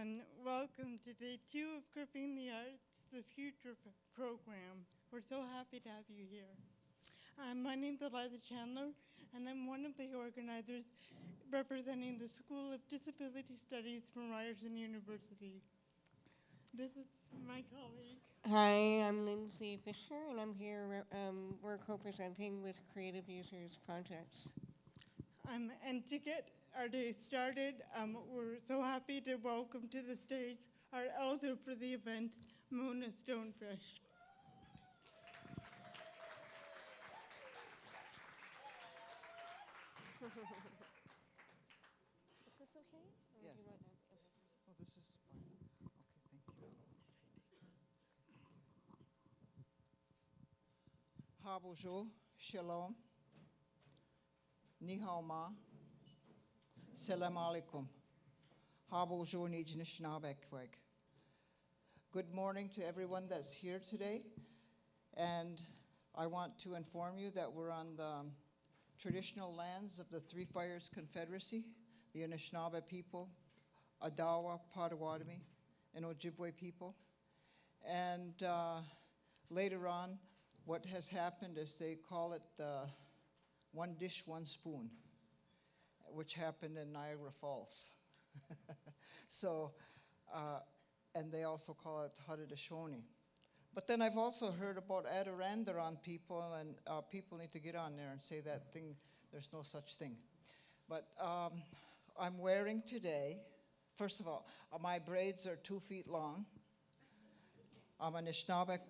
and welcome to day 2 of Cripping the Arts, the Future program. We're so happy to have you here. My name's Eliza Chandler, and I'm one of the organizers representing the School of Disability Studies from Ryerson University. This is my colleague. Hi, I'm Lindsay Fisher, and I'm here, we're co-presenting with Creative Users Projects. And to get our day started, we're so happy to welcome to the stage our elder for the event, Mona Stonefish. Is this okay? Yes. Do you want to- okay. Oh, this is fine. Okay, thank you. Ha bonjour, shalom, ni hao ma, salam alaikum. Ha bonjour, Indigenous. Good morning to everyone that's here today. And I want to inform you that we're on the traditional lands of the Three Fires Confederacy, the Anishinaabe people, Adawa, Potawatomi, and Ojibwe people. And later on, what has happened is they call it one dish, one spoon, which happened in Niagara Falls. So, and they also call it Haudenosaunee. But then I've also heard about Adirondack people, and people need to get on there and say that thing, there's no such thing. But I'm wearing today, first of all, my braids are 2 feet long. I'm a Anishinaabe.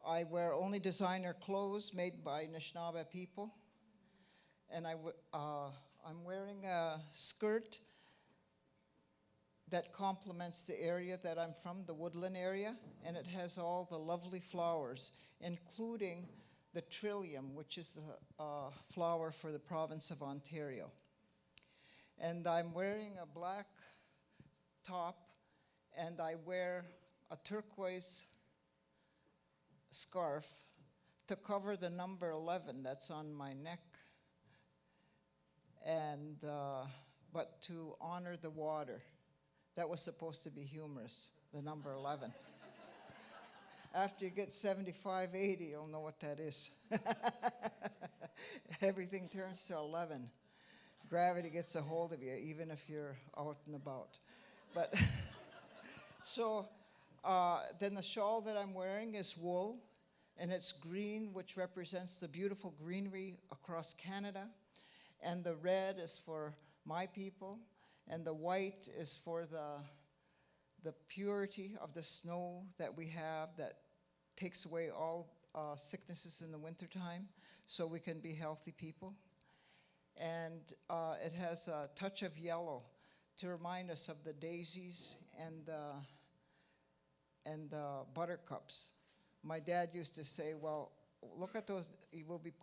I wear only designer clothes made by Anishinaabe people. And I'm wearing a skirt that complements the area that I'm from, the woodland area, and it has all the lovely flowers, including the trillium, which is the flower for the province of Ontario. And I'm wearing a black top, and I wear a turquoise scarf to cover the number 11 that's on my neck, and but to honor the water. That was supposed to be humorous, the number 11. After you get 75, 80, you'll know what that is. Everything turns to 11. Gravity gets a hold of you, even if you're out and about. But so then the shawl that I'm wearing is wool, and it's green, which represents the beautiful greenery across Canada. And the red is for my people, and the white is for the purity of the snow that we have that takes away all sicknesses in the wintertime, so we can be healthy people. And it has a touch of yellow to remind us of the daisies and the buttercups. My dad used to say, well, look at those,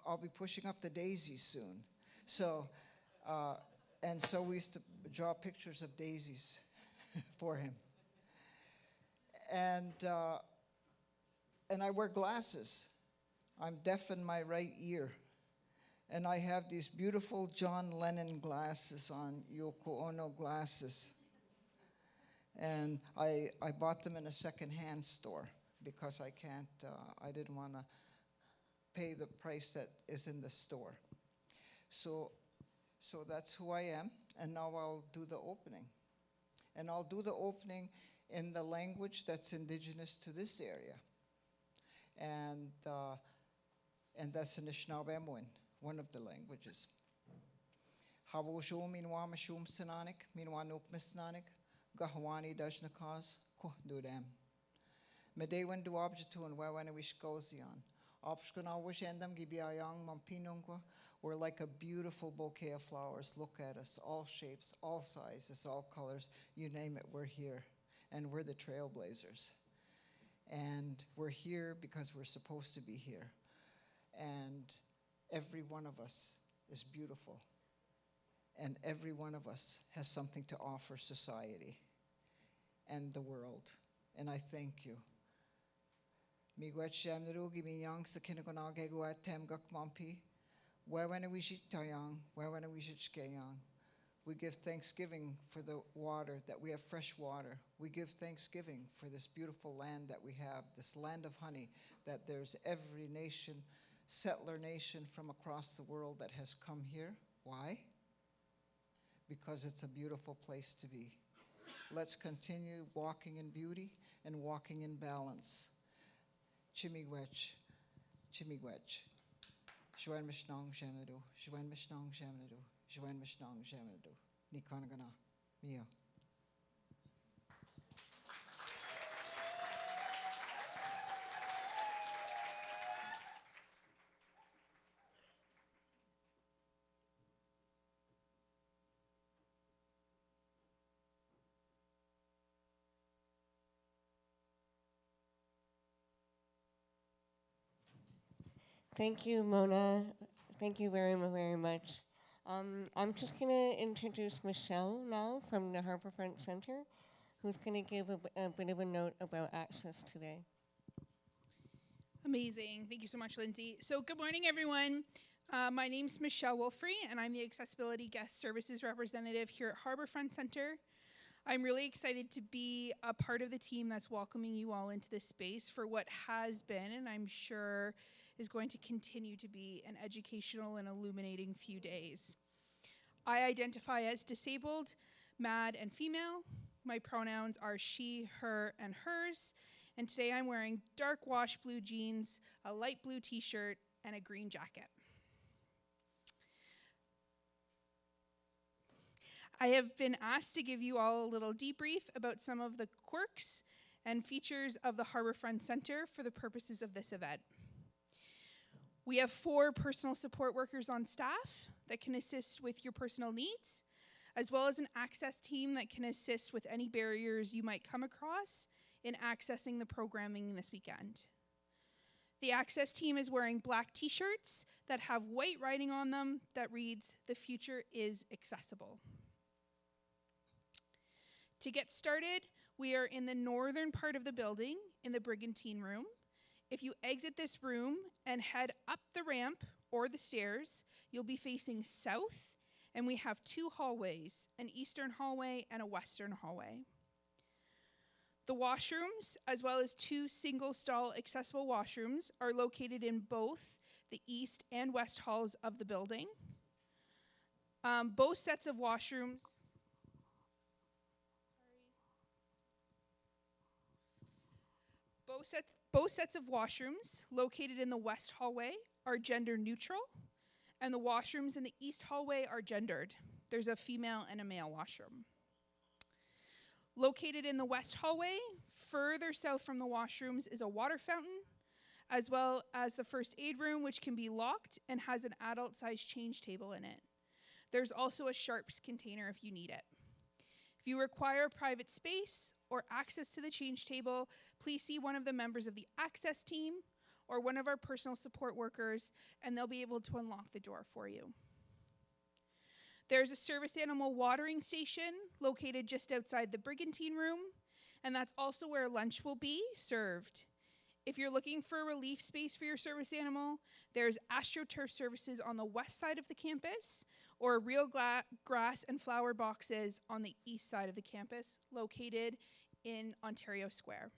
I'll be pushing up the daisies soon. So, and so we used to draw pictures of daisies for him. And I wear glasses. I'm deaf in my right ear. And I have these beautiful John Lennon glasses on, Yoko Ono glasses. And I bought them in a secondhand store because I didn't want to pay the price that is in the store. So that's who I am, and now I'll do the opening. And I'll do the opening in the language that's indigenous to this area. And that's Anishinaabemowin, one of the languages. Hawosho minwa mashum sinanik, minwa nuk misnanik, gahwani dajnakaz, kuh dudam. Medewan du objectun, wawana wish gozion. Opskuna wish endam gibiayang mampinungwa. We're like a beautiful bouquet of flowers. Look at us, all shapes, all sizes, all colors. You name it, we're here. And we're the trailblazers. And we're here because we're supposed to be here. And every one of us is beautiful. And every one of us has something to offer society and the world. And I thank you. Miigwetsham narugi minyang sa kinagonagegwat tem gakmampi. Wawena wishit tayang, wawena wishit skayang. We give thanksgiving for the water, that we have fresh water. We give thanksgiving for this beautiful land that we have, this land of honey, that there's every nation, settler nation from across the world that has come here. Why? Because it's a beautiful place to be. Let's continue walking in beauty and walking in balance. Chimiigwech, chimiigwech. Shwen mishnong shamadu, shwen mishnong shamadu, shwen mishnong shamadu. Nikonagana, mio. Thank you, Mona. Thank you very, very much. I'm just going to introduce Michelle now from the Harbourfront Center, who's going to give a bit of a note about access today. Amazing. Thank you so much, Lindsay. So good morning, everyone. My name's Michelle Wolfrey, and I'm the Accessibility Guest Services Representative here at Harbourfront Center. I'm really excited to be a part of the team that's welcoming you all into this space for what has been, and I'm sure is going to continue to be, an educational and illuminating few days. I identify as disabled, mad, and female. My pronouns are she, her, and hers. And today I'm wearing dark wash blue jeans, a light blue t-shirt, and a green jacket. I have been asked to give you all a little debrief about some of the quirks and features of the Harbourfront Center for the purposes of this event. We have 4 personal support workers on staff that can assist with your personal needs, as well as an access team that can assist with any barriers you might come across in accessing the programming this weekend. The access team is wearing black t-shirts that have white writing on them that reads, "The future is accessible." To get started, we are in the northern part of the building in the Brigantine Room. If you exit this room and head up the ramp or the stairs, you'll be facing south, and we have 2 hallways, an eastern hallway and a western hallway. The washrooms, as well as 2 single-stall accessible washrooms, are located in both the east and west halls of the building. Both sets of washrooms Both sets of washrooms located in the west hallway are gender neutral, and the washrooms in the east hallway are gendered. There's a female and a male washroom. Located in the west hallway, further south from the washrooms, is a water fountain, as well as the first aid room, which can be locked and has an adult-sized change table in it. There's also a sharps container if you need it. If you require private space or access to the change table, please see one of the members of the access team or one of our personal support workers, and they'll be able to unlock the door for you. There's a service animal watering station located just outside the Brigantine Room, and that's also where lunch will be served. If you're looking for a relief space for your service animal, there's AstroTurf services on the west side of the campus, or real grass and flower boxes on the east side of the campus, located in Ontario Square.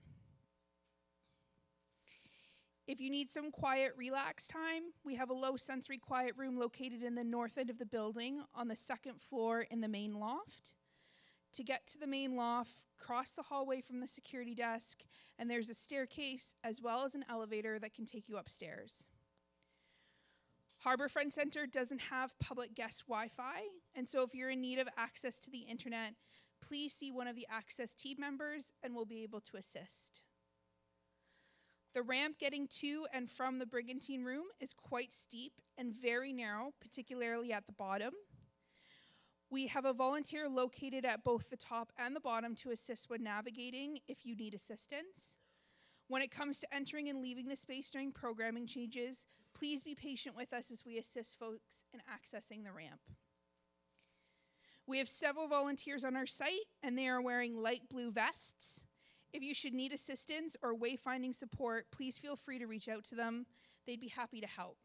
If you need some quiet, relaxed time, we have a low sensory quiet room located in the north end of the building on the 2nd floor in the main loft. To get to the main loft, cross the hallway from the security desk, and there's a staircase as well as an elevator that can take you upstairs. Harbourfront Center doesn't have public guest Wi-Fi, and so if you're in need of access to the internet, please see one of the access team members and we'll be able to assist. The ramp getting to and from the Brigantine Room is quite steep and very narrow, particularly at the bottom. We have a volunteer located at both the top and the bottom to assist when navigating if you need assistance. When it comes to entering and leaving the space during programming changes, please be patient with us as we assist folks in accessing the ramp. We have several volunteers on our site, and they are wearing light blue vests. If you should need assistance or wayfinding support, please feel free to reach out to them. They'd be happy to help.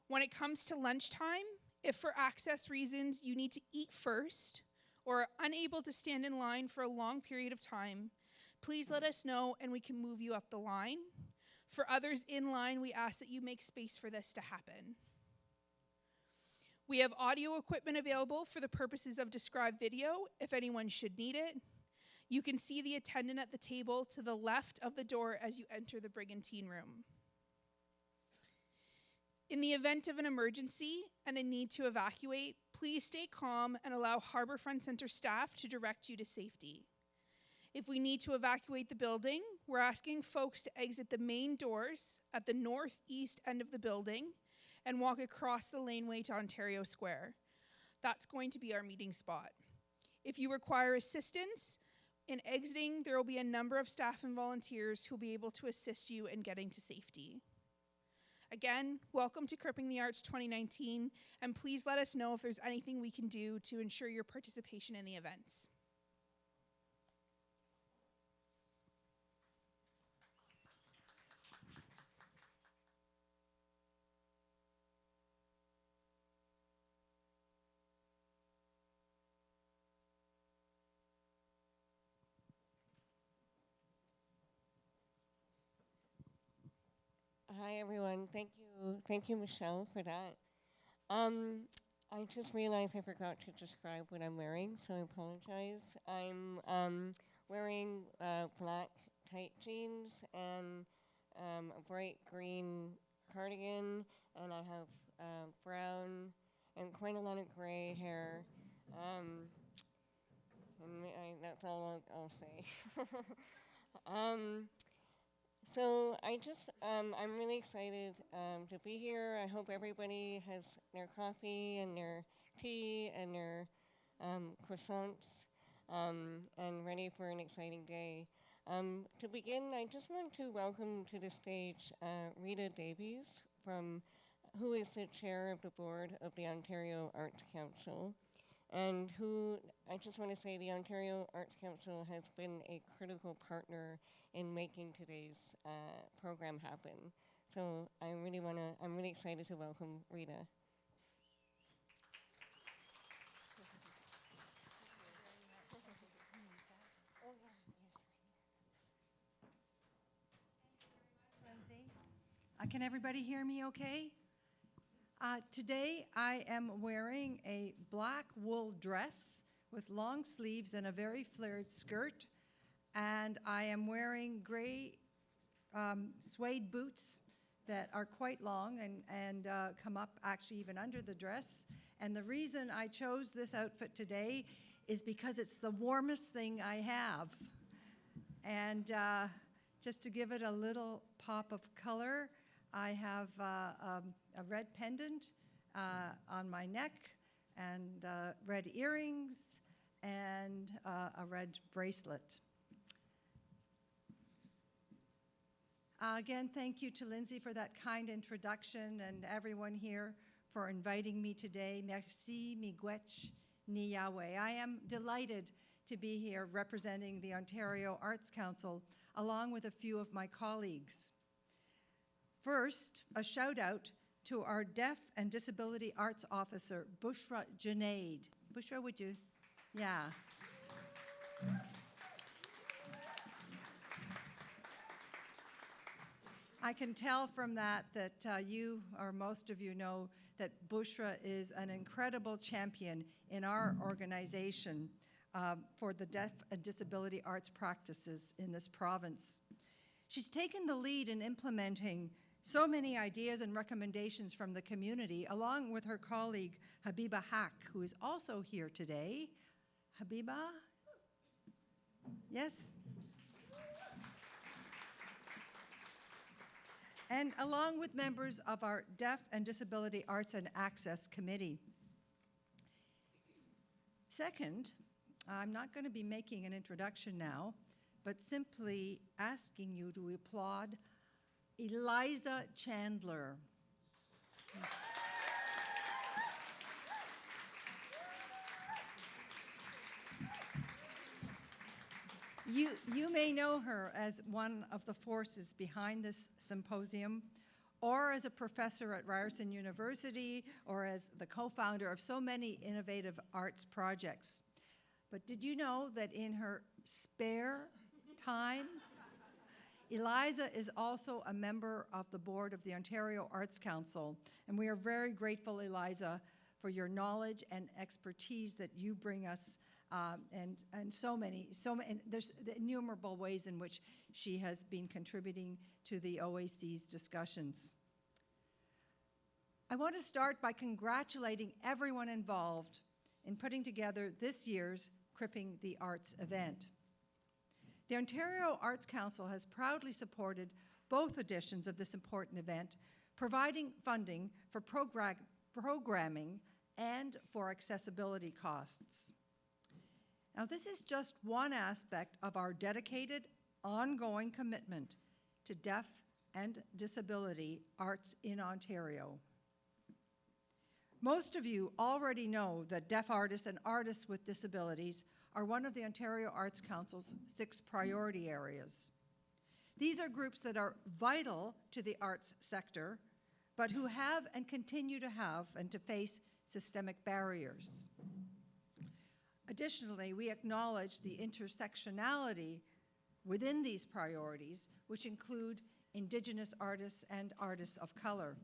When it comes to lunchtime, If for access reasons you need to eat first or are unable to stand in line for a long period of time, please let us know and we can move you up the line. For others in line, we ask that you make space for this to happen. We have audio equipment available for the purposes of described video if anyone should need it. You can see the attendant at the table to the left of the door as you enter the brigantine room. In the event of an emergency and a need to evacuate, please stay calm and allow Harborfront Center staff to direct you to safety. If we need to evacuate the building, we're asking folks to exit the main doors at the northeast end of the building and walk across the laneway to Ontario Square. That's going to be our meeting spot. If you require assistance in exiting, there will be a number of staff and volunteers who will be able to assist you in getting to safety. Again, welcome to Cripping the Arts 2019, and please let us know if there's anything we can do to ensure your participation in the events. Hi, everyone. Thank you, Michelle, for that. I just realized I forgot to describe what I'm wearing, so I apologize. I'm wearing black tight jeans and a bright green cardigan, and I have brown and quite a lot of gray hair. That's all I'll say. So I'm really excited to be here. I hope everybody has their coffee and their tea and their croissants and ready for an exciting day. To begin, I just want to welcome to the stage Rita Davies, who is the chair of the board of the Ontario Arts Council, and who, I just want to say, the Ontario Arts Council has been a critical partner in making today's program happen. So I'm really excited to welcome Rita. Lindsay. Can everybody hear me okay? Today I am wearing a black wool dress with long sleeves and a very flared skirt, and I am wearing gray suede boots that are quite long and come up actually even under the dress. And the reason I chose this outfit today is because it's the warmest thing I have. And just to give it a little pop of color, I have a red pendant on my neck and red earrings and a red bracelet. Again, thank you to Lindsay for that kind introduction and everyone here for inviting me today. Merci, miigwech, ni Yahweh. I am delighted to be here representing the Ontario Arts Council along with a few of my colleagues. First, a shout out to our Deaf and Disability Arts Officer, Bushra Junaid. Bushra, would you? Yeah. I can tell from that you, or most of you, know that Bushra is an incredible champion in our organization for the deaf and disability arts practices in this province. She's taken the lead in implementing so many ideas and recommendations from the community, along with her colleague, Habiba Haq, who is also here today. Habiba? Yes? And along with members of our Deaf and Disability Arts and Access Committee. Second, I'm not going to be making an introduction now, but simply asking you to applaud Eliza Chandler. You may know her as one of the forces behind this symposium, or as a professor at Ryerson University, or as the co-founder of so many innovative arts projects. But did you know that in her spare time, Eliza is also a member of the board of the Ontario Arts Council, and we are very grateful, Eliza, for your knowledge and expertise that you bring us, and so many, and there's the innumerable ways in which she has been contributing to the OAC's discussions. I want to start by congratulating everyone involved in putting together this year's Cripping the Arts event. The Ontario Arts Council has proudly supported both editions of this important event, providing funding for programming and for accessibility costs. Now, this is just one aspect of our dedicated, ongoing commitment to deaf and disability arts in Ontario. Most of you already know that deaf artists and artists with disabilities are one of the Ontario Arts Council's 6 priority areas. These are groups that are vital to the arts sector, but who have and continue to have and to face systemic barriers. Additionally, we acknowledge the intersectionality within these priorities, which include Indigenous artists and artists of color.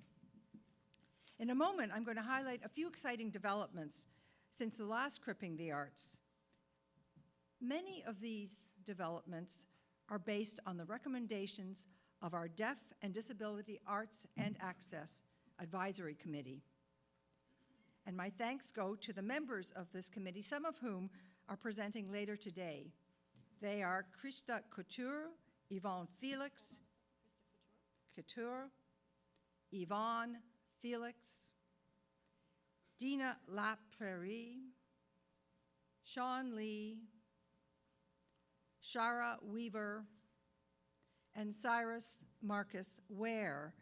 In a moment, I'm going to highlight a few exciting developments since the last Cripping the Arts. Many of these developments are based on the recommendations of our Deaf and Disability Arts and Access Advisory Committee. And my thanks go to the members of this committee, some of whom are presenting later today. They are Krista Couture, Yvonne Felix, Yvonne Felix, Dina Laprairie, Sean Lee, Shara Weaver, and Cyrus Marcus Ware.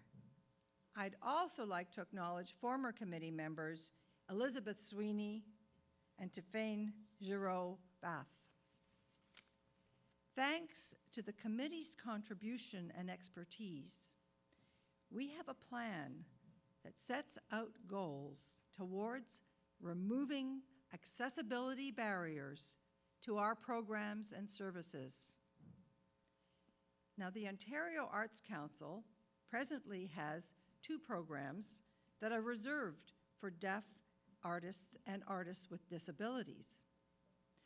I'd also like to acknowledge former committee members Elizabeth Sweeney and Tiffane Giraud-Bath. Thanks to the committee's contribution and expertise, we have a plan that sets out goals towards removing accessibility barriers to our programs and services. Now, the Ontario Arts Council presently has 2 programs that are reserved for deaf artists and artists with disabilities.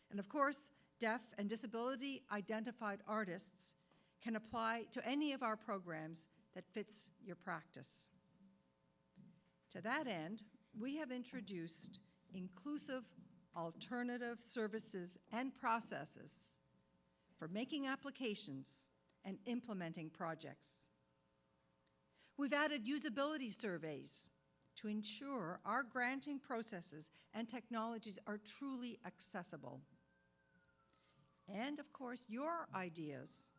And of course, deaf and disability identified artists can apply to any of our programs that fits your practice. To that end, we have introduced inclusive alternative services and processes for making applications and implementing projects. We've added usability surveys to ensure our granting processes and technologies are truly accessible. And of course, your ideas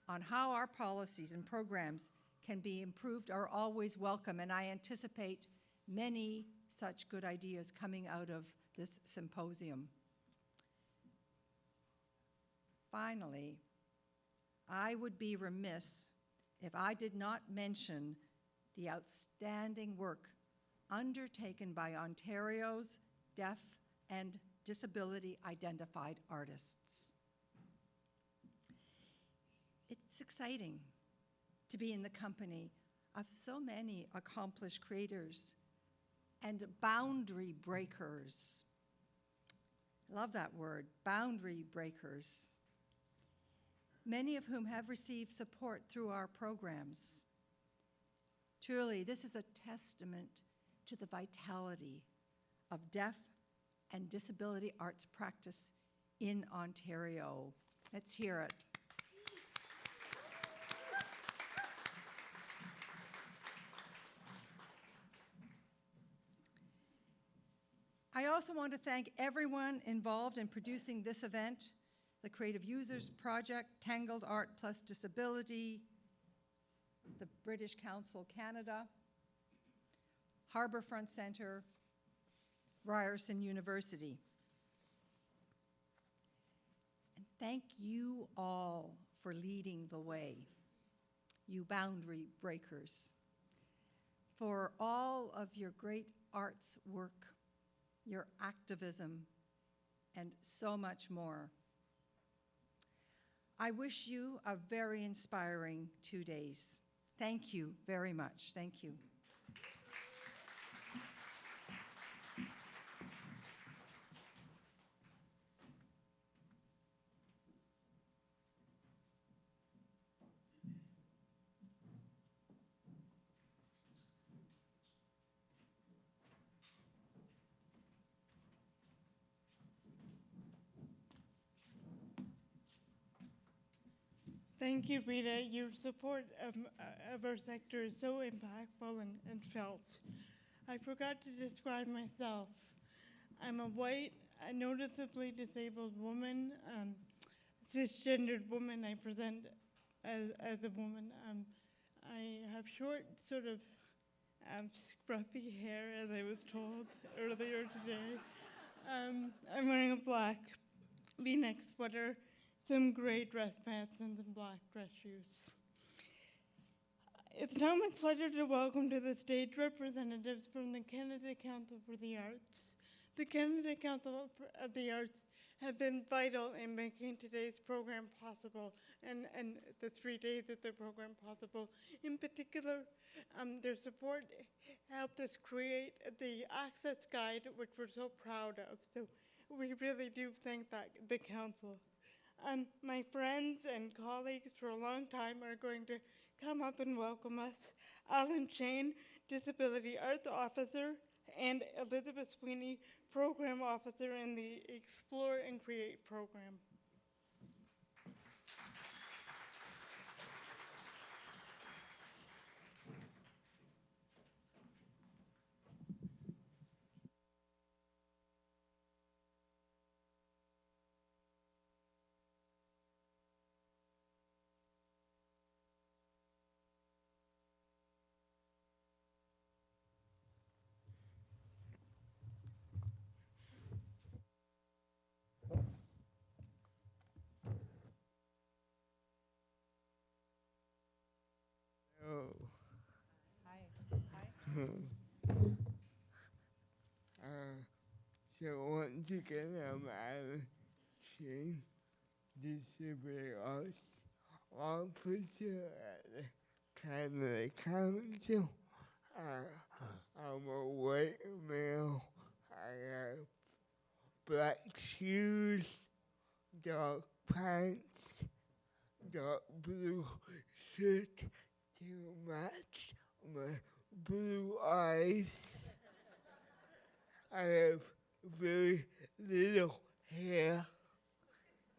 on how our policies and programs can be improved are always welcome, and I anticipate many such good ideas coming out of this symposium. Finally, I would be remiss if I did not mention the outstanding work undertaken by Ontario's deaf and disability identified artists. It's exciting to be in the company of so many accomplished creators and boundary breakers. Love that word, boundary breakers. Many of whom have received support through our programs. Truly, this is a testament to the vitality of deaf and disability arts practice in Ontario. Let's hear it. I also want to thank everyone involved in producing this event, the Creative Users Project, Tangled Art Plus Disability, the British Council Canada, Harbourfront Centre, Ryerson University. And thank you all for leading the way, you boundary breakers. for all of your great arts work, your activism, and so much more. I wish you a very inspiring 2 days. Thank you very much. Thank you. Thank you, Rita. Your support of our sector is so impactful and felt. I forgot to describe myself. I'm a white, noticeably disabled woman, cisgendered woman. I present as a woman. I have short, sort of scruffy hair, as I was told earlier today. I'm wearing a black V-neck sweater, some gray dress pants, and some black dress shoes. It's now my pleasure to welcome to the stage representatives from the Canada Council for the Arts. The Canada Council of the Arts have been vital in making today's program possible and the 3 days of the program possible. In particular, their support helped us create the access guide, which we're so proud of. So we really do thank the council. My friends and colleagues for a long time are going to come up and welcome us. Alan Shane, Disability Arts Officer, and Elizabeth Sweeney, Program Officer in the Explore and Create program. So once again, I'm Alan Shane, Disability Arts Officer at the Canada Council. I'm a white male. I have black shoes, dark pants, dark blue shirt to match my blue eyes. I have very little hair.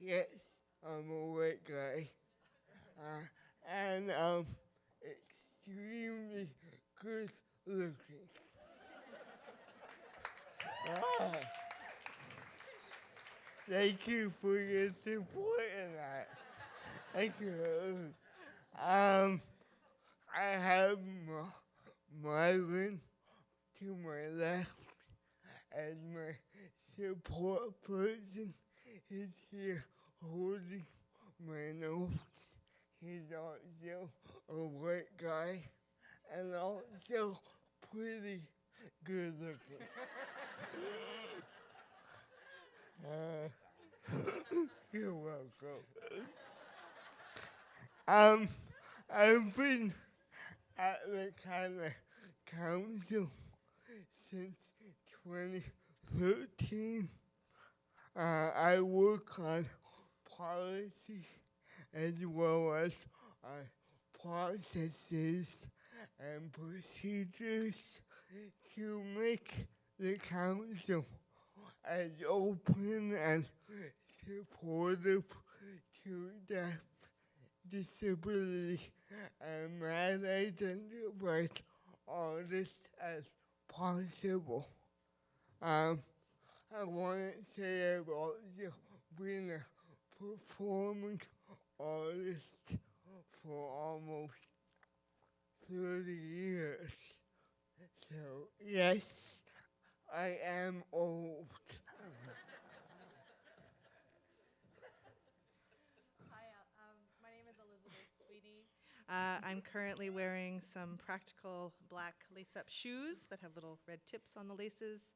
Yes, I'm a white guy. And I'm extremely good looking. Thank you for your support in that. Thank you. I have Myron to my left as my support person. He's here holding my notes. He's also a white guy and also pretty good looking. You're welcome. I've been at the Canada Council since 2013. I work on policy as well as processes and procedures to make the council as open and supportive to deaf, disability, and man-identified artists as possible. I want to say I've also been a performing artist for almost 30 years. So, yes, I am old. Hi, my name is Elizabeth Sweeney. I'm currently wearing some practical black lace-up shoes that have little red tips on the laces,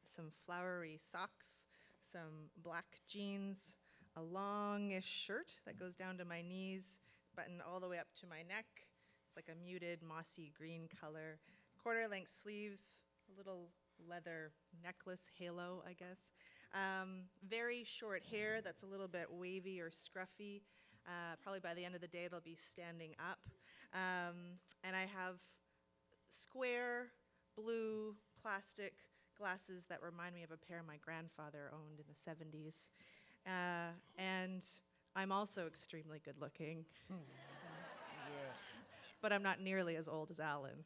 some flowery socks, some black jeans, a longish shirt that goes down to my knees, buttoned all the way up to my neck. It's like a muted, mossy green color, quarter-length sleeves, a little leather necklace halo, I guess. Very short hair that's a little bit wavy or scruffy. Probably by the end of the day, it'll be standing up. And I have square blue plastic glasses that remind me of a pair my grandfather owned in the 70s. And I'm also extremely good looking. But I'm not nearly as old as Alan.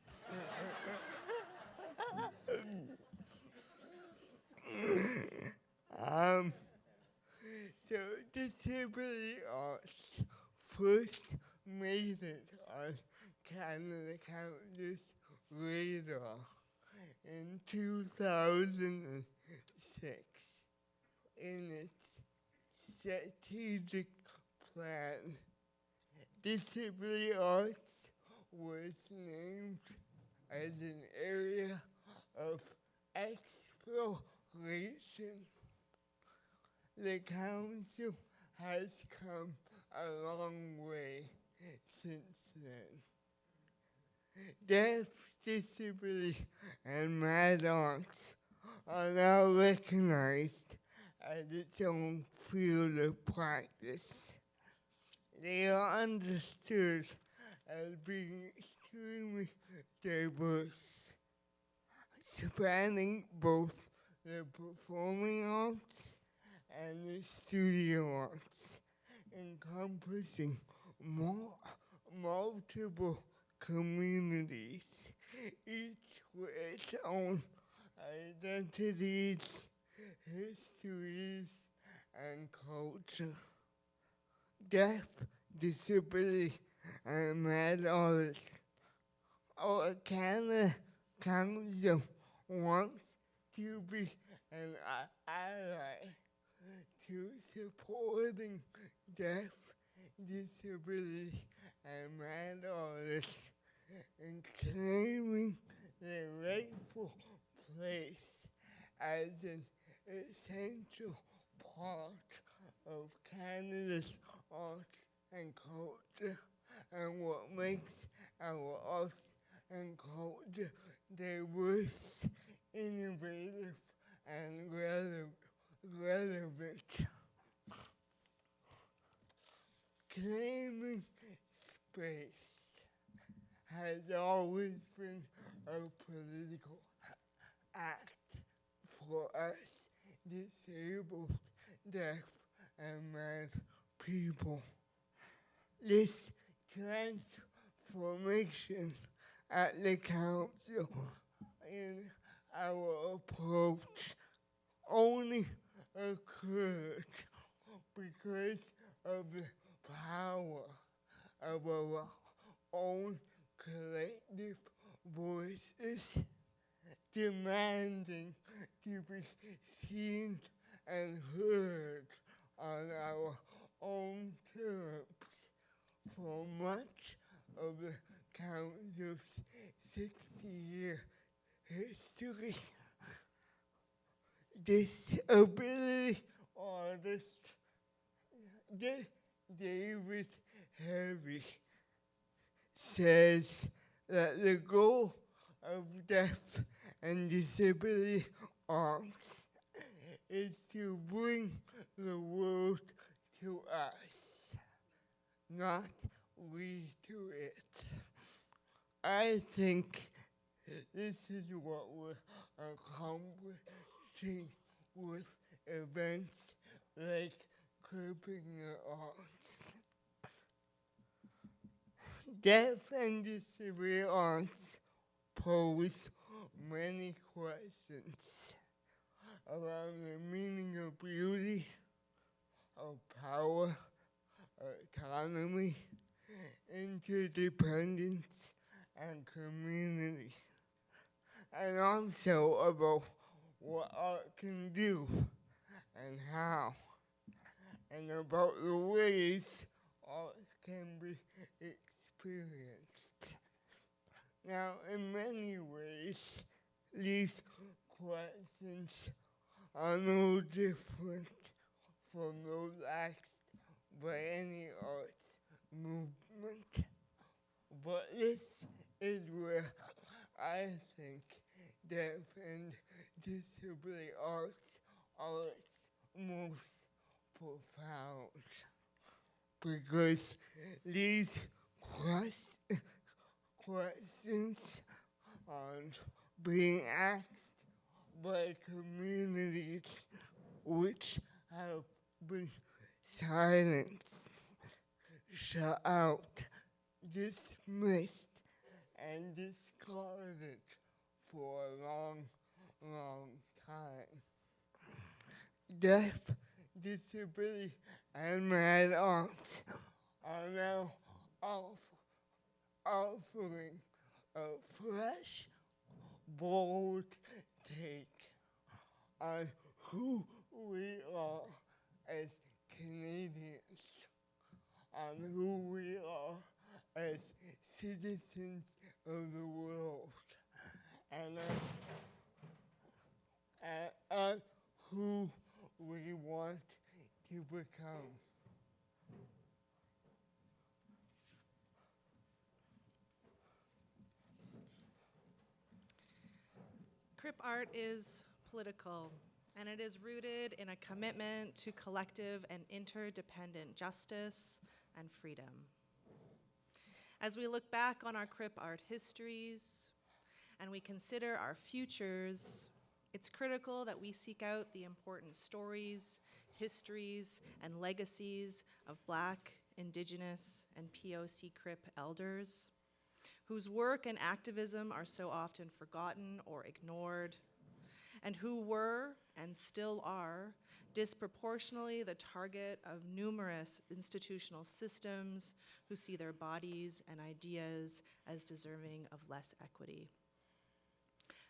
So disability arts first made it on Canada Council's radar in 2006 in its strategic plan. Disability arts was named as an area of exploration. The council has come a long way since then. Deaf, disability, and mad arts are now recognized as its own field of practice. They are understood as being extremely diverse, spanning both the performing arts and the studio arts, encompassing multiple communities, each with its own identities, histories, and culture. Deaf, disability, and mad artists. Our Canada Council wants to be an ally to supporting deaf, disability, and mad artists and claiming their rightful place as an essential part of Canada's art and culture, and what makes our arts and culture diverse, innovative, and relevant. Claiming space has always been a political act for us disabled, deaf, and mad people. This transformation at the council in our approach only occurred because of the power of our own collective voices demanding to be seen and heard on our own terms. For much of the council's 60-year history, disability artist David Harvey says that the goal of deaf and disability arts is to bring the world to us, not we to it. I think this is what we're accomplishing with events like Cripping the Arts. Deaf and disability arts pose many questions around the meaning of beauty, of power, autonomy, interdependence, and community, and also about what art can do and how, and about the ways art can be experienced. Now, in many ways, these questions are no different from those asked by any arts movement. But this is where I think deaf and disability arts are its most profound. Because these questions are being asked by communities which have been silenced, shut out, dismissed, and discarded for a long, long time. Deaf, disability, and mad arts are now offering a fresh, bold take on who we are as Canadians, on who we are as citizens of the world, and on who we want to become. Crip art is political, and it is rooted in a commitment to collective and interdependent justice and freedom. As we look back on our Crip art histories and we consider our futures, it's critical that we seek out the important stories, histories, and legacies of Black, Indigenous, and POC Crip elders, whose work and activism are so often forgotten or ignored, and who were and still are disproportionately the target of numerous institutional systems who see their bodies and ideas as deserving of less equity.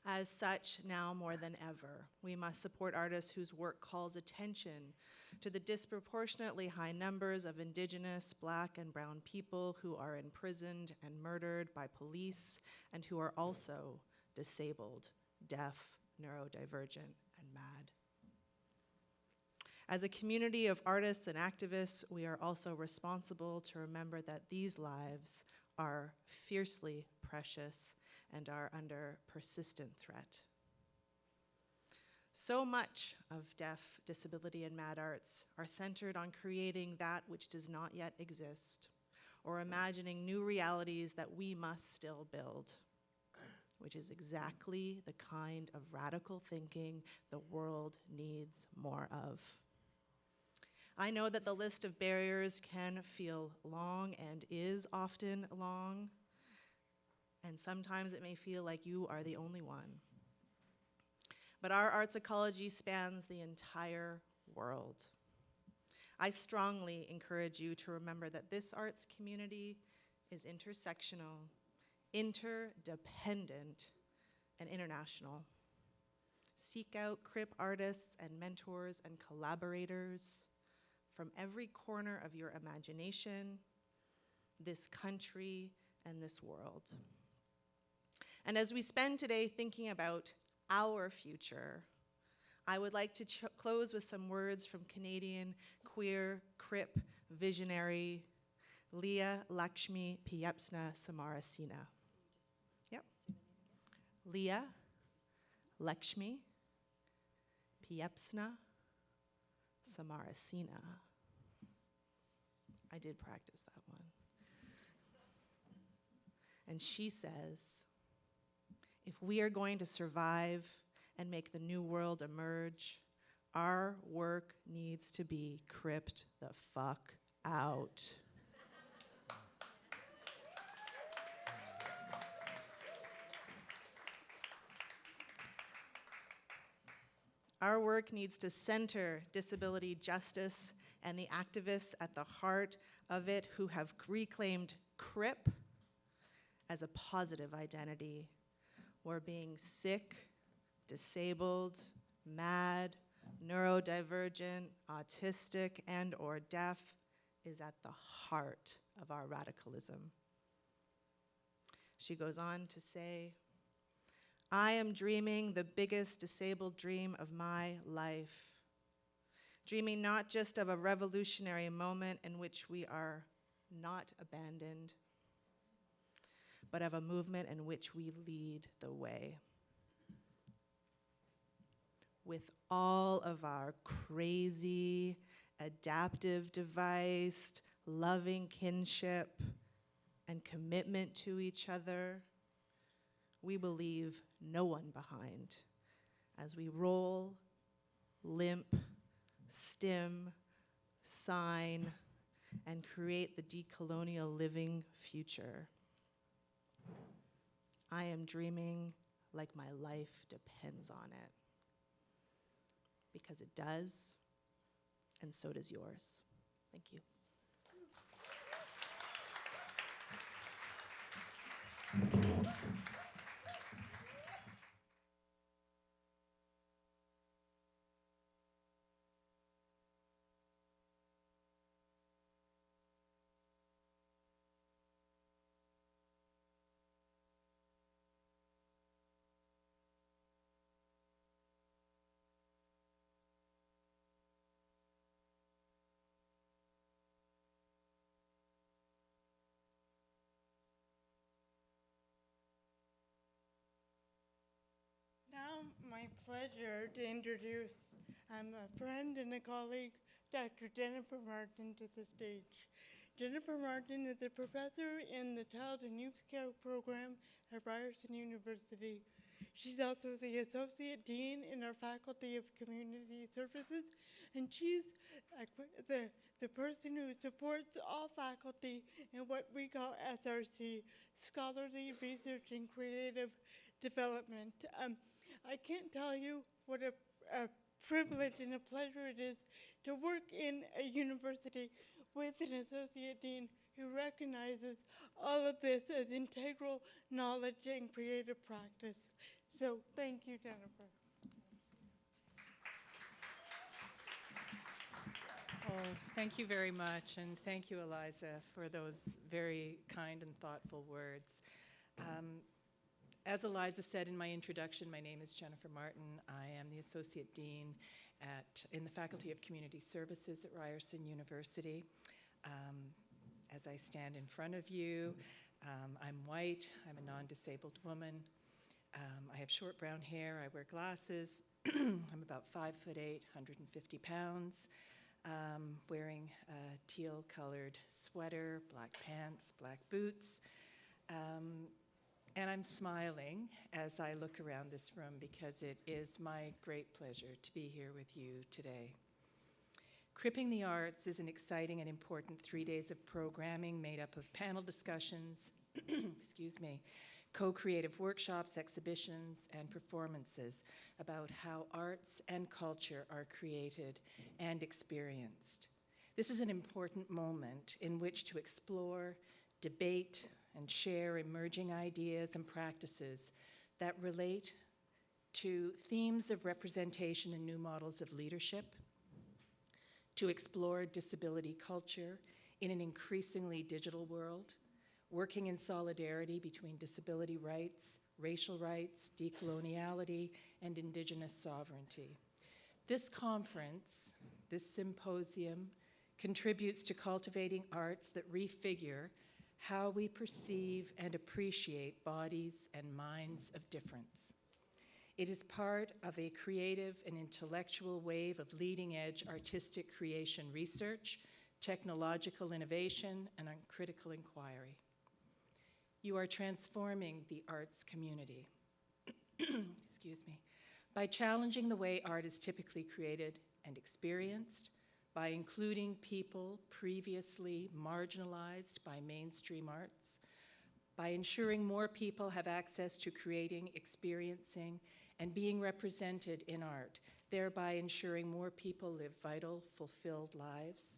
As such, now more than ever, we must support artists whose work calls attention to the disproportionately high numbers of Indigenous, Black, and brown people who are imprisoned and murdered by police and who are also disabled, deaf, neurodivergent, and mad. As a community of artists and activists, we are also responsible to remember that these lives are fiercely precious and are under persistent threat. So much of deaf, disability, and mad arts are centered on creating that which does not yet exist, or imagining new realities that we must still build, which is exactly the kind of radical thinking the world needs more of. I know that the list of barriers can feel long and is often long, and sometimes it may feel like you are the only one. But our arts ecology spans the entire world. I strongly encourage you to remember that this arts community is intersectional, interdependent, and international. Seek out Crip artists and mentors and collaborators from every corner of your imagination, this country, and this world. And as we spend today thinking about our future, I would like to close with some words from Canadian queer Crip visionary Leah Lakshmi Piepzna Samarasina. Yep. Leah Lakshmi Piepzna Samarasina. I did practice that one. And she says, if we are going to survive and make the new world emerge, our work needs to be cripped the fuck out. Our work needs to center disability justice and the activists at the heart of it who have reclaimed Crip as a positive identity, where being sick, disabled, mad, neurodivergent, autistic, and or deaf is at the heart of our radicalism. She goes on to say, I am dreaming the biggest disabled dream of my life. Dreaming not just of a revolutionary moment in which we are not abandoned, but of a movement in which we lead the way. With all of our crazy, adaptive device, loving kinship, and commitment to each other, we believe no one behind as we roll, limp, stim, sign, and create the decolonial living future. I am dreaming like my life depends on it. Because it does, and so does yours. Thank you. Now, my pleasure to introduce a friend and a colleague, Dr. Jennifer Martin, to the stage. Jennifer Martin is a professor in the Child and Youth Care Program at Ryerson University. She's also the Associate Dean in our Faculty of Community Services, and she's the person who supports all faculty in what we call SRC, Scholarly Research and Creative Development. I can't tell you what a privilege and a pleasure it is to work in a university with an associate dean who recognizes all of this as integral knowledge and creative practice. So thank you, Jennifer. Oh, thank you very much, and thank you, Eliza, for those very kind and thoughtful words. As Eliza said in my introduction, my name is Jennifer Martin. I am the Associate Dean in the Faculty of Community Services at Ryerson University. As I stand in front of you, I'm white, I'm a non-disabled woman. I have short brown hair, I wear glasses. I'm about 5'8", 150 pounds, wearing a teal-colored sweater, black pants, black boots. And I'm smiling as I look around this room because it is my great pleasure to be here with you today. Cripping the Arts is an exciting and important 3 days of programming made up of panel discussions, co-creative workshops, exhibitions, and performances about how arts and culture are created and experienced. This is an important moment in which to explore, debate, and share emerging ideas and practices that relate to themes of representation and new models of leadership, to explore disability culture in an increasingly digital world, working in solidarity between disability rights, racial rights, decoloniality, and Indigenous sovereignty. This conference, this symposium, contributes to cultivating arts that refigure how we perceive and appreciate bodies and minds of difference. It is part of a creative and intellectual wave of leading-edge artistic creation research, technological innovation, and critical inquiry. You are transforming the arts community, by challenging the way art is typically created and experienced, by including people previously marginalized by mainstream arts, by ensuring more people have access to creating, experiencing, and being represented in art, thereby ensuring more people live vital, fulfilled lives.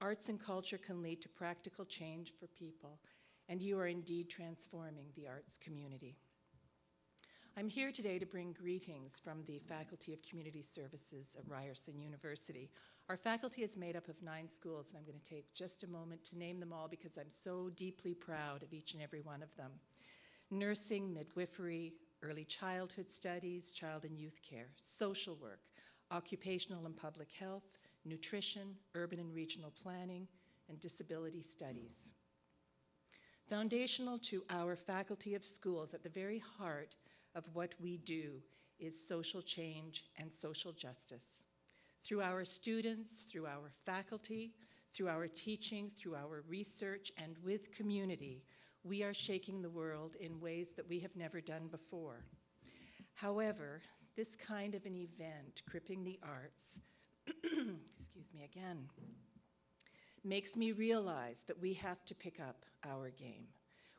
Arts and culture can lead to practical change for people, and you are indeed transforming the arts community. I'm here today to bring greetings from the Faculty of Community Services at Ryerson University. Our faculty is made up of 9 schools, and I'm going to take just a moment to name them all because I'm so deeply proud of each and every one of them. nursing, midwifery, early childhood studies, child and youth care, social work, occupational and public health, nutrition, urban and regional planning, and disability studies. Foundational to our faculty of schools, at the very heart of what we do, is social change and social justice. Through our students, through our faculty, through our teaching, through our research, and with community, we are shaking the world in ways that we have never done before. However, this kind of an event, Cripping the Arts, excuse me again, makes me realize that we have to pick up our game.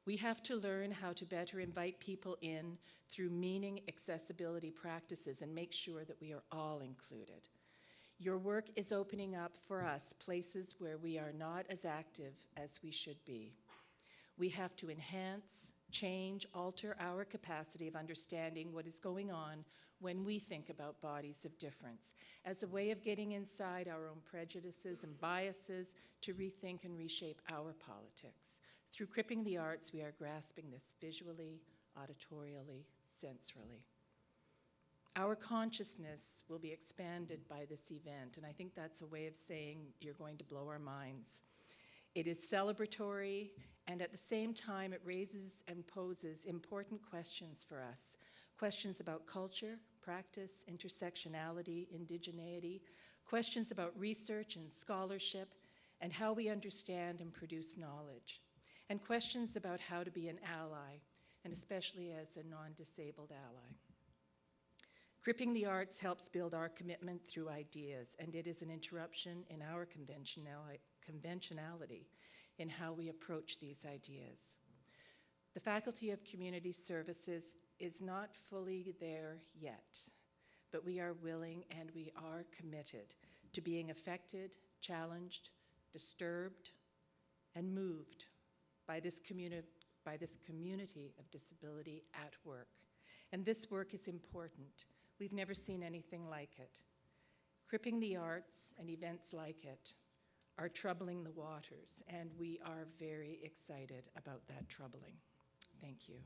We have to learn how to better invite people in through meaning accessibility practices and make sure that we are all included. Your work is opening up for us places where we are not as active as we should be. We have to enhance, change, alter our capacity of understanding what is going on when we think about bodies of difference as a way of getting inside our own prejudices and biases to rethink and reshape our politics. Through Cripping the Arts, we are grasping this visually, auditorially, sensorily. Our consciousness will be expanded by this event, and I think that's a way of saying you're going to blow our minds. It is celebratory, and at the same time, it raises and poses important questions for us. Questions about culture, practice, intersectionality, indigeneity, questions about research and scholarship, and how we understand and produce knowledge, and questions about how to be an ally, and especially as a non-disabled ally. Cripping the Arts helps build our commitment through ideas, and it is an interruption in our conventionality in how we approach these ideas. The Faculty of Community Services is not fully there yet, but we are willing and we are committed to being affected, challenged, disturbed, and moved by this community of disability at work. And this work is important. We've never seen anything like it. Cripping the Arts and events like it are troubling the waters, and we are very excited about that troubling. Thank you.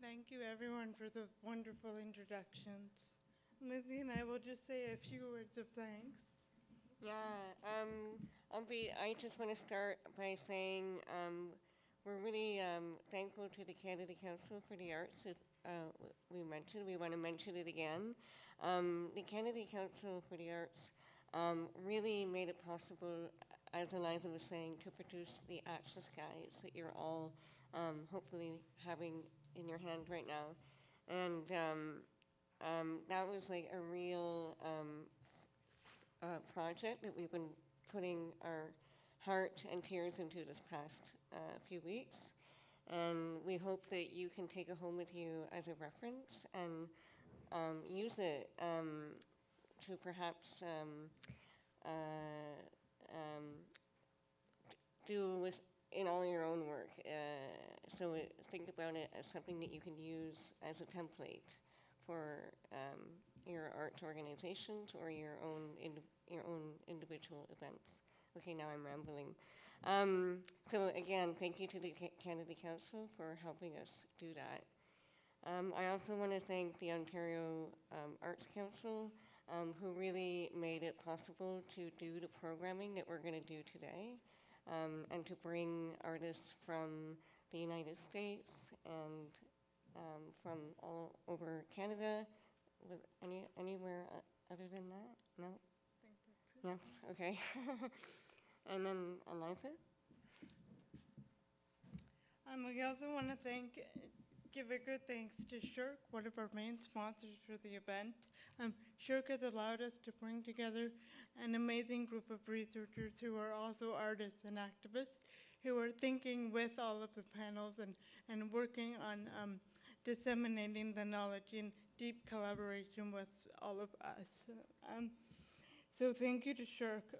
Thank you, everyone, for those wonderful introductions. Lizzie and I will just say a few words of thanks. Yeah, I just want to start by saying we're really thankful to the Canada Council for the Arts that we mentioned. We want to mention it again. The Canada Council for the Arts really made it possible, as Eliza was saying, to produce the access guides that you're all hopefully having in your hand right now. And that was like a real project that we've been putting our heart and tears into this past few weeks. And we hope that you can take it home with you as a reference and use it to perhaps do with in all your own work. So think about it as something that you can use as a template for your arts organizations or your own individual events. Okay, now I'm rambling. So again, thank you to the Canada Council for helping us do that. I also want to thank the Ontario Arts Council, who really made it possible to do the programming that we're going to do today, and to bring artists from the United States and from all over Canada. Was anywhere other than that? No? Yes, okay. And then Eliza? We also want to give a good thanks to Shirk, one of our main sponsors for the event. Shirk has allowed us to bring together an amazing group of researchers who are also artists and activists who are thinking with all of the panels and working on disseminating the knowledge in deep collaboration with all of us. So thank you to Shirk.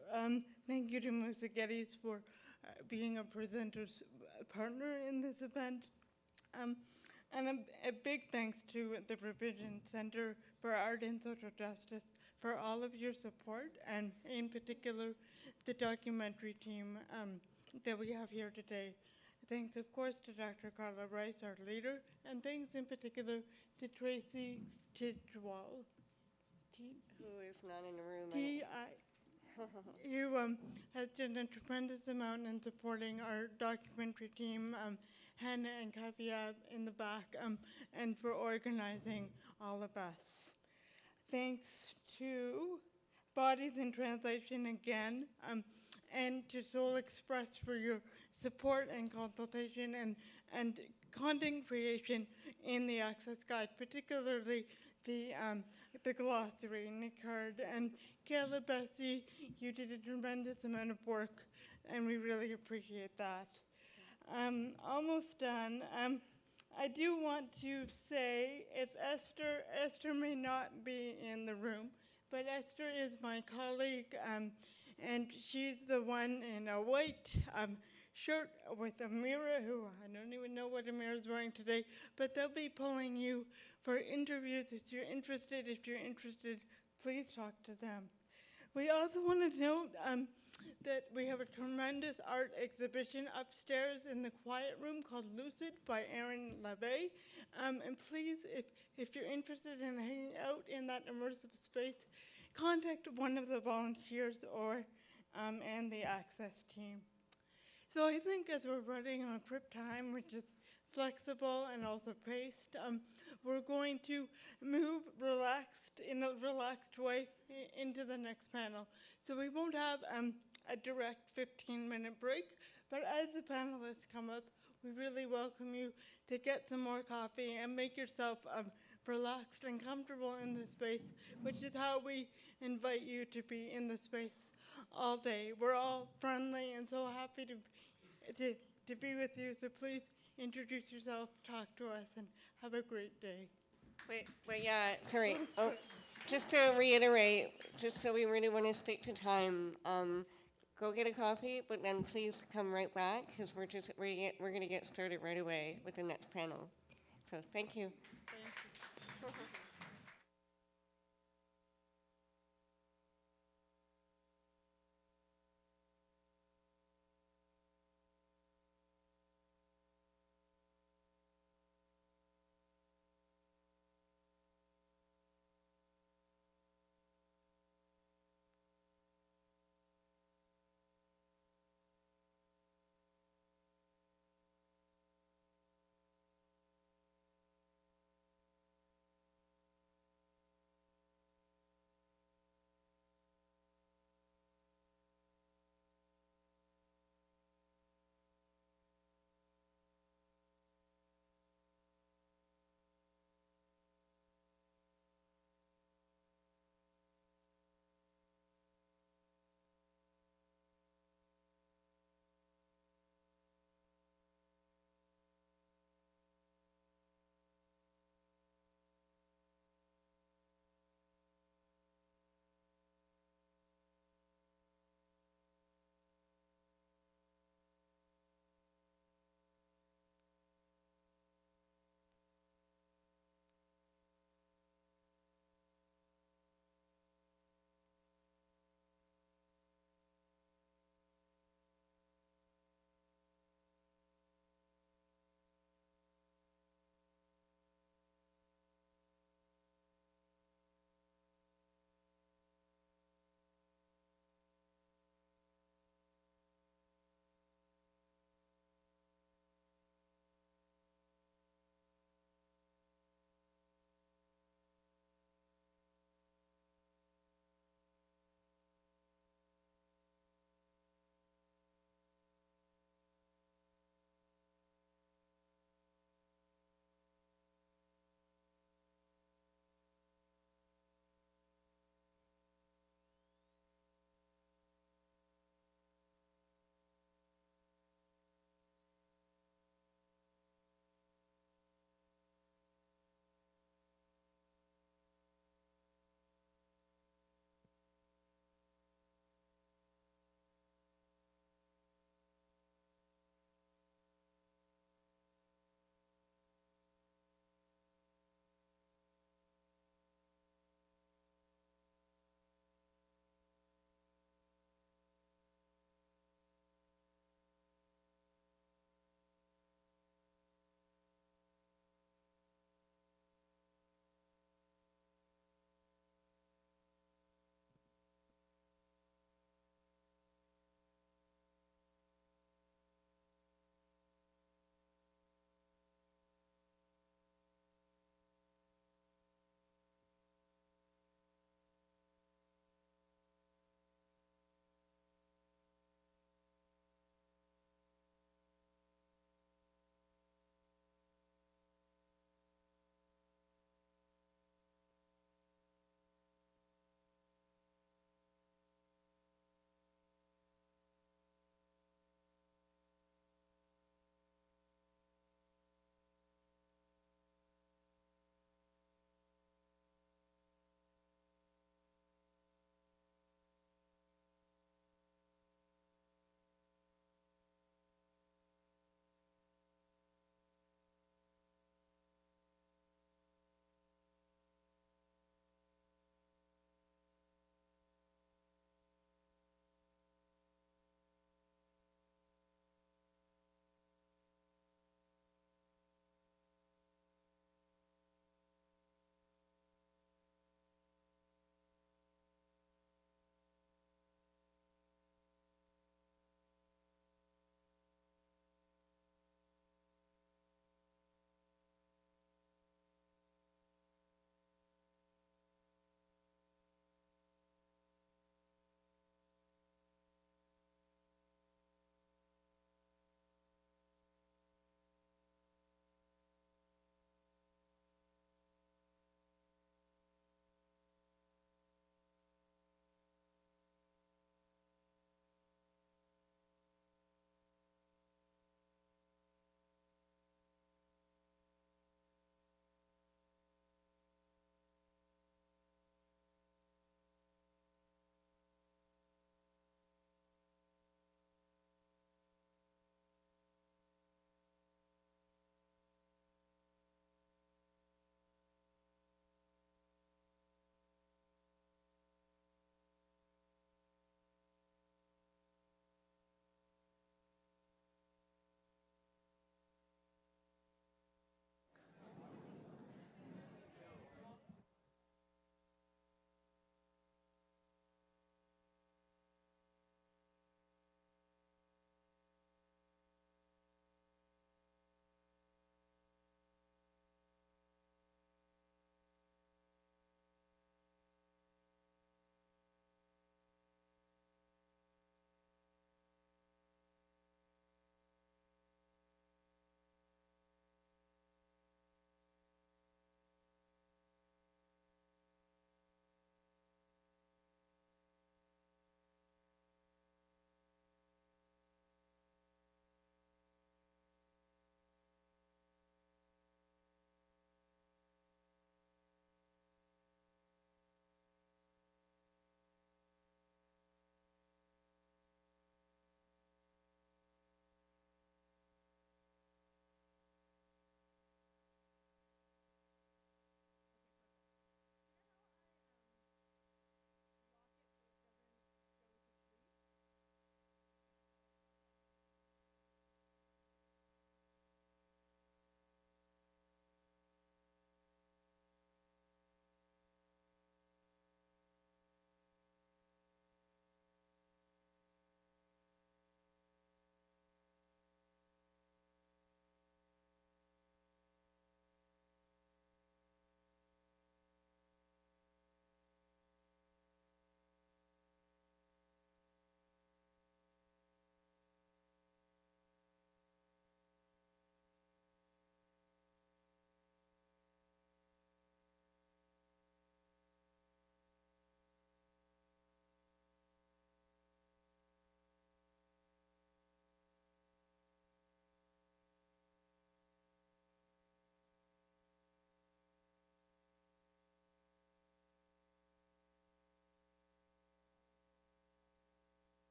Thank you to Musa Geddes for being a presenter's partner in this event. And a big thanks to the Provision Center for Art and Social Justice for all of your support, and in particular, the documentary team that we have here today. Thanks, of course, to Dr. Carla Rice, our leader, and thanks in particular to Tracy Tidwell. Who is not in the room? You has done a tremendous amount in supporting our documentary team, Hannah and Kavia in the back, and for organizing all of us. Thanks to Bodies in Translation again, and to Soul Express for your support and consultation and content creation in the Access Guide, particularly the glossary, Nick Hard, and Kayla Bessie. You did a tremendous amount of work, and we really appreciate that. Almost done. I do want to say, if Esther may not be in the room, but Esther is my colleague, and she's the one in a white shirt with Amira, who I don't even know what Amira's wearing today, but they'll be pulling you for interviews if you're interested. If you're interested, please talk to them. We also want to note that we have a tremendous art exhibition upstairs in the quiet room called Lucid by Aaron LaVey. And please, if you're interested in hanging out in that immersive space, contact one of the volunteers or and the Access team. So I think as we're running on Crip time, which is flexible and also paced, we're going to move in a relaxed way into the next panel. So we won't have a direct 15-minute break, but as the panelists come up, we really welcome you to get some more coffee and make yourself relaxed and comfortable in the space, which is how we invite you to be in the space all day. We're all friendly and so happy to be with you, so please introduce yourself, talk to us, and have a great day. Wait, yeah, sorry. Oh, just to reiterate, just so we really want to stick to time, go get a coffee, but then please come right back, because we're going to get started right away with the next panel. So thank you. Thank you.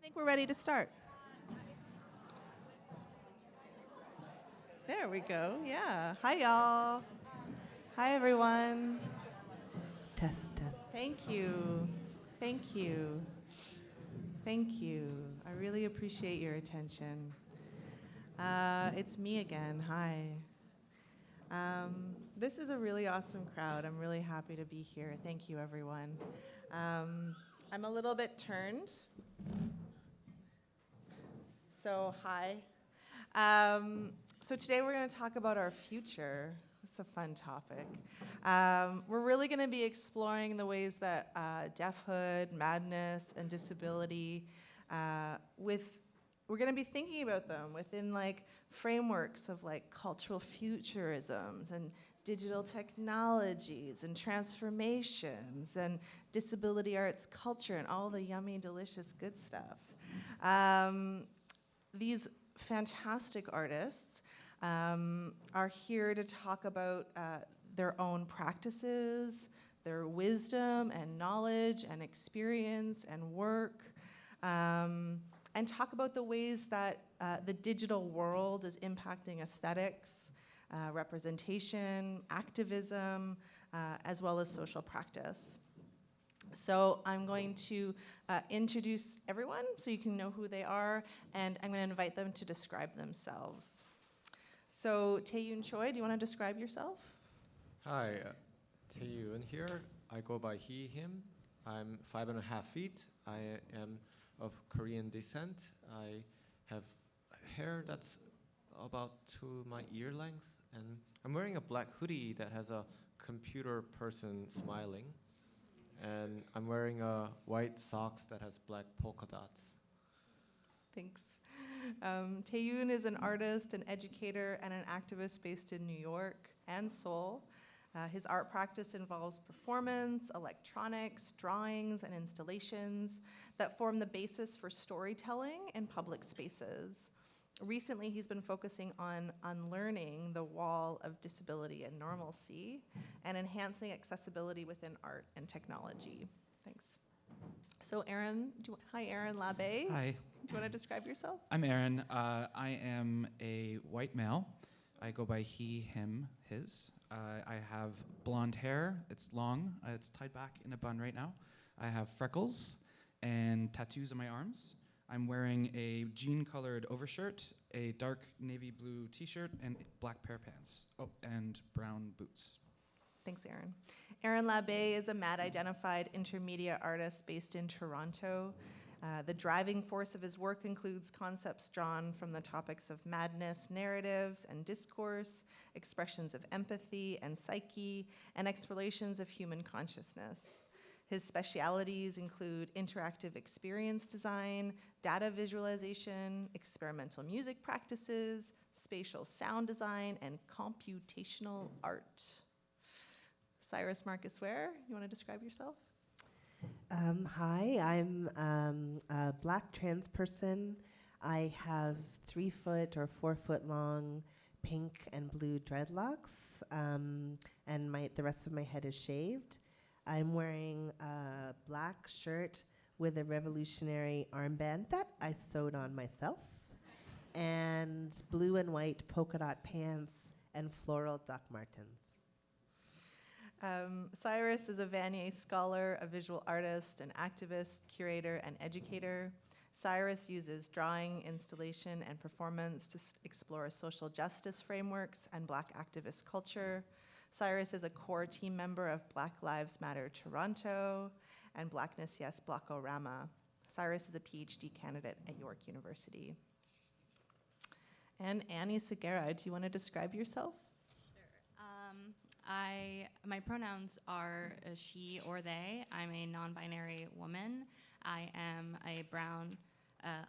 think we're ready to start. There we go. Yeah. Hi, y'all. Hi, everyone. Test, test. Thank you. Thank you. Thank you. I really appreciate your attention. It's me again. Hi. This is a really awesome crowd. I'm really happy to be here. Thank you, everyone. I'm a little bit turned. So, hi. So today we're going to talk about our future. It's a fun topic. We're really going to be exploring the ways that deafhood, madness, and disability, we're going to be thinking about them within like frameworks of like cultural futurisms and digital technologies and transformations and disability arts culture and all the yummy, delicious, good stuff. These fantastic artists are here to talk about their own practices, their wisdom and knowledge and experience and work, and talk about the ways that the digital world is impacting aesthetics, representation, activism, as well as social practice. So I'm going to introduce everyone so you can know who they are, and I'm going to invite them to describe themselves. So Tae-Yoon Choi, do you want to describe yourself? Hi, Tae-Yoon here. I go by he, him. I'm 5.5 feet. I am of Korean descent. I have hair that's about to my ear length, and I'm wearing a black hoodie that has a computer person smiling, and I'm wearing white socks that has black polka dots. Thanks. Tae-Yoon is an artist, an educator, and an activist based in New York and Seoul. His art practice involves performance, electronics, drawings, and installations that form the basis for storytelling in public spaces. Recently, he's been focusing on unlearning the wall of disability and normalcy and enhancing accessibility within art and technology. Thanks. So Aaron, hi Aaron Labe. Hi. Do you want to describe yourself? I'm Aaron. I am a white male. I go by he, him, his. I have blonde hair. It's long. It's tied back in a bun right now. I have freckles and tattoos on my arms. I'm wearing a jean-colored overshirt, a dark navy blue t-shirt, and black pair of pants. Oh, and brown boots. Thanks, Aaron. Aaron Labe is a MAD-identified intermediate artist based in Toronto. The driving force of his work includes concepts drawn from the topics of madness, narratives, and discourse, expressions of empathy and psyche, and explorations of human consciousness. His specialities include interactive experience design, data visualization, experimental music practices, spatial sound design, and computational art. Cyrus Marcus Ware, you want to describe yourself? Hi, I'm a black trans person. I have 3 foot or 4 foot long pink and blue dreadlocks, and the rest of my head is shaved. I'm wearing a black shirt with a revolutionary armband that I sewed on myself, and blue and white polka dot pants and floral Doc Martens. Cyrus is a Vanier scholar, a visual artist, an activist, curator, and educator. Cyrus uses drawing, installation, and performance to explore social justice frameworks and Black activist culture. Cyrus is a core team member of Black Lives Matter Toronto and Blackness Yes Blockorama. Cyrus is a PhD candidate at York University. And Annie Segura, do you want to describe yourself? My pronouns are she or they. I'm a non-binary woman. I am a brown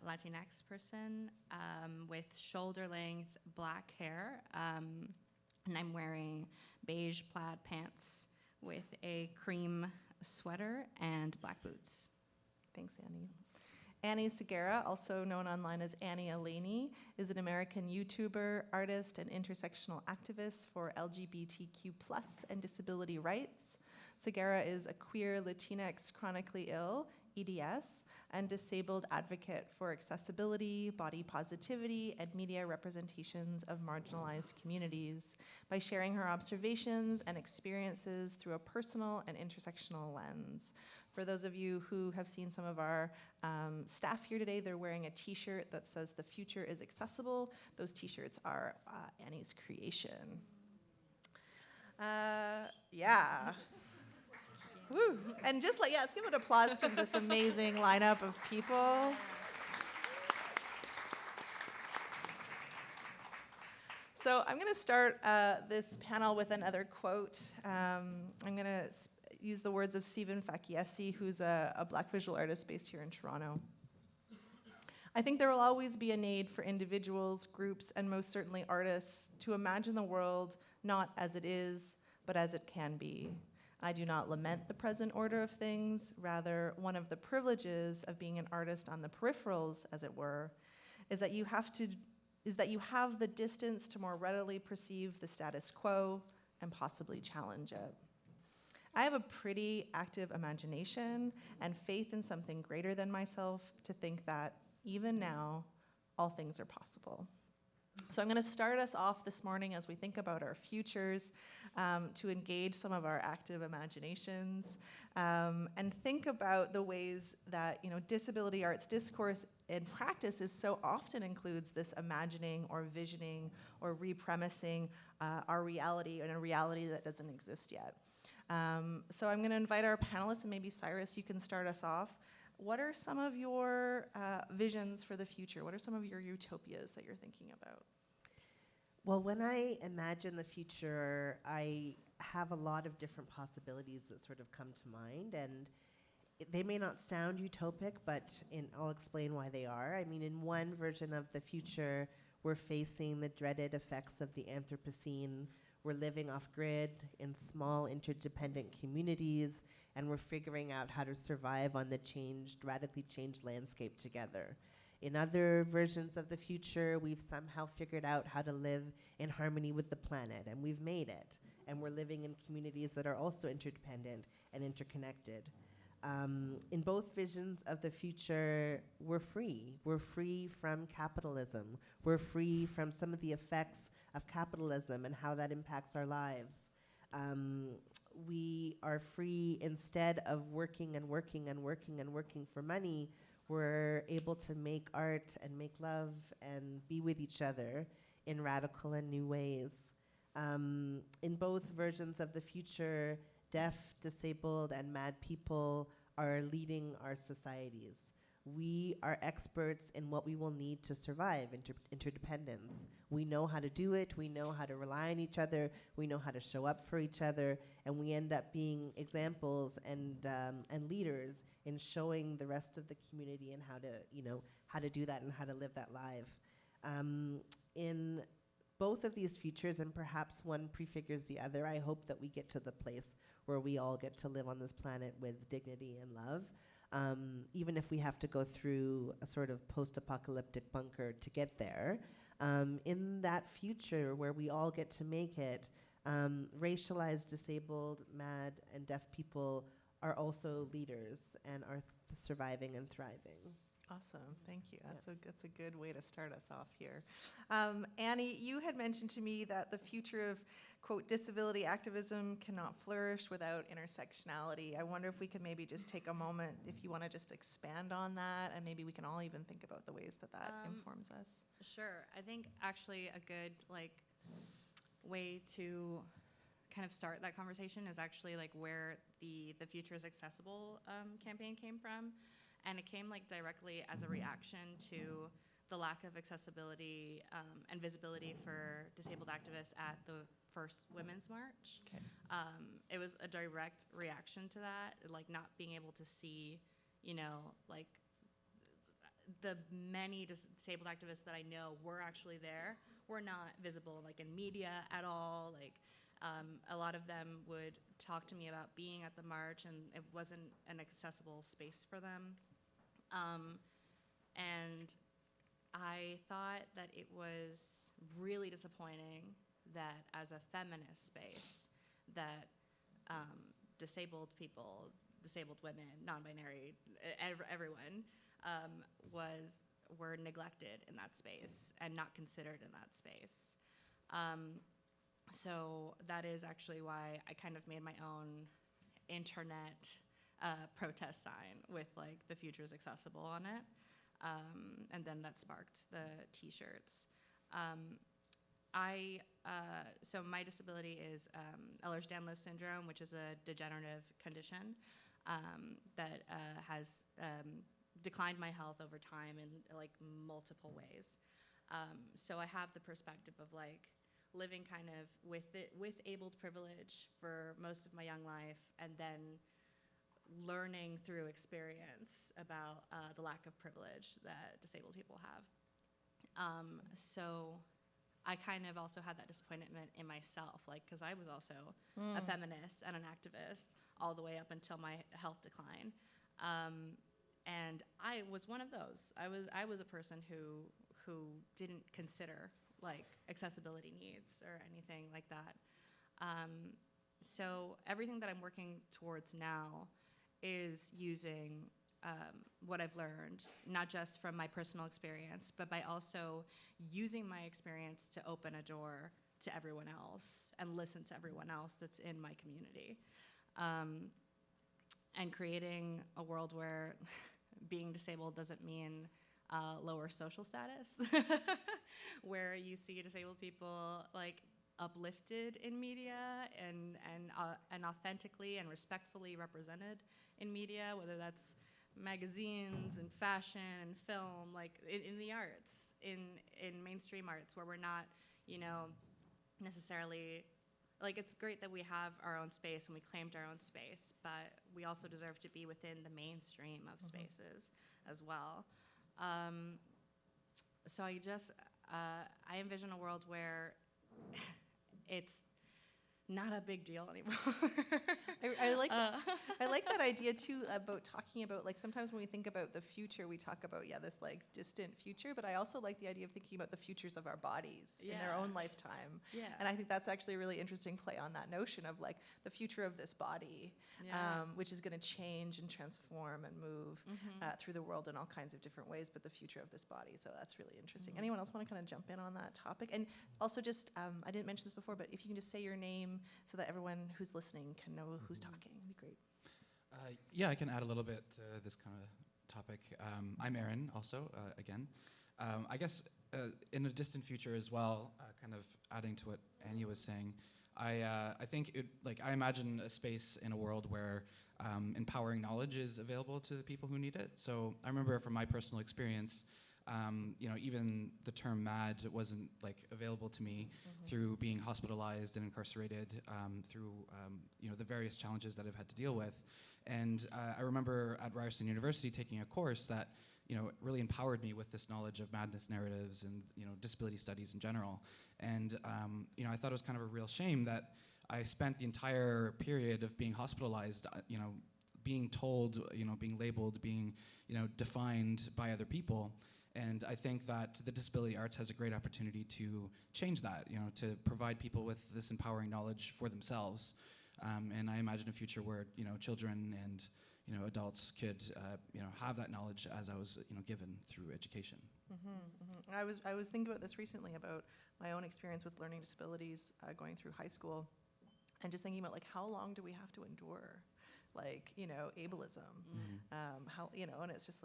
Latinx person with shoulder-length black hair, and I'm wearing beige plaid pants with a cream sweater and black boots. Thanks, Annie. Annie Segura, also known online as Annie Elaney, is an American YouTuber, artist, and intersectional activist for LGBTQ+ and disability rights. Segura is a queer Latinx chronically ill, EDS, and disabled advocate for accessibility, body positivity, and media representations of marginalized communities by sharing her observations and experiences through a personal and intersectional lens. For those of you who have seen some of our staff here today, they're wearing a t-shirt that says "The future is accessible." Those t-shirts are Annie's creation. Yeah. Woo. And just like, yeah, let's give an applause to this amazing lineup of people. So I'm going to start this panel with another quote. I'm going to use the words of Stephen Fakiesi, who's a Black visual artist based here in Toronto. I think there will always be a need for individuals, groups, and most certainly artists to imagine the world not as it is, but as it can be. I do not lament the present order of things. Rather, one of the privileges of being an artist on the peripherals, as it were, is that you have the distance to more readily perceive the status quo and possibly challenge it. I have a pretty active imagination and faith in something greater than myself to think that, even now, all things are possible. So I'm going to start us off this morning as we think about our futures, to engage some of our active imaginations, and think about the ways that disability arts discourse in practice is so often includes this imagining or visioning or repremising our reality, and a reality that doesn't exist yet. So I'm going to invite our panelists, and maybe Cyrus, you can start us off. What are some of your visions for the future? What are some of your utopias that you're thinking about? Well, when I imagine the future, I have a lot of different possibilities that sort of come to mind, and they may not sound utopic, but I'll explain why they are. I mean, in one version of the future, we're facing the dreaded effects of the Anthropocene. We're living off-grid in small interdependent communities, and we're figuring out how to survive on the radically changed landscape together. In other versions of the future, we've somehow figured out how to live in harmony with the planet, and we've made it. And we're living in communities that are also interdependent and interconnected. In both visions of the future, we're free. We're free from capitalism. We're free from some of the effects of capitalism and how that impacts our lives. We are free. Instead of working and working and working and working for money, we're able to make art and make love and be with each other in radical and new ways. In both versions of the future, deaf, disabled, and mad people are leading our societies. We are experts in what we will need to survive, interdependence. We know how to do it, we know how to rely on each other, we know how to show up for each other, and we end up being examples and leaders in showing the rest of the community and how to do that and how to live that life. In both of these futures, and perhaps one prefigures the other, I hope that we get to the place where we all get to live on this planet with dignity and love. Even if we have to go through a sort of post-apocalyptic bunker to get there. In that future where we all get to make it, racialized, disabled, mad, and deaf people are also leaders and are surviving and thriving. Awesome, thank you. That's a good way to start us off here. Annie, you had mentioned to me that the future of, quote, disability activism cannot flourish without intersectionality. I wonder if we could maybe just take a moment, if you want to just expand on that, and maybe we can all even think about the ways that informs us. Sure. I think actually a good way to kind of start that conversation is actually where the Future is Accessible campaign came from. And it came directly as a reaction to the lack of accessibility and visibility for disabled activists at the first Women's March. Okay. It was a direct reaction to that, not being able to see, the many disabled activists that I know were actually there were not visible in media at all. A lot of them would talk to me about being at the march, and it wasn't an accessible space for them. And I thought that it was really disappointing that as a feminist space, that disabled people, disabled women, non-binary, everyone, were neglected in that space and not considered in that space. So that is actually why I kind of made my own internet protest sign with like "the future is accessible" on it, and then that sparked the T-shirts. So my disability is Ehlers-Danlos syndrome, which is a degenerative condition that has declined my health over time in like multiple ways. So I have the perspective of like living kind of with abled privilege for most of my young life, and then learning through experience about the lack of privilege that disabled people have. So I kind of also had that disappointment in myself, like, because I was also a feminist and an activist all the way up until my health decline. And I was one of those. I was a person who didn't consider like accessibility needs or anything like that. So everything that I'm working towards now is using what I've learned, not just from my personal experience, but by also using my experience to open a door to everyone else and listen to everyone else that's in my community. And creating a world where being disabled doesn't mean lower social status, where you see disabled people like uplifted in media and authentically and respectfully represented in media, whether that's magazines and fashion and film, like in the arts, in mainstream arts, where we're not, necessarily, like, it's great that we have our own space and we claimed our own space, but we also deserve to be within the mainstream of spaces as well. So I envision a world where it's not a big deal anymore. I like that idea too, about talking about, like, sometimes when we think about the future, we talk about this like distant future, but I also like the idea of thinking about the futures of our bodies in their own lifetime. Yeah. And I think that's actually a really interesting play on that notion of like the future of this body, which is going to change and transform and move through the world in all kinds of different ways, but the future of this body. So that's really interesting. Anyone else want to kind of jump in on that topic? And also just, I didn't mention this before, but if you can just say your name so that everyone who's listening can know who's talking, it'd be great. Yeah, I can add a little bit to this kind of topic. I'm Aaron, also, again. I guess in a distant future as well, kind of adding to what Anya was saying, I think I imagine a space in a world where empowering knowledge is available to the people who need it. So I remember from my personal experience, even the term MAD wasn't available to me through being hospitalized and incarcerated, through the various challenges that I've had to deal with. And I remember at Ryerson University taking a course that really empowered me with this knowledge of madness narratives and disability studies in general. And I thought it was kind of a real shame that I spent the entire period of being hospitalized, being told, being labeled, being defined by other people. And I think that the disability arts has a great opportunity to change that, to provide people with this empowering knowledge for themselves. And I imagine a future where, children and, adults could, have that knowledge as I was, given through education. I was thinking about this recently, about my own experience with learning disabilities going through high school, and just thinking about how long do we have to endure? Ableism, how, and it's just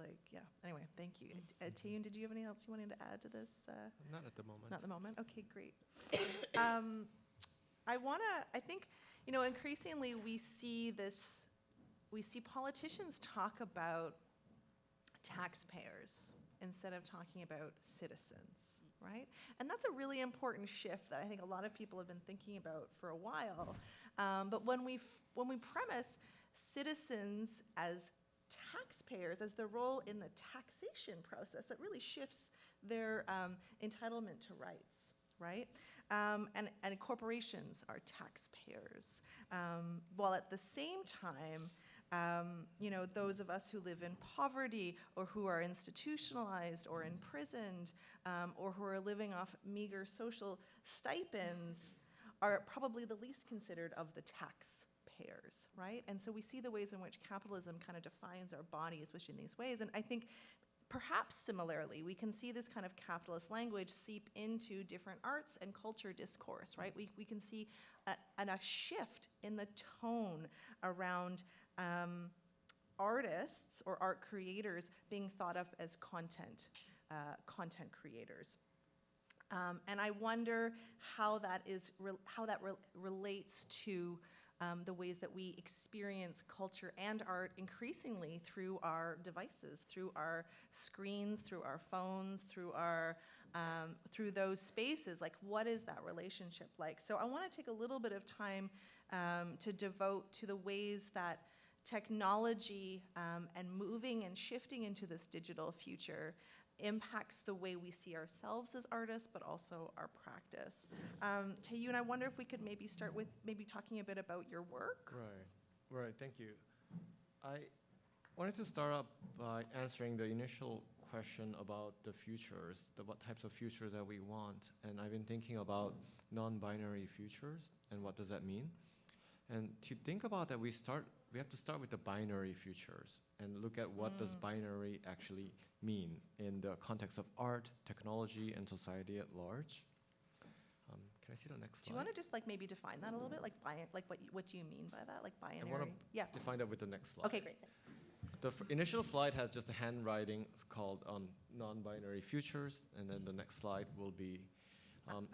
anyway, thank you. Tayoun, did you have anything else you wanted to add to this? Not at the moment. Not at the moment? Okay, great. I think, increasingly we see politicians talk about taxpayers instead of talking about citizens, right? And that's a really important shift that I think a lot of people have been thinking about for a while. But when we premise citizens as taxpayers, as their role in the taxation process, that really shifts their entitlement to rights, right? And corporations are taxpayers, while at the same time, those of us who live in poverty, or who are institutionalized or imprisoned, or who are living off meager social stipends, are probably the least considered of the taxpayers. hairs, right? And so we see the ways in which capitalism kind of defines our bodies within these ways. And I think perhaps similarly, we can see this kind of capitalist language seep into different arts and culture discourse, right? We can see a shift in the tone around artists or art creators being thought of as content creators. And I wonder how that relates to the ways that we experience culture and art increasingly through our devices, through our screens, through our phones, through those spaces. Like, what is that relationship like? So I want to take a little bit of time to devote to the ways that technology and moving and shifting into this digital future impacts the way we see ourselves as artists, but also our practice. Taeyoon, I wonder if we could maybe start with maybe talking a bit about your work. Right, thank you. I wanted to start up by answering the initial question about the futures, what types of futures that we want. And I've been thinking about non-binary futures and what does that mean. And to think about that, we have to start with the binary futures and look at what does binary actually mean in the context of art, technology, and society at large. Can I see the next slide? Do you want to just maybe define that a little bit? What do you mean by that? Like binary? I want to define that with the next slide. Okay, great. Thanks. The initial slide has just a handwriting. It's called non-binary futures, and then the next slide will be,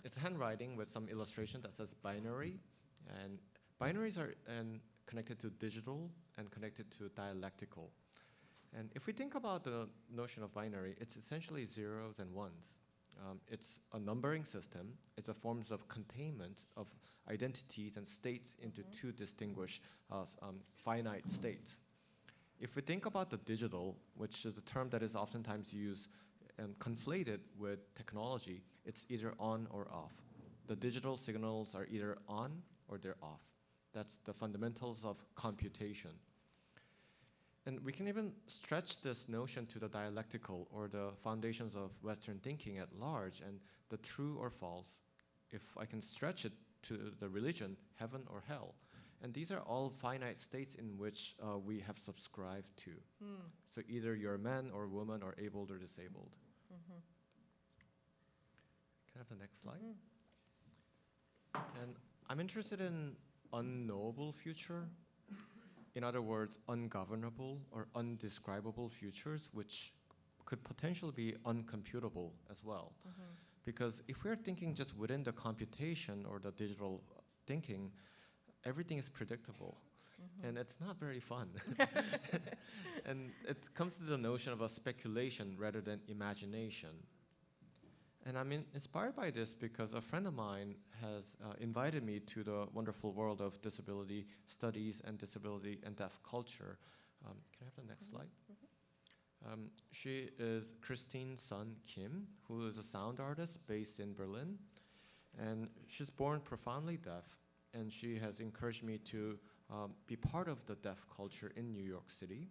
it's a handwriting with some illustration that says binary, and binaries are connected to digital and connected to dialectical. And if we think about the notion of binary, it's essentially zeros and ones. It's a numbering system. It's a form of containment of identities and states into two distinguished finite states. If we think about the digital, which is a term that is oftentimes used and conflated with technology, it's either on or off. The digital signals are either on or they're off. That's the fundamentals of computation. And we can even stretch this notion to the dialectical or the foundations of Western thinking at large, and the true or false, if I can stretch it to the religion, heaven or hell. And these are all finite states in which we have subscribed to. So either you're a man or woman or abled or disabled. Can I have the next slide? And I'm interested in unknowable future. In other words, ungovernable or undescribable futures, which could potentially be uncomputable as well. Because if we're thinking just within the computation or the digital thinking, everything is predictable. And it's not very fun. And it comes to the notion of a speculation rather than imagination. And I'm inspired by this because a friend of mine has invited me to the wonderful world of disability studies and disability and deaf culture. Can I have the next slide? She is Christine Sun Kim, who is a sound artist based in Berlin. And she's born profoundly deaf, and she has encouraged me to be part of the deaf culture in New York City.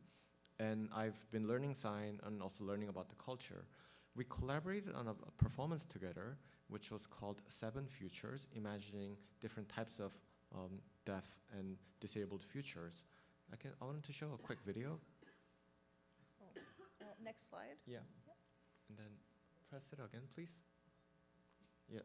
And I've been learning sign and also learning about the culture. We collaborated on a performance together, which was called 7 Futures, imagining different types of deaf and disabled futures. I wanted to show a quick video. Next slide. Yeah. And then press it again, please. Yeah.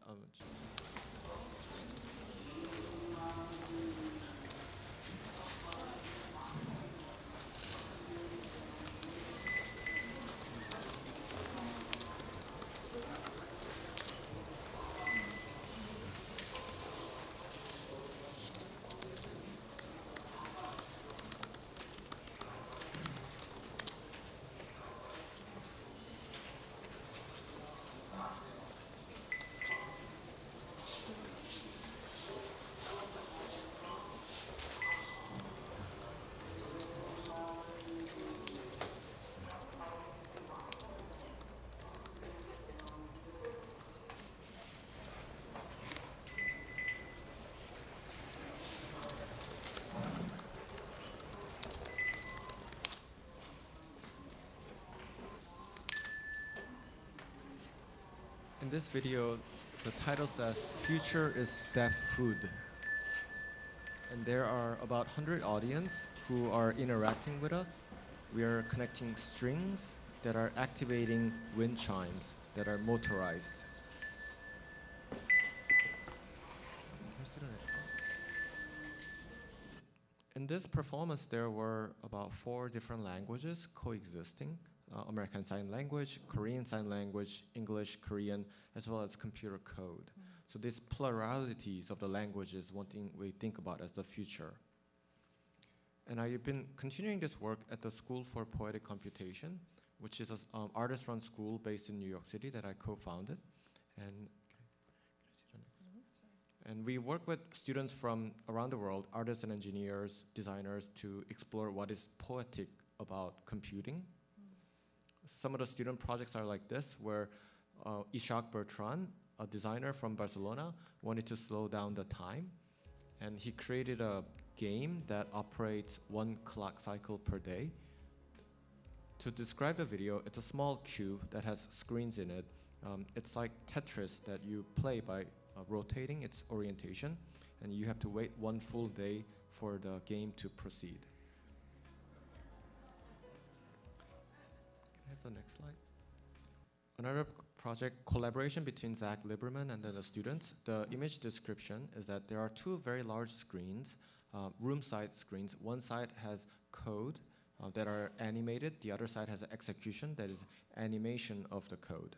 In this video, the title says, "Future is Deafhood." And there are about 100 audience who are interacting with us. We are connecting strings that are activating wind chimes that are motorized. In this performance, there were about 4 different languages coexisting: American Sign Language, Korean Sign Language, English, Korean, as well as computer code. So these pluralities of the languages, one thing we think about as the future. And I've been continuing this work at the School for Poetic Computation, which is an artist-run school based in New York City that I co-founded. And we work with students from around the world, artists and engineers, designers, to explore what is poetic about computing. Some of the student projects are like this, where Ishak Bertrand, a designer from Barcelona, wanted to slow down the time. And he created a game that operates 1 clock cycle per day. To describe the video, it's a small cube that has screens in it. It's like Tetris that you play by rotating its orientation, and you have to wait 1 full day for the game to proceed. Can I have the next slide? Another project, collaboration between Zach Lieberman and then the students. The image description is that there are 2 very large screens, room-side screens. One side has code that are animated. The other side has execution, that is animation of the code.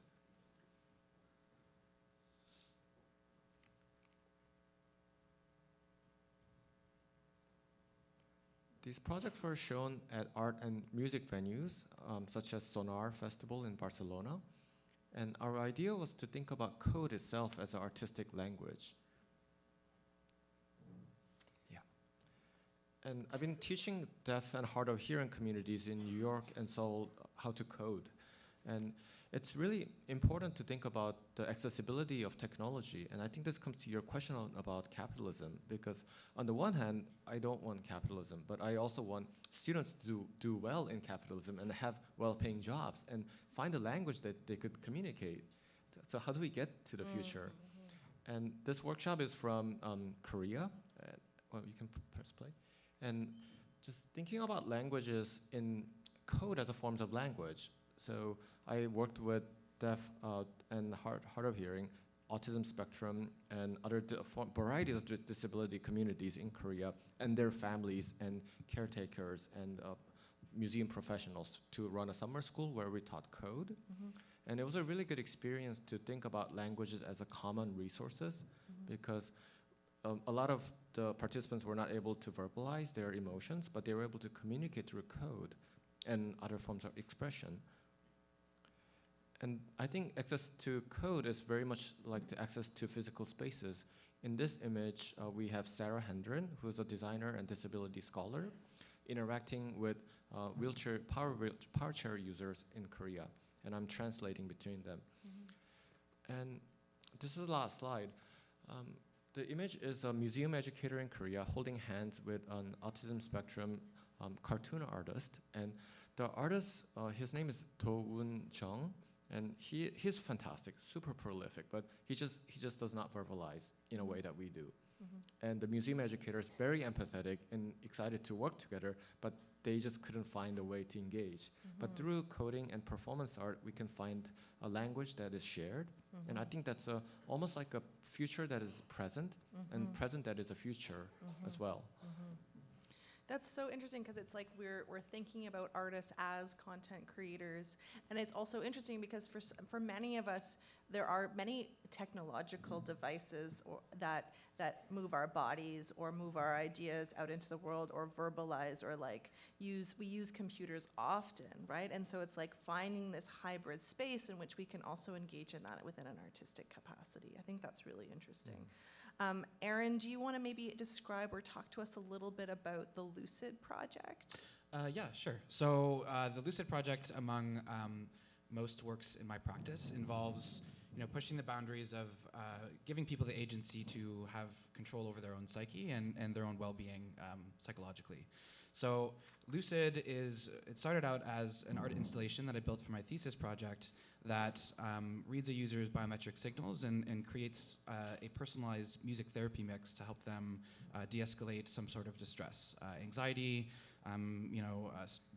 These projects were shown at art and music venues, such as Sonar Festival in Barcelona. And our idea was to think about code itself as an artistic language. Yeah. And I've been teaching deaf and hard of hearing communities in New York and Seoul how to code. And it's really important to think about the accessibility of technology. And I think this comes to your question about capitalism, because on the one hand, I don't want capitalism, but I also want students to do well in capitalism and have well-paying jobs and find a language that they could communicate. So how do we get to the future? And this workshop is from Korea. Well, you can press play. And just thinking about languages in code as a form of language. So I worked with deaf and hard of hearing, autism spectrum, and other varieties of disability communities in Korea, and their families and caretakers and museum professionals to run a summer school where we taught code. And it was a really good experience to think about languages as a common resources, because a lot of the participants were not able to verbalize their emotions, but they were able to communicate through code and other forms of expression. And I think access to code is very much like the access to physical spaces. In this image, we have Sarah Hendren, who is a designer and disability scholar, interacting with power chair users in Korea. And I'm translating between them. And this is the last slide. The image is a museum educator in Korea holding hands with an autism spectrum cartoon artist. And the artist, his name is Do-Eun Jung. And he's fantastic, super prolific, but he just does not verbalize in a way that we do. And the museum educator is very empathetic and excited to work together, but they just couldn't find a way to engage. But through coding and performance art, we can find a language that is shared. And I think that's almost like a future that is present, and present that is a future as well. That's so interesting, because it's like we're thinking about artists as content creators, and it's also interesting because for many of us, there are many technological devices that move our bodies or move our ideas out into the world or verbalize or we use computers often, right? And so it's like finding this hybrid space in which we can also engage in that within an artistic capacity. I think that's really interesting. Aaron, do you want to maybe describe or talk to us a little bit about the Lucid project? Yeah, sure. So the Lucid project, among most works in my practice, involves pushing the boundaries of giving people the agency to have control over their own psyche and their own well-being psychologically. So Lucid it started out as an art installation that I built for my thesis project that reads a user's biometric signals and creates a personalized music therapy mix to help them de-escalate some sort of distress, anxiety,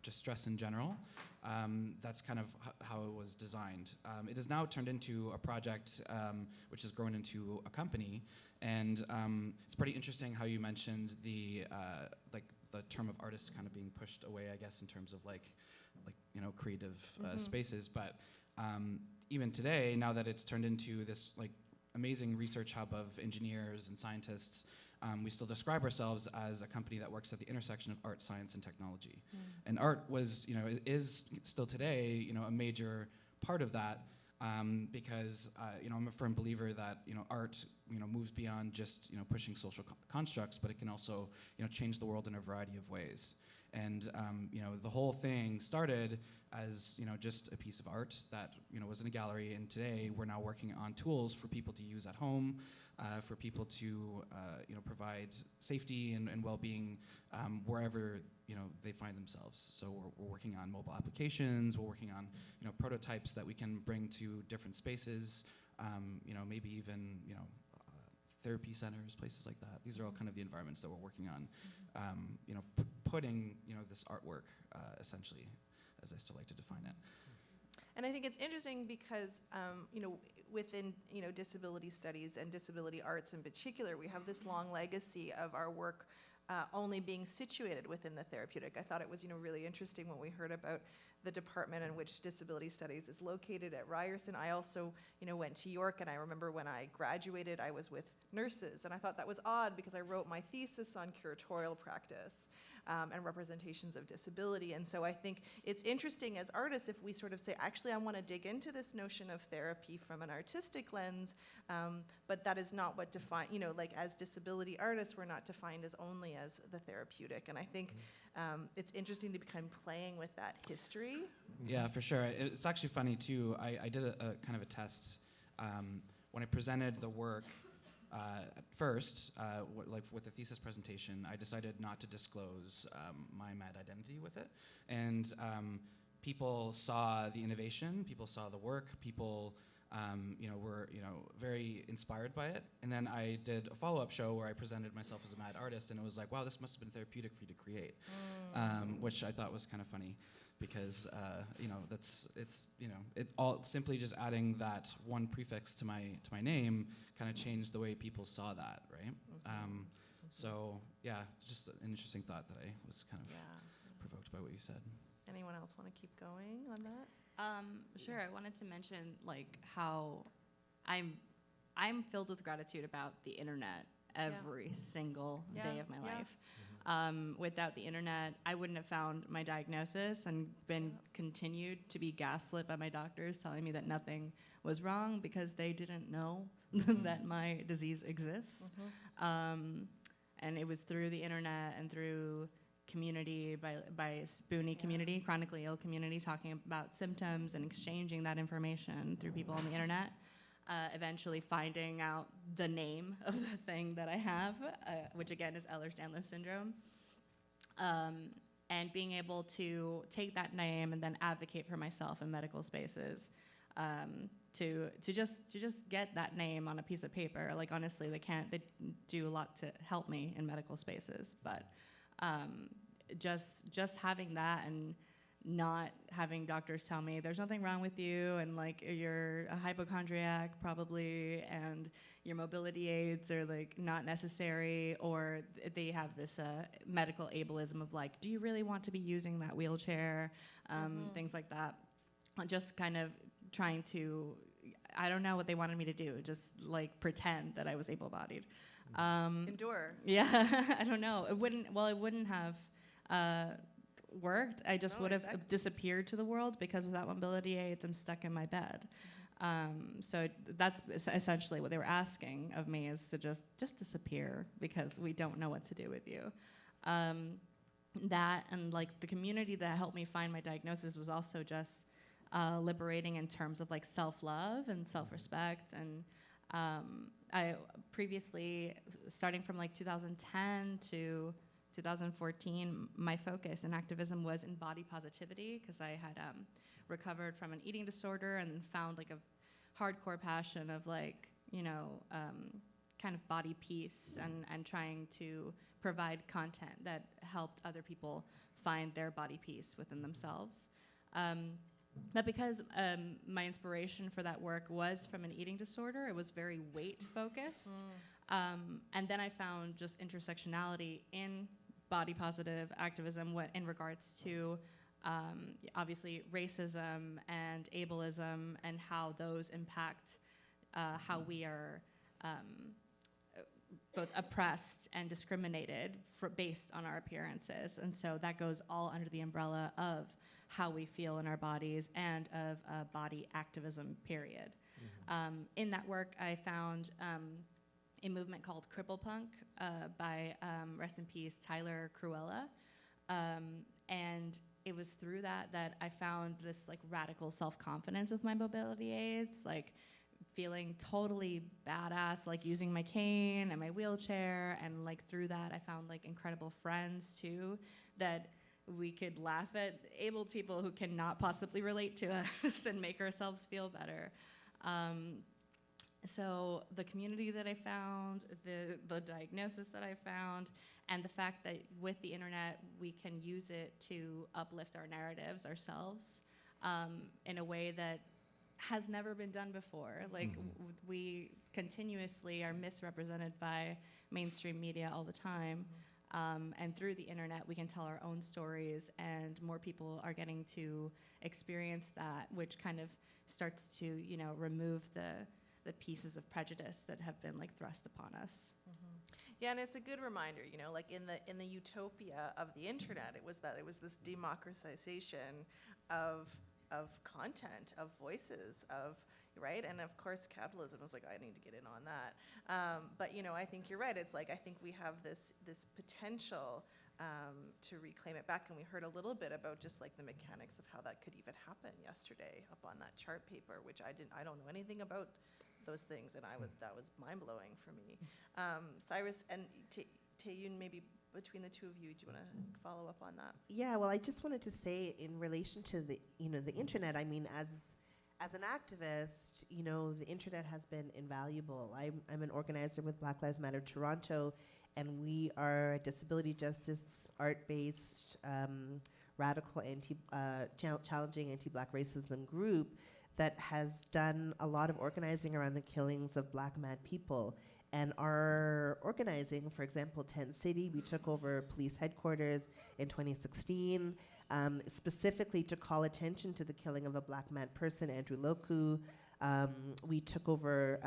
just stress in general. That's kind of how it was designed. It has now turned into a project which has grown into a company, and it's pretty interesting how you mentioned the term of artist kind of being pushed away, I guess, in terms of creative spaces. But even today, now that it's turned into this amazing research hub of engineers and scientists, we still describe ourselves as a company that works at the intersection of art, science, and technology. And art is still today, a major part of that, because I'm a firm believer that art moves beyond just pushing social constructs, but it can also change the world in a variety of ways. And the whole thing started as just a piece of art that was in a gallery, and today we're now working on tools for people to use at home, for people to provide safety and well-being wherever they find themselves. So we're working on mobile applications. We're working on prototypes that we can bring to different spaces. Maybe even therapy centers, places like that. These are all kind of the environments that we're working on. Putting this artwork essentially, as I still like to define it. And I think it's interesting because, within, disability studies and disability arts in particular, we have this long legacy of our work only being situated within the therapeutic. I thought it was, really interesting when we heard about the department in which disability studies is located at Ryerson. I also, went to York, and I remember when I graduated, I was with nurses, and I thought that was odd because I wrote my thesis on curatorial practice. And representations of disability. And so I think it's interesting as artists if we sort of say, actually, I want to dig into this notion of therapy from an artistic lens, but that is not what define, as disability artists, we're not defined as only as the therapeutic. And I think it's interesting to be kind of playing with that history. Yeah, for sure. It's actually funny too. I did a kind of a test when I presented the work. At first, with the thesis presentation, I decided not to disclose my mad identity with it. And people saw the innovation, people saw the work, people were very inspired by it. And then I did a follow-up show where I presented myself as a mad artist, and it was like, wow, this must have been therapeutic for you to create, which I thought was kind of funny. Because it all simply just adding that one prefix to my name kind of changed the way people saw that, right? So yeah, just an interesting thought that I was kind of provoked by what you said. Anyone else want to keep going on that? Sure. I wanted to mention how I'm filled with gratitude about the internet every single day of my life. Without the internet, I wouldn't have found my diagnosis and been continued to be gaslit by my doctors telling me that nothing was wrong because they didn't know that my disease exists. And it was through the internet and through community, by Spoonie community, chronically ill community, talking about symptoms and exchanging that information through people on the internet. Eventually finding out the name of the thing that I have, which again is Ehlers-Danlos syndrome, and being able to take that name and then advocate for myself in medical spaces, to just get that name on a piece of paper. Like honestly, they do a lot to help me in medical spaces, but just having that and not having doctors tell me there's nothing wrong with you and you're a hypochondriac probably and your mobility aids are not necessary, or they have this medical ableism of do you really want to be using that wheelchair, things like that. Just kind of trying to, I don't know what they wanted me to do, just pretend that I was able-bodied. Endure. Yeah, I don't know. It wouldn't have worked. I just would have disappeared to the world because without mobility aids, I'm stuck in my bed. So that's essentially what they were asking of me, is to just disappear because we don't know what to do with you. That and the community that helped me find my diagnosis was also just liberating in terms of self-love and self-respect. And I previously, starting from 2010 to 2014, my focus in activism was in body positivity because I had recovered from an eating disorder and found like a hardcore passion of like, kind of body peace and trying to provide content that helped other people find their body peace within themselves. But because my inspiration for that work was from an eating disorder, it was very weight focused. And then I found just intersectionality in body positive activism in regards to obviously racism and ableism and how those impact how we are both oppressed and discriminated based on our appearances. And so that goes all under the umbrella of how we feel in our bodies and of body activism, period. In that work, I found a movement called Cripplepunk by, rest in peace, Tyler Cruella. And it was through that I found this like radical self-confidence with my mobility aids, like feeling totally badass, like using my cane and my wheelchair. And like through that, I found like incredible friends too, that we could laugh at abled people who cannot possibly relate to us and make ourselves feel better. So the community that I found, the diagnosis that I found, and the fact that with the internet, we can use it to uplift our narratives ourselves in a way that has never been done before. Like we continuously are misrepresented by mainstream media all the time. And through the internet, we can tell our own stories, and more people are getting to experience that, which kind of starts to, remove the pieces of prejudice that have been like thrust upon us. Yeah, and it's a good reminder, like in the utopia of the internet, it was this democratization of content, of voices, right? And of course, capitalism was like, I need to get in on that. But I think you're right. It's like I think we have this potential to reclaim it back, and we heard a little bit about just like the mechanics of how that could even happen yesterday up on that chart paper, which I don't know anything about those things, and that was mind blowing for me. Cyrus and Taeyun, maybe between the two of you, do you want to follow up on that? Yeah, well, I just wanted to say in relation to the internet, I mean, as an activist, the internet has been invaluable. I'm an organizer with Black Lives Matter Toronto, and we are a disability justice, art-based, radical, challenging anti-Black racism group that has done a lot of organizing around the killings of Black Mad people. And our organizing, for example, Tent City, we took over police headquarters in 2016, specifically to call attention to the killing of a Black Mad person, Andrew Loku. We took over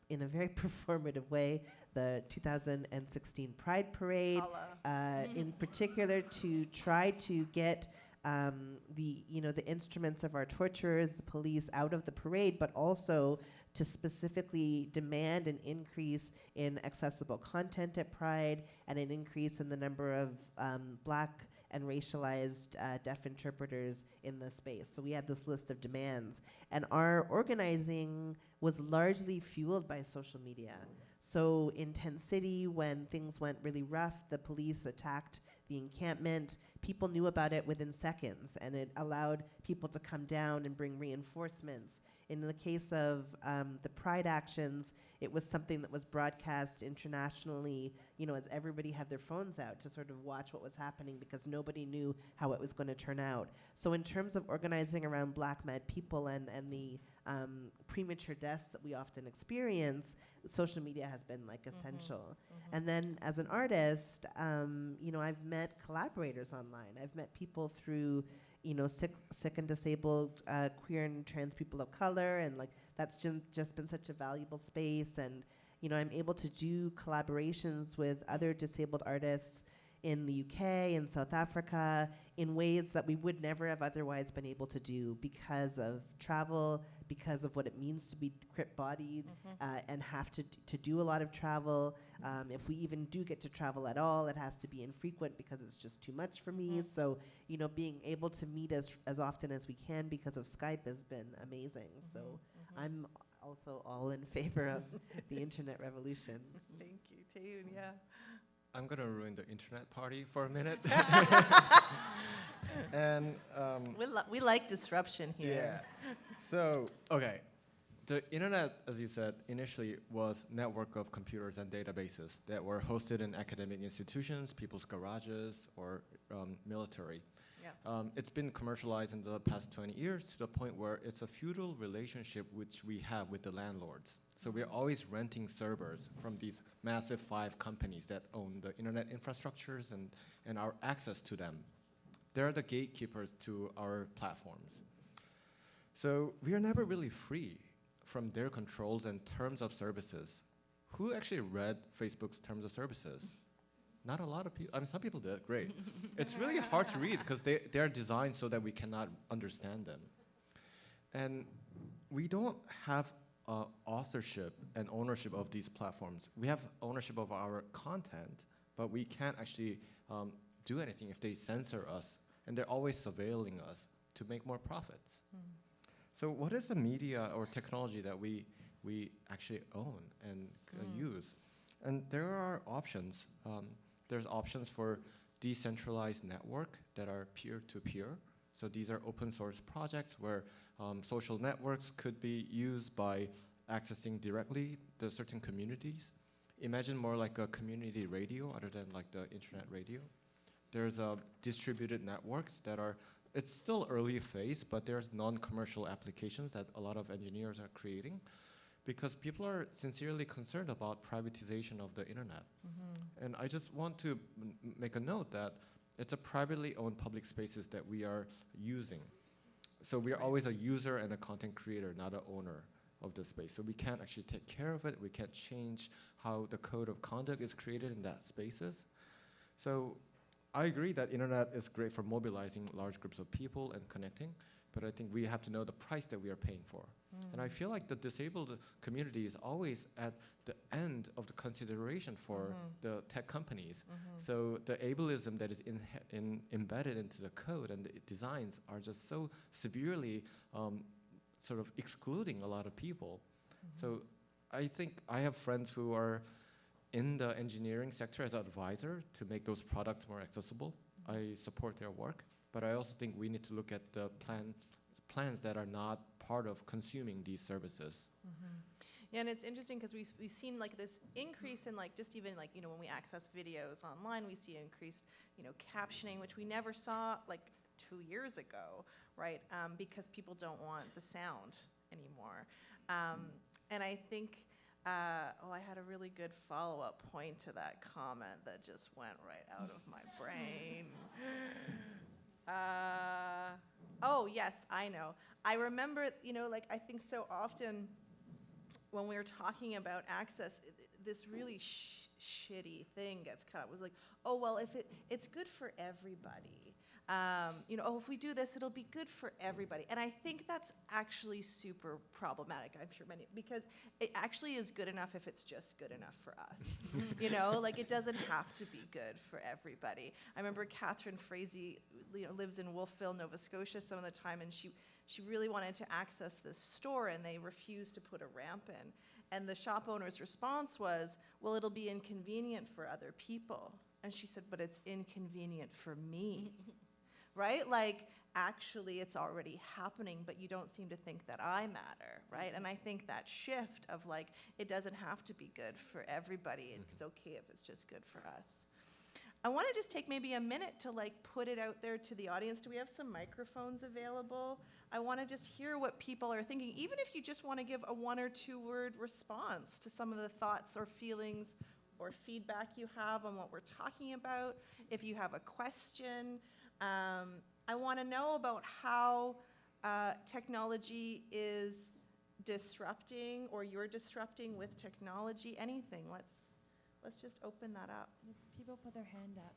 in a very performative way, the 2016 Pride Parade, in particular to try to get the instruments of our torturers, the police, out of the parade, but also to specifically demand an increase in accessible content at Pride and an increase in the number of Black and racialized deaf interpreters in the space. So we had this list of demands. And our organizing was largely fueled by social media. So in Tent City, when things went really rough, the police attacked the encampment. People knew about it within seconds, and it allowed people to come down and bring reinforcements. In the case of the Pride actions, it was something that was broadcast internationally, as everybody had their phones out to sort of watch what was happening because nobody knew how it was going to turn out. So in terms of organizing around Black Mad people and the premature deaths that we often experience, social media has been like essential. And then as an artist, I've met collaborators online. I've met people through sick and disabled queer and trans people of color, and like that's just been such a valuable space. And I'm able to do collaborations with other disabled artists in the UK and South Africa in ways that we would never have otherwise been able to do because of travel, because of what it means to be crip-bodied and have to do a lot of travel. If we even do get to travel at all, it has to be infrequent because it's just too much for me. So, being able to meet as often as we can because of Skype has been amazing. So I'm also all in favor of the internet revolution. Thank you, Taeyun, yeah. I'm gonna ruin the internet party for a minute. And We like disruption here. yeah. So okay, the internet, as you said, initially was network of computers and databases that were hosted in academic institutions, people's garages, or military. Yeah. It's been commercialized in the past 20 years to the point where it's a feudal relationship which we have with the landlords. So we're always renting servers from these massive 5 companies that own the internet infrastructures and our access to them. They're the gatekeepers to our platforms. So we are never really free from their controls and terms of services. Who actually read Facebook's terms of services? Not a lot of people. I mean, some people did, great. It's really hard to read because they are designed so that we cannot understand them. And we don't have authorship and ownership of these platforms. We have ownership of our content, but we can't actually do anything if they censor us, and they're always surveilling us to make more profits. So what is the media or technology that we actually own and use? And there are options. There's options for decentralized network that are peer-to-peer. So these are open source projects where social networks could be used by accessing directly to certain communities. Imagine more like a community radio other than like the internet radio. There's distributed networks that are, it's still early phase, but there's non-commercial applications that a lot of engineers are creating because people are sincerely concerned about privatization of the internet. And I just want to make a note that it's a privately owned public spaces that we are using. So we are always a user and a content creator, not an owner of the space. So we can't actually take care of it. We can't change how the code of conduct is created in that spaces. So I agree that internet is great for mobilizing large groups of people and connecting, but I think we have to know the price that we are paying for. And I feel like the disabled community is always at the end of the consideration for the tech companies. So the ableism that is embedded into the code and the designs are just so severely sort of excluding a lot of people. So I think I have friends who are in the engineering sector as an advisor to make those products more accessible. I support their work, but I also think we need to look at the plans that are not part of consuming these services. Yeah, and it's interesting because we've seen like this increase in like just even like, you know, when we access videos online, we see increased, you know, captioning, which we never saw like 2 years ago, right? Because people don't want the sound anymore. And I think, I had a really good follow-up point to that comment that just went right out of my brain. Oh, yes, I know. I remember, you know, like I think so often when we were talking about access, this really shitty thing gets cut. It was like, oh, well, if it's good for everybody. You know, oh, if we do this, it'll be good for everybody. And I think that's actually super problematic, I'm sure because it actually is good enough if it's just good enough for us. You know, like it doesn't have to be good for everybody. I remember Catherine Frazee, you know, lives in Wolfville, Nova Scotia some of the time, and she really wanted to access this store, and they refused to put a ramp in. And the shop owner's response was, well, it'll be inconvenient for other people. And she said, but it's inconvenient for me. Right? Like, actually, it's already happening, but you don't seem to think that I matter, right? And I think that shift of, like, it doesn't have to be good for everybody. It's okay if it's just good for us. I want to just take maybe a minute to, like, put it out there to the audience. Do we have some microphones available? I want to just hear what people are thinking, even if you just want to give a 1 or 2 word response to some of the thoughts or feelings or feedback you have on what we're talking about. If you have a question, I want to know about how technology is disrupting, or you're disrupting with technology. Anything. Let's just open that up. If people put their hand up.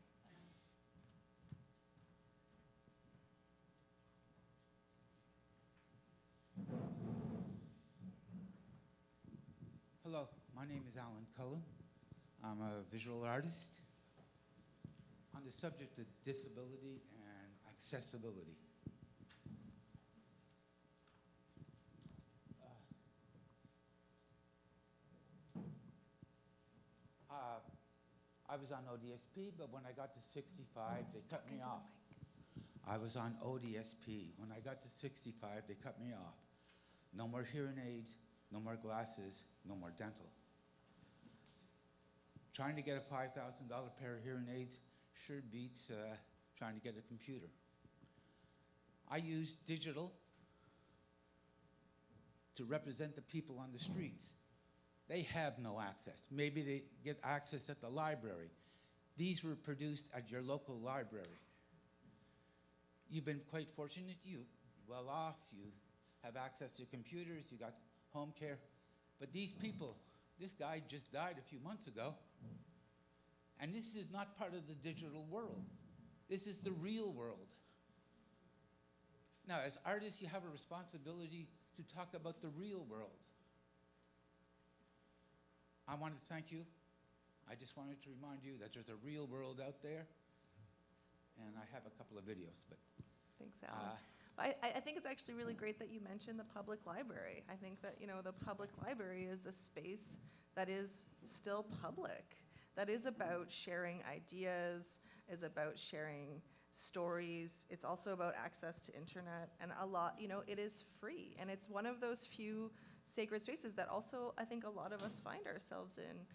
Hello, my name is Alan Cullen. I'm a visual artist. On the subject of disability and accessibility. I was on ODSP, but when I got to 65, they cut me off. I was on ODSP. When I got to 65, they cut me off. No more hearing aids, no more glasses, no more dental. Trying to get a $5,000 pair of hearing aids sure beats trying to get a computer. I use digital to represent the people on the streets. They have no access. Maybe they get access at the library. These were produced at your local library. You've been quite fortunate. You well off. You have access to computers. You got home care. But these people, this guy just died a few months ago. And this is not part of the digital world. This is the real world. Now, as artists, you have a responsibility to talk about the real world. I want to thank you. I just wanted to remind you that there's a real world out there. And I have a couple of videos, but Thanks, Alan. I think it's actually really great that you mentioned the public library. I think that, you know, the public library is a space that is still public, that is about sharing ideas, is about sharing stories. It's also about access to internet, and a lot, you know, it is free. And it's one of those few sacred spaces that also I think a lot of us find ourselves in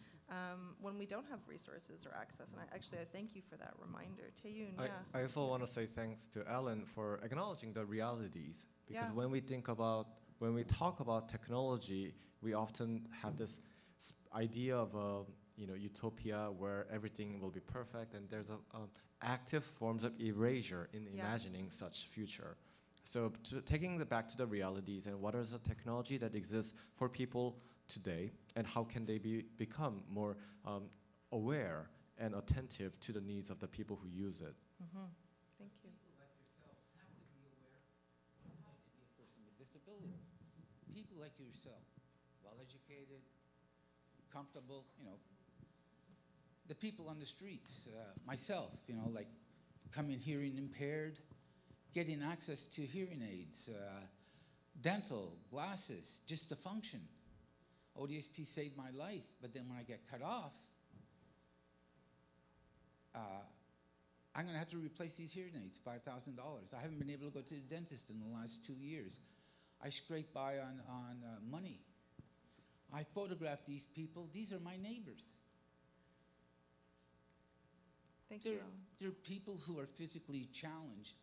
when we don't have resources or access. And I thank you for that reminder. Tayun, yeah. I also want to say thanks to Ellen for acknowledging the realities. Because Yeah. when we talk about technology, we often have this idea of a utopia where everything will be perfect, and there's a active forms of erasure in imagining such future. So taking it back to the realities and what is the technology that exists for people today, and how can they become more aware and attentive to the needs of the people who use it. Thank you. People like yourself have to be aware of how to be a person with disability. People like yourself, well-educated, comfortable, you know. The people on the streets, myself, you know, like coming hearing impaired, getting access to hearing aids, dental, glasses, just to function. ODSP saved my life, but then when I get cut off, I'm going to have to replace these hearing aids, $5,000. I haven't been able to go to the dentist in the last 2 years. I scrape by on money. I photograph these people. These are my neighbors. Thank you. They're people who are physically challenged,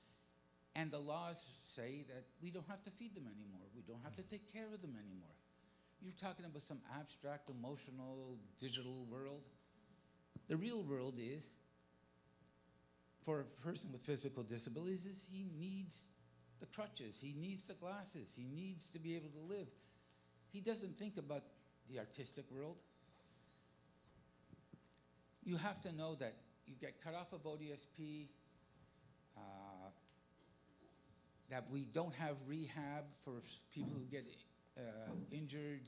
and the laws say that we don't have to feed them anymore. We don't have to take care of them anymore. You're talking about some abstract, emotional, digital world. The real world is, for a person with physical disabilities, is he needs the crutches, he needs the glasses, he needs to be able to live. He doesn't think about the artistic world. You have to know that you get cut off of ODSP, that we don't have rehab for people who get injured,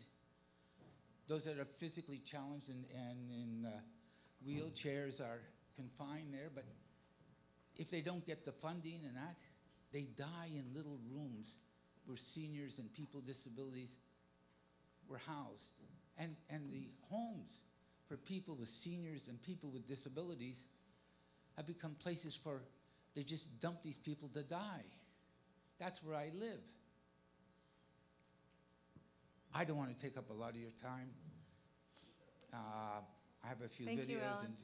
those that are physically challenged and in wheelchairs are confined there. But if they don't get the funding and that, they die in little rooms where seniors and people with disabilities were housed. And the homes for people with seniors and people with disabilities have become places for, they just dump these people to die. That's where I live. I don't want to take up a lot of your time. I have a few Thank videos. you, Alan.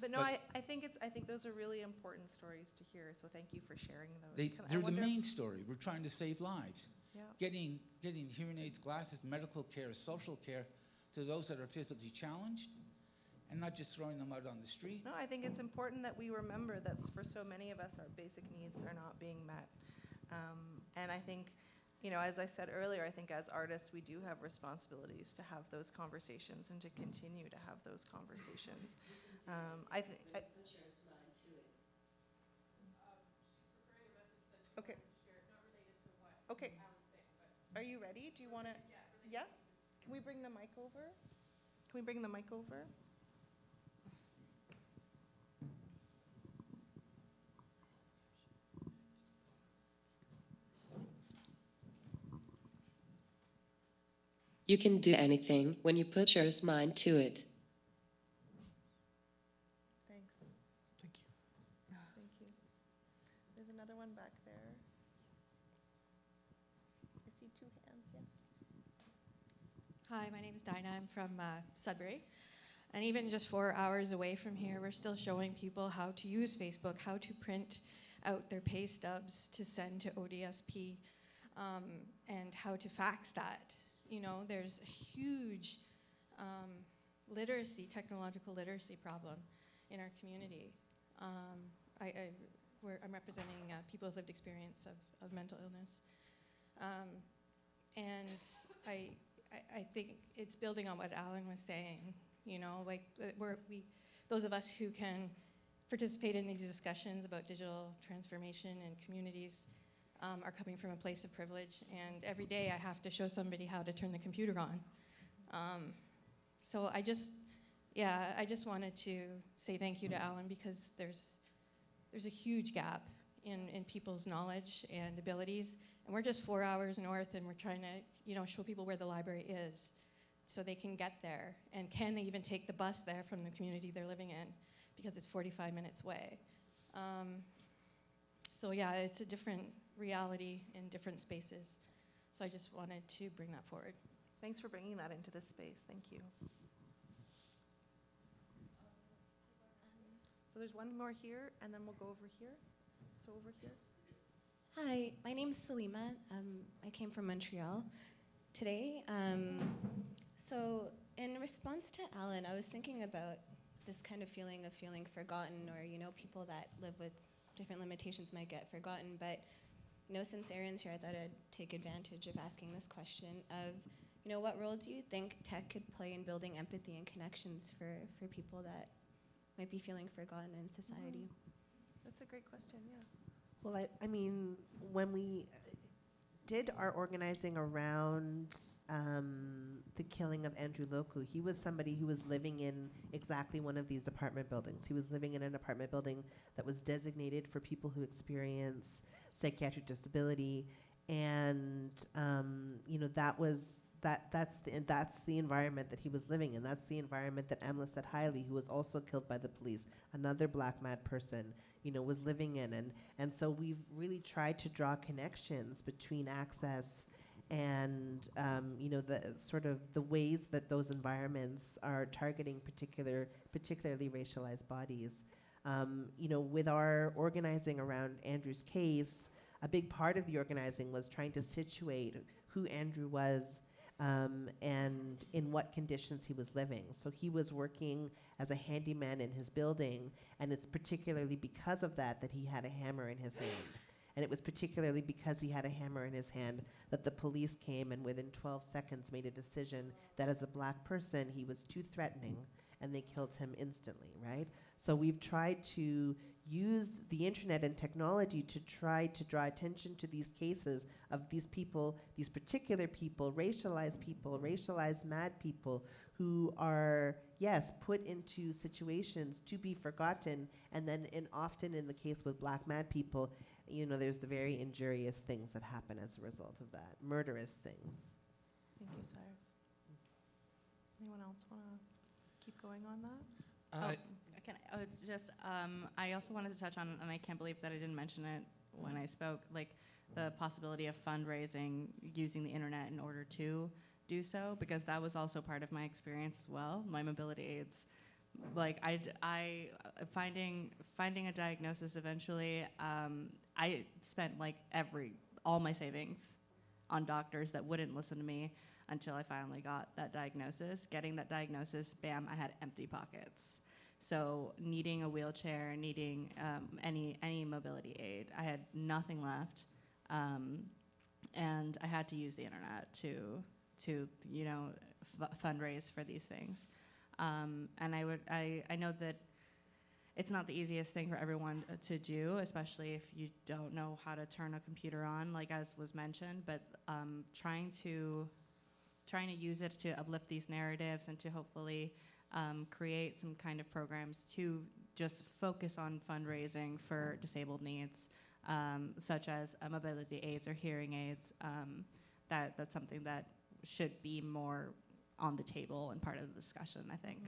But no, I think those are really important stories to hear. So thank you for sharing those. They're the main story. We're trying to save lives. Yeah. Getting hearing aids, glasses, medical care, social care to those that are physically challenged, and not just throwing them out on the street. No, I think it's important that we remember that for so many of us, our basic needs are not being met. And I think, you know, as I said earlier, I think as artists, we do have responsibilities to have those conversations and to continue to have those conversations. Okay. Okay. Are you ready? Do you want to? Yeah. Can we bring the mic over? Can we bring the mic over? You can do anything when you put your mind to it. Thanks. Thank you. Thank you. There's another one back there. I see two hands, yeah. Hi, my name is Dinah. I'm from Sudbury. And even just 4 hours away from here, we're still showing people how to use Facebook, how to print out their pay stubs to send to ODSP, and how to fax that. You know, there's a huge technological literacy problem in our community. I'm representing people's lived experience of mental illness. And I think it's building on what Alan was saying, you know, like those of us who can participate in these discussions about digital transformation and communities are coming from a place of privilege, and every day I have to show somebody how to turn the computer on. So I just wanted to say thank you to Alan, because there's a huge gap in people's knowledge and abilities, and we're just 4 hours north, and we're trying to, you know, show people where the library is so they can get there, and can they even take the bus there from the community they're living in, because it's 45 minutes away. So yeah, it's a different reality in different spaces. So I just wanted to bring that forward. Thanks for bringing that into this space. Thank you. So there's one more here, and then we'll go over here. So over here. Hi, my name is Salima. I came from Montreal today. So in response to Alan, I was thinking about this kind of feeling forgotten, or, you know, people that live with different limitations might get forgotten. But, you know, since Aaron's here, I thought I'd take advantage of asking this question of, you know, what role do you think tech could play in building empathy and connections for people that might be feeling forgotten in society? That's a great question, yeah. Well, I mean, when we did our organizing around the killing of Andrew Loku, he was somebody who was living in exactly one of these apartment buildings. He was living in an apartment building that was designated for people who experience psychiatric disability, and you know, that's the environment that he was living in. That's the environment that Amlisset Haile, who was also killed by the police, another black mad person, you know, was living in. And so we've really tried to draw connections between access and you know, the sort of the ways that those environments are targeting particularly racialized bodies. You know, with our organizing around Andrew's case, a big part of the organizing was trying to situate who Andrew was and in what conditions he was living. So he was working as a handyman in his building, and it's particularly because of that he had a hammer in his hand. And it was particularly because he had a hammer in his hand that the police came and within 12 seconds made a decision that as a black person he was too threatening, and they killed him instantly, right? So we've tried to use the internet and technology to try to draw attention to these cases of these people, these particular people, racialized mad people who are, yes, put into situations to be forgotten, and then often in the case with black mad people, you know, there's the very injurious things that happen as a result of that, murderous things. Thank you, Cyrus. Anyone else want to keep going on that? I also wanted to touch on, and I can't believe that I didn't mention it when I spoke, like the possibility of fundraising using the internet in order to do so, because that was also part of my experience as well. My mobility aids, like finding a diagnosis eventually. I spent like all my savings on doctors that wouldn't listen to me until I finally got that diagnosis. Getting that diagnosis, bam, I had empty pockets. So needing a wheelchair, needing any mobility aid, I had nothing left, and I had to use the internet to you know, fundraise for these things. And I know that it's not the easiest thing for everyone to do, especially if you don't know how to turn a computer on, like as was mentioned. But trying to use it to uplift these narratives and to hopefully create some kind of programs to just focus on fundraising for disabled needs, such as mobility aids or hearing aids. That's something that should be more on the table and part of the discussion, I think.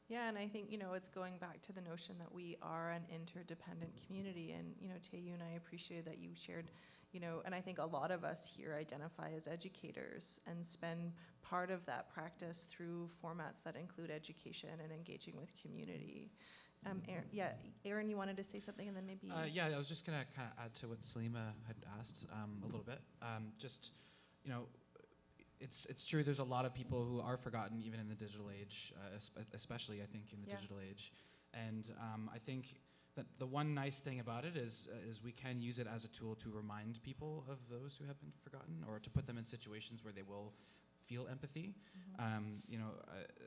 Yeah, and I think, it's going back to the notion that we are an interdependent community. And, Taeyoon, I appreciate that you shared, and I think a lot of us here identify as educators and spend part of that practice through formats that include education and engaging with community. Aaron, you wanted to say something, and then maybe... Yeah, I was just going to kind of add to what Salima had asked a little bit. It's true there's a lot of people who are forgotten even in the digital age, especially I think in the digital age. And I think that the one nice thing about it is we can use it as a tool to remind people of those who have been forgotten, or to put them in situations where they will feel empathy.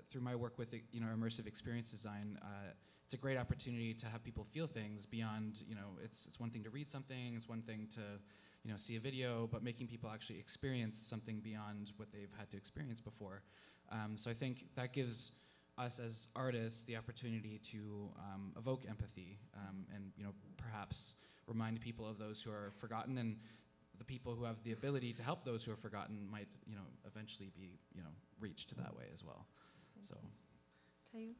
Through my work with immersive experience design, it's a great opportunity to have people feel things beyond, it's one thing to read something, it's one thing to see a video, but making people actually experience something beyond what they've had to experience before. So I think that gives us as artists the opportunity to evoke empathy and perhaps remind people of those who are forgotten, and the people who have the ability to help those who are forgotten might eventually be reached that way as well. So, Taeyoon?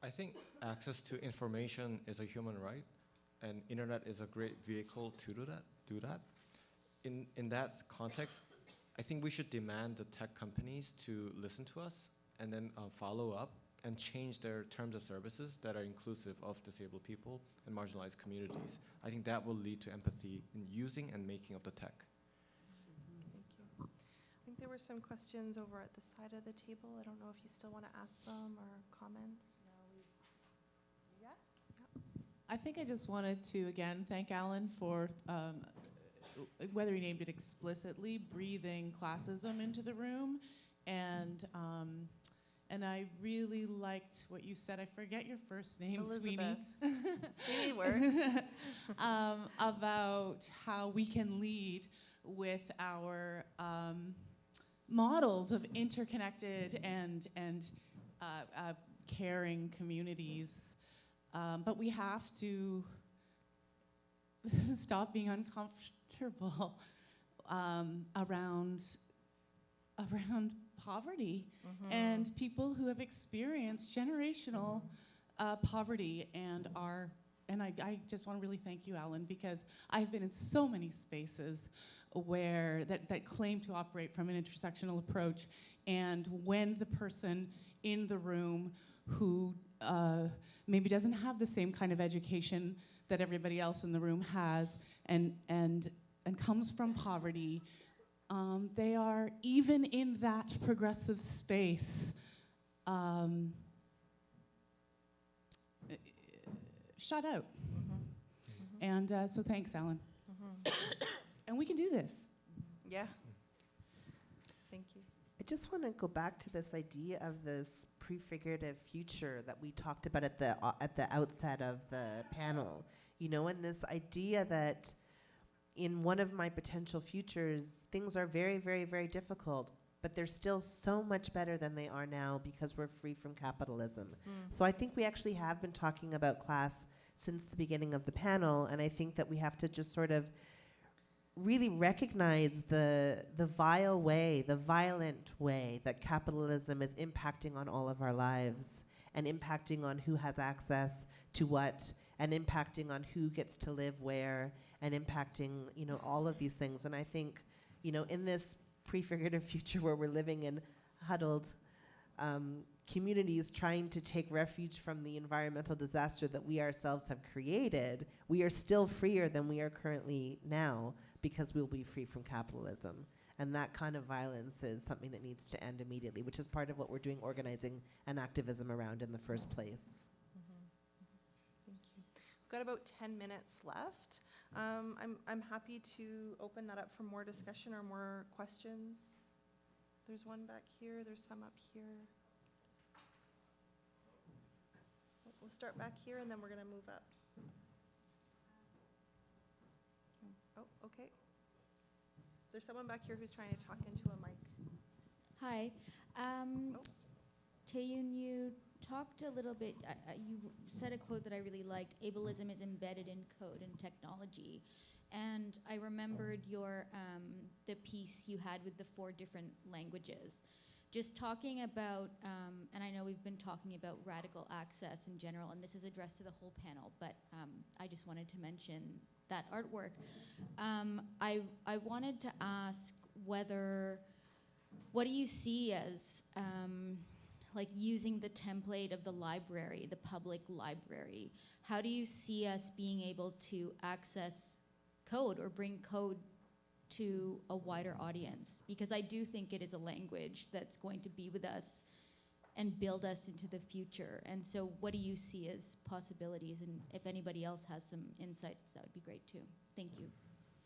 I think access to information is a human right, and internet is a great vehicle to do that. In that context, I think we should demand the tech companies to listen to us and then follow up and change their terms of services that are inclusive of disabled people and marginalized communities. I think that will lead to empathy in using and making of the tech. Thank you. I think there were some questions over at the side of the table. I don't know if you still want to ask them or comments. I think I just wanted to, again, thank Alan for, whether he named it explicitly, breathing classism into the room. And I really liked what you said. I forget your first name, Elizabeth. Sweeney. Sweeney works. About how we can lead with our models of interconnected and caring communities. But we have to stop being uncomfortable around poverty and people who have experienced generational poverty and I just want to really thank you, Alan, because I've been in so many spaces where that claim to operate from an intersectional approach, and when the person in the room who maybe doesn't have the same kind of education that everybody else in the room has and comes from poverty, they are, even in that progressive space, shut out. And so thanks, Alan. And we can do this. Yeah. Thank you. I just want to go back to this idea of this prefigurative future that we talked about at the outset of the panel. And this idea that in one of my potential futures, things are very, very, very difficult, but they're still so much better than they are now because we're free from capitalism. So I think we actually have been talking about class since the beginning of the panel, and I think that we have to just sort of really recognize the vile way, the violent way that capitalism is impacting on all of our lives, and impacting on who has access to what, and impacting on who gets to live where, and impacting, all of these things. And I think, in this prefigurative future where we're living in huddled communities trying to take refuge from the environmental disaster that we ourselves have created, we are still freer than we are currently now because we'll be free from capitalism. And that kind of violence is something that needs to end immediately, which is part of what we're doing organizing and activism around in the first place. Thank you. We've got about 10 minutes left. I'm happy to open that up for more discussion or more questions. There's one back here, there's some up here. We'll start back here and then we're gonna move up. Oh, okay. There's someone back here who's trying to talk into a mic. Hi. Taeyoon, you talked a little bit, you said a quote that I really liked: ableism is embedded in code and technology. And I remembered your the piece you had with the 4 different languages. just talking about, and I know we've been talking about radical access in general, and this is addressed to the whole panel, but I just wanted to mention that artwork. I wanted to ask what do you see as like using the template of the library, the public library? How do you see us being able to access code or bring code to a wider audience? Because I do think it is a language that's going to be with us and build us into the future. And so what do you see as possibilities? And if anybody else has some insights, that would be great too. Thank you.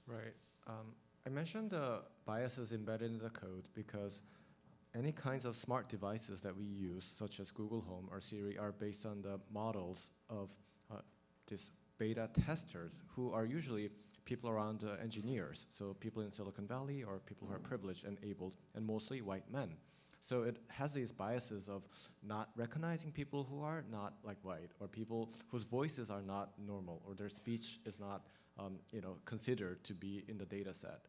Right. I mentioned the biases embedded in the code because any kinds of smart devices that we use, such as Google Home or Siri, are based on the models of these beta testers, who are usually people around engineers, so people in Silicon Valley or people who are privileged and abled, and mostly white men. So it has these biases of not recognizing people who are not like white, or people whose voices are not normal, or their speech is not considered to be in the data set.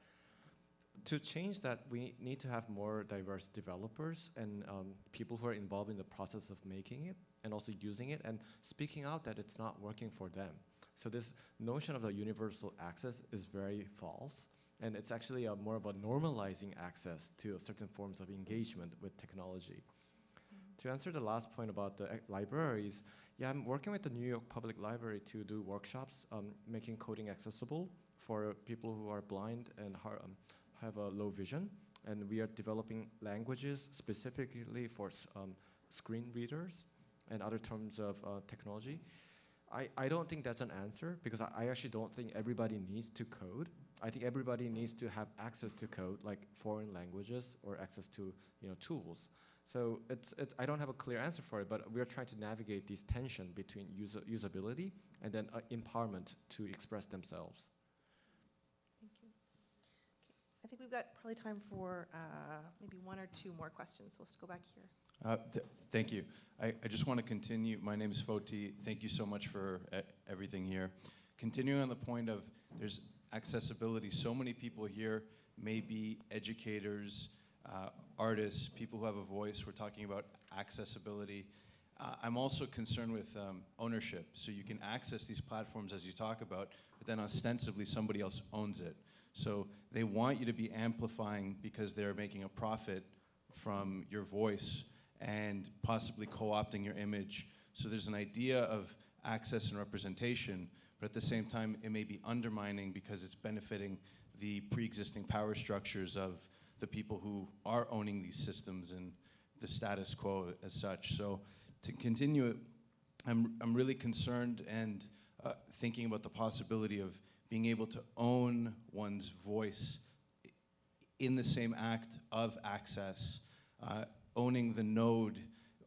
To change that, we need to have more diverse developers and people who are involved in the process of making it and also using it and speaking out that it's not working for them. So this notion of the universal access is very false, and it's actually more about normalizing access to certain forms of engagement with technology. To answer the last point about the libraries, yeah, I'm working with the New York Public Library to do workshops making coding accessible for people who are blind and have a low vision, and we are developing languages specifically for screen readers and other terms of technology. I don't think that's an answer, because I actually don't think everybody needs to code. I think everybody needs to have access to code, like foreign languages or access to tools. So I don't have a clear answer for it, but we are trying to navigate this tension between usability and then empowerment to express themselves. Thank you. Okay. I think we've got probably time for maybe one or two more questions. We'll just go back here. Thank you. I just want to continue. My name is Foti. Thank you so much for everything here. Continuing on the point of there's accessibility. So many people here may be educators, artists, people who have a voice. We're talking about accessibility. I'm also concerned with ownership. So you can access these platforms as you talk about, but then ostensibly somebody else owns it. So they want you to be amplifying because they're making a profit from your voice and possibly co-opting your image. So there's an idea of access and representation, but at the same time, it may be undermining because it's benefiting the pre-existing power structures of the people who are owning these systems and the status quo as such. So to continue it, I'm really concerned and thinking about the possibility of being able to own one's voice in the same act of access, owning the node,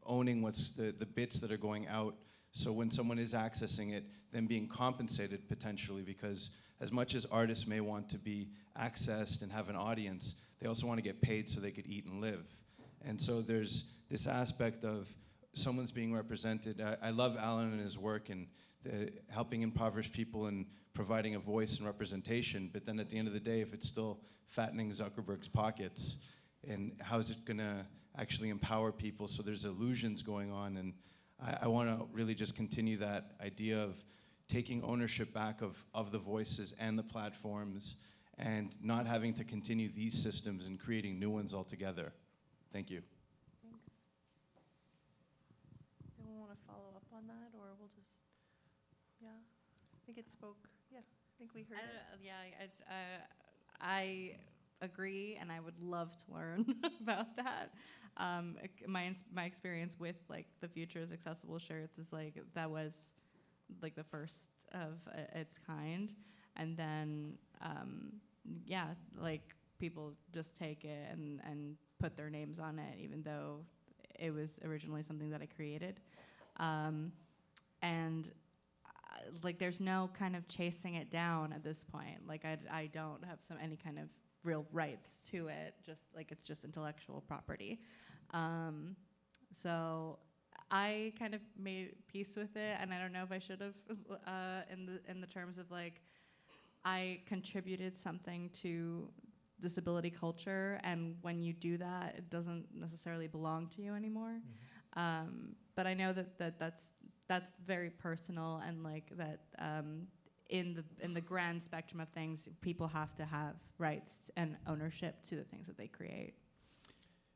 owning what's the bits that are going out. So when someone is accessing it, then being compensated potentially, because as much as artists may want to be accessed and have an audience, they also want to get paid so they could eat and live. And so there's this aspect of someone's being represented. I love Alan and his work and helping impoverished people and providing a voice and representation, but then at the end of the day, if it's still fattening Zuckerberg's pockets, and how is it going to actually empower people? So there's illusions going on, and I want to really just continue that idea of taking ownership back of the voices and the platforms, and not having to continue these systems and creating new ones altogether. Thank you. Thanks. Anyone want to follow up on that, or we'll just, yeah, I think it spoke, yeah, I think we heard it. Yeah, I agree, and I would love to learn about that. My experience with like the Futures Accessible shirts is like that was like the first of its kind, and then yeah, like people just take it and put their names on it, even though it was originally something that I created, and like there's no kind of chasing it down at this point. Like I don't have any kind of real rights to it, just like it's just intellectual property. So I kind of made peace with it, and I don't know if I should have in the terms of like I contributed something to disability culture, and when you do that, it doesn't necessarily belong to you anymore. But I know that's very personal, and like that in the grand spectrum of things, people have to have rights and ownership to the things that they create.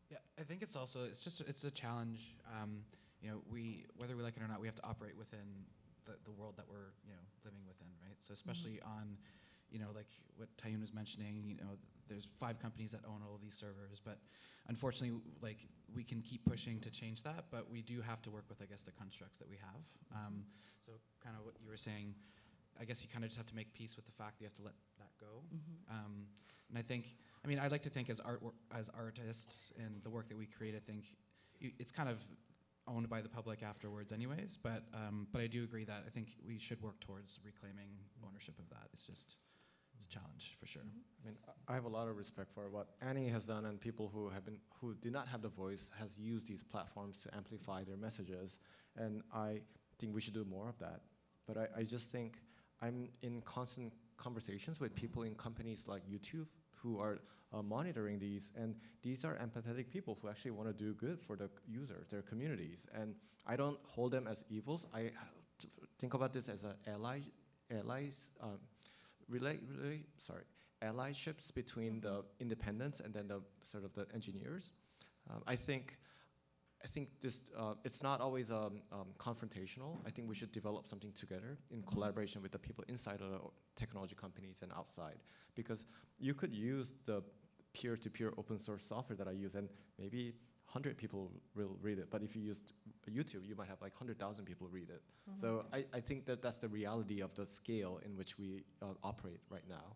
Yeah, I think it's a challenge. Whether we like it or not, we have to operate within the world that we're living within, right? So especially on, like what Tayun was mentioning, there's 5 companies that own all of these servers, but unfortunately, like we can keep pushing to change that, but we do have to work with, I guess, the constructs that we have. So kind of what you were saying, I guess you kind of just have to make peace with the fact that you have to let that go. And I think, I'd like to think as artists and the work that we create, I think it's kind of owned by the public afterwards anyways, but I do agree that I think we should work towards reclaiming ownership of that. It's a challenge for sure. I have a lot of respect for what Annie has done, and people who did not have the voice has used these platforms to amplify their messages, and I think we should do more of that. But I just think I'm in constant conversations with people in companies like YouTube who are monitoring these, and these are empathetic people who actually want to do good for the users, their communities, and I don't hold them as evils. I think about this as allyships between the independents and then the sort of the engineers. I think this it's not always confrontational. I think we should develop something together in collaboration with the people inside of the technology companies and outside, because you could use the peer-to-peer open source software that I use, and maybe 100 people will read it. But if you used YouTube, you might have like 100,000 people read it. So I think that's the reality of the scale in which we operate right now.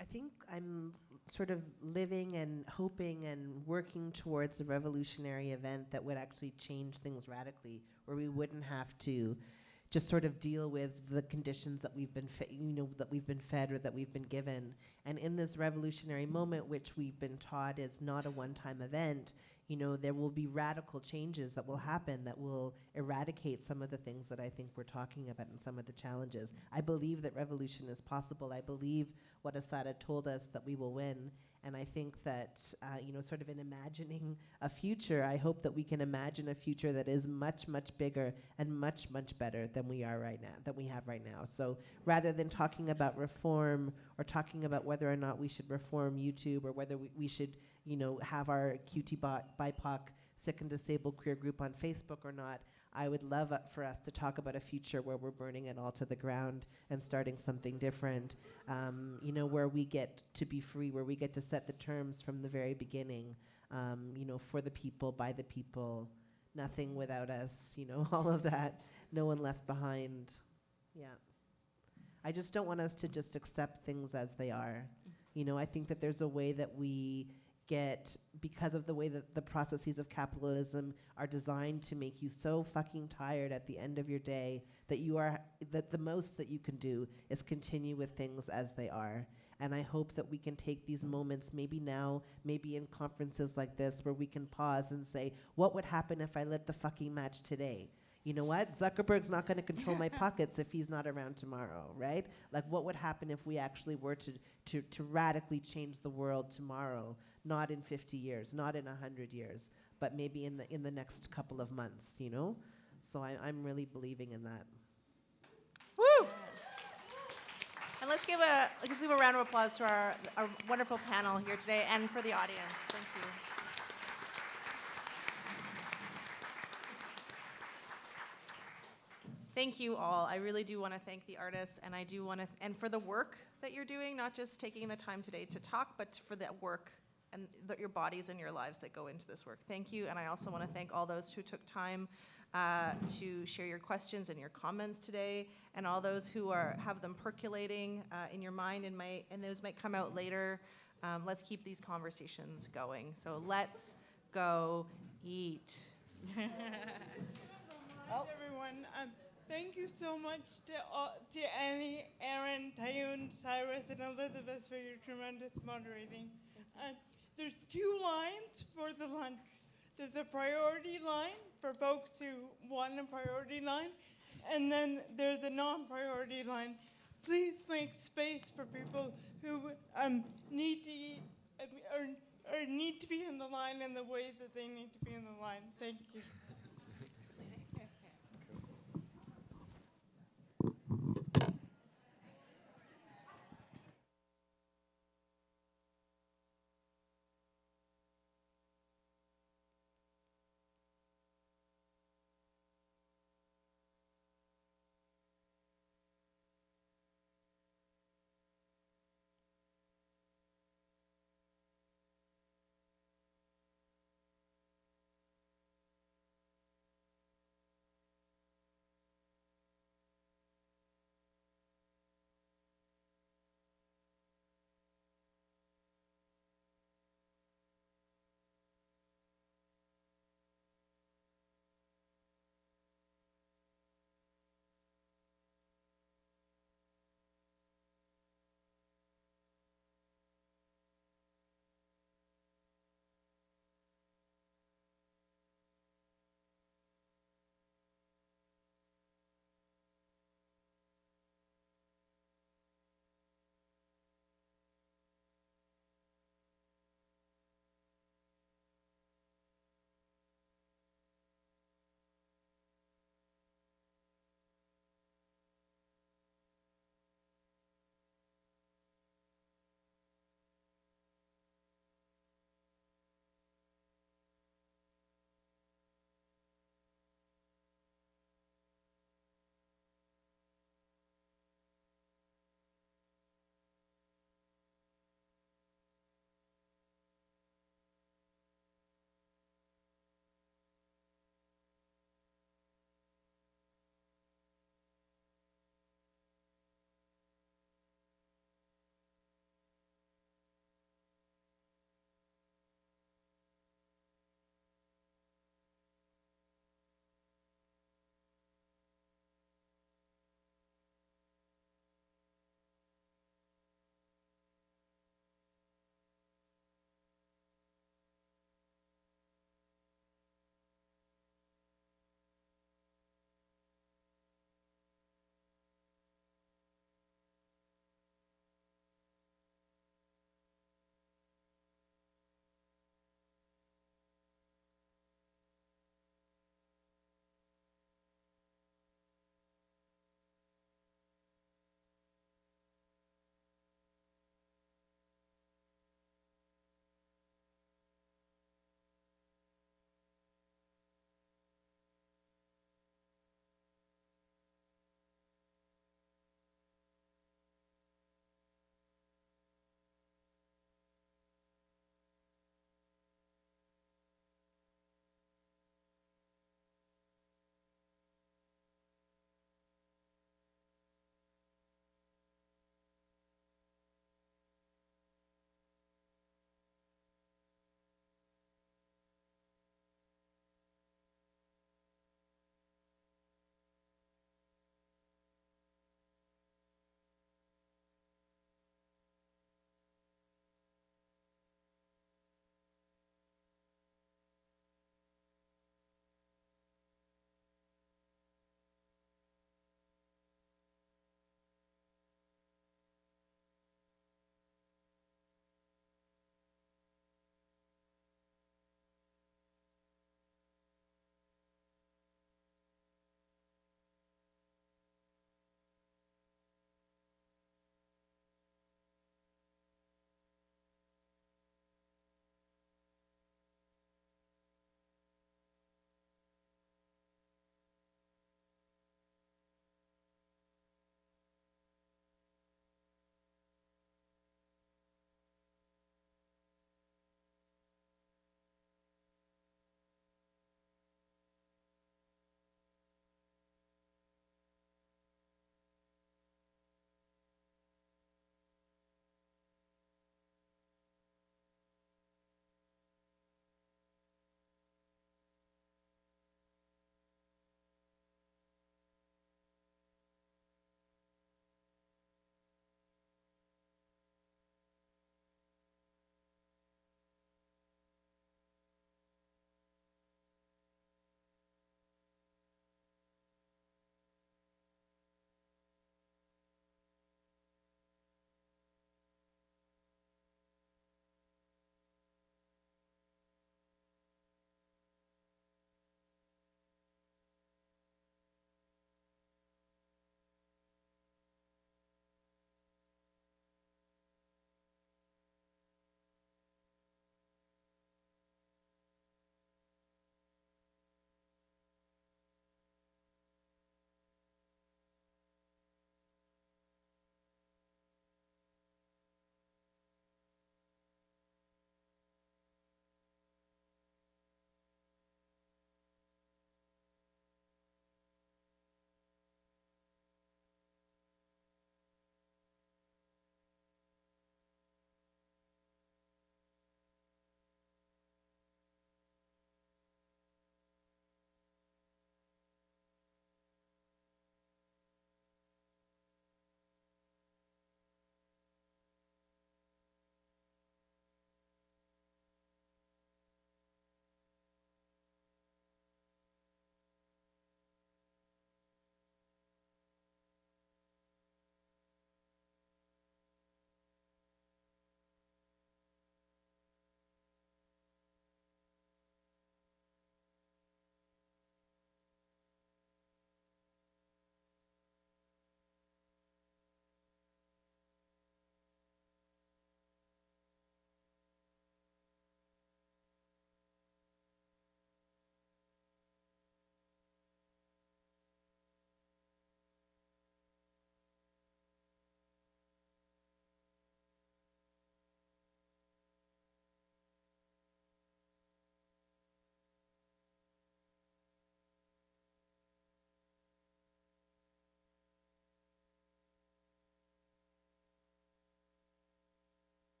I think I'm sort of living and hoping and working towards a revolutionary event that would actually change things radically, where we wouldn't have to just sort of deal with the conditions that we've been fed or that we've been given. And in this revolutionary moment, which we've been taught is not a one-time event, there will be radical changes that will happen that will eradicate some of the things that I think we're talking about and some of the challenges. I believe that revolution is possible. I believe what Asada told us, that we will win. And I think that, sort of in imagining a future, I hope that we can imagine a future that is much, much bigger and much, much better than we have right now. So rather than talking about reform or talking about whether or not we should reform YouTube or whether we should, have our QT BIPOC sick and disabled queer group on Facebook or not, I would love for us to talk about a future where we're burning it all to the ground and starting something different, where we get to be free, where we get to set the terms from the very beginning, for the people, by the people, nothing without us, all of that, no one left behind. Yeah. I just don't want us to just accept things as they are. I think that there's a way that we get, because of the way that the processes of capitalism are designed to make you so fucking tired at the end of your day that the most that you can do is continue with things as they are. And I hope that we can take these moments, maybe now, maybe in conferences like this, where we can pause and say, what would happen if I lit the fucking match today? You know what? Zuckerberg's not going to control my pockets if he's not around tomorrow, right? Like, what would happen if we actually were to radically change the world tomorrow? Not in 50 years, not in 100 years, but maybe in the next couple of months, So I'm really believing in that. Woo! And let's give a round of applause to our wonderful panel here today and for the audience. Thank you. Thank you all. I really do want to thank the artists, and I do want to, and for the work that you're doing, not just taking the time today to talk, but for that work and your bodies and your lives that go into this work. Thank you, and I also want to thank all those who took time to share your questions and your comments today, and all those who have them percolating in your mind, and those might come out later. Let's keep these conversations going. So let's go eat. Everyone, thank you so much to Annie, Aaron, Tayun, Cyrus, and Elizabeth for your tremendous moderating. There's 2 lines for the lunch. There's a priority line for folks who want a priority line, and then there's a non-priority line please make space for people who need to eat or need to be in the line in the way that they need to be in the line. Thank you.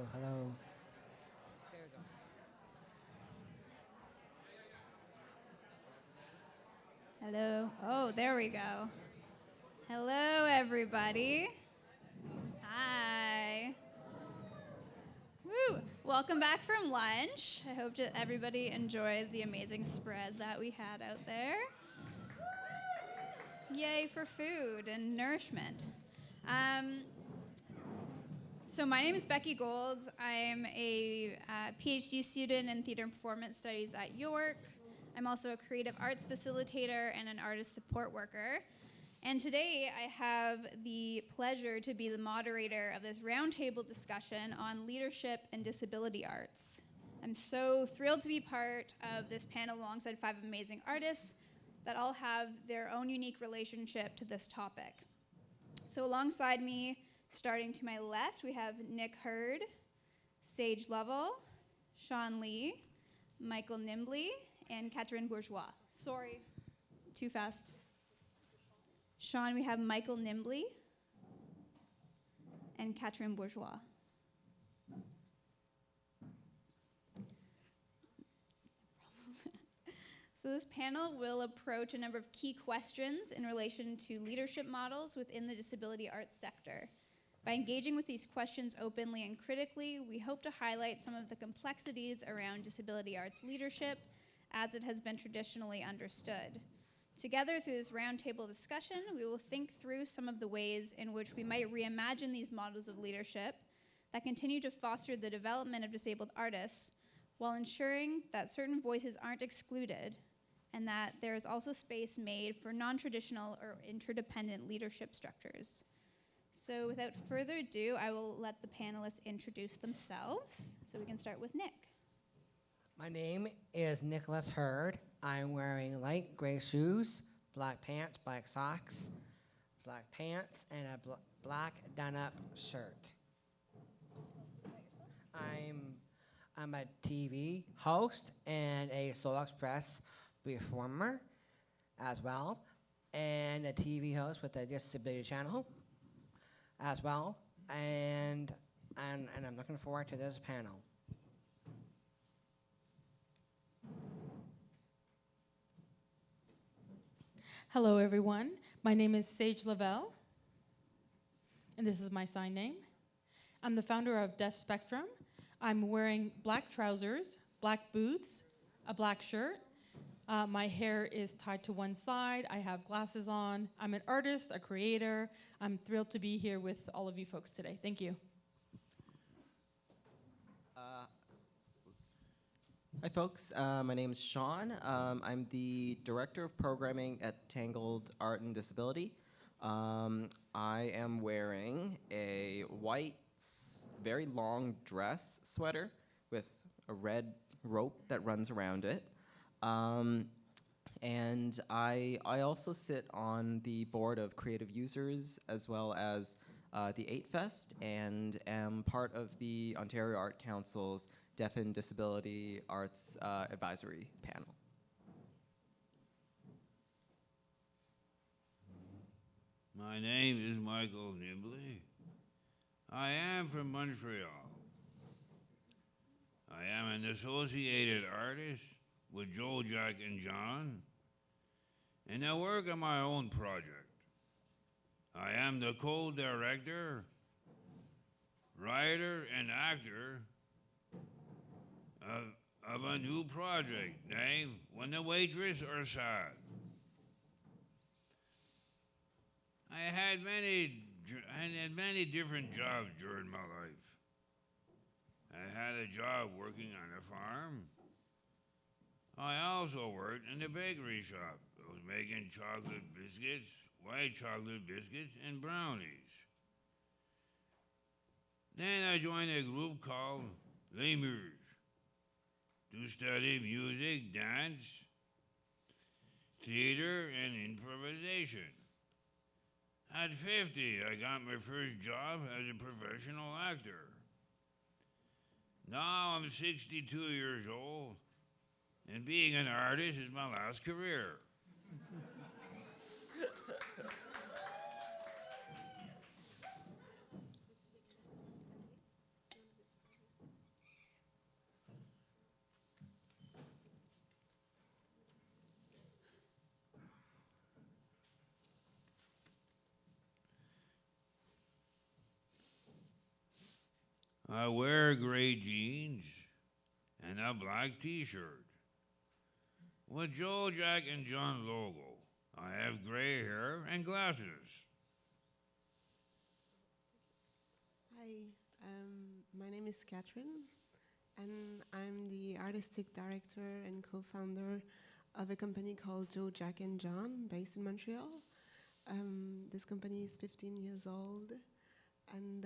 Hello, hello. Hello. Oh, there we go. Hello, everybody. Hi. Woo! Welcome back from lunch. I hope that everybody enjoyed the amazing spread that we had out there. Yay for food and nourishment. So my name is Becky Gold. I'm a PhD student in theater and performance studies at York. I'm also a creative arts facilitator and an artist support worker. And today I have the pleasure to be the moderator of this roundtable discussion on leadership and disability arts. I'm so thrilled to be part of this panel alongside 5 amazing artists that all have their own unique relationship to this topic. So alongside me, starting to my left, we have Nick Hurd, Sage Lovell, Sean Lee, Michael Nimbley, and Catherine Bourgeois. Sorry, too fast. Sean, we have Michael Nimbley and Catherine Bourgeois. So this panel will approach a number of key questions in relation to leadership models within the disability arts sector. By engaging with these questions openly and critically, we hope to highlight some of the complexities around disability arts leadership as it has been traditionally understood. Together, through this roundtable discussion, we will think through some of the ways in which we might reimagine these models of leadership that continue to foster the development of disabled artists while ensuring that certain voices aren't excluded and that there is also space made for non-traditional or interdependent leadership structures. So without further ado, I will let the panelists introduce themselves. So we can start with Nick. My name is Nicholas Hurd. I'm wearing light gray shoes, black pants, black socks, black pants, and a black done-up shirt. I'm a TV host and a Soul Express performer as well, and a TV host with a disability channel as well, and I'm looking forward to this panel. Hello, everyone. My name is Sage Lavelle, and this is my sign name. I'm the founder of Deaf Spectrum. I'm wearing black trousers, black boots, a black shirt. My hair is tied to one side. I have glasses on. I'm an artist, a creator. I'm thrilled to be here with all of you folks today. Thank you. Hi, folks. My name is Sean. I'm the Director of Programming at Tangled Art and Disability. I am wearing a white, very long dress sweater with a red rope that runs around it. And I also sit on the board of creative users as well as the 8 Fest and am part of the Ontario Art Council's Deaf and Disability Arts Advisory Panel. My name is Michael Nimbley. I am from Montreal. I am an associated artist with Joel, Jack, and John, and I work on my own project. I am the co-director, writer, and actor of a new project named When the Waitress Are Sad. I had many different jobs during my life. I had a job working on a farm. I also worked in the bakery shop. I was making chocolate biscuits, white chocolate biscuits, and brownies. Then I joined a group called Les Murs to study music, dance, theater, and improvisation. At 50, I got my first job as a professional actor. Now I'm 62 years old, and being an artist is my last career. I wear gray jeans and a black t-shirt with Joe, Jack, and John logo. I have gray hair and glasses. Hi, my name is Catherine, and I'm the artistic director and co-founder of a company called Joe, Jack, and John, based in Montreal. This company is 15 years old, and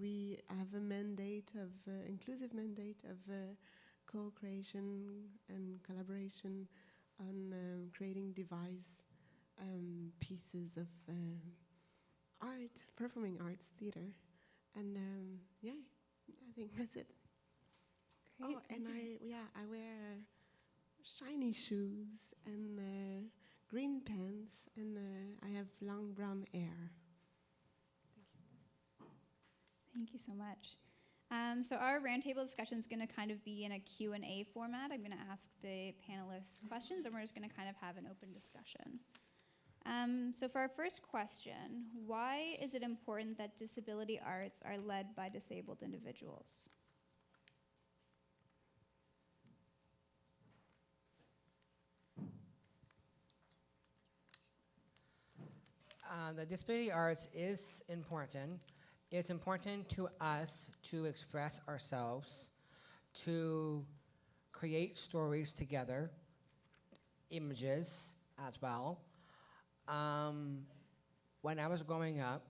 we have a mandate of inclusive mandate of co-creation and collaboration on creating device pieces of art, performing arts, theater, and yeah, I think that's it. Great, Oh, and I wear shiny shoes and green pants, and I have long brown hair. Thank you so much. So our roundtable discussion is going to kind of be in a Q&A format. I'm going to ask the panelists questions, and we're just going to kind of have an open discussion. So for our first question, why is it important that disability arts are led by disabled individuals? The disability arts is important. It's important to us to express ourselves, to create stories together, images as well. When I was growing up,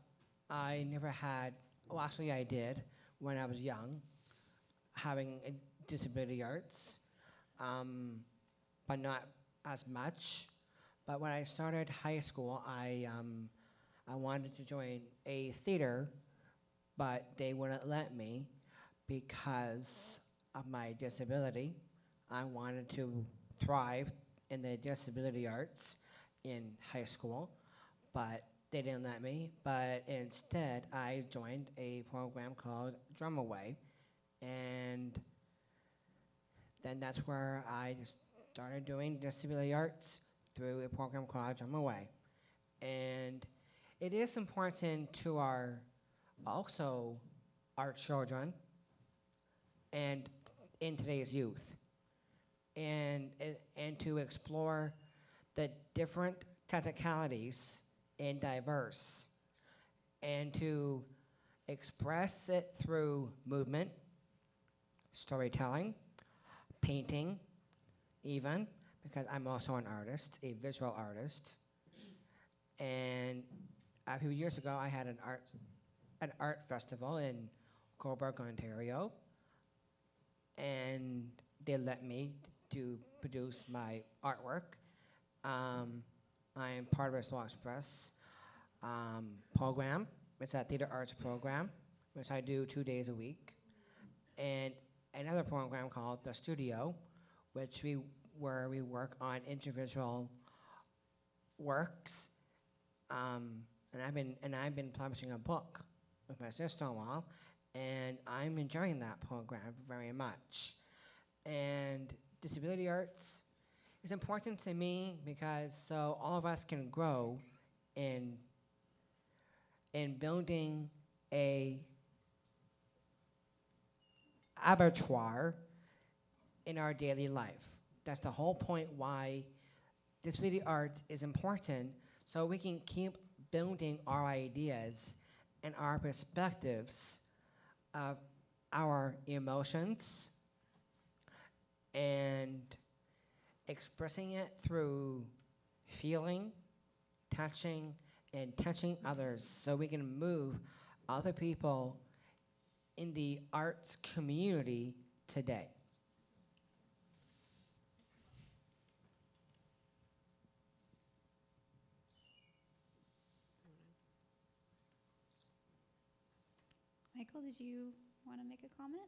I never had, well, actually I did when I was young, having disability arts, but not as much. But when I started high school, I wanted to join a theater, but they wouldn't let me because of my disability. I wanted to thrive in the disability arts in high school, but they didn't let me. But instead, I joined a program called Drum Away, and then that's where I just started doing disability arts through a program called Drum Away. And it is important to our children and in today's youth, and to explore the different technicalities and diverse, and to express it through movement, storytelling, painting, even, because I'm also an artist, a visual artist. And a few years ago, I had an art festival in Cobourg, Ontario, and they let me to produce my artwork. I am part of a Slow Express program. It's a theater arts program, which I do 2 days a week, and another program called The Studio, where we work on individual works. And I've been publishing a book with my sister-in-law, and I'm enjoying that program very much. And disability arts is important to me because so all of us can grow in building a abattoir in our daily life. That's the whole point why disability art is important, so we can keep building our ideas and our perspectives of our emotions and expressing it through feeling, touching, and touching others, so we can move other people in the arts community today. Michael, did you want to make a comment?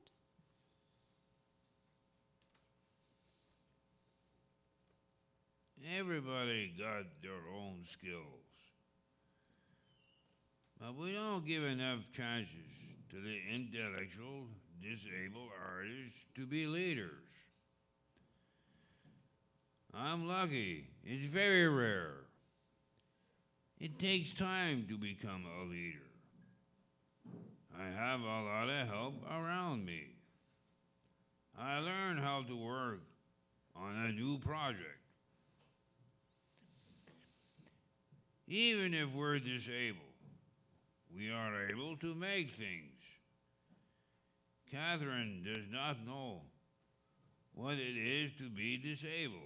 Everybody got their own skills. But we don't give enough chances to the intellectual, disabled artists to be leaders. I'm lucky. It's very rare. It takes time to become a leader. I have a lot of help around me. I learn how to work on a new project. Even if we're disabled, we are able to make things. Catherine does not know what it is to be disabled.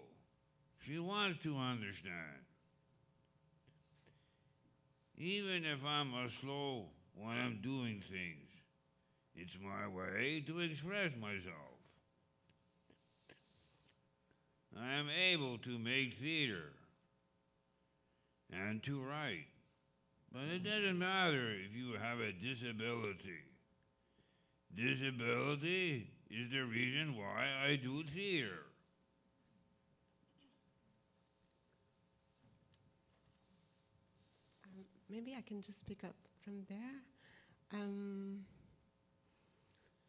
She wants to understand. Even if I'm slow when I'm doing things, it's my way to express myself. I am able to make theater and to write, but it doesn't matter if you have a disability. Disability is the reason why I do theater. Maybe I can just pick up from there.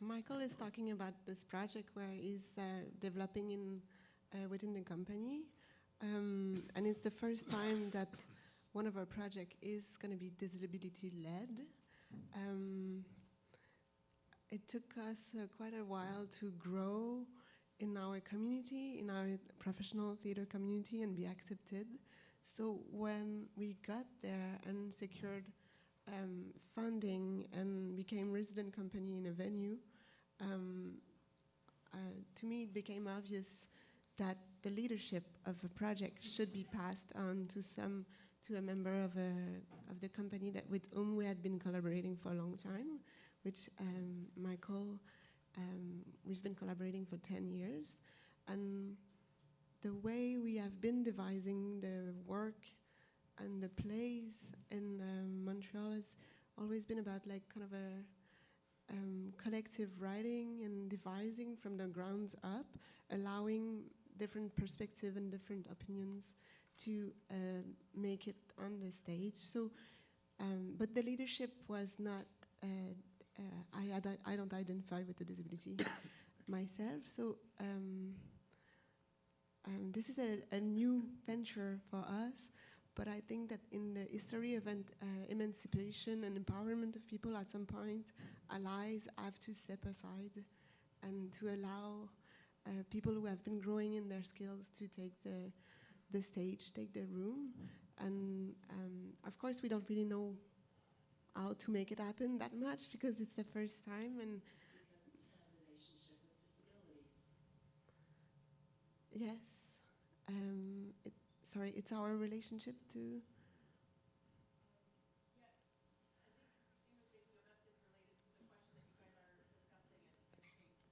Michael is talking about this project where he's developing within the company. And it's the first time that one of our projects is going to be disability-led. It took us quite a while to grow in our community, in our professional theater community, and be accepted. So when we got there and secured funding and became resident company in a venue, to me it became obvious that the leadership of a project should be passed on to a member of the company with whom we had been collaborating for a long time, which Michael, we've been collaborating for 10 years. And the way we have been devising the work and the plays in Montreal has always been about like kind of a collective writing and devising from the grounds up, allowing different perspectives and different opinions to make it on the stage. So, but the leadership was not, I don't identify with the disability myself, so this is a new venture for us, but I think that in the history of emancipation and empowerment of people, at some point, allies have to step aside and to allow people who have been growing in their skills to take the stage, take the room. And of course, we don't really know how to make it happen that much because it's the first time. And yes. Sorry, it's our relationship to...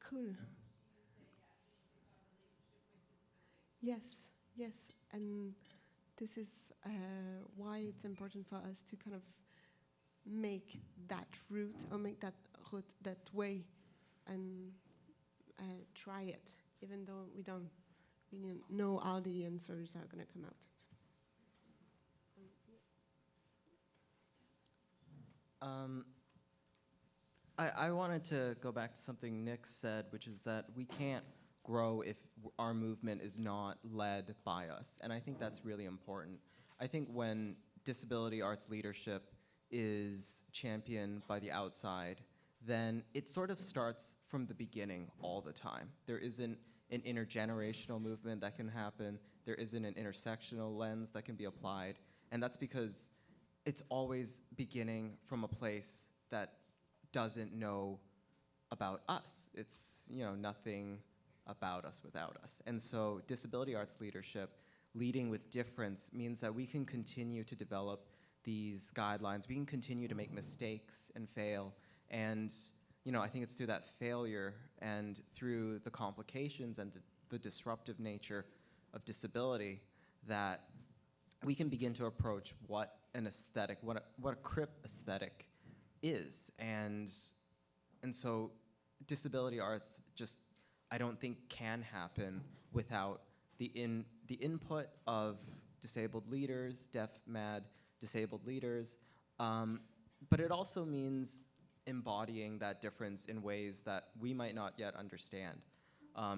Cool. Yes, yes, and this is why it's important for us to kind of make that route, or make that route, that way, and try it, even though we don't know how the answers are going to come out. I wanted to go back to something Nick said, which is that we can't grow if our movement is not led by us. And I think that's really important. I think when disability arts leadership is championed by the outside, then it sort of starts from the beginning all the time. There isn't an intergenerational movement that can happen. There isn't an intersectional lens that can be applied. And that's because it's always beginning from a place that doesn't know about us. It's, nothing about us without us. And so disability arts leadership, leading with difference, means that we can continue to develop these guidelines. We can continue to make mistakes and fail. And I think it's through that failure and through the complications and the disruptive nature of disability that we can begin to approach what an aesthetic, what a crip aesthetic is. And so disability arts just, I don't think can happen without the input of disabled leaders, deaf, mad, disabled leaders. But it also means embodying that difference in ways that we might not yet understand.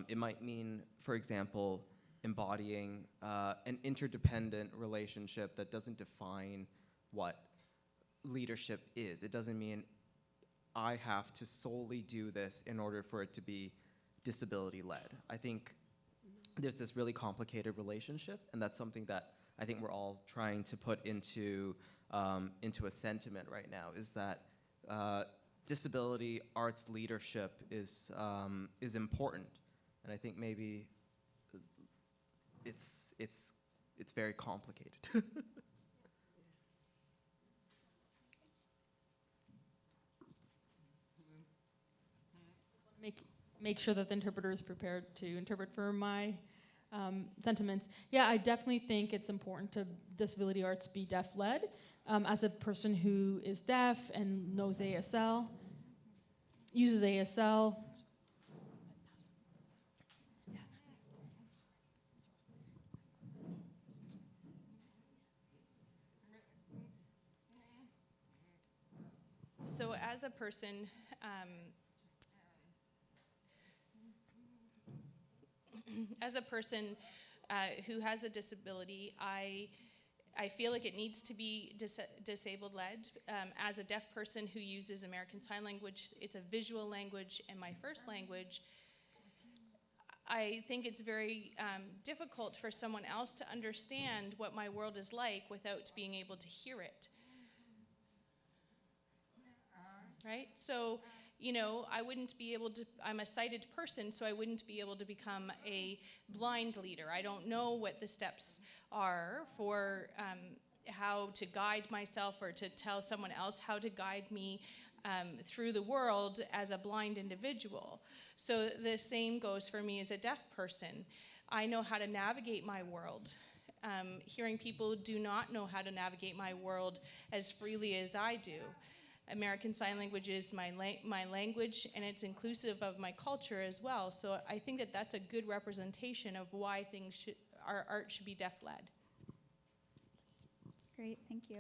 It might mean, for example, embodying an interdependent relationship that doesn't define what leadership is. It doesn't mean I have to solely do this in order for it to be disability-led. I think there's this really complicated relationship, and that's something that I think we're all trying to put into a sentiment right now, is that disability arts leadership is important, and I think maybe it's very complicated. Make sure that the interpreter is prepared to interpret for my sentiments. Yeah, I definitely think it's important to disability arts be deaf-led. As a person who is deaf and knows ASL, uses ASL. So as a person, who has a disability, I feel like it needs to be disabled-led. As a deaf person who uses American Sign Language, it's a visual language and my first language. I think it's very difficult for someone else to understand what my world is like without being able to hear it. Right? So, you know, I wouldn't be able to, I'm a sighted person, so I wouldn't be able to become a blind leader. I don't know what the steps are for how to guide myself or to tell someone else how to guide me through the world as a blind individual. So the same goes for me as a deaf person. I know how to navigate my world. Hearing people do not know how to navigate my world as freely as I do. American Sign Language is my language, and it's inclusive of my culture as well. So I think that that's a good representation of why our art should be deaf-led. Great, thank you.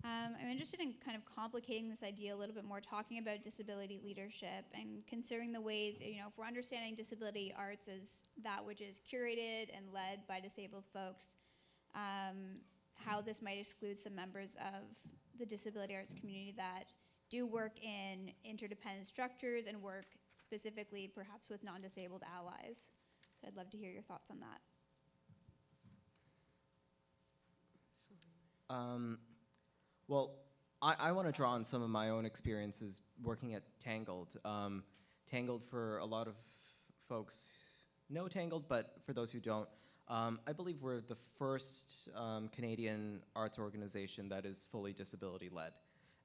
I'm interested in kind of complicating this idea a little bit more, talking about disability leadership and considering the ways, you know, if we're understanding disability arts as that which is curated and led by disabled folks, how this might exclude some members of the disability arts community that do work in interdependent structures and work specifically perhaps with non-disabled allies. So I'd love to hear your thoughts on that. Well, I want to draw on some of my own experiences working at Tangled. Tangled, for a lot of folks know Tangled, but for those who don't, I believe we're the first Canadian arts organization that is fully disability-led.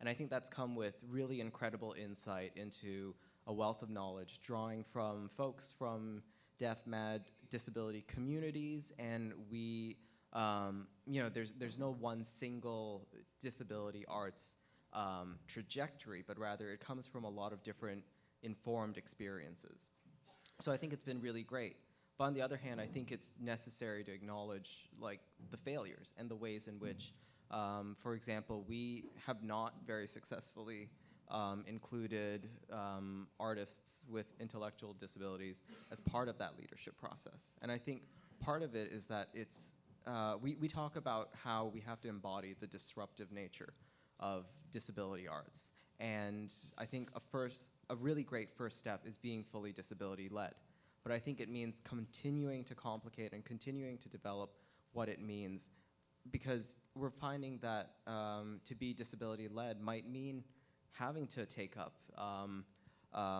And I think that's come with really incredible insight into a wealth of knowledge, drawing from folks from deaf, mad, disability communities, and we, you know, there's no one single disability arts trajectory, but rather it comes from a lot of different informed experiences. So I think it's been really great. But on the other hand, I think it's necessary to acknowledge like the failures and the ways in which, for example, we have not very successfully included artists with intellectual disabilities as part of that leadership process. And I think part of it is that it's, we talk about how we have to embody the disruptive nature of disability arts. And I think a really great first step is being fully disability-led. But I think it means continuing to complicate and continuing to develop what it means, because we're finding that to be disability-led might mean having to take up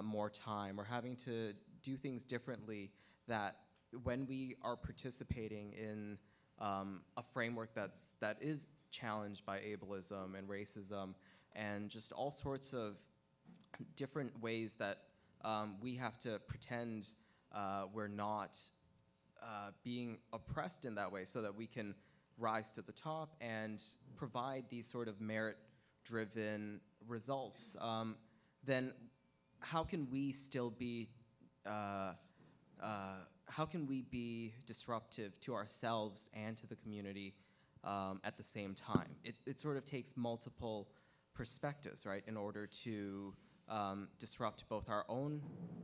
more time or having to do things differently, that when we are participating in a framework that is challenged by ableism and racism and just all sorts of different ways that we have to pretend we're not being oppressed in that way so that we can rise to the top and provide these sort of merit-driven results, then how can we still be, how can we be disruptive to ourselves and to the community at the same time? It sort of takes multiple perspectives, right, in order to disrupt both our own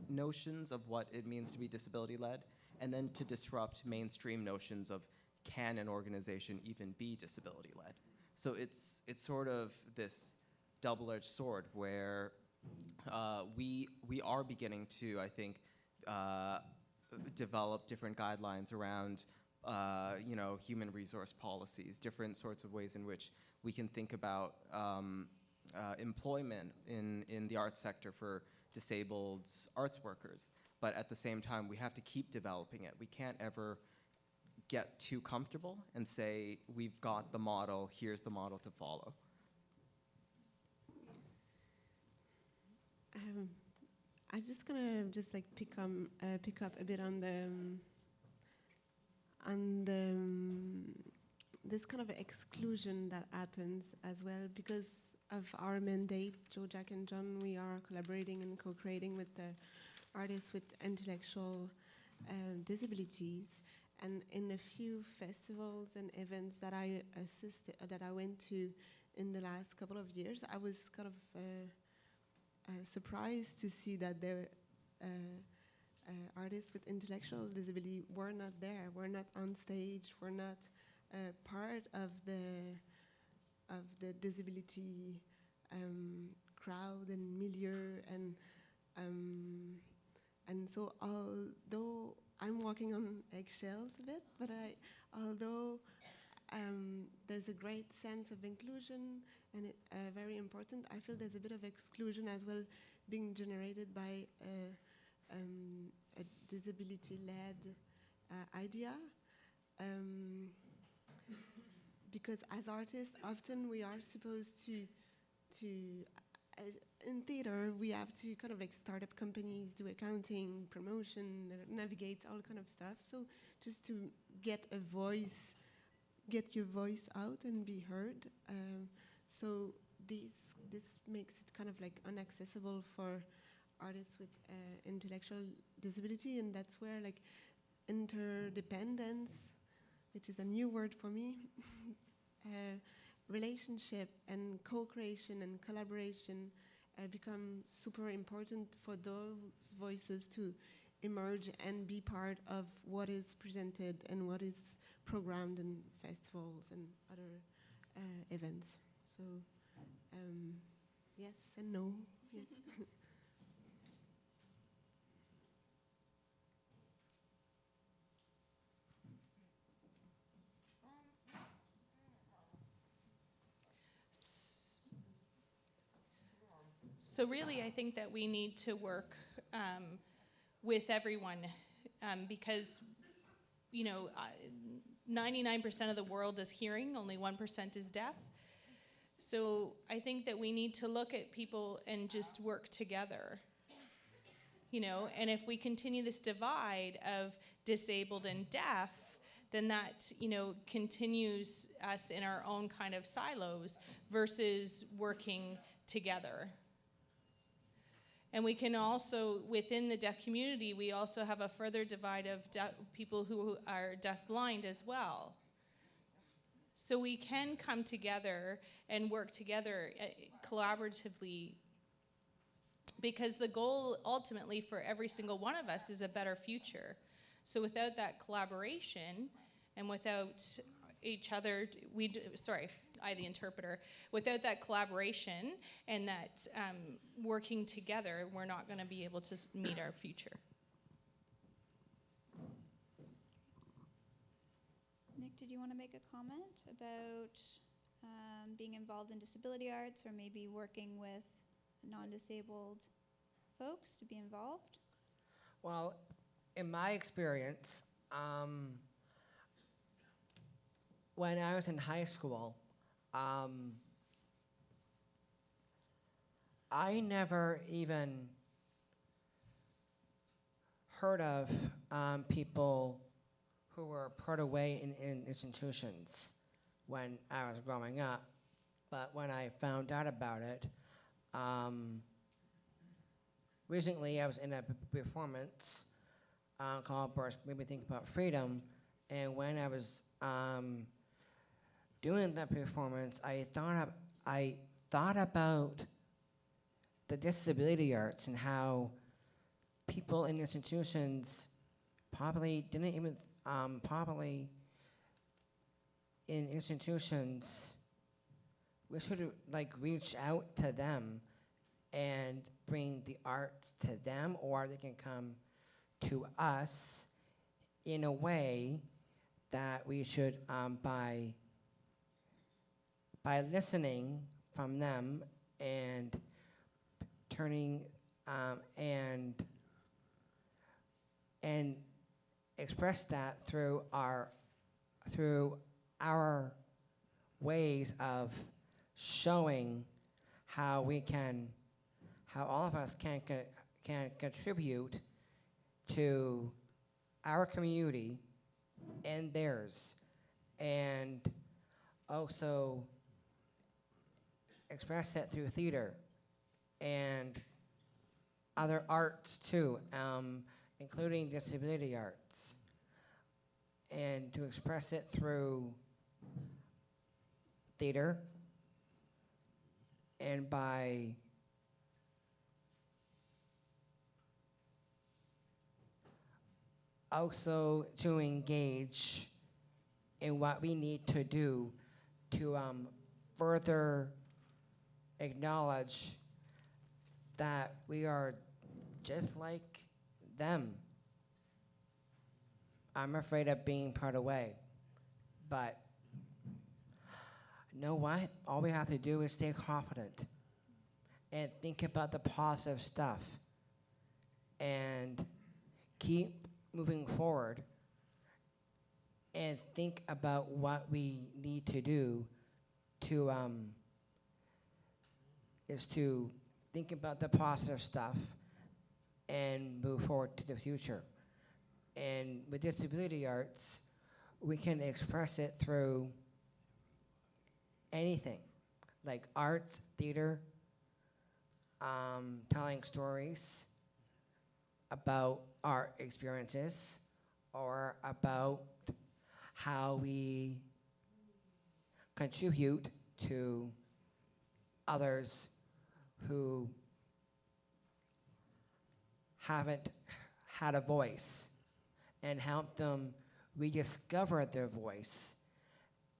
notions of what it means to be disability-led, and then to disrupt mainstream notions of can an organization even be disability-led. So it's sort of this double-edged sword where we are beginning to, I think, develop different guidelines around human resource policies, different sorts of ways in which we can think about employment in the arts sector for disabled arts workers. But at the same time, we have to keep developing it. We can't ever get too comfortable and say, we've got the model, here's the model to follow. I'm just gonna like pick up a bit on this kind of exclusion that happens as well because of our mandate. Joe, Jack, and John, we are collaborating and co-creating with the artists with intellectual disabilities, and in a few festivals and events that I went to in the last couple of years, I was kind of surprised to see that there artists with intellectual disability were not there, were not on stage, were not part of the disability crowd and milieu, and so although I'm walking on eggshells a bit, but although there's a great sense of inclusion and very important, I feel there's a bit of exclusion as well being generated by a disability-led idea. Because as artists, often we are supposed to in theater, we have to kind of like start up companies, do accounting, promotion, navigate all kind of stuff. So just to get your voice out and be heard. So this makes it kind of like inaccessible for artists with intellectual disability, and that's where like interdependence, which is a new word for me, relationship and co-creation and collaboration become super important for those voices to emerge and be part of what is presented and what is programmed in festivals and other events. So yes and no. Yes. So really, I think that we need to work with everyone because, 99% of the world is hearing, only 1% is deaf. So I think that we need to look at people and just work together. And if we continue this divide of disabled and deaf, then that, continues us in our own kind of silos versus working together. And we can also, within the deaf community, we also have a further divide of people who are deaf-blind as well. So we can come together and work together collaboratively, because the goal ultimately for every single one of us is a better future. So without that collaboration and without each other, I, the interpreter, without that collaboration and that working together, we're not going to be able to meet our future. Nick, did you want to make a comment about being involved in disability arts or maybe working with non-disabled folks to be involved? Well, in my experience, when I was in high school, I never even heard of people who were put away in institutions when I was growing up. But when I found out about it, recently I was in a performance called Burst Made Me Think About Freedom, and when I was doing that performance, I thought about the disability arts and how people in institutions probably didn't even in institutions. We should reach out to them and bring the arts to them, or they can come to us in a way that we should, by listening from them and turning and express that through our ways of showing how all of us can contribute to our community and theirs, and also express it through theater and other arts too, including disability arts, and to express it through theater and by also to engage in what we need to do to further acknowledge that we are just like them. I'm afraid of being part away, but you know what? All we have to do is stay confident and think about the positive stuff and keep moving forward and think about what we need to do to is to think about the positive stuff and move forward to the future. And with disability arts, we can express it through anything, like arts, theater, telling stories about our experiences or about how we contribute to others who haven't had a voice and help them rediscover their voice,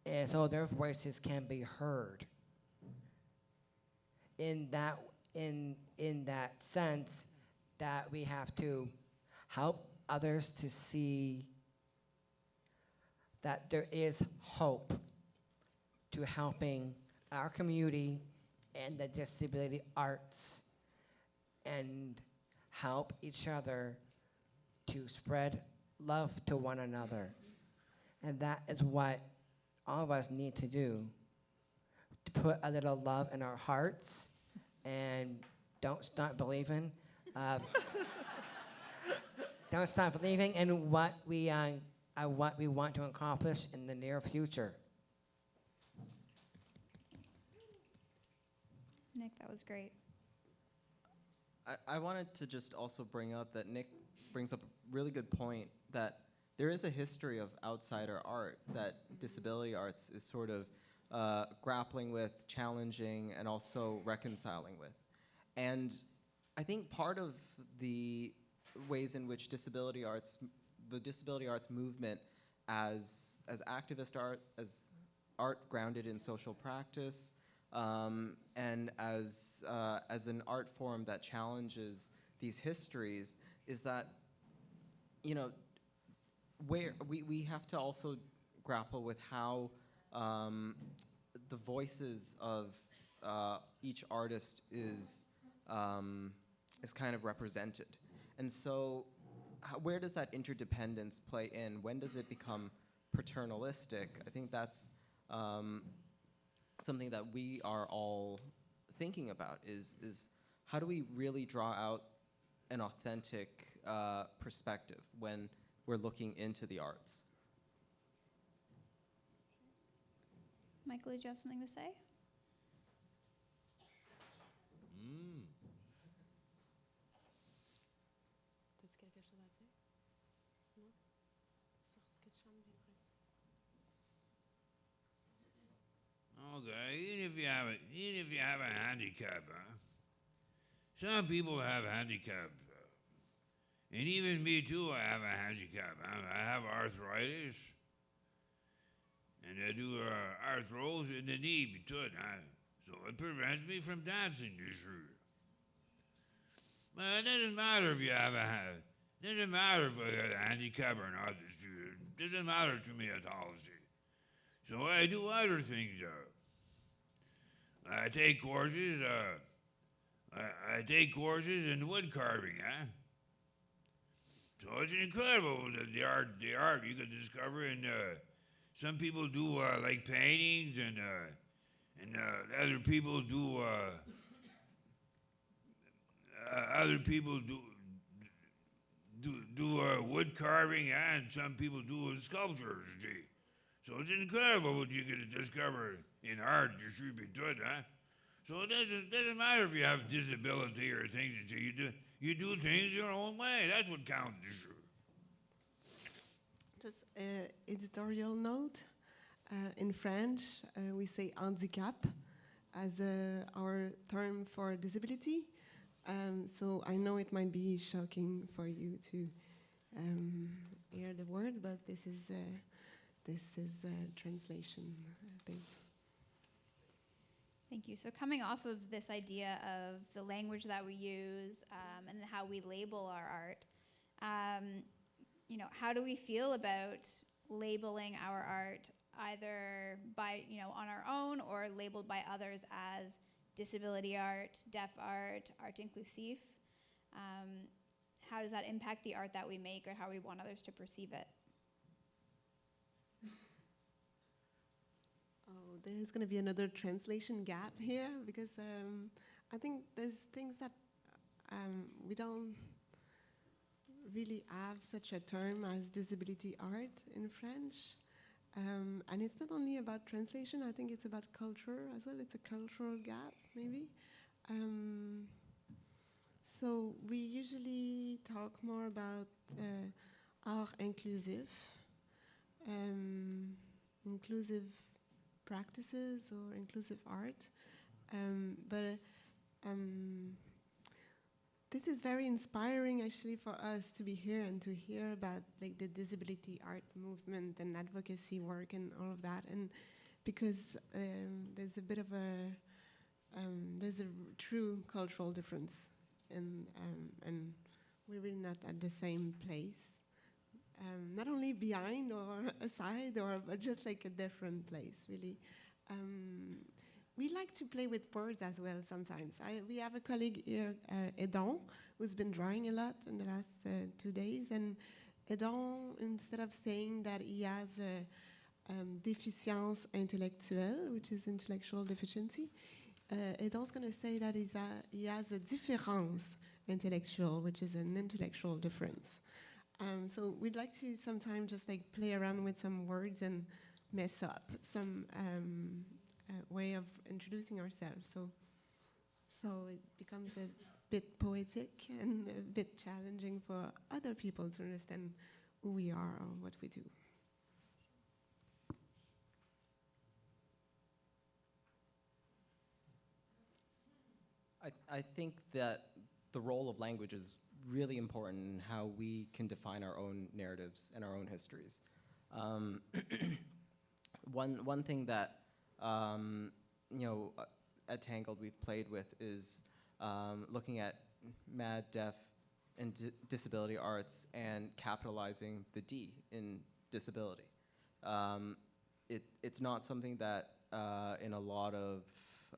and so their voices can be heard. In that sense, that we have to help others to see that there is hope to helping our community and the disability arts, and help each other to spread love to one another. And that is what all of us need to do, to put a little love in our hearts and don't stop believing. Don't stop believing in what we want to accomplish in the near future. Nick, that was great. I wanted to just also bring up that Nick brings up a really good point, that there is a history of outsider art that disability arts is sort of grappling with, challenging, and also reconciling with. And I think part of the ways in which the disability arts movement as activist art, as art grounded in social practice, and as an art form that challenges these histories, is that, you know, where we have to also grapple with how the voices of each artist is kind of represented. And so where does that interdependence play in? When does it become paternalistic? I think that's something that we are all thinking about, is how do we really draw out an authentic perspective when we're looking into the arts? Michael, did you have something to say? Okay, even if you have a handicap, some people have handicap, and even me too. I have a handicap. I have arthritis, and I do arthrose in the knee between. So it prevents me from dancing this year. But it doesn't matter if you have a doesn't matter if I got a handicap or not. It doesn't matter to me at all. See. So I do other things. I take courses. I take courses in wood carving. So it's incredible the art you could discover. And some people do like paintings, and other people do. Other people do wood carving, and some people do sculptures. See, so it's incredible what you can discover in art. You should be good, So it doesn't matter if you have disability or things. You do things your own way. That's what counts. Just an editorial note. In French, we say handicap as our term for disability. So I know it might be shocking for you to hear the word, but this is a translation thing. Thank you. So coming off of this idea of the language that we use and how we label our art, how do we feel about labeling our art either by, on our own or labeled by others as disability art, deaf art, art inclusif? How does that impact the art that we make or how we want others to perceive it? Oh, there's going to be another translation gap here because I think there's things that we don't really have such a term as disability art in French. And it's not only about translation, I think it's about culture as well. It's a cultural gap, maybe. So we usually talk more about art inclusif, inclusive practices or inclusive art. But this is very inspiring actually for us to be here and to hear about like the disability art movement and advocacy work and all of that, and because there's a bit of there's a true cultural difference, and we're really not at the same place, not only behind or aside but just like a different place really. We like to play with words as well sometimes. We have a colleague here, Edon, who's been drawing a lot in the last 2 days. And Edon, instead of saying that he has a déficience intellectuelle, which is intellectual deficiency, Edon's going to say that he has a différence intellectuelle, which is an intellectual difference. So we'd like to sometimes just like play around with some words and mess up some way of introducing ourselves. So it becomes a bit poetic and a bit challenging for other people to understand who we are or what we do. I think that the role of language is really important in how we can define our own narratives and our own histories. One thing that at Tangled we've played with is looking at mad, deaf, and disability arts and capitalizing the D in disability. It's not something that in a lot of,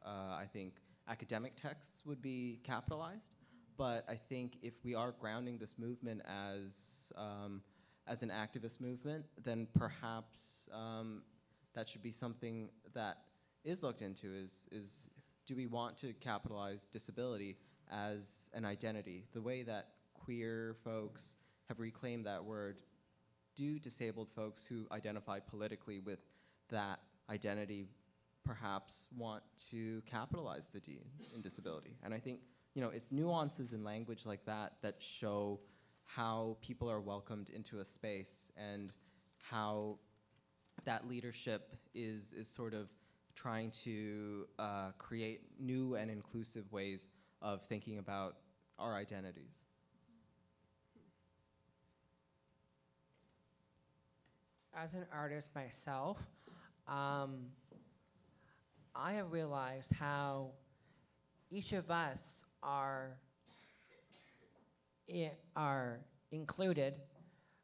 I think, academic texts would be capitalized, but I think if we are grounding this movement as an activist movement, then perhaps that should be something that is looked into is do we want to capitalize disability as an identity? The way that queer folks have reclaimed that word, do disabled folks who identify politically with that identity perhaps want to capitalize the D in disability? And I think, it's nuances in language like that that show how people are welcomed into a space and how that leadership is sort of trying to create new and inclusive ways of thinking about our identities. As an artist myself, I have realized how each of us are are included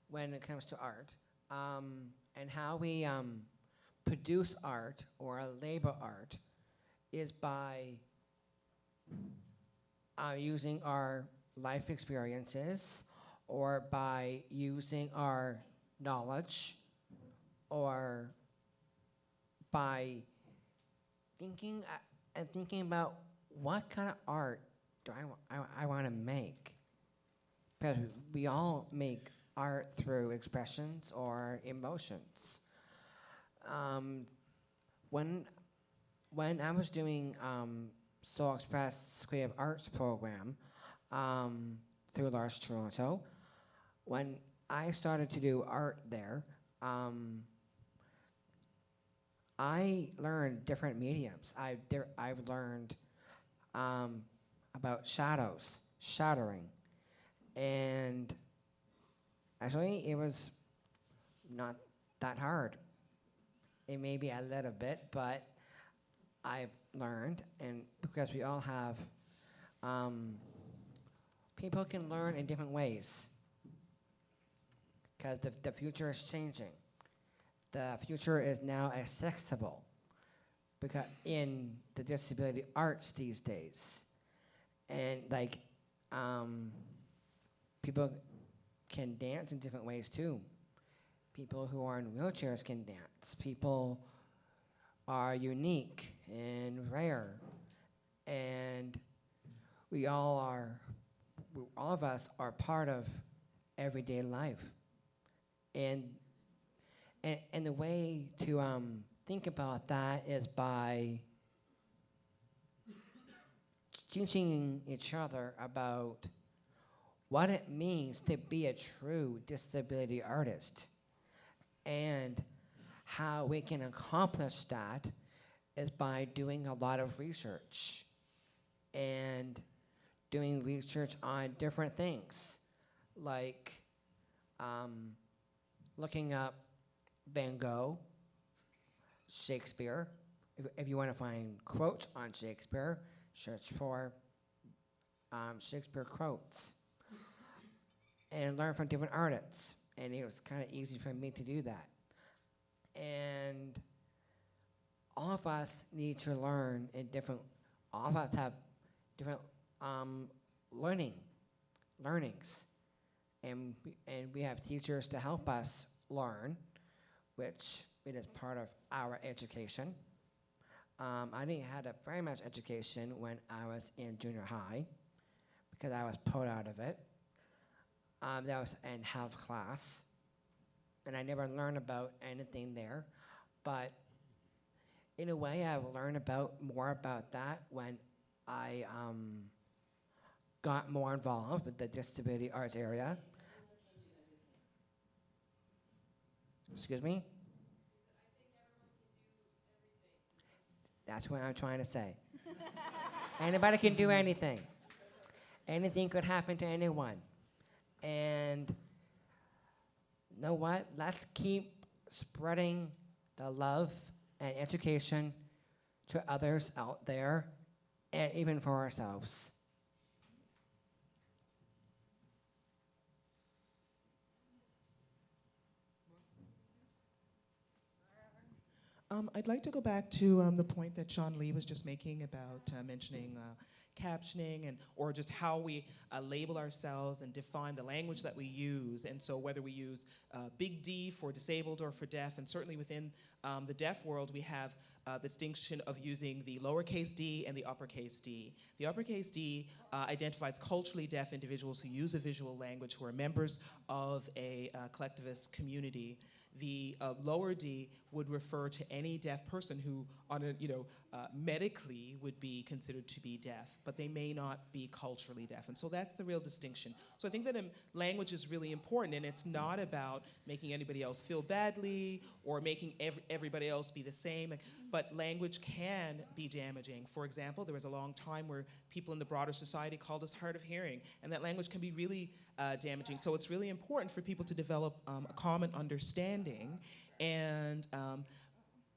when it comes to art, and how we produce art or label art is by using our life experiences, or by using our knowledge, or by thinking about what kind of art do I want to make. Because we all make art through expressions or emotions. When I was doing Soul Express Creative Arts program through Lars Toronto, when I started to do art there, I learned different mediums. I've learned about shadows, shadowing, and actually it was not that hard. It may be a little bit, but I've learned, and because we all have, people can learn in different ways, because the future is changing. The future is now accessible because in the disability arts these days. And like, people can dance in different ways too. People who are in wheelchairs can dance. People are unique and rare. And all of us are part of everyday life. And the way to think about that is by teaching each other about what it means to be a true disability artist, and how we can accomplish that is by doing a lot of research, and doing research on different things, like looking up Van Gogh, Shakespeare. If you want to find quotes on Shakespeare, search for Shakespeare quotes, and learn from different artists. And it was kind of easy for me to do that. And all of us need to learn in different, all of us have different learnings. And we have teachers to help us learn, which it is part of our education. I didn't have very much education when I was in junior high, because I was pulled out of it. That was in health class, and I never learned about anything there. But in a way, I've learned more about that when I got more involved with the disability arts area. Excuse me? That's what I'm trying to say. Anybody can do anything. Anything could happen to anyone. And you know what? Let's keep spreading the love and education to others out there, and even for ourselves. I'd like to go back to the point that Sean Lee was just making about mentioning captioning, or just how we label ourselves and define the language that we use. And so whether we use big D for disabled or for deaf, and certainly within the deaf world, we have the distinction of using the lowercase d and the uppercase d. The uppercase d identifies culturally deaf individuals who use a visual language, who are members of a collectivist community. The lower D would refer to any deaf person who, medically would be considered to be deaf, but they may not be culturally deaf. And so that's the real distinction. So I think that language is really important, and it's not about making anybody else feel badly or making everybody else be the same, but language can be damaging. For example, there was a long time where people in the broader society called us hard of hearing, and that language can be really damaging. So it's really important for people to develop a common understanding and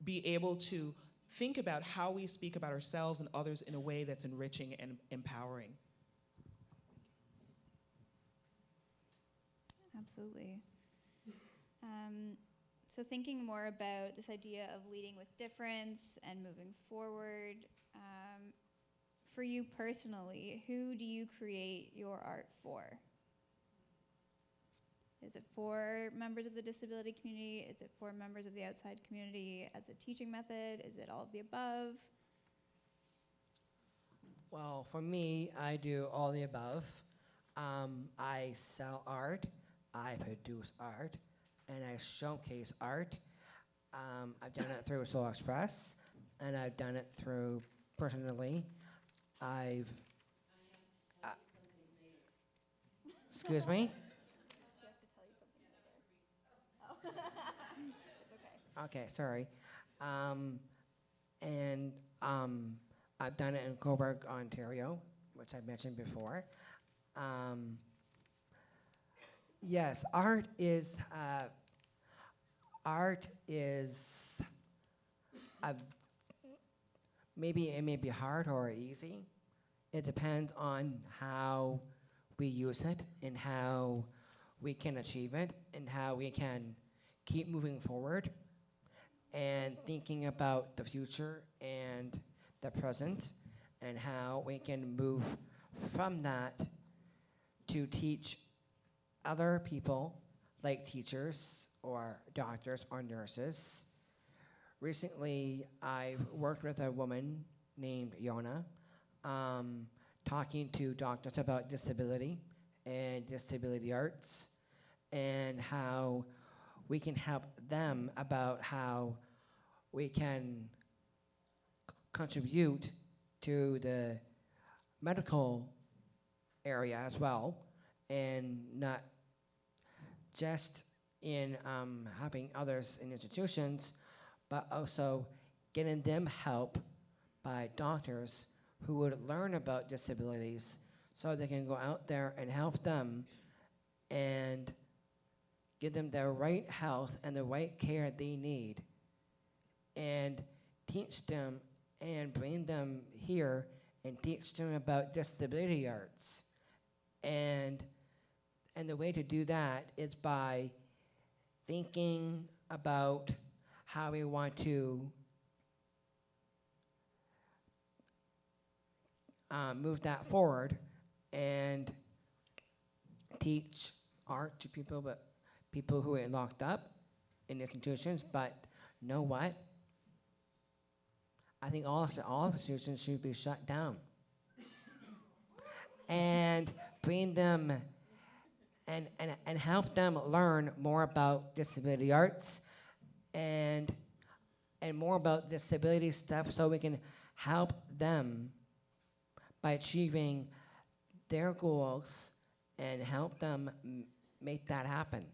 be able to think about how we speak about ourselves and others in a way that's enriching and empowering. Absolutely. So thinking more about this idea of leading with difference and moving forward, for you personally, who do you create your art for? Is it for members of the disability community? Is it for members of the outside community as a teaching method? Is it all of the above? Well, for me, I do all the above. I sell art, I produce art, and I showcase art. I've done it through Soul Express, and I've done it through, personally, excuse me? She has to tell you something later. Oh. It's okay. Okay, sorry. And I've done it in Coburg, Ontario, which I mentioned before. Yes, art is maybe it may be hard or easy. It depends on how we use it and how we can achieve it and how we can keep moving forward and thinking about the future and the present and how we can move from that to teach other people, like teachers or doctors or nurses. Recently, I've worked with a woman named Yona, talking to doctors about disability and disability arts and how we can help them about how we can contribute to the medical area as well, and not just in helping others in institutions, but also getting them help by doctors who would learn about disabilities so they can go out there and help them and give them the right health and the right care they need, and teach them and bring them here and teach them about disability arts. And the way to do that is by thinking about how we want to move that forward and teach art to people who are locked up in institutions. But know what? I think all institutions should be shut down. And bring them and help them learn more about disability arts and more about disability stuff so we can help them by achieving their goals and help them make that happen.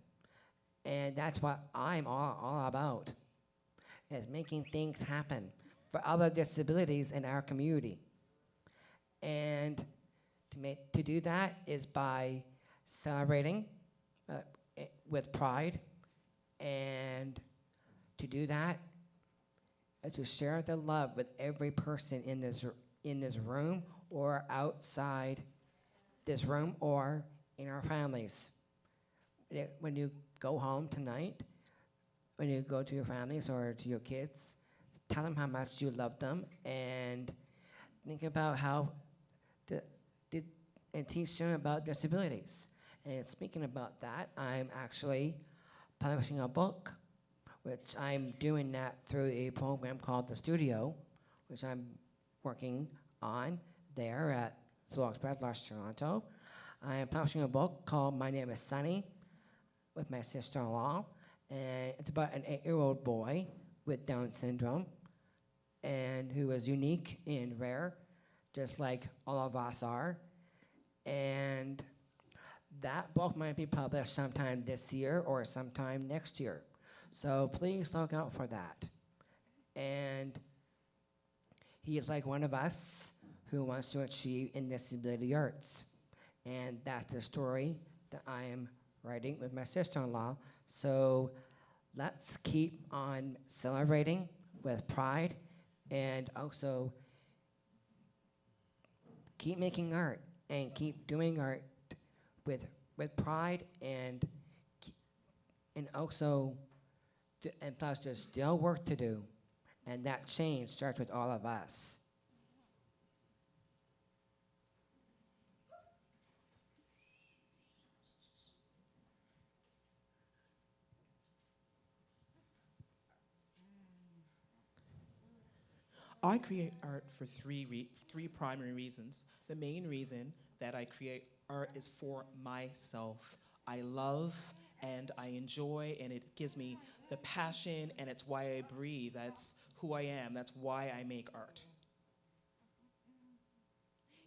And that's what I'm all about, is making things happen for other disabilities in our community. And to do that is by celebrating with pride, and to do that is to share the love with every person in this room or outside this room or in our families. When you go home tonight, when you go to your families or to your kids, tell them how much you love them and think about how and teach them about disabilities. And speaking about that, I'm actually publishing a book, which I'm doing that through a program called The Studio, which I'm working on there at Soul Express, Los Toronto. I am publishing a book called My Name is Sunny with my sister-in-law, and it's about an 8-year-old boy with Down syndrome and who is unique and rare, just like all of us are. And that book might be published sometime this year or sometime next year. So please look out for that. And he is like one of us who wants to achieve in disability arts. And that's the story that I am writing with my sister-in-law. So let's keep on celebrating with pride and also keep making art and keep doing art with pride and And also, and plus there's still work to do, and that change starts with all of us. I create art for three primary reasons. The main reason that I create art is for myself. I love and I enjoy, and it gives me the passion, and it's why I breathe. That's who I am. That's why I make art.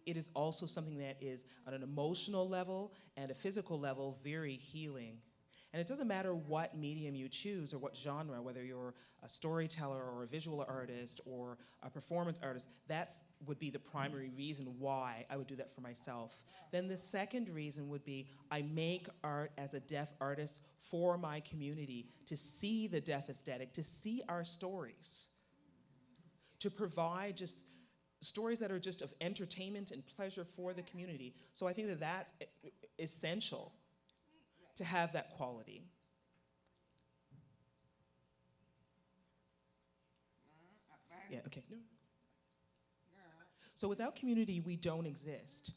It is also something that is, on an emotional level and a physical level, very healing. And it doesn't matter what medium you choose or what genre, whether you're a storyteller or a visual artist or a performance artist, that would be the primary reason why I would do that for myself. Then the second reason would be I make art as a deaf artist for my community, to see the deaf aesthetic, to see our stories, to provide just stories that are just of entertainment and pleasure for the community. So I think that that's essential to have that quality. Yeah, okay. No. So without community, we don't exist.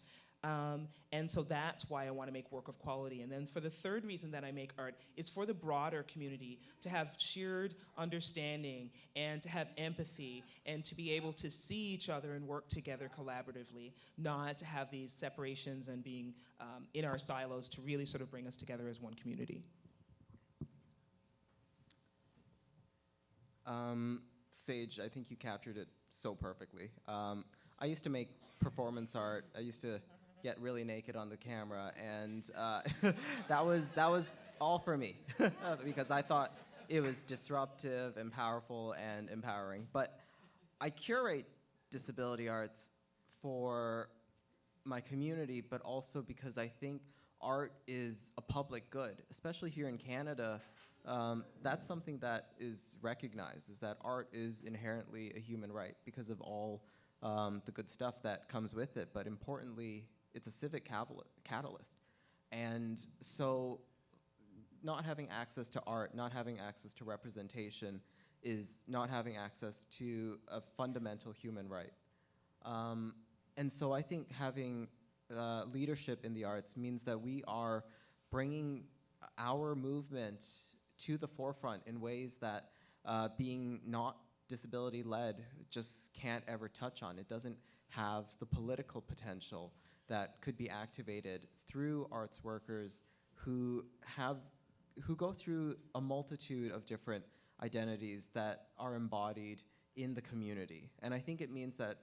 And so that's why I want to make work of quality. And then for the third reason that I make art is for the broader community, to have shared understanding and to have empathy and to be able to see each other and work together collaboratively, not to have these separations and being in our silos, to really sort of bring us together as one community. Sage, I think you captured it so perfectly. I used to make performance art. I used to get really naked on the camera, and that was all for me because I thought it was disruptive and powerful and empowering. But I curate disability arts for my community, but also because I think art is a public good, especially here in Canada. That's something that is recognized, is that art is inherently a human right because of all the good stuff that comes with it. But importantly, it's a civic catalyst. And so not having access to art, not having access to representation is not having access to a fundamental human right. And so I think having leadership in the arts means that we are bringing our movement to the forefront in ways that being not disability-led just can't ever touch on. It doesn't have the political potential that could be activated through arts workers who go through a multitude of different identities that are embodied in the community. And I think it means that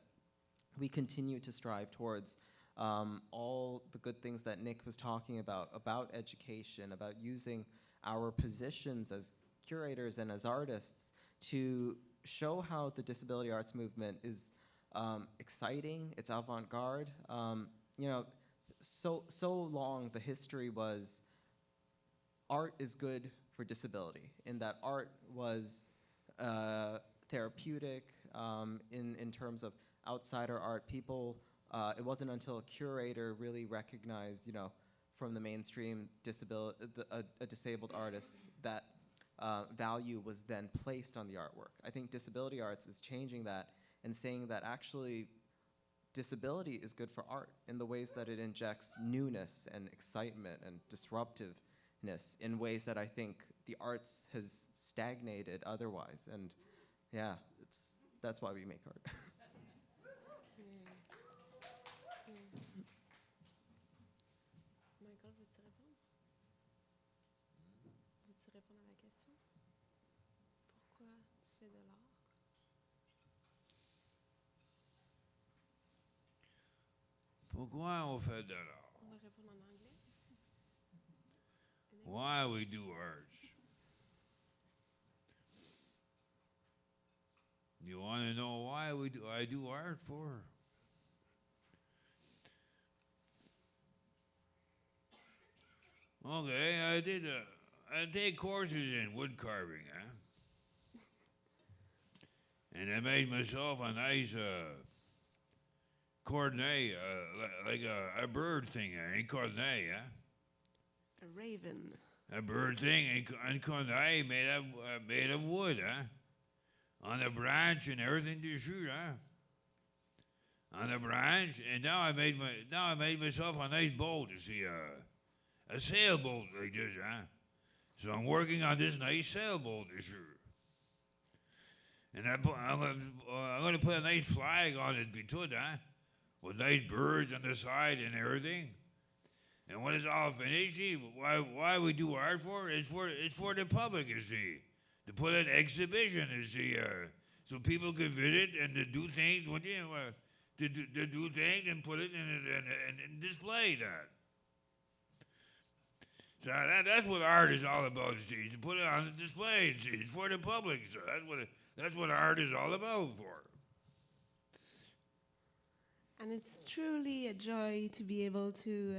we continue to strive towards all the good things that Nick was talking about education, about using our positions as curators and as artists to show how the disability arts movement is exciting, it's avant-garde. You know, so long the history was art is good for disability, in that art was therapeutic in terms of outsider art. People, it wasn't until a curator really recognized, you know, from the mainstream a disabled artist that value was then placed on the artwork. I think disability arts is changing that and saying that actually disability is good for art in the ways that it injects newness and excitement and disruptiveness in ways that I think the arts has stagnated otherwise. And yeah, that's why we make art. Michael, veux-tu répondre? Veux-tu répondre à la question? Pourquoi tu fais de l'art? Pourquoi on fait de l'art? On va répondre en anglais. Why we do art? You want to know why I do art for? Okay, I take courses in wood carving, huh? And I made myself a nice cornet, like a bird thing, a cornet, huh? A raven. a bird thing, and Kondai made of wood, huh? On a branch and everything to shoot, huh? On a branch, and now I made myself a nice boat. You see, a sailboat like this, huh? So I'm working on this nice sailboat this year. And I'm going to put a nice flag on it, between, huh? With nice birds on the side and everything. And when it's all finished, see, why we do art for? It's for the public, you see. To put an exhibition, you see, so people can visit and to do things, to do things and put it and display that. So that's what art is all about, see, to put it on the display, see, it's for the public, so that's what art is all about for. And it's truly a joy to be able to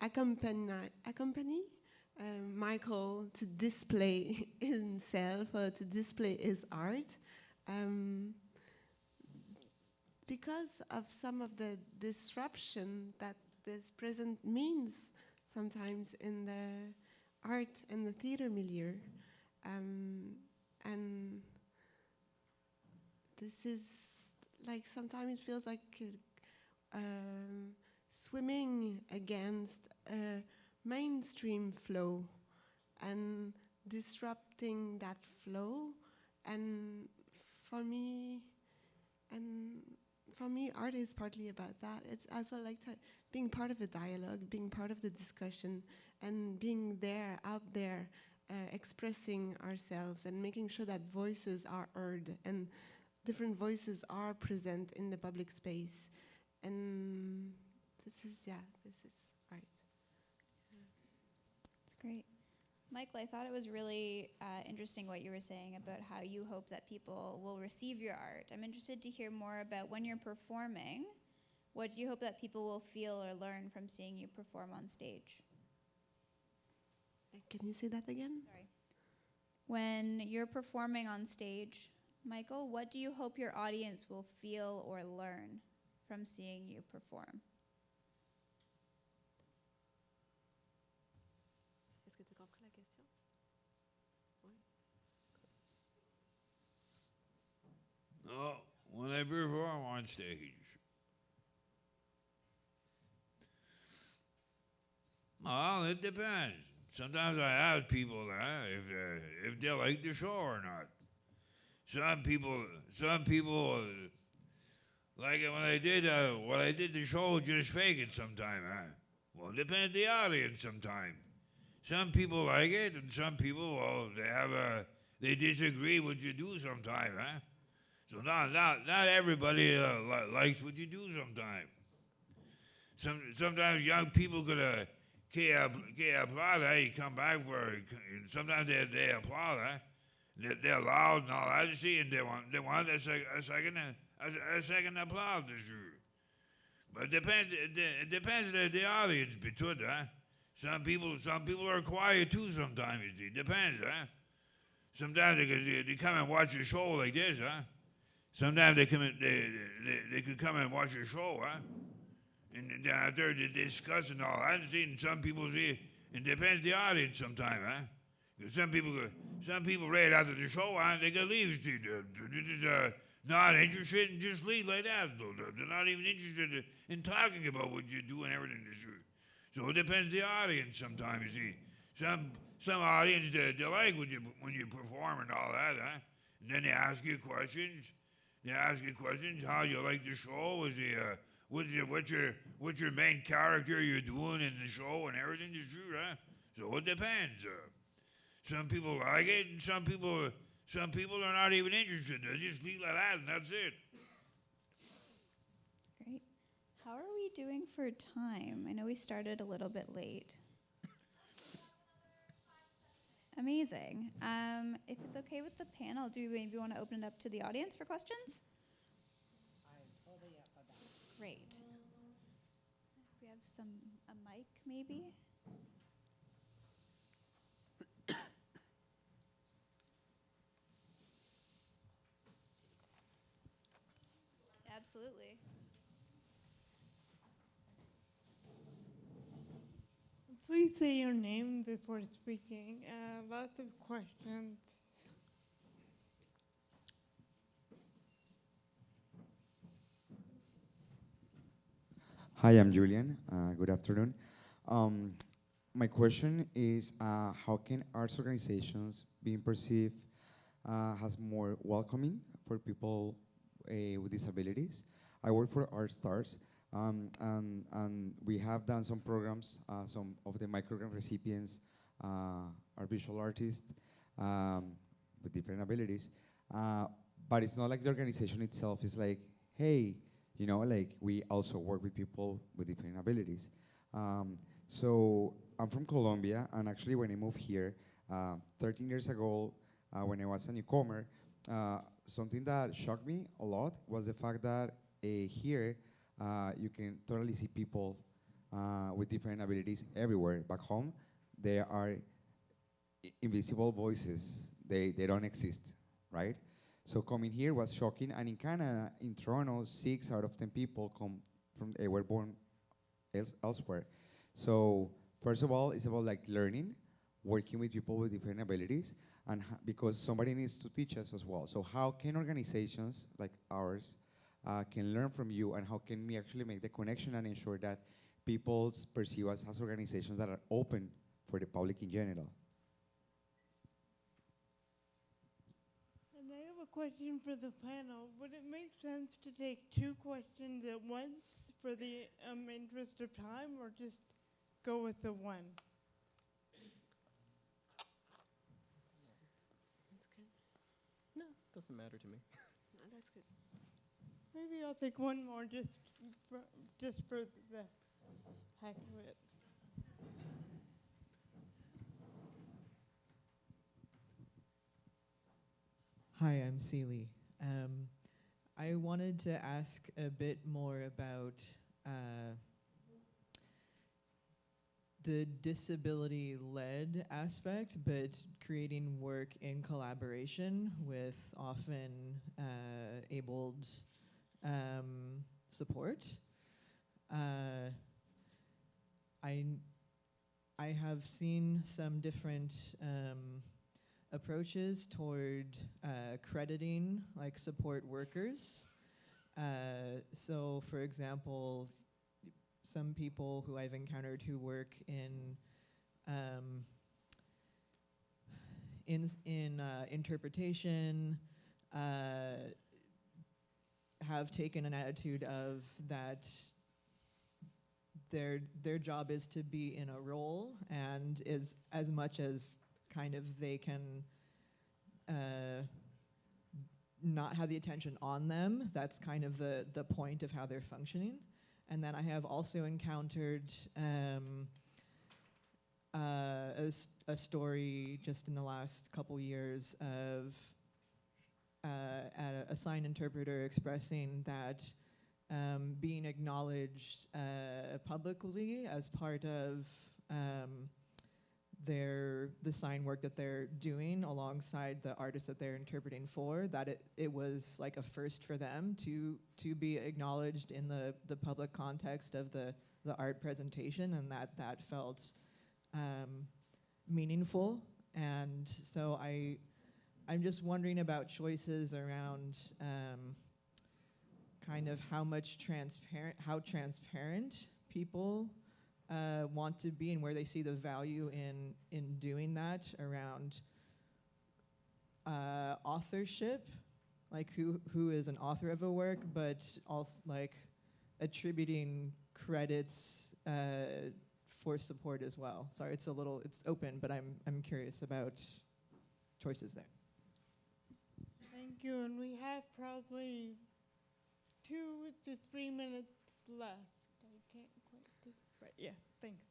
accompany Michael to display himself or to display his art. Because of some of the disruption that this present means sometimes in the art and the theater milieu. And this is like, sometimes it feels like swimming against a mainstream flow and disrupting that flow. And for me, art is partly about that. It's as well like being part of a dialogue, being part of the discussion, and being there, out there, expressing ourselves and making sure that voices are heard and different voices are present in the public space. And this is art. That's great. Michael, I thought it was really interesting what you were saying about how you hope that people will receive your art. I'm interested to hear more about when you're performing, what do you hope that people will feel or learn from seeing you perform on stage? Can you say that again? Sorry. When you're performing on stage, Michael, what do you hope your audience will feel or learn from seeing you perform? Est-ce que tu as compris la question? Oui. No, when I perform on stage, well, it depends. Sometimes I ask people if they like the show or not. Some people like it when I did the show, just fake it sometime, huh? Well, it depends the audience sometime. Some people like it, and some people, well, they disagree what you do sometime, huh? So not everybody likes what you do sometime. Sometimes young people could applaud, huh? You come back sometimes they applaud, huh? They're loud and all that, you see, and they want a second applause this year. But it depends the audience between, huh? Some people are quiet too sometimes, you see. Depends, huh? Sometimes they come and watch a show like this, huh? Sometimes they could come and watch a show, huh? And out there they discuss and all that, see, and some people see, it depends the audience sometimes, huh? Some people right after the show, they can leave. They're not interested and just leave like that. They're not even interested in talking about what you do and everything. So it depends the audience sometimes, you see. Some audience, they like when you perform and all that, huh? And then they ask you questions. How you like the show? What's your main character you're doing in the show and everything, huh? So it depends. Some people like it, and some people are not even interested. They just leave like that, and that's it. Great. How are we doing for time? I know we started a little bit late. Amazing. If it's okay with the panel, do we maybe want to open it up to the audience for questions? I'm totally up for that. Great. We have a mic, maybe? Absolutely. Please say your name before speaking. Lots of questions. Hi, I'm Julian. Good afternoon. My question is, how can arts organizations being perceived as more welcoming for people with disabilities? I work for Art Stars, and we have done some programs. Some of the microgrant recipients are visual artists with different abilities. But it's not like the organization itself is like, hey, you know, like we also work with people with different abilities. So I'm from Colombia, and actually when I moved here 13 years ago, when I was a newcomer, something that shocked me a lot was the fact that here you can totally see people with different abilities everywhere. Back home, there are invisible voices. They don't exist, right? So coming here was shocking, and in Canada, in Toronto, 6 out of 10 people were born elsewhere. So first of all, it's about like learning, working with people with different abilities, and because somebody needs to teach us as well. So how can organizations like ours can learn from you, and how can we actually make the connection and ensure that people perceive us as organizations that are open for the public in general? And I have a question for the panel. Would it make sense to take 2 questions at once for the interest of time, or just go with the one? That's good. No, Doesn't matter to me. no, that's good. Maybe I'll take one more just for the heck of it. Hi, I'm Seely. I wanted to ask a bit more about the disability-led aspect, but creating work in collaboration with often abled support. I have seen some different approaches toward crediting like support workers. So for example, some people who I've encountered who work in interpretation have taken an attitude of that their job is to be in a role, and is as much as kind of they can not have the attention on them. That's kind of the point of how they're functioning. And then I have also encountered a story just in the last couple years of a sign interpreter expressing that being acknowledged publicly as part of the sign work that they're doing alongside the artist that they're interpreting for, that it was like a first for them to be acknowledged in the public context of the art presentation, and that felt meaningful. And so I'm just wondering about choices around kind of how transparent people want to be, and where they see the value in doing that around authorship, like who is an author of a work, but also like attributing credits for support as well. Sorry, it's open, but I'm curious about choices there. Thank you, and we have probably 2 to 3 minutes left. I can't quite see, but yeah, thanks.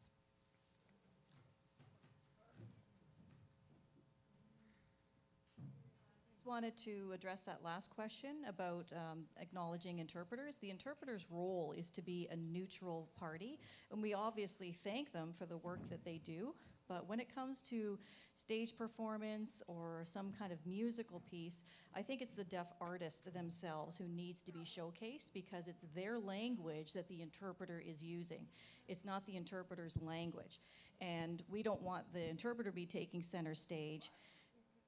Just wanted to address that last question about acknowledging interpreters. The interpreter's role is to be a neutral party, and we obviously thank them for the work that they do. But when it comes to stage performance or some kind of musical piece, I think it's the deaf artist themselves who needs to be showcased, because it's their language that the interpreter is using. It's not the interpreter's language. And we don't want the interpreter be taking center stage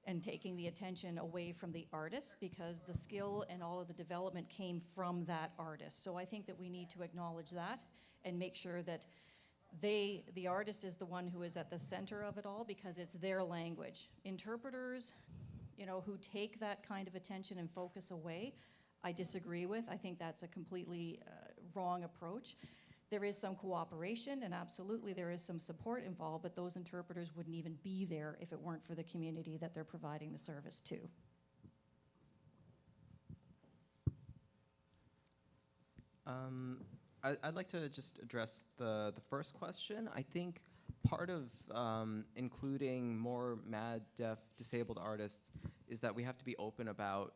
and taking the attention away from the artist, because the skill and all of the development came from that artist. So I think that we need to acknowledge that and make sure that the artist is the one who is at the center of it all, because it's their language. Interpreters, who take that kind of attention and focus away, I disagree with. I think that's a completely wrong approach. There is some cooperation, and absolutely there is some support involved, but those interpreters wouldn't even be there if it weren't for the community that they're providing the service to. I'd like to just address the first question. I think part of including more mad, deaf, disabled artists is that we have to be open about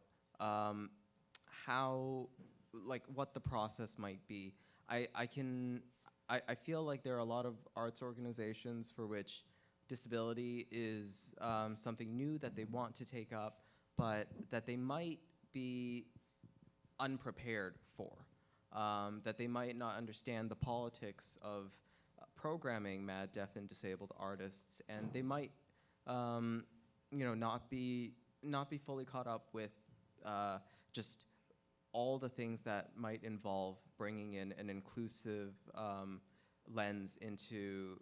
what the process might be. I feel like there are a lot of arts organizations for which disability is something new that they want to take up, but that they might be unprepared for, that they might not understand the politics of programming mad, deaf, and disabled artists, and they might, not be fully caught up with just all the things that might involve bringing in an inclusive lens into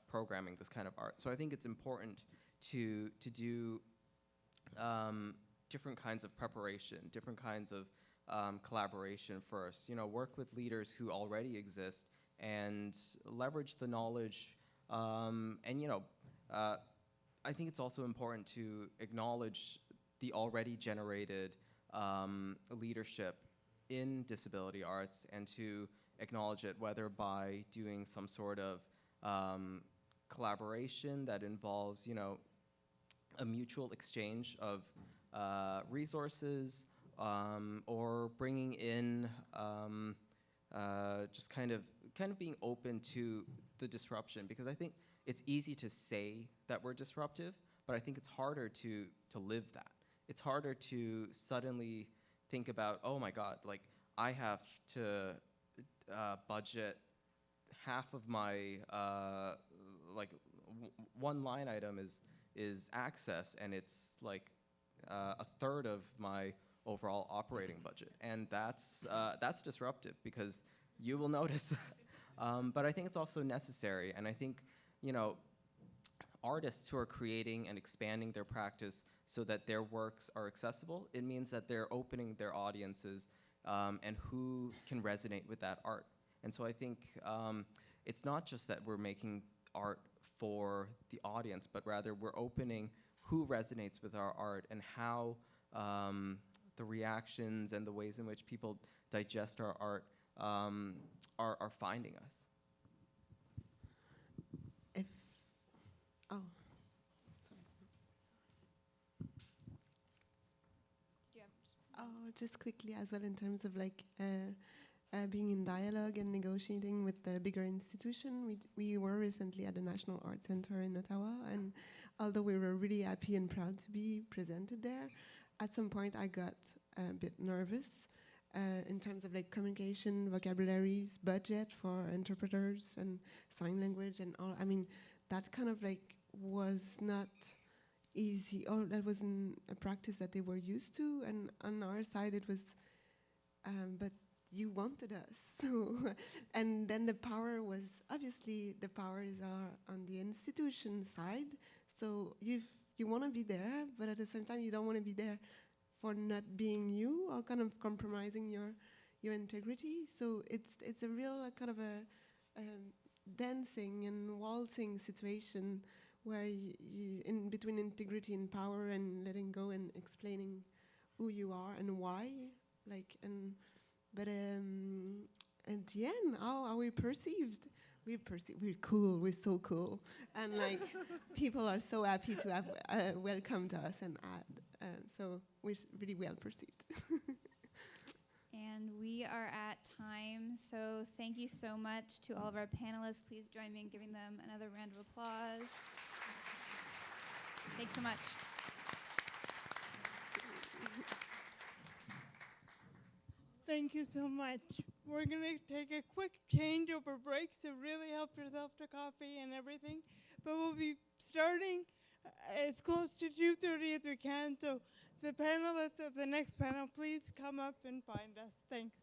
programming this kind of art. So I think it's important to do different kinds of preparation, different kinds of collaboration first. Work with leaders who already exist and leverage the knowledge. I think it's also important to acknowledge the already generated leadership in disability arts, and to acknowledge it, whether by doing some sort of collaboration that involves, a mutual exchange of resources, or bringing in just kind of being open to the disruption, because I think it's easy to say that we're disruptive, but I think it's harder to live that. It's harder to suddenly think about, oh my God, like I have to budget half of my, one line item is access, and it's like a third of my overall operating budget. And that's disruptive, because you will notice that. But I think it's also necessary, and I think, artists who are creating and expanding their practice so that their works are accessible, it means that they're opening their audiences and who can resonate with that art. And so I think it's not just that we're making art for the audience, but rather we're opening who resonates with our art, and how the reactions and the ways in which people digest our art are finding us. Just quickly as well, in terms of being in dialogue and negotiating with the bigger institution. We were recently at the National Art Center in Ottawa, and although we were really happy and proud to be presented there, at some point I got a bit nervous in terms of communication, vocabularies, budget for interpreters and sign language and all. I mean, that kind of was not easy, or that wasn't a practice that they were used to, and on our side it was, but you wanted us, so, and then the power was, obviously the powers are on the institution side, so you want to be there, but at the same time you don't want to be there for not being you, or kind of compromising your integrity. So it's a real kind of a dancing and waltzing situation, where you in between integrity and power, and letting go and explaining who you are and why, but at the end, how are we perceived? We're cool, we're so cool, and people are so happy to have welcomed us and so we're really well perceived. And we are at time, so thank you so much to all of our panelists. Please join me in giving them another round of applause. Thanks so much. Thank you so much. we're going to take a quick changeover break, so really help yourself to coffee and everything. But we'll be starting as close to 2:30 as we can, so the panelists of the next panel, please come up and find us. Thanks.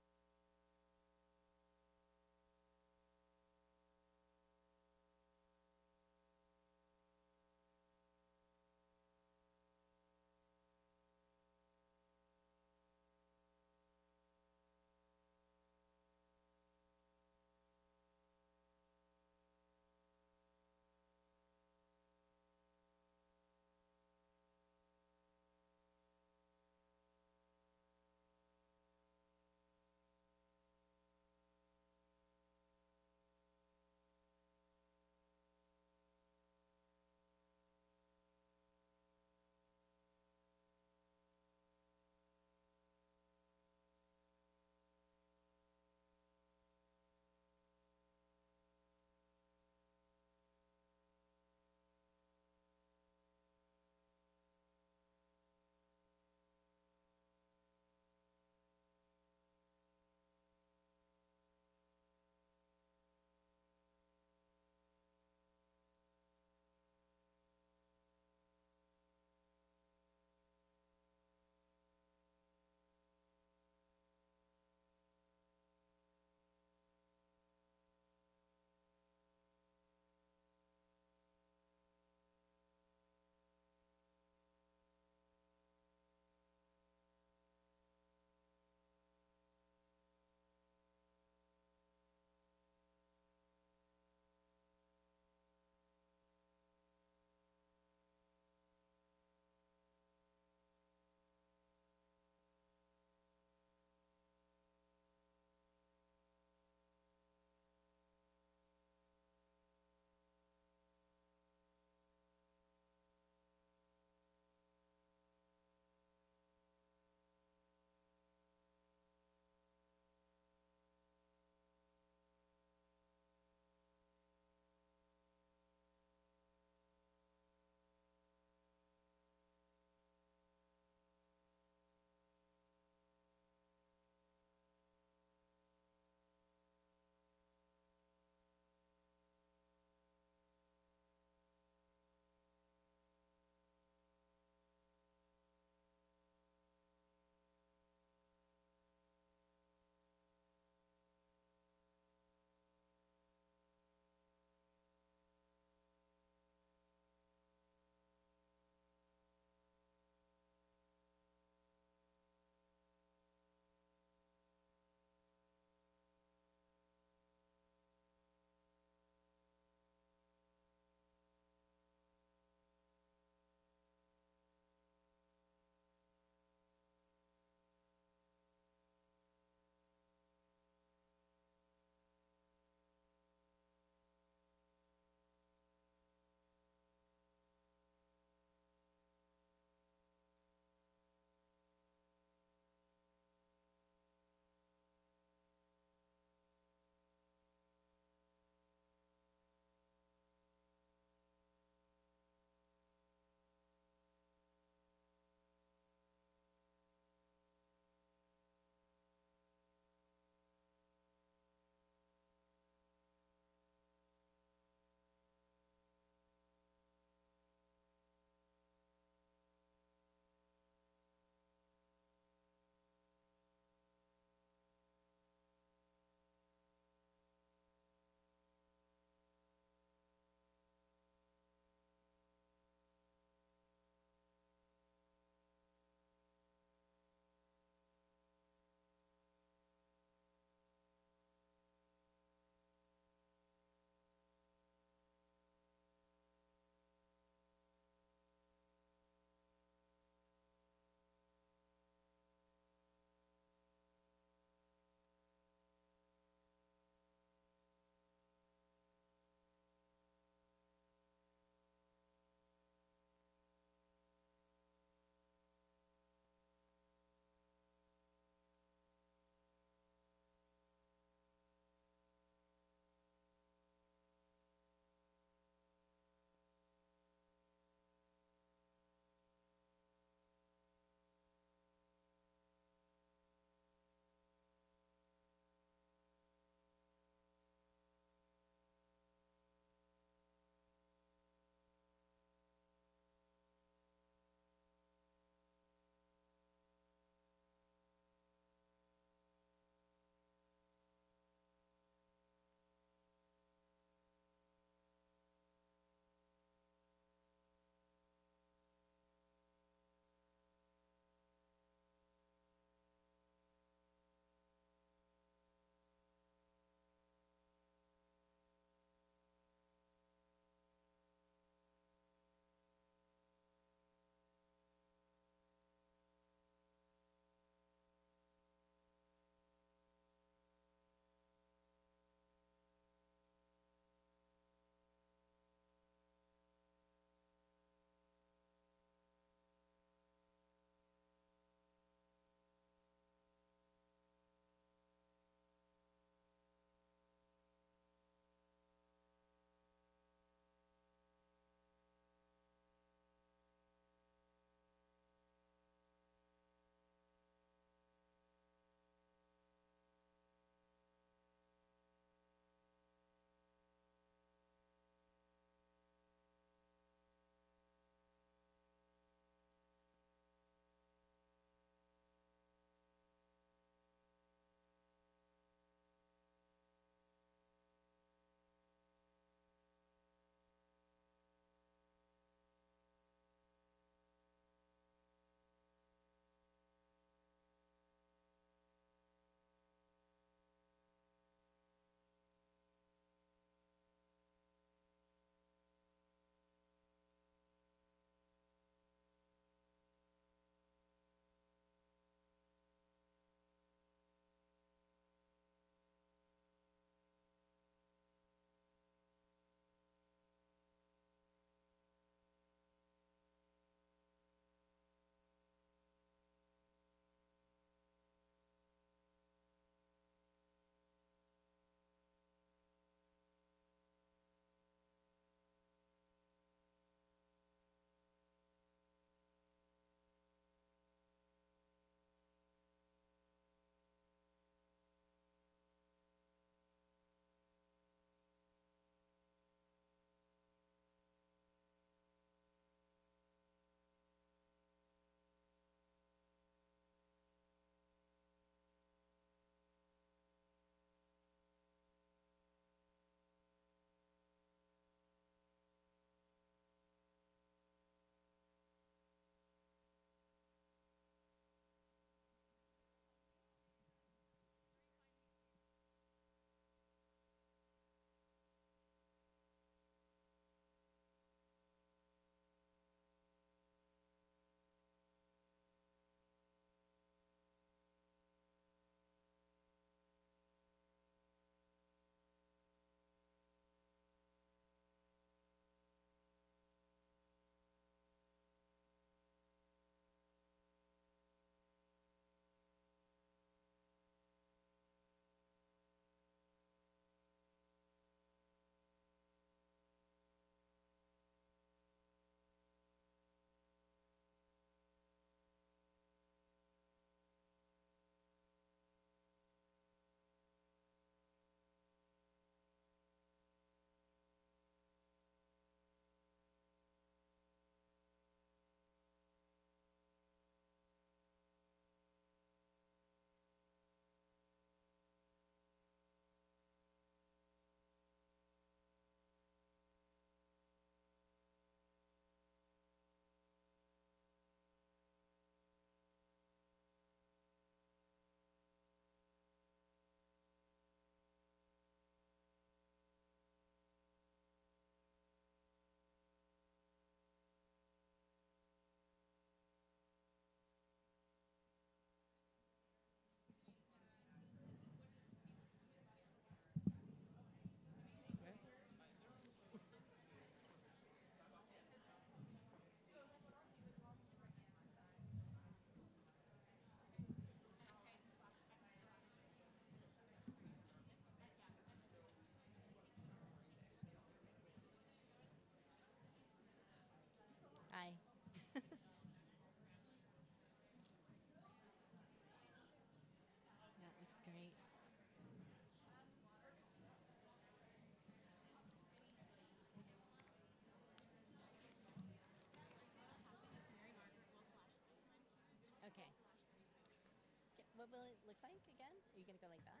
What will it look like again? Are you going to go like that?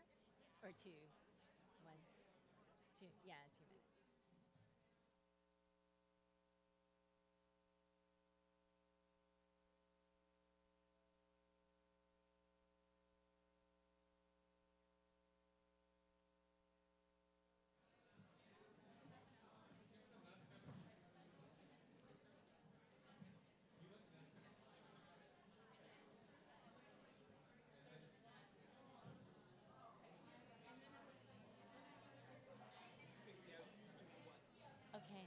Or 2? 1, 2. Yeah, 2 minutes. Okay.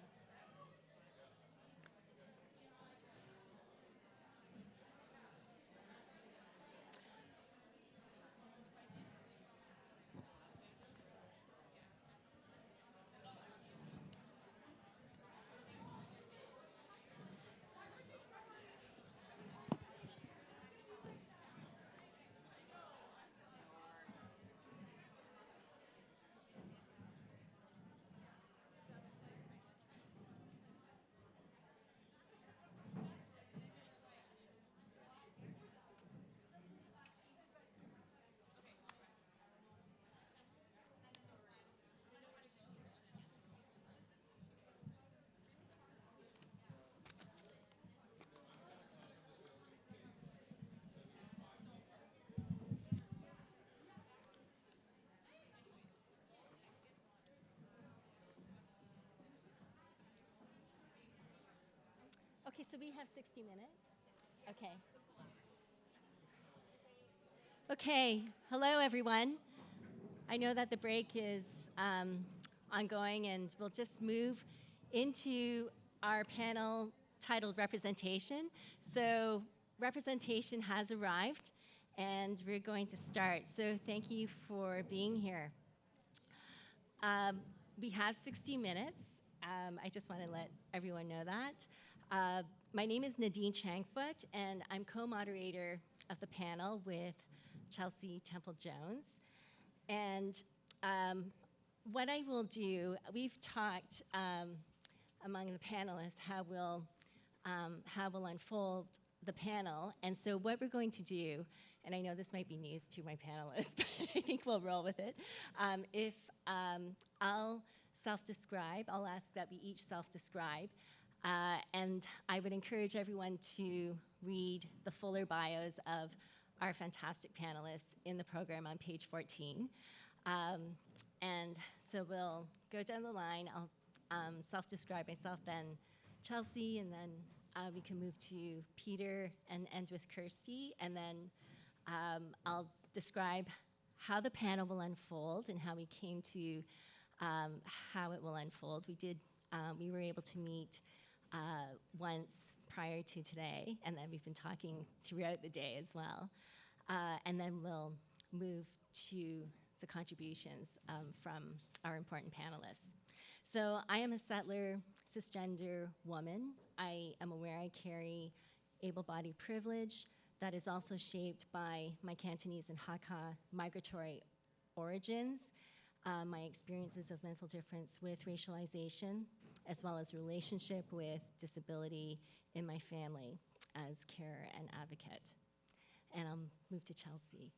Okay, so we have 60 minutes. Okay. Okay, hello everyone. I know that the break is ongoing, and we'll just move into our panel titled Representation. So representation has arrived, and we're going to start. So thank you for being here. We have 60 minutes. I just want to let everyone know that. My name is Nadine Changfoot, and I'm co-moderator of the panel with Chelsea Temple-Jones. And what I will do, we've talked among the panelists how we'll unfold the panel. And so what we're going to do, and I know this might be news to my panelists, but I think we'll roll with it. I'll self-describe, I'll ask that we each self-describe. And I would encourage everyone to read the fuller bios of our fantastic panelists in the program on page 14. And so we'll go down the line. I'll self-describe myself, then Chelsea, and then we can move to Peter and end with Kirsty. And then I'll describe how the panel will unfold and how we came to how it will unfold. We were able to meet once prior to today, and then we've been talking throughout the day as well. And then we'll move to the contributions from our important panelists. So I am a settler, cisgender woman. I am aware I carry able-bodied privilege that is also shaped by my Cantonese and Hakka migratory origins, my experiences of mental difference with racialization, as well as relationship with disability in my family as carer and advocate. And I'll move to Chelsea.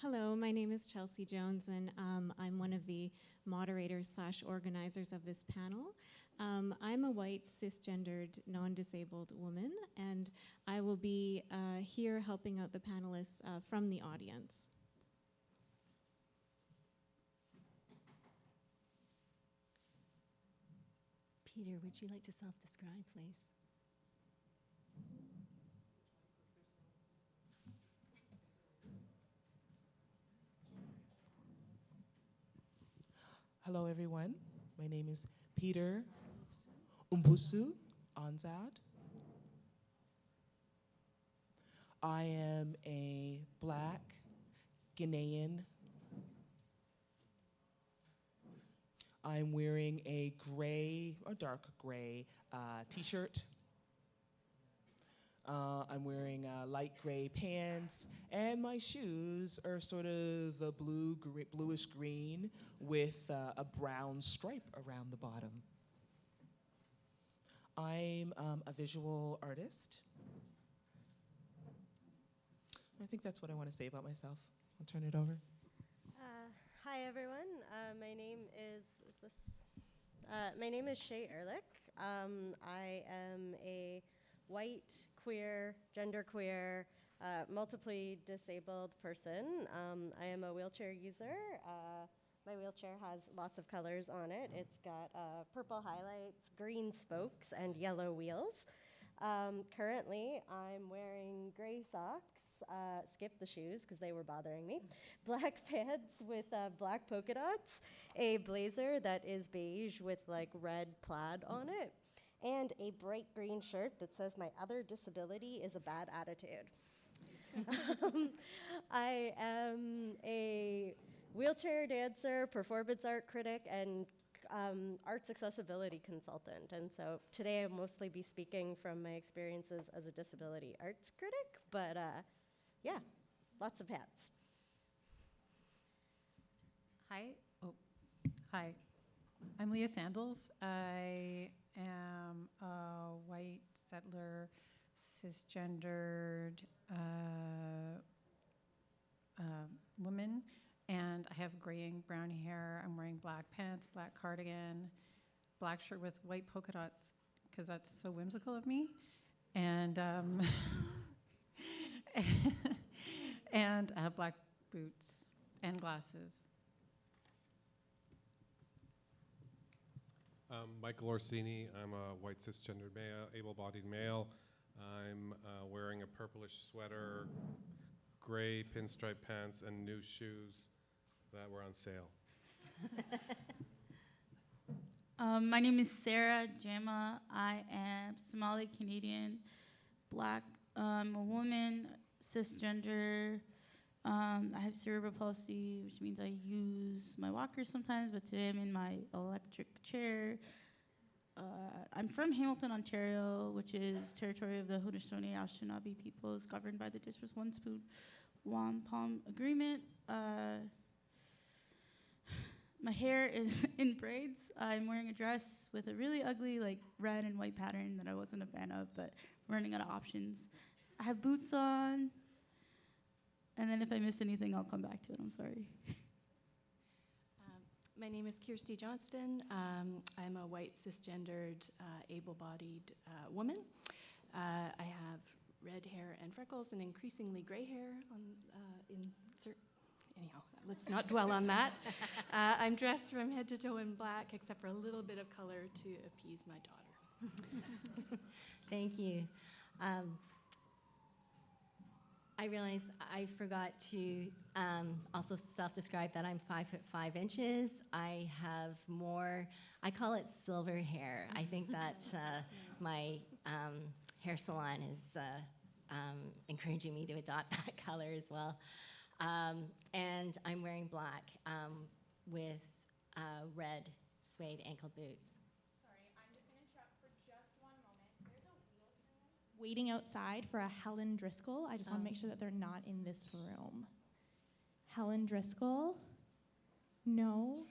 Hello, my name is Chelsea Jones, and I'm one of the moderators/organizers of this panel. I'm a white, cisgendered, non-disabled woman, and I will be here helping out the panelists from the audience. Peter, would you like to self-describe, please? Hello, everyone. My name is Peter Umbusu Anzad. I am a Black Ghanaian. I'm wearing a gray or dark gray t-shirt. I'm wearing light gray pants, and my shoes are sort of a bluish green with a brown stripe around the bottom. I'm a visual artist. I think that's what I want to say about myself. I'll turn it over. Hi everyone. My name is Shay Ehrlich. I am a white, queer, genderqueer, multiply disabled person. I am a wheelchair user. My wheelchair has lots of colors on it. It's got purple highlights, green spokes, and yellow wheels. Currently, I'm wearing gray socks. Skip the shoes because they were bothering me. Black pants with black polka dots, a blazer that is beige with like red plaid on it, and a bright green shirt that says my other disability is a bad attitude. I am a wheelchair dancer, performance art critic, and arts accessibility consultant. And so today I'll mostly be speaking from my experiences as a disability arts critic, but yeah, lots of hats. Hi. Hi. I'm Leah Sandals. I am a white settler, cisgendered woman, and I have gray and brown hair. I'm wearing black pants, black cardigan, black shirt with white polka dots, because that's so whimsical of me, and and black boots and glasses. Michael Orsini. I'm a white cisgendered male, able-bodied male. I'm wearing a purplish sweater, gray pinstripe pants, and new shoes that were on sale. My name is Sarah Jama. I am Somali Canadian, black. I'm a woman, cisgender. I have cerebral palsy, which means I use my walker sometimes, but today I'm in my electric chair. I'm from Hamilton, Ontario, which is territory of the Haudenosaunee Anishinaabe peoples, governed by the District One Spoon Wampum Agreement. My hair is in braids. I'm wearing a dress with a really ugly, like red and white pattern that I wasn't a fan of, but I'm running out of options. I have boots on. And then if I miss anything, I'll come back to it. I'm sorry. My name is Kirsty Johnston. I'm a white, cisgendered, able-bodied woman. I have red hair and freckles and increasingly gray hair anyhow, let's not dwell on that. I'm dressed from head to toe in black, except for a little bit of color to appease my daughter. Thank you. I realized I forgot to also self-describe that I'm 5'5". I have more, I call it silver hair. I think that my hair salon is encouraging me to adopt that color as well. And I'm wearing black with red suede ankle boots. Waiting outside for a Helen Driscoll. I just want to make sure that they're not in this room. Helen Driscoll? No?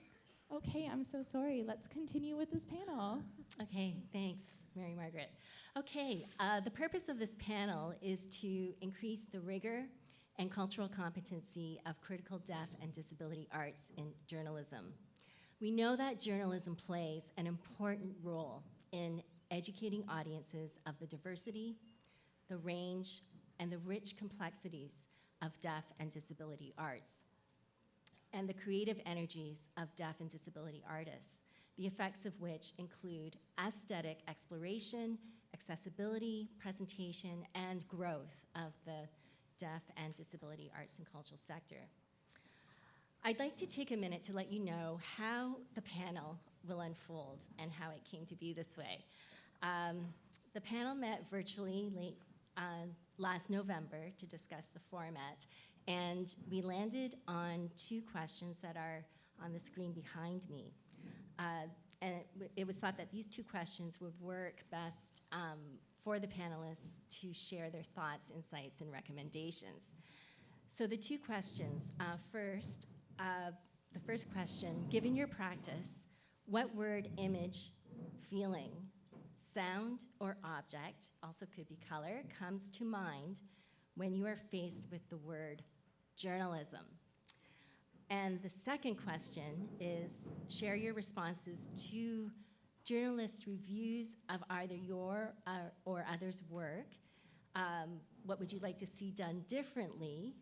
Okay, I'm so sorry. Let's continue with this panel. Okay, thanks, Mary Margaret. Okay, the purpose of this panel is to increase the rigor and cultural competency of critical deaf and disability arts in journalism. We know that journalism plays an important role in educating audiences of the diversity, the range, and the rich complexities of deaf and disability arts, and the creative energies of deaf and disability artists, the effects of which include aesthetic exploration, accessibility, presentation, and growth of the deaf and disability arts and cultural sector. I'd like to take a minute to let you know how the panel will unfold and how it came to be this way. The panel met virtually late last November to discuss the format, and we landed on 2 questions that are on the screen behind me. And it was thought that these 2 questions would work best for the panelists to share their thoughts, insights, and recommendations. So the 2 questions, first, the first question, given your practice, what word, image, feeling, sound, or object, also could be color, comes to mind when you are faced with the word journalism? And the second question is, share your responses to journalist reviews of either your or others' work. What would you like to see done differently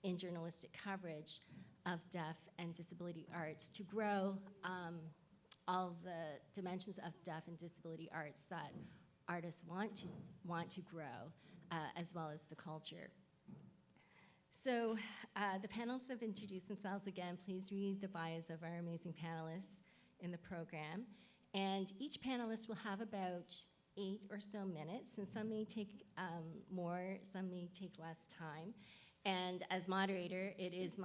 in journalistic coverage of deaf and disability arts to grow all the dimensions of deaf and disability arts that artists want to grow, as well as the culture? So the panelists have introduced themselves again. Please read the bios of our amazing panelists in the program. And each panelist will have about 8 or so minutes, and some may take more, some may take less time. And as moderator, it is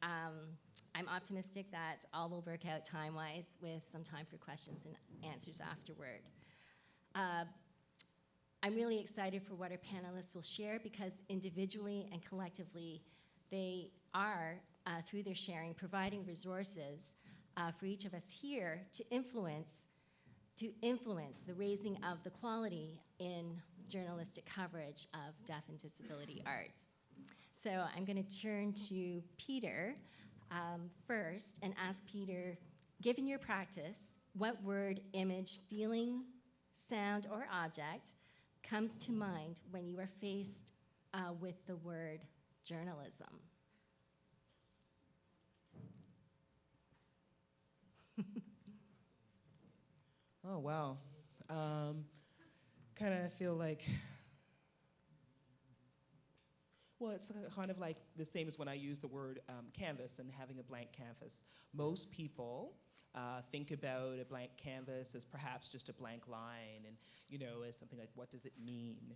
I'm optimistic that all will work out time-wise with some time for questions and answers afterward. I'm really excited for what our panelists will share, because individually and collectively, they are, through their sharing, providing resources for each of us here to influence the raising of the quality in journalistic coverage of deaf and disability arts. So I'm going to turn to Peter first and ask Peter, given your practice, what word, image, feeling, sound, or object comes to mind when you are faced with the word journalism? Oh, wow. Kind of feel like, well, it's kind of like the same as when I use the word canvas and having a blank canvas. Most people think about a blank canvas as perhaps just a blank line, and as something like, what does it mean?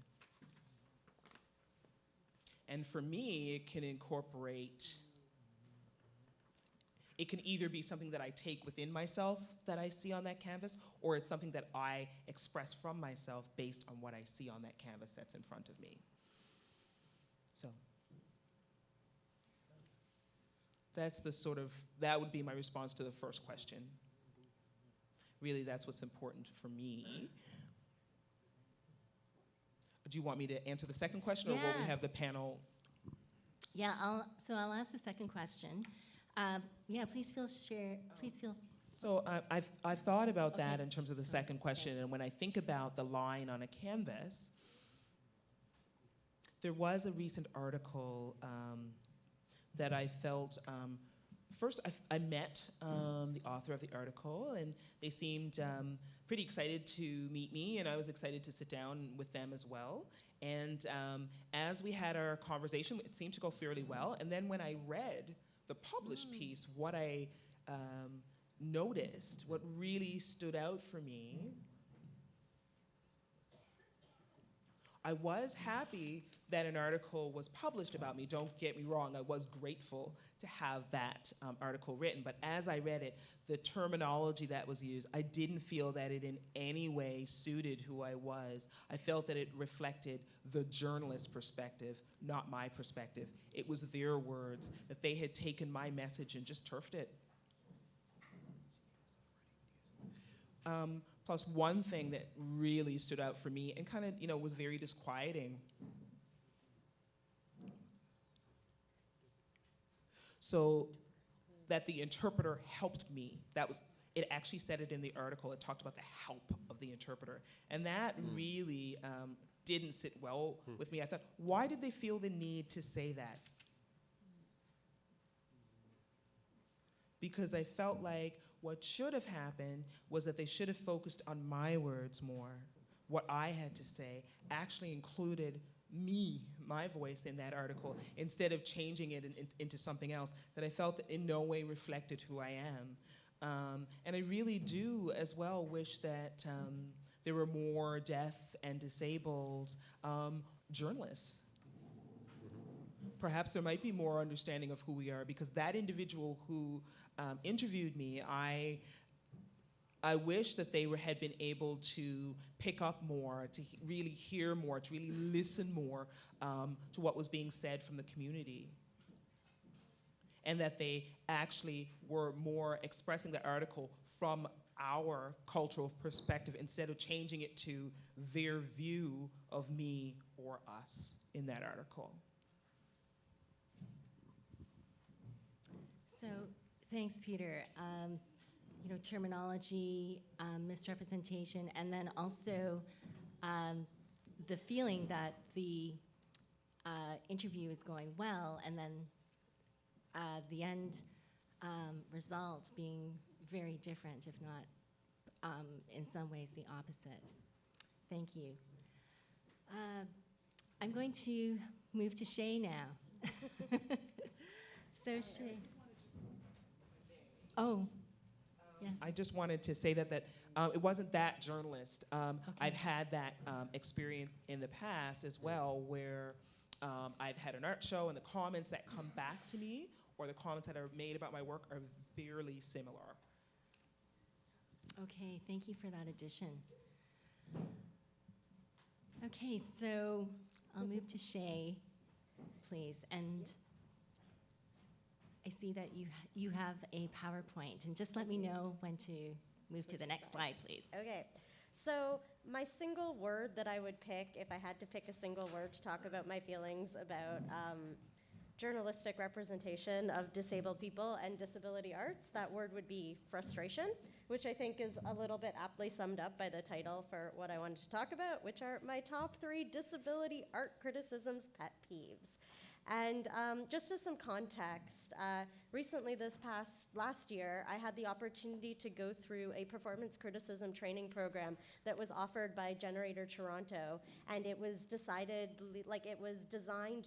And for me, it can either be something that I take within myself that I see on that canvas, or it's something that I express from myself based on what I see on that canvas that's in front of me. So that's that would be my response to the first question. Really, that's what's important for me. Do you want me to answer the second question, or will we have the panel? Yeah, I'll ask the second question. Please feel. So I've thought about that in terms of the second question, and when I think about the line on a canvas, there was a recent article that I felt, first I met the author of the article, and they seemed pretty excited to meet me, and I was excited to sit down with them as well. And as we had our conversation, it seemed to go fairly well. And then when I read the published piece, what I noticed, what really stood out for me, I was happy that an article was published about me. Don't get me wrong, I was grateful to have that article written, but as I read it, the terminology that was used, I didn't feel that it in any way suited who I was. I felt that it reflected the journalist's perspective, not my perspective. It was their words, that they had taken my message and just turfed it. Plus one thing that really stood out for me and kind of, was very disquieting. So that the interpreter helped me. It actually said it in the article. It talked about the help of the interpreter. And that really didn't sit well with me. I thought, why did they feel the need to say that? Because I felt like what should have happened was that they should have focused on my words more. What I had to say actually included me, my voice in that article, instead of changing it into something else that I felt that in no way reflected who I am. And I really do as well wish that there were more deaf and disabled journalists. Perhaps there might be more understanding of who we are, because that individual who interviewed me, I wish that they had been able to pick up more, to really hear more, to really listen more to what was being said from the community. and that they actually were more expressing the article from our cultural perspective instead of changing it to their view of me or us in that article. So, thanks, Peter. Terminology, misrepresentation, and then also the feeling that the interview is going well, and then the end result being very different, if not in some ways the opposite. Thank you. I'm going to move to Shay now. So Shay. Oh, yes. I just wanted to say that it wasn't that journalist. I've had that experience in the past as well, where I've had an art show and the comments that come back to me or the comments that are made about my work are fairly similar. Okay, thank you for that addition. Okay, so I'll move to Shay, please. And I see that you have a PowerPoint, and just let me know when to move to the next slide, please. Okay, so my single word that I would pick, if I had to pick a single word to talk about my feelings about journalistic representation of disabled people and disability arts, that word would be frustration, which I think is a little bit aptly summed up by the title for what I wanted to talk about, which are my top 3 disability art criticisms pet peeves. And just as some context, recently last year, I had the opportunity to go through a performance criticism training program that was offered by Generator Toronto, and it was designed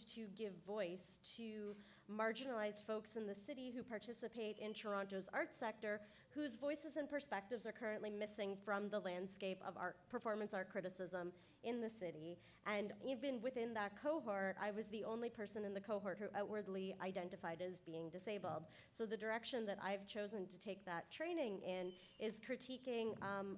to give voice to marginalized folks in the city who participate in Toronto's art sector, whose voices and perspectives are currently missing from the landscape of performance art criticism in the city. And even within that cohort, I was the only person in the cohort who outwardly identified as being disabled. So the direction that I've chosen to take that training in is critiquing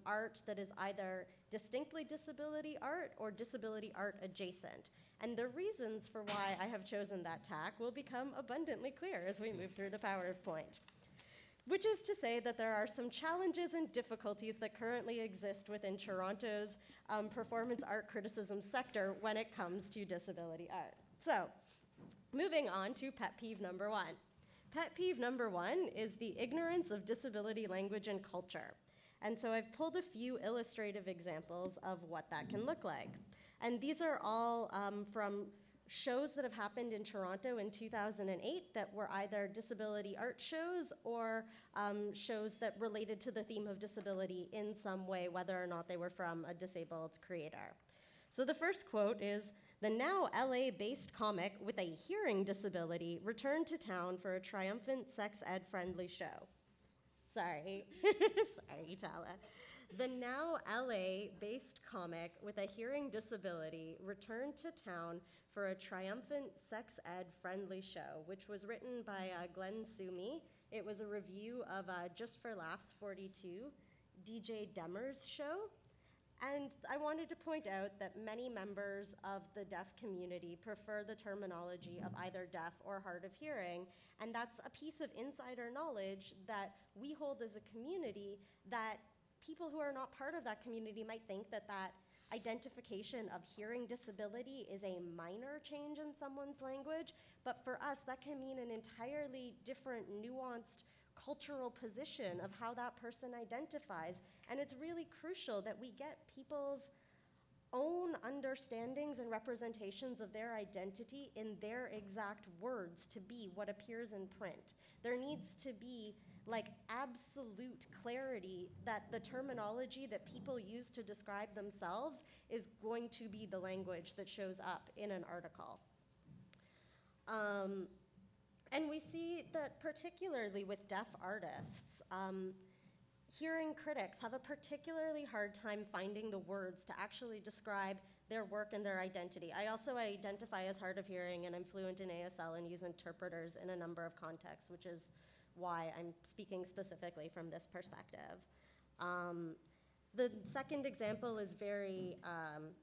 art that is either distinctly disability art or disability art adjacent. And the reasons for why I have chosen that tack will become abundantly clear as we move through the PowerPoint. Which is to say that there are some challenges and difficulties that currently exist within Toronto's performance art criticism sector when it comes to disability art. So, moving on to pet peeve number 1. Pet peeve number 1 is the ignorance of disability language and culture. And so I've pulled a few illustrative examples of what that can look like. And these are all from shows that have happened in Toronto in 2008 that were either disability art shows or shows that related to the theme of disability in some way, whether or not they were from a disabled creator. So the first quote is, "The now LA-based comic with a hearing disability returned to town for a triumphant sex ed friendly show." Sorry, sorry, Tala. The now LA-based comic with a hearing disability returned to town for a triumphant sex ed friendly show, which was written by Glenn Sumi. It was a review of Just for Laughs 42, DJ Demers' show. And I wanted to point out that many members of the deaf community prefer the terminology of either deaf or hard of hearing, and that's a piece of insider knowledge that we hold as a community that people who are not part of that community might think that that identification of hearing disability is a minor change in someone's language, but for us, that can mean an entirely different, nuanced cultural position of how that person identifies. And it's really crucial that we get people's own understandings and representations of their identity in their exact words to be what appears in print. There needs to be absolute clarity that the terminology that people use to describe themselves is going to be the language that shows up in an article. And we see that particularly with deaf artists, hearing critics have a particularly hard time finding the words to actually describe their work and their identity. I also identify as hard of hearing, and I'm fluent in ASL and use interpreters in a number of contexts, which is why I'm speaking specifically from this perspective. The second example is very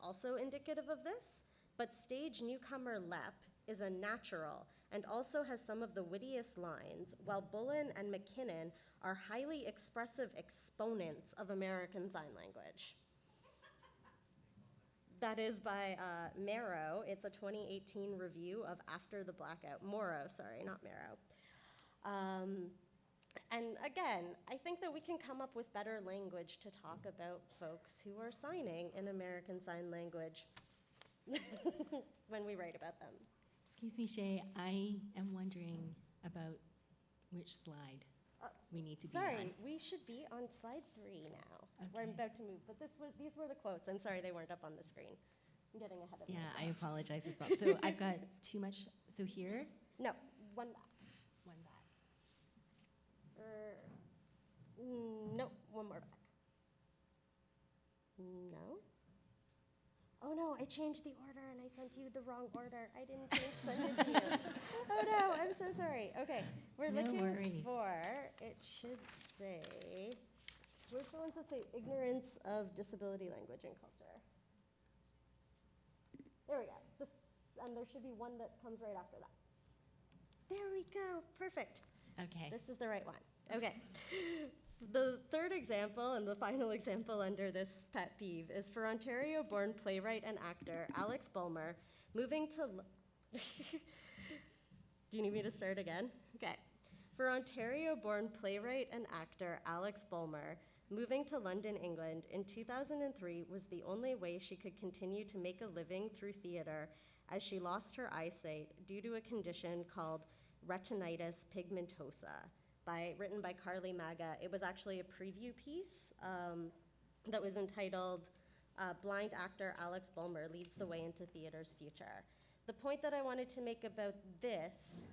also indicative of this, but stage newcomer Lep is a natural and also has some of the wittiest lines, while Bullen and McKinnon are highly expressive exponents of American Sign Language. That is by Marrow. It's a 2018 review of After the Blackout. Morrow, sorry, not Marrow. And again, I think that we can come up with better language to talk about folks who are signing in American Sign Language when we write about them. Excuse me, Shay, I am wondering about which slide we need to be on. Sorry, we should be on slide 3 now. We're about to move, but these were the quotes. I'm sorry they weren't up on the screen. I'm getting ahead of myself. Yeah, I apologize as well. So I've got too much, so here? No, one back. One back. No, one more back. No? Oh no, I changed the order and I sent you the wrong order. I didn't send it to you. Oh no, I'm so sorry. Okay, we're No looking worries. for, it should say, where's the ones that say ignorance of disability language and culture? There we go. And there should be one that comes right after that. There we go, perfect. Okay. This is the right one. Okay. The third example and the final example under this pet peeve is for Ontario-born playwright and actor Alex Bulmer moving to... Do you need me to start again? Okay. For Ontario-born playwright and actor Alex Bulmer, moving to London, England in 2003 was the only way she could continue to make a living through theater, as she lost her eyesight due to a condition called retinitis pigmentosa, written by Carly Maga. It was actually a preview piece that was entitled Blind Actor Alex Bulmer Leads the Way into Theater's Future. The point that I wanted to make about this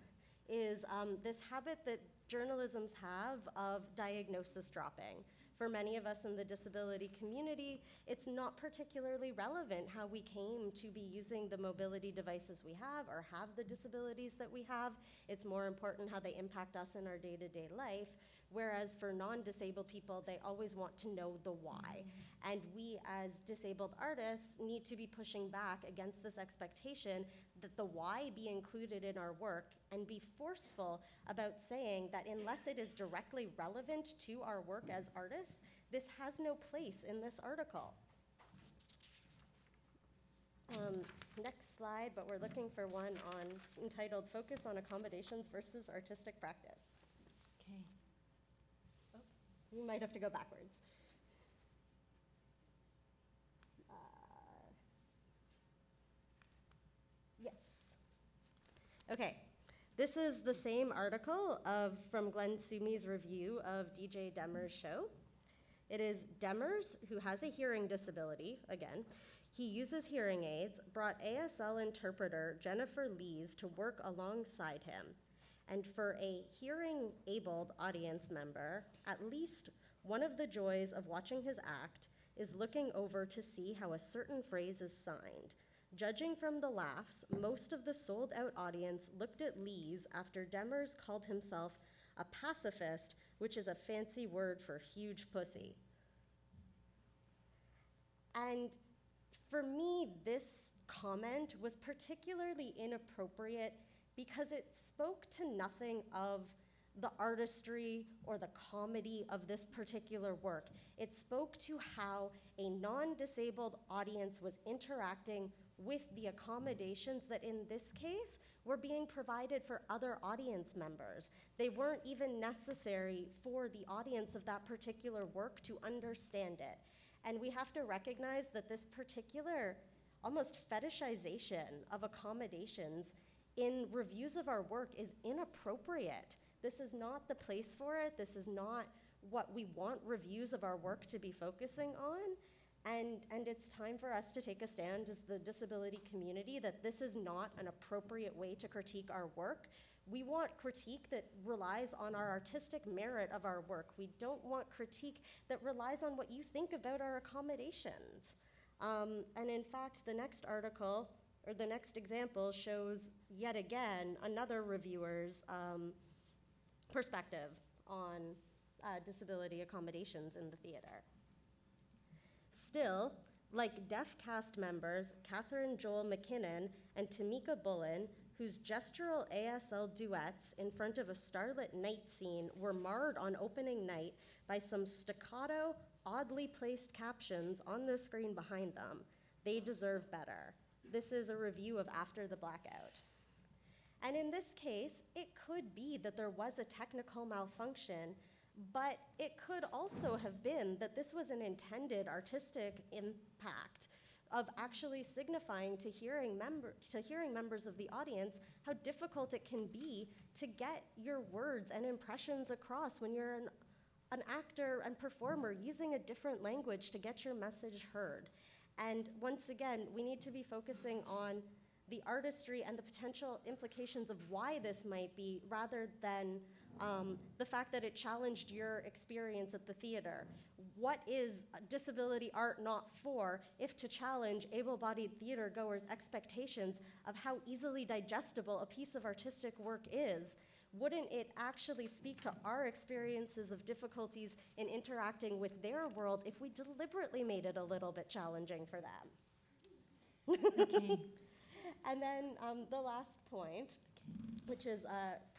is this habit that journalisms have of diagnosis dropping. For many of us in the disability community, it's not particularly relevant how we came to be using the mobility devices we have or have the disabilities that we have. It's more important how they impact us in our day-to-day life, whereas for non-disabled people, they always want to know the why. And we as disabled artists need to be pushing back against this expectation that the why be included in our work and be forceful about saying that unless it is directly relevant to our work as artists, this has no place in this article. Next slide, but we're looking for one entitled Focus on Accommodations versus Artistic Practice. Okay. Oh, you might have to go backwards. Yes. Okay. This is the same article from Glenn Sumi's review of DJ Demers' show. It is Demers, who has a hearing disability, again. He uses hearing aids, brought ASL interpreter Jennifer Lees to work alongside him. And for a hearing-abled audience member, at least one of the joys of watching his act is looking over to see how a certain phrase is signed. Judging from the laughs, most of the sold-out audience looked at Lees after Demers called himself a pacifist, which is a fancy word for huge pussy. And for me, this comment was particularly inappropriate because it spoke to nothing of the artistry or the comedy of this particular work. It spoke to how a non-disabled audience was interacting with the accommodations that in this case were being provided for other audience members. They weren't even necessary for the audience of that particular work to understand it. And we have to recognize that this particular almost fetishization of accommodations in reviews of our work is inappropriate. This is not the place for it. This is not what we want reviews of our work to be focusing on. And it's time for us to take a stand as the disability community that this is not an appropriate way to critique our work. We want critique that relies on our artistic merit of our work. We don't want critique that relies on what you think about our accommodations. And in fact, the next article, or the next example, shows yet again another reviewer's perspective on disability accommodations in the theater. Still, like deaf cast members Catherine Joel McKinnon and Tamika Bullen, whose gestural ASL duets in front of a starlit night scene were marred on opening night by some staccato, oddly placed captions on the screen behind them. They deserve better. This is a review of After the Blackout. And in this case, it could be that there was a technical malfunction, but it could also have been that this was an intended artistic impact of actually signifying to hearing members of the audience how difficult it can be to get your words and impressions across when you're an actor and performer using a different language to get your message heard. And once again, we need to be focusing on the artistry and the potential implications of why this might be, rather than the fact that it challenged your experience at the theater. What is disability art not for if to challenge able-bodied theater goers' expectations of how easily digestible a piece of artistic work is? Wouldn't it actually speak to our experiences of difficulties in interacting with their world if we deliberately made it a little bit challenging for them? Okay. And then the last point, which is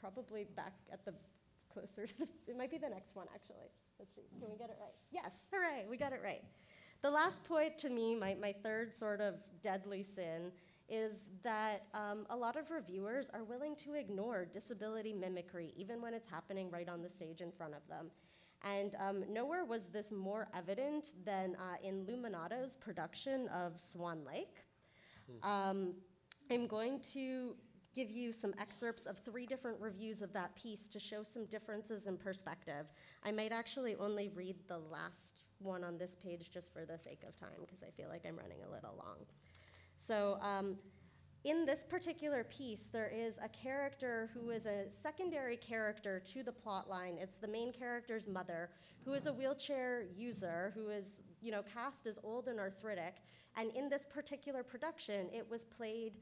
probably back at the closer to it might be the next one, actually. Let's see, can we get it right? Yes, hooray, we got it right. The last point to me, my third sort of deadly sin, is that a lot of reviewers are willing to ignore disability mimicry, even when it's happening right on the stage in front of them. And nowhere was this more evident than in Luminato's production of Swan Lake. I'm going to give you some excerpts of 3 different reviews of that piece to show some differences in perspective. I might actually only read the last one on this page just for the sake of time, because I feel like I'm running a little long. So in this particular piece, there is a character who is a secondary character to the plot line. It's the main character's mother, who is a wheelchair user, who is, cast as old and arthritic. And in this particular production, it was played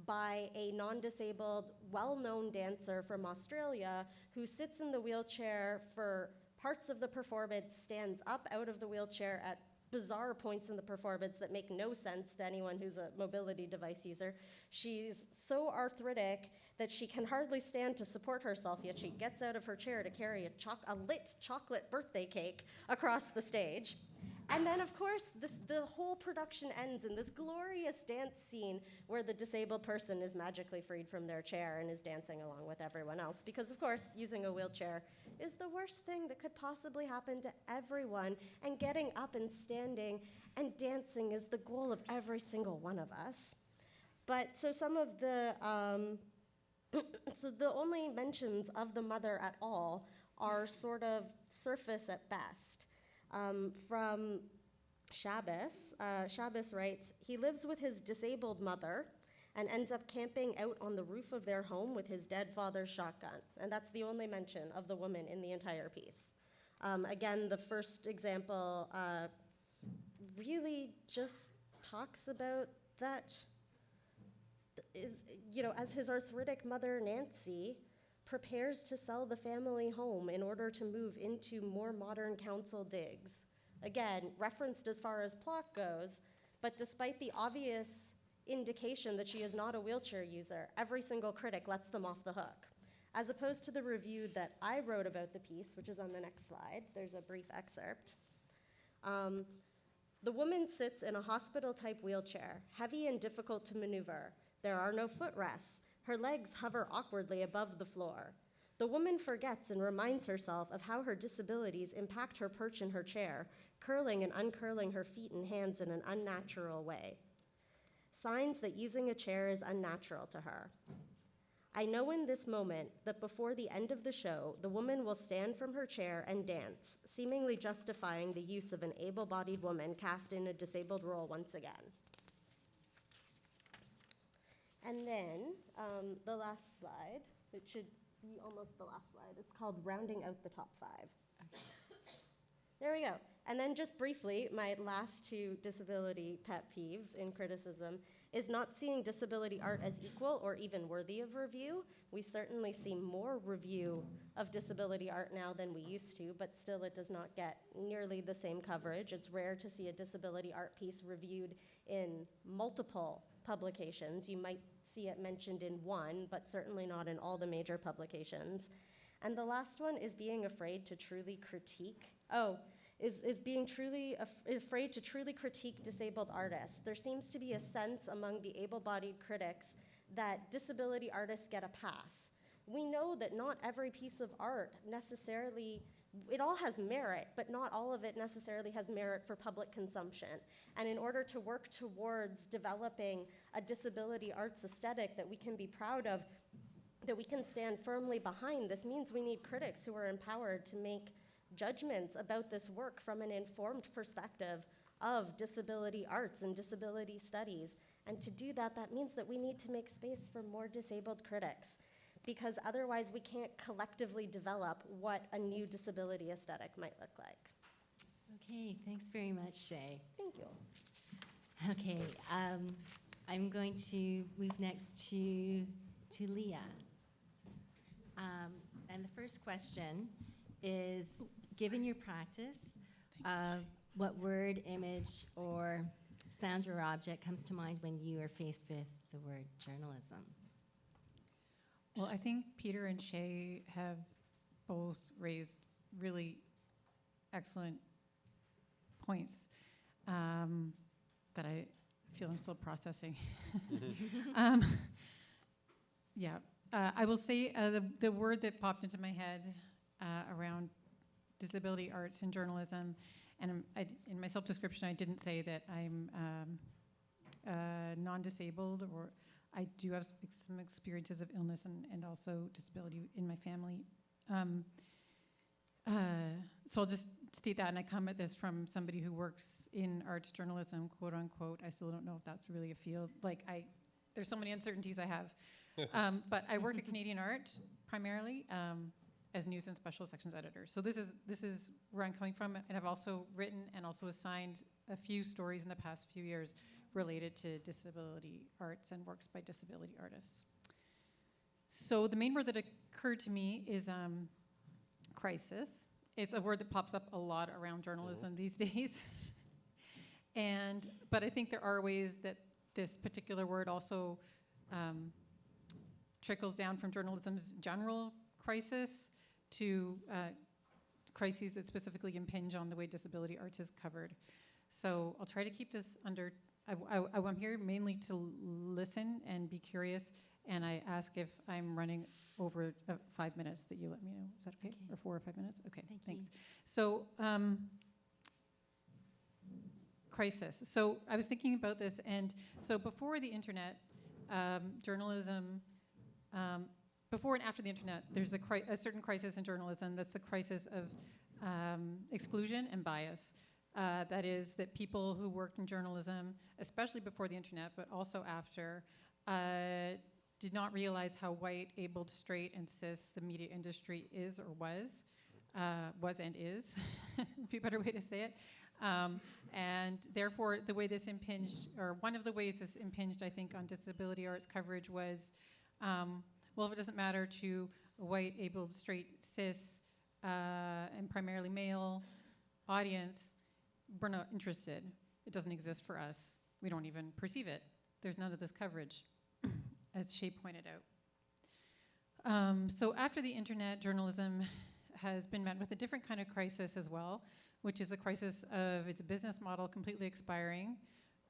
by a non-disabled, well-known dancer from Australia who sits in the wheelchair for parts of the performance, stands up out of the wheelchair at bizarre points in the performance that make no sense to anyone who's a mobility device user. She's so arthritic that she can hardly stand to support herself, yet she gets out of her chair to carry a lit chocolate birthday cake across the stage. And then, of course, the whole production ends in this glorious dance scene where the disabled person is magically freed from their chair and is dancing along with everyone else. Because, of course, using a wheelchair is the worst thing that could possibly happen to everyone. And getting up and standing and dancing is the goal of every single one of us. But so some of the, so the only mentions of the mother at all are sort of surface at best. From Shabbos, Shabbos writes, he lives with his disabled mother and ends up camping out on the roof of their home with his dead father's shotgun. And that's the only mention of the woman in the entire piece. Again, the first example really just talks about that, as his arthritic mother, Nancy, prepares to sell the family home in order to move into more modern council digs. Again, referenced as far as plot goes, but despite the obvious indication that she is not a wheelchair user, every single critic lets them off the hook. As opposed to the review that I wrote about the piece, which is on the next slide, there's a brief excerpt. The woman sits in a hospital-type wheelchair, heavy and difficult to maneuver. There are no footrests. Her legs hover awkwardly above the floor. The woman forgets and reminds herself of how her disabilities impact her perch in her chair, curling and uncurling her feet and hands in an unnatural way. Signs that using a chair is unnatural to her. I know in this moment that before the end of the show, the woman will stand from her chair and dance, seemingly justifying the use of an able-bodied woman cast in a disabled role once again. And then the last slide, it should be almost the last slide. It's called Rounding Out the Top 5. Okay. There we go. And then just briefly, my last 2 disability pet peeves in criticism is not seeing disability art as equal or even worthy of review. We certainly see more review of disability art now than we used to, but still it does not get nearly the same coverage. It's rare to see a disability art piece reviewed in multiple publications. You might see it mentioned in one, but certainly not in all the major publications. And the last one is being afraid to truly critique. Is being afraid to truly critique disabled artists. There seems to be a sense among the able-bodied critics that disability artists get a pass. We know that not every piece of art necessarily, it all has merit, but not all of it necessarily has merit for public consumption. And in order to work towards developing a disability arts aesthetic that we can be proud of, that we can stand firmly behind, this means we need critics who are empowered to make judgments about this work from an informed perspective of disability arts and disability studies. And to do that, that means that we need to make space for more disabled critics, because otherwise we can't collectively develop what a new disability aesthetic might look like. Okay, thanks very much, Shay. Thank you. Okay, I'm going to move next to Leah. And the first question is, given your practice, what word, image, or sound or object comes to mind when you are faced with the word journalism? Well, I think Peter and Shay have both raised really excellent points that I feel I'm still processing. I will say the word that popped into my head around disability arts and journalism, and in my self-description I didn't say that I'm non-disabled, or I do have some experiences of illness and also disability in my family. So I'll just state that, and I come at this from somebody who works in arts journalism, quote unquote. I still don't know if that's really a field. There's so many uncertainties I have. But I work at Canadian Art primarily as news and special sections editor. So this is where I'm coming from, and I've also written and also assigned a few stories in the past few years related to disability arts and works by disability artists. So the main word that occurred to me is crisis. It's a word that pops up a lot around journalism these days. But I think there are ways that this particular word also trickles down from journalism's general crisis to crises that specifically impinge on the way disability arts is covered. So I'll try to keep this under, I'm here mainly to listen and be curious, and I ask if I'm running over 5 minutes that you let me know. Is that okay? Or 4 or 5 minutes? Okay, thanks. So crisis. So I was thinking about this, and so before the internet, journalism, before and after the internet, there's a certain crisis in journalism. That's the crisis of exclusion and bias. That is, that people who worked in journalism, especially before the internet, but also after, did not realize how white, abled, straight, and cis the media industry is or was and is, would be a better way to say it. And therefore, the way this impinged, or one of the ways this impinged, I think, on disability arts coverage was, well, if it doesn't matter to a white, abled, straight, cis, and primarily male audience, we're not interested. It doesn't exist for us. We don't even perceive it. There's none of this coverage, as Shay pointed out. So after the internet, journalism has been met with a different kind of crisis as well, which is the crisis of its business model completely expiring.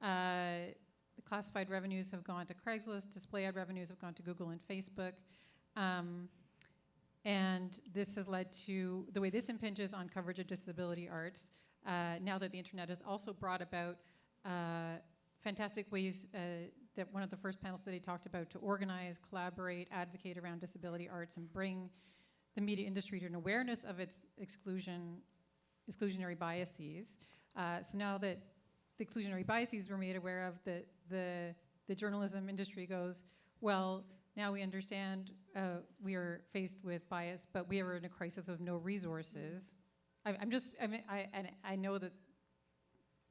The classified revenues have gone to Craigslist, display ad revenues have gone to Google and Facebook. And this has led to the way this impinges on coverage of disability arts, now that the internet has also brought about fantastic ways that one of the first panels that he talked about to organize, collaborate, advocate around disability arts, and bring the media industry to an awareness of its exclusionary biases. So now that the exclusionary biases were made aware of, the journalism industry goes, well, now we understand we are faced with bias, but we are in a crisis of no resources. I know that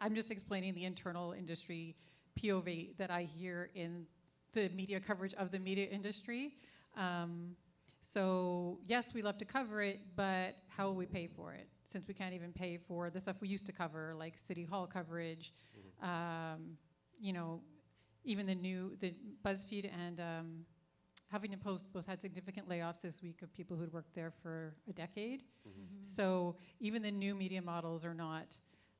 I'm just explaining the internal industry POV that I hear in the media coverage of the media industry. So yes, we love to cover it, but how will we pay for it? Since we can't even pay for the stuff we used to cover, like City Hall coverage, even the BuzzFeed and Huffington Post both had significant layoffs this week of people who'd worked there for a decade. So even the new media models are not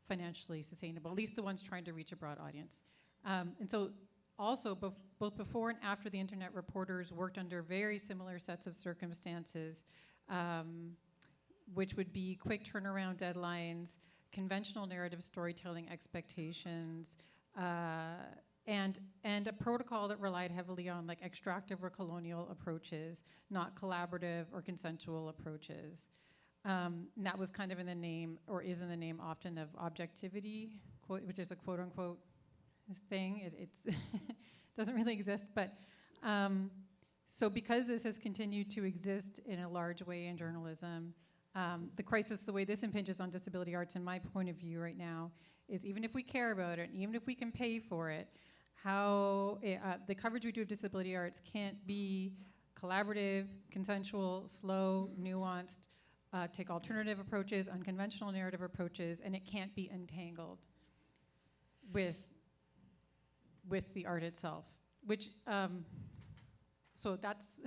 financially sustainable, at least the ones trying to reach a broad audience. And so also, both before and after the internet, reporters worked under very similar sets of circumstances, which would be quick turnaround deadlines, conventional narrative storytelling expectations, and a protocol that relied heavily on like extractive or colonial approaches, not collaborative or consensual approaches. And that was kind of in the name, or is in the name often, of objectivity, which is a quote unquote thing. It doesn't really exist, but so because this has continued to exist in a large way in journalism, the crisis, the way this impinges on disability arts, in my point of view right now, is even if we care about it, even if we can pay for it, how the coverage we do of disability arts can't be collaborative, consensual, slow, nuanced, take alternative approaches, unconventional narrative approaches, and it can't be entangled with the art itself, which so that's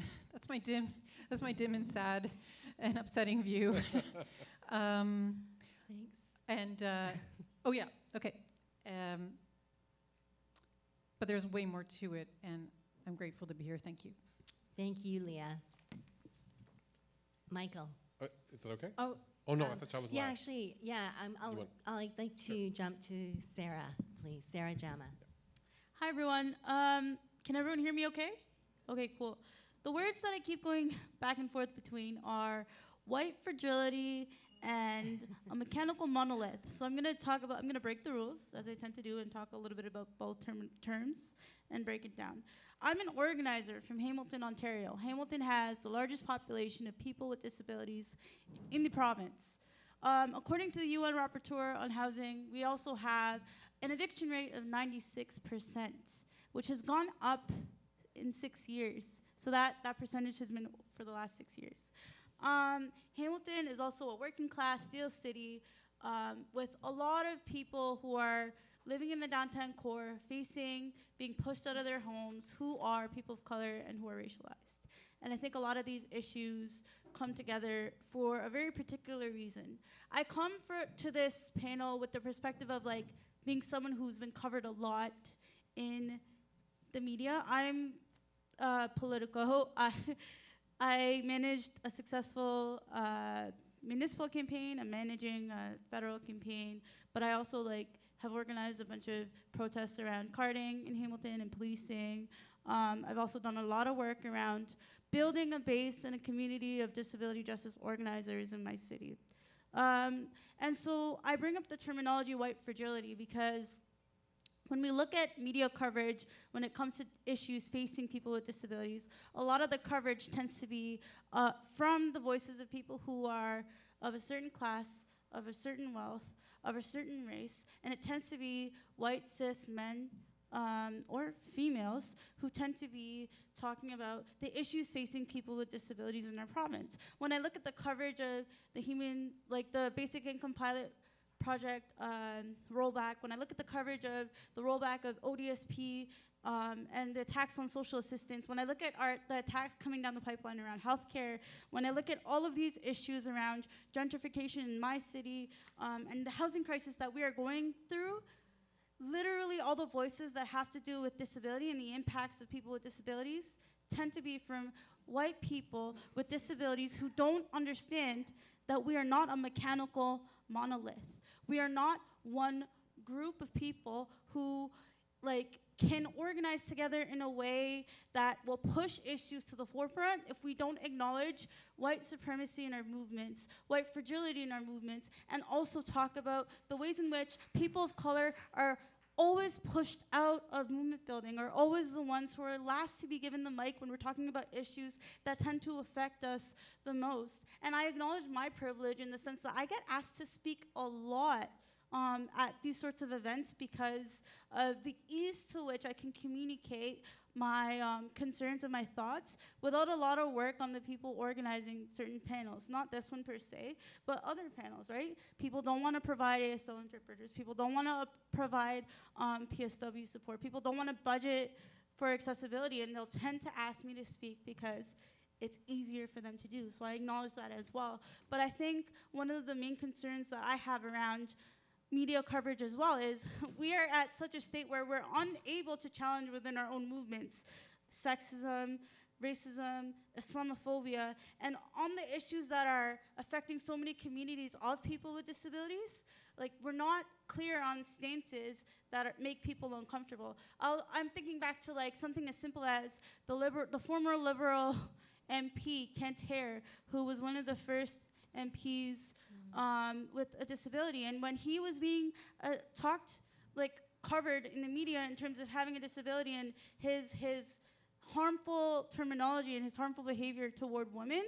my dim and sad and upsetting view. Thanks. And oh yeah, okay. But there's way more to it, and I'm grateful to be here. Thank you. Thank you, Leah. Michael. Is it okay? Oh, no, I thought I was yeah, last. actually, yeah. I'd like to jump to Sarah, please. Sarah Jama. Hi, everyone. Can everyone hear me okay? Okay, cool. The words that I keep going back and forth between are white fragility and a mechanical monolith. So I'm going to break the rules, as I tend to do, and talk a little bit about both terms and break it down. I'm an organizer from Hamilton, Ontario. Hamilton has the largest population of people with disabilities in the province. According to the UN Rapporteur on Housing, we also have an eviction rate of 96%, which has gone up in 6 years. So that percentage has been for the last 6 years. Hamilton is also a working class steel city with a lot of people who are living in the downtown core, being pushed out of their homes, who are people of color and who are racialized. And I think a lot of these issues come together for a very particular reason. I come to this panel with the perspective of like being someone who's been covered a lot in the media. I'm Politico. I managed a successful municipal campaign. I'm managing a federal campaign, but I also have organized a bunch of protests around carding in Hamilton and policing. I've also done a lot of work around building a base and a community of disability justice organizers in my city. And so I bring up the terminology white fragility because when we look at media coverage, when it comes to issues facing people with disabilities, a lot of the coverage tends to be from the voices of people who are of a certain class, of a certain wealth, of a certain race, and it tends to be white cis men or females who tend to be talking about the issues facing people with disabilities in our province. When I look at the coverage of the Basic Income Pilot Project rollback, when I look at the coverage of the rollback of ODSP and the attacks on social assistance, when I look at the attacks coming down the pipeline around healthcare, when I look at all of these issues around gentrification in my city and the housing crisis that we are going through, literally all the voices that have to do with disability and the impacts of people with disabilities tend to be from white people with disabilities who don't understand that we are not a mechanical monolith. We are not one group of people who can organize together in a way that will push issues to the forefront if we don't acknowledge white supremacy in our movements, white fragility in our movements, and also talk about the ways in which people of color are always pushed out of movement building, are always the ones who are last to be given the mic when we're talking about issues that tend to affect us the most. And I acknowledge my privilege in the sense that I get asked to speak a lot at these sorts of events because of the ease to which I can communicate my concerns and my thoughts without a lot of work on the people organizing certain panels. Not this one per se, but other panels, right? People don't want to provide ASL interpreters. People don't want to provide PSW support. People don't want to budget for accessibility, and they'll tend to ask me to speak because it's easier for them to do. So I acknowledge that as well. But I think one of the main concerns that I have around media coverage as well is we are at such a state where we're unable to challenge within our own movements sexism, racism, Islamophobia, and on the issues that are affecting so many communities of people with disabilities. Like, we're not clear on stances that make people uncomfortable. I'm thinking back to like something as simple as the former Liberal MP, Kent Hare, who was one of the first MPs with a disability. And when he was being covered in the media in terms of having a disability and his harmful terminology and his harmful behavior toward women,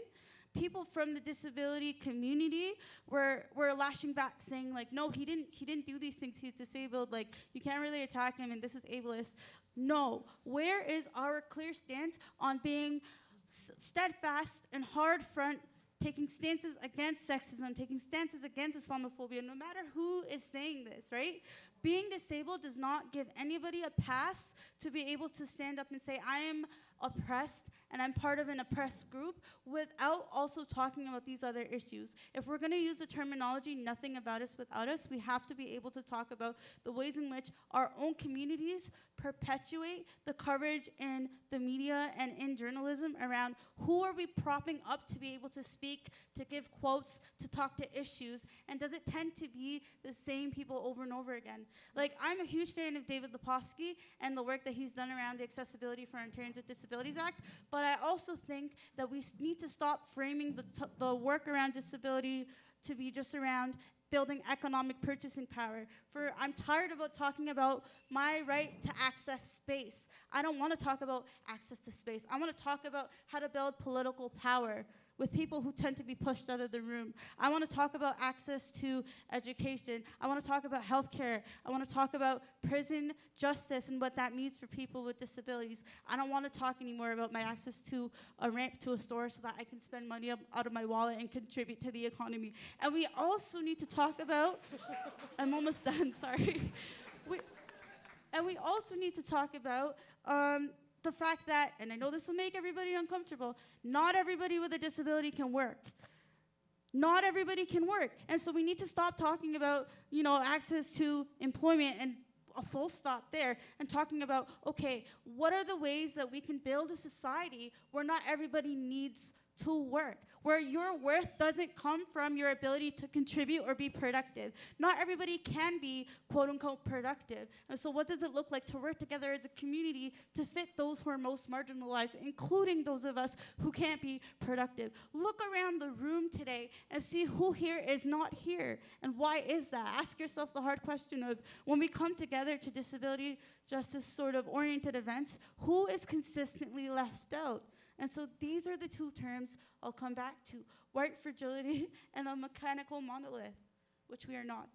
people from the disability community were lashing back, saying like, no, he didn't do these things, he's disabled, like, you can't really attack him and this is ableist. No, where is our clear stance on being steadfast and hard front, taking stances against sexism, taking stances against Islamophobia, no matter who is saying this, right? Being disabled does not give anybody a pass to be able to stand up and say, I am oppressed and I'm part of an oppressed group, without also talking about these other issues. If we're going to use the terminology nothing about us without us, we have to be able to talk about the ways in which our own communities perpetuate the coverage in the media and in journalism around who are we propping up to be able to speak, to give quotes, to talk to issues, and does it tend to be the same people over and over again? Like, I'm a huge fan of David Lepofsky and the work that he's done around the Accessibility for Ontarians with Disabilities Act, but I also think that we need to stop framing the work around disability to be just around building economic purchasing power. I'm tired about talking about my right to access space. I don't want to talk about access to space. I want to talk about how to build political power with people who tend to be pushed out of the room. I want to talk about access to education. I want to talk about healthcare. I want to talk about prison justice and what that means for people with disabilities. I don't want to talk anymore about my access to a ramp to a store so that I can spend money out of my wallet and contribute to the economy. And we also need to talk about, I'm almost done, sorry. And we also need to talk about the fact that, and I know this will make everybody uncomfortable, not everybody with a disability can work. Not everybody can work. And so we need to stop talking about, access to employment and a full stop there, and talking about, okay, what are the ways that we can build a society where not everybody needs to work, where your worth doesn't come from your ability to contribute or be productive. Not everybody can be quote unquote productive. And so what does it look like to work together as a community to fit those who are most marginalized, including those of us who can't be productive? Look around the room today and see who here is not here. And why is that? Ask yourself the hard question of, when we come together to disability justice sort of oriented events, who is consistently left out? And so these are the two terms I'll come back to: white fragility and a mechanical monolith, which we are not.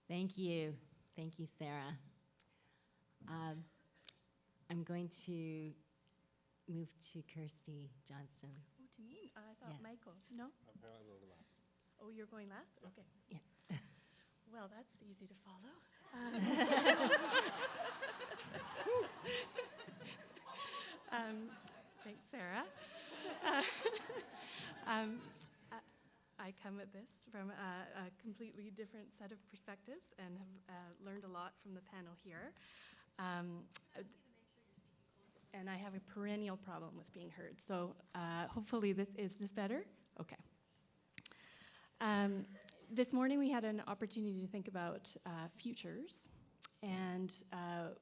Thank you. Thank you, Sarah. I'm going to move to Kirsty Johnston. Oh, to me? I thought Yes. Michael. No? Apparently we'll go last. Oh, you're going last? Okay. Yeah. Well, that's easy to follow. Thanks, Sarah. I come at this from a completely different set of perspectives and have learned a lot from the panel here. And I have a perennial problem with being heard. So hopefully is this better? Okay. This morning we had an opportunity to think about futures. And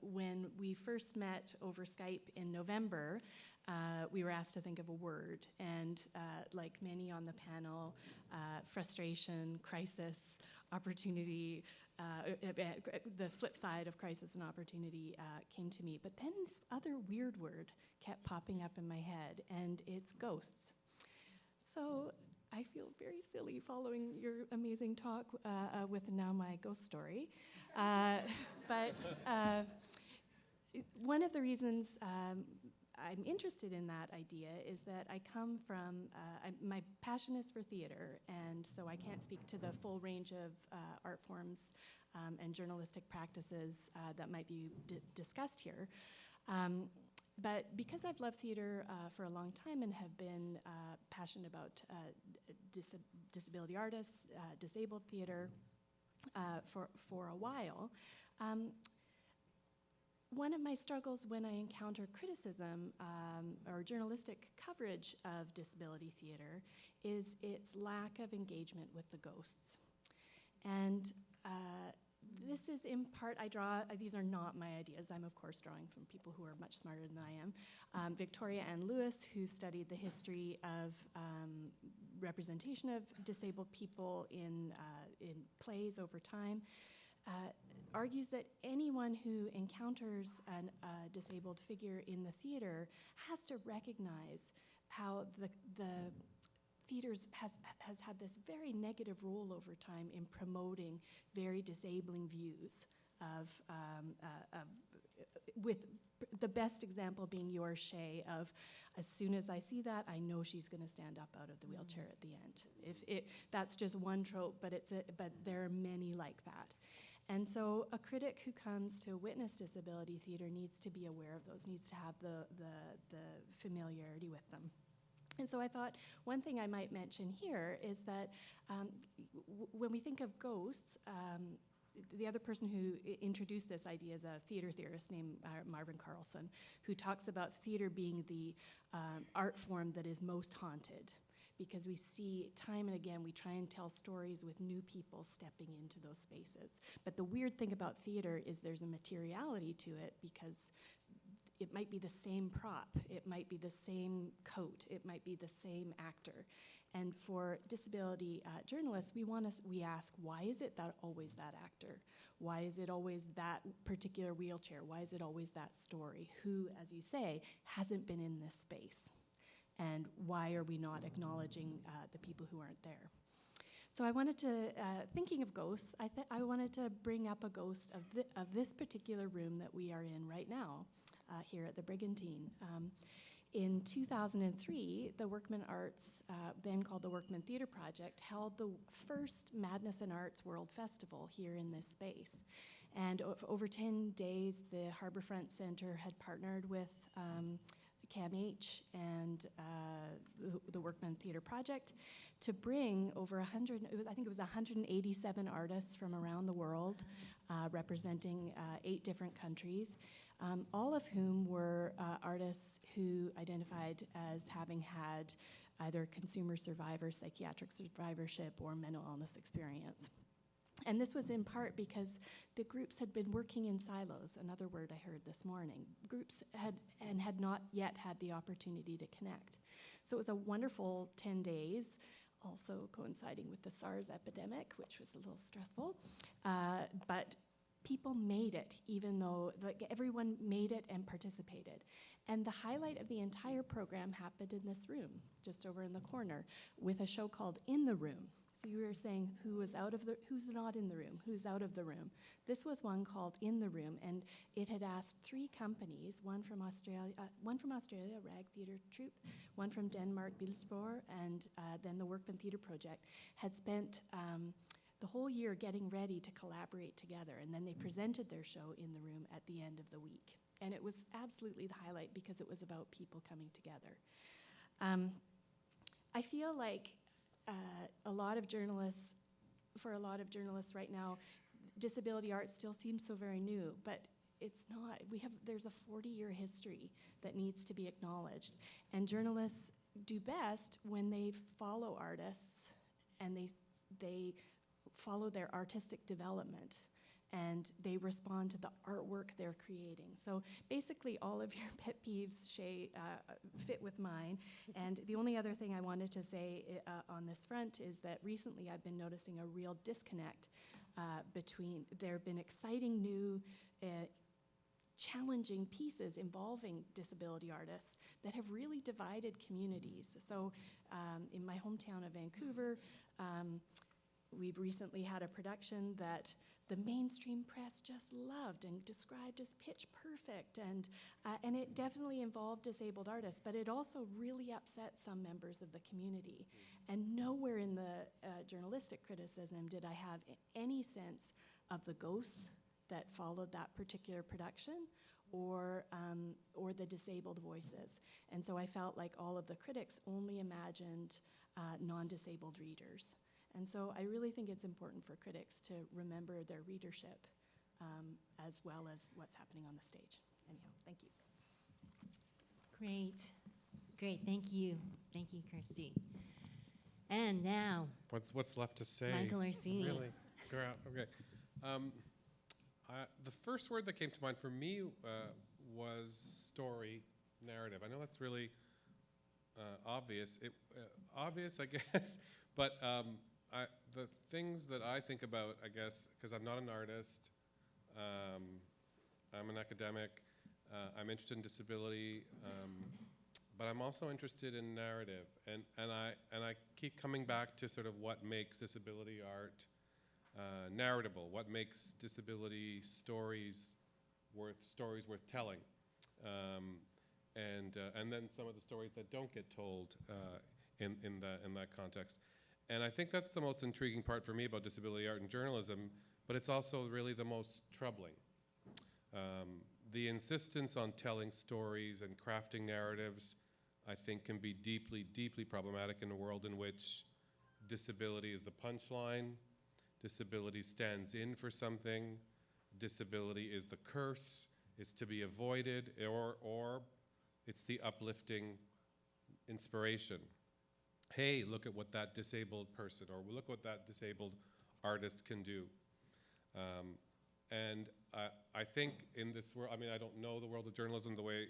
when we first met over Skype in November, we were asked to think of a word. And like many on the panel, frustration, crisis, opportunity, the flip side of crisis and opportunity came to me. But then this other weird word kept popping up in my head, and it's ghosts. So I feel very silly following your amazing talk with now my ghost story. But one of the reasons I'm interested in that idea is that I come from, my passion is for theater, and so I can't speak to the full range of art forms and journalistic practices that might be discussed here. But because I've loved theater for a long time and have been passionate about disability artists, disabled theater for a while, one of my struggles when I encounter criticism or journalistic coverage of disability theater is its lack of engagement with the ghosts. And this is in part, these are not my ideas. I'm of course drawing from people who are much smarter than I am. Victoria Ann Lewis, who studied the history of representation of disabled people in plays over time, argues that anyone who encounters a disabled figure in the theater has to recognize how the theaters has had this very negative role over time in promoting very disabling views of with the best example being yours, Shay, of as soon as I see that, I know she's going to stand up out of the wheelchair at the end. That's just one trope, but there are many like that. And so a critic who comes to witness disability theater needs to be aware of those, needs to have the familiarity with them. And so I thought one thing I might mention here is that when we think of ghosts, the other person who introduced this idea is a theater theorist named Marvin Carlson, who talks about theater being the art form that is most haunted, because we see time and again, we try and tell stories with new people stepping into those spaces. But the weird thing about theater is there's a materiality to it, because it might be the same prop, it might be the same coat, it might be the same actor. And for disability journalists, we ask, why is it that always that actor? Why is it always that particular wheelchair? Why is it always that story? Who, as you say, hasn't been in this space? And why are we not acknowledging the people who aren't there? So I wanted to, thinking of ghosts, I wanted to bring up a ghost of this particular room that we are in right now, here at the Brigantine. In 2003, the Workman Arts, then called the Workman Theatre Project, held the first Madness and Arts World Festival here in this space. And over 10 days, the Harbourfront Centre had partnered with CAMH and the Workman Theatre Project to bring over 187 artists from around the world, representing 8 different countries, all of whom were artists who identified as having had either consumer survivor, psychiatric survivorship, or mental illness experience. And this was in part because the groups had been working in silos, another word I heard this morning. Groups had not yet had the opportunity to connect. So it was a wonderful 10 days, also coinciding with the SARS epidemic, which was a little stressful. But people made it, even though everyone made it and participated. And the highlight of the entire program happened in this room, just over in the corner, with a show called In the Room. So you were saying who's not in the room, who's out of the room. This was one called In the Room, and it had asked 3 companies, one from Australia, Rag Theatre Troupe, one from Denmark, Bilsborg, and then the Workman Theatre Project, had spent the whole year getting ready to collaborate together, and then they presented their show In the Room at the end of the week. And it was absolutely the highlight because it was about people coming together. I feel like for a lot of journalists right now, disability art still seems so very new, but it's not. There's a 40-year history that needs to be acknowledged. And journalists do best when they follow artists and they follow their artistic development, and they respond to the artwork they're creating. So basically all of your pet peeves, Shay, fit with mine. And the only other thing I wanted to say on this front is that recently I've been noticing a real disconnect there have been exciting new challenging pieces involving disability artists that have really divided communities. So in my hometown of Vancouver, we've recently had a production that the mainstream press just loved and described as pitch perfect, and it definitely involved disabled artists, but it also really upset some members of the community. And nowhere in the journalistic criticism did I have any sense of the ghosts that followed that particular production, or the disabled voices. And so I felt like all of the critics only imagined non-disabled readers. And so I really think it's important for critics to remember their readership as well as what's happening on the stage. Anyhow, thank you. Great. Great, thank you. Thank you, Kirsty. And now, What's left to say? Michael Orsini. Really? Okay. The first word that came to mind for me was story, narrative. I know that's really obvious. Obvious, I guess. But the things that I think about, I guess, because I'm not an artist, I'm an academic, I'm interested in disability, but I'm also interested in narrative. And I keep coming back to sort of what makes disability art narratable, what makes disability stories worth telling, and then some of the stories that don't get told in that context. And I think that's the most intriguing part for me about disability art and journalism, but it's also really the most troubling. The insistence on telling stories and crafting narratives, I think, can be deeply, deeply problematic in a world in which disability is the punchline, disability stands in for something, disability is the curse, it's to be avoided, or it's the uplifting inspiration. Hey, look at what that disabled person, or look what that disabled artist can do. And I think in this world, I mean, I don't know the world of journalism the way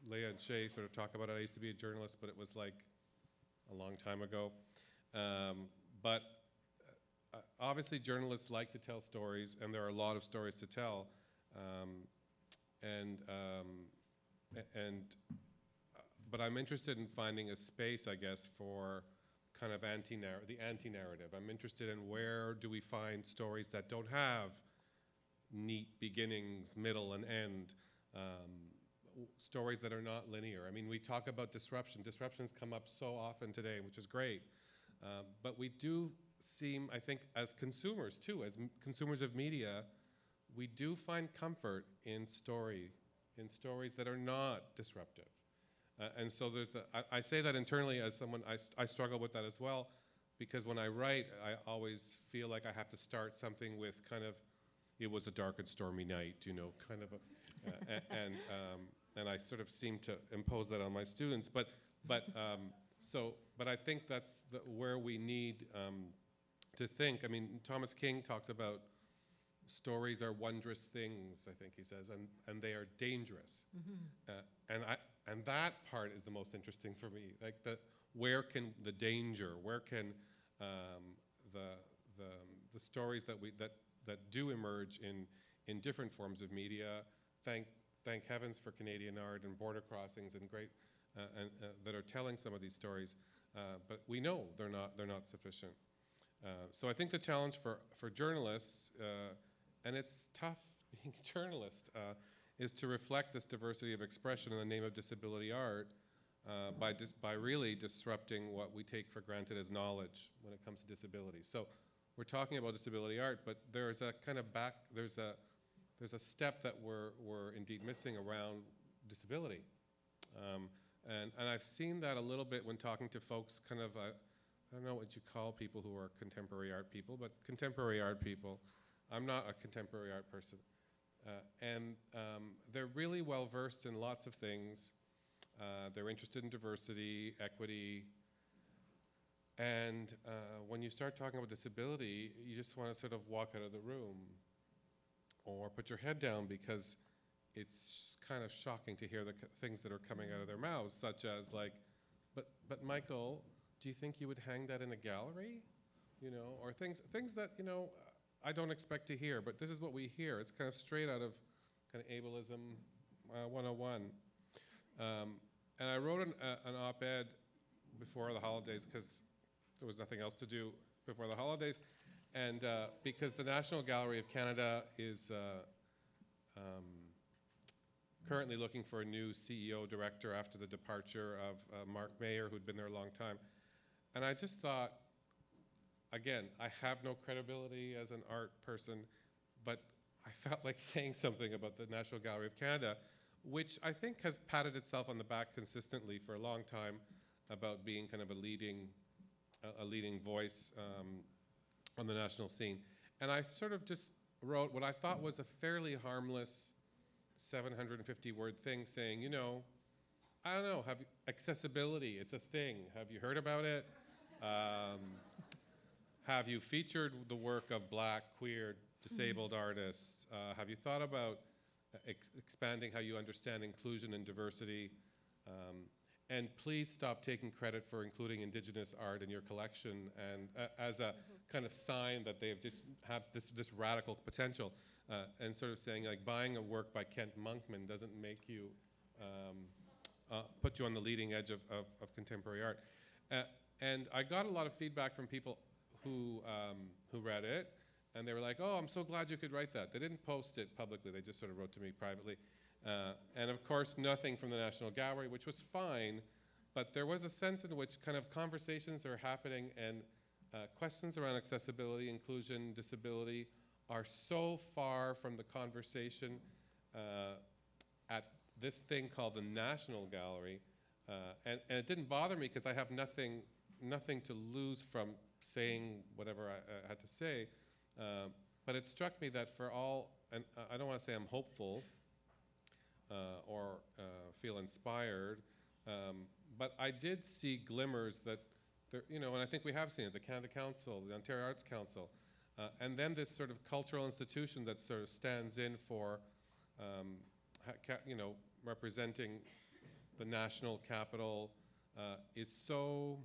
Leah and Shay sort of talk about it. I used to be a journalist, but it was like a long time ago. But obviously journalists like to tell stories, and there are a lot of stories to tell. But I'm interested in finding a space, I guess, for kind of the anti-narrative. I'm interested in where do we find stories that don't have neat beginnings, middle, and end, stories that are not linear. I mean, we talk about disruption. Disruptions come up so often today, which is great. But we do seem, I think, as consumers too, as consumers of media, we do find comfort in stories that are not disruptive. And so I say that internally as someone, I struggle with that as well, because when I write, I always feel like I have to start something with kind of, it was a dark and stormy night, you know, kind of and I sort of seem to impose that on my students. But I think that's where we need to think. I mean, Thomas King talks about stories are wondrous things, I think he says, and they are dangerous. Mm-hmm. And that part is the most interesting for me. Like where can the danger, where can the stories that do emerge in different forms of media, thank heavens for Canadian art and border crossings and great that are telling some of these stories, but we know they're not sufficient. So I think the challenge for journalists, and it's tough being a journalist, is to reflect this diversity of expression in the name of disability art by really disrupting what we take for granted as knowledge when it comes to disability. So we're talking about disability art, but there's a kind of there's a step that we're indeed missing around disability. And I've seen that a little bit when talking to folks kind of, I don't know what you call people who are contemporary art people, but contemporary art people. I'm not a contemporary art person. And they're really well versed in lots of things. They're interested in diversity, equity, and when you start talking about disability, you just want to sort of walk out of the room or put your head down, because it's kind of shocking to hear the things that are coming out of their mouths, such as like, but Michael, do you think you would hang that in a gallery? You know, or things that, you know, I don't expect to hear, but this is what we hear. It's kind of straight out of kind of ableism 101. And I wrote an op-ed before the holidays because there was nothing else to do before the holidays. And because the National Gallery of Canada is currently looking for a new CEO director after the departure of Mark Mayer, who'd been there a long time. And I just thought, again, I have no credibility as an art person, but I felt like saying something about the National Gallery of Canada, which I think has patted itself on the back consistently for a long time about being kind of a leading voice on the national scene. And I sort of just wrote what I thought was a fairly harmless 750-word thing saying, you know, I don't know, accessibility, it's a thing. Have you heard about it? Have you featured the work of Black, queer, disabled artists? Have you thought about expanding how you understand inclusion and diversity? And please stop taking credit for including Indigenous art in your collection and as a kind of sign that they have this radical potential. And sort of saying like buying a work by Kent Monkman doesn't make you, put you on the leading edge of contemporary art. And I got a lot of feedback from people who read it, and they were like, oh, I'm so glad you could write that. They didn't post it publicly, they just sort of wrote to me privately. And of course, nothing from the National Gallery, which was fine, but there was a sense in which kind of conversations are happening and questions around accessibility, inclusion, disability are so far from the conversation at this thing called the National Gallery. And it didn't bother me because I have nothing to lose from saying whatever I had to say. But it struck me that for all, and I don't want to say I'm hopeful or feel inspired, but I did see glimmers that, there, you know, and I think we have seen it, the Canada Council, the Ontario Arts Council, and then this sort of cultural institution that sort of stands in for, you know, representing the national capital is so,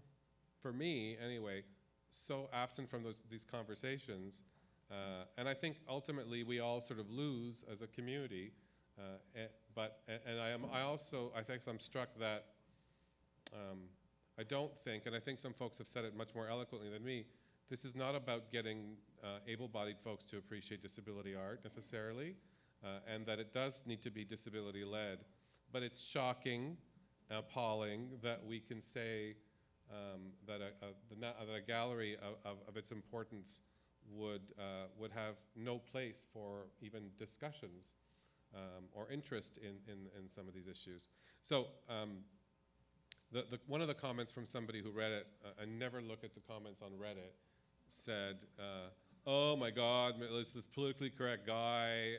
for me anyway, so absent from these conversations. And I think ultimately we all sort of lose as a community. I think I'm struck that I don't think, and I think some folks have said it much more eloquently than me, this is not about getting able-bodied folks to appreciate disability art necessarily, and that it does need to be disability-led. But it's shocking, appalling that we can say that a gallery of its importance would have no place for even discussions or interest in some of these issues. So one of the comments from somebody who read it, I never look at the comments on Reddit, said, oh my God, this politically correct guy,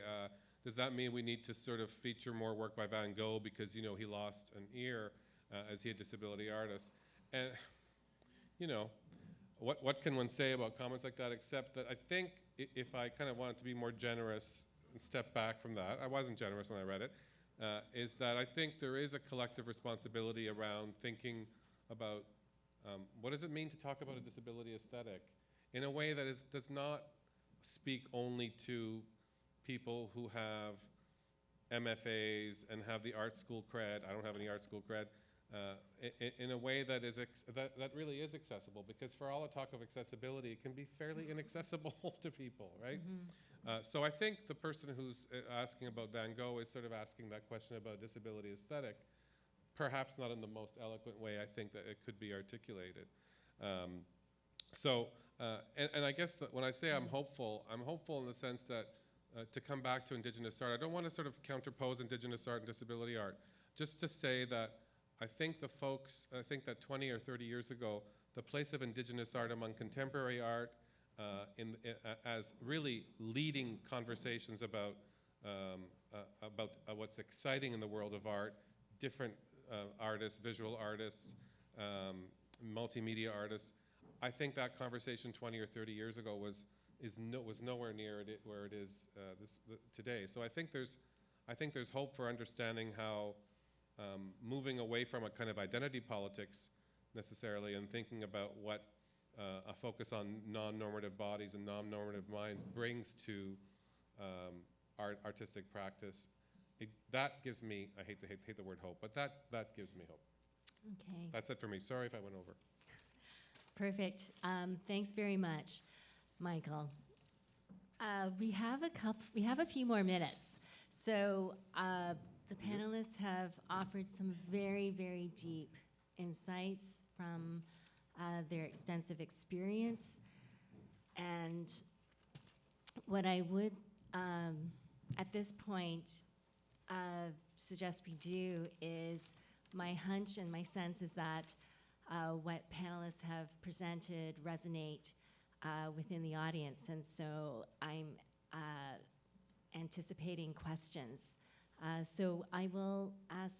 does that mean we need to sort of feature more work by Van Gogh because, you know, he lost an ear as he a disability artist? And, you know, what can one say about comments like that except that I think if I kind of wanted to be more generous and step back from that, I wasn't generous when I read it, is that I think there is a collective responsibility around thinking about what does it mean to talk about a disability aesthetic in a way that does not speak only to people who have MFAs and have the art school cred. I don't have any art school cred. In a way that that really is accessible, because for all the talk of accessibility, it can be fairly inaccessible to people, right? Mm-hmm. So I think the person who's asking about Van Gogh is sort of asking that question about disability aesthetic, perhaps not in the most eloquent way I think that it could be articulated. And I guess that when I say I'm hopeful in the sense that to come back to Indigenous art, I don't want to sort of counterpose Indigenous art and disability art, just to say that I think that 20 or 30 years ago, the place of Indigenous art among contemporary art as really leading conversations about what's exciting in the world of art, different artists, visual artists, multimedia artists. I think that conversation 20 or 30 years ago was nowhere near where it is today. So I think there's hope for understanding how moving away from a kind of identity politics necessarily and thinking about what a focus on non-normative bodies and non-normative minds brings to artistic practice. That gives me, I hate the word hope, but that gives me hope. Okay. That's it for me. Sorry if I went over. Perfect. Thanks very much, Michael. We have a few more minutes. So the panelists have offered some very, very deep insights from their extensive experience. And what I would, at this point, suggest we do is, my hunch and my sense is that what panelists have presented resonate within the audience. And so I'm anticipating questions. So I will ask,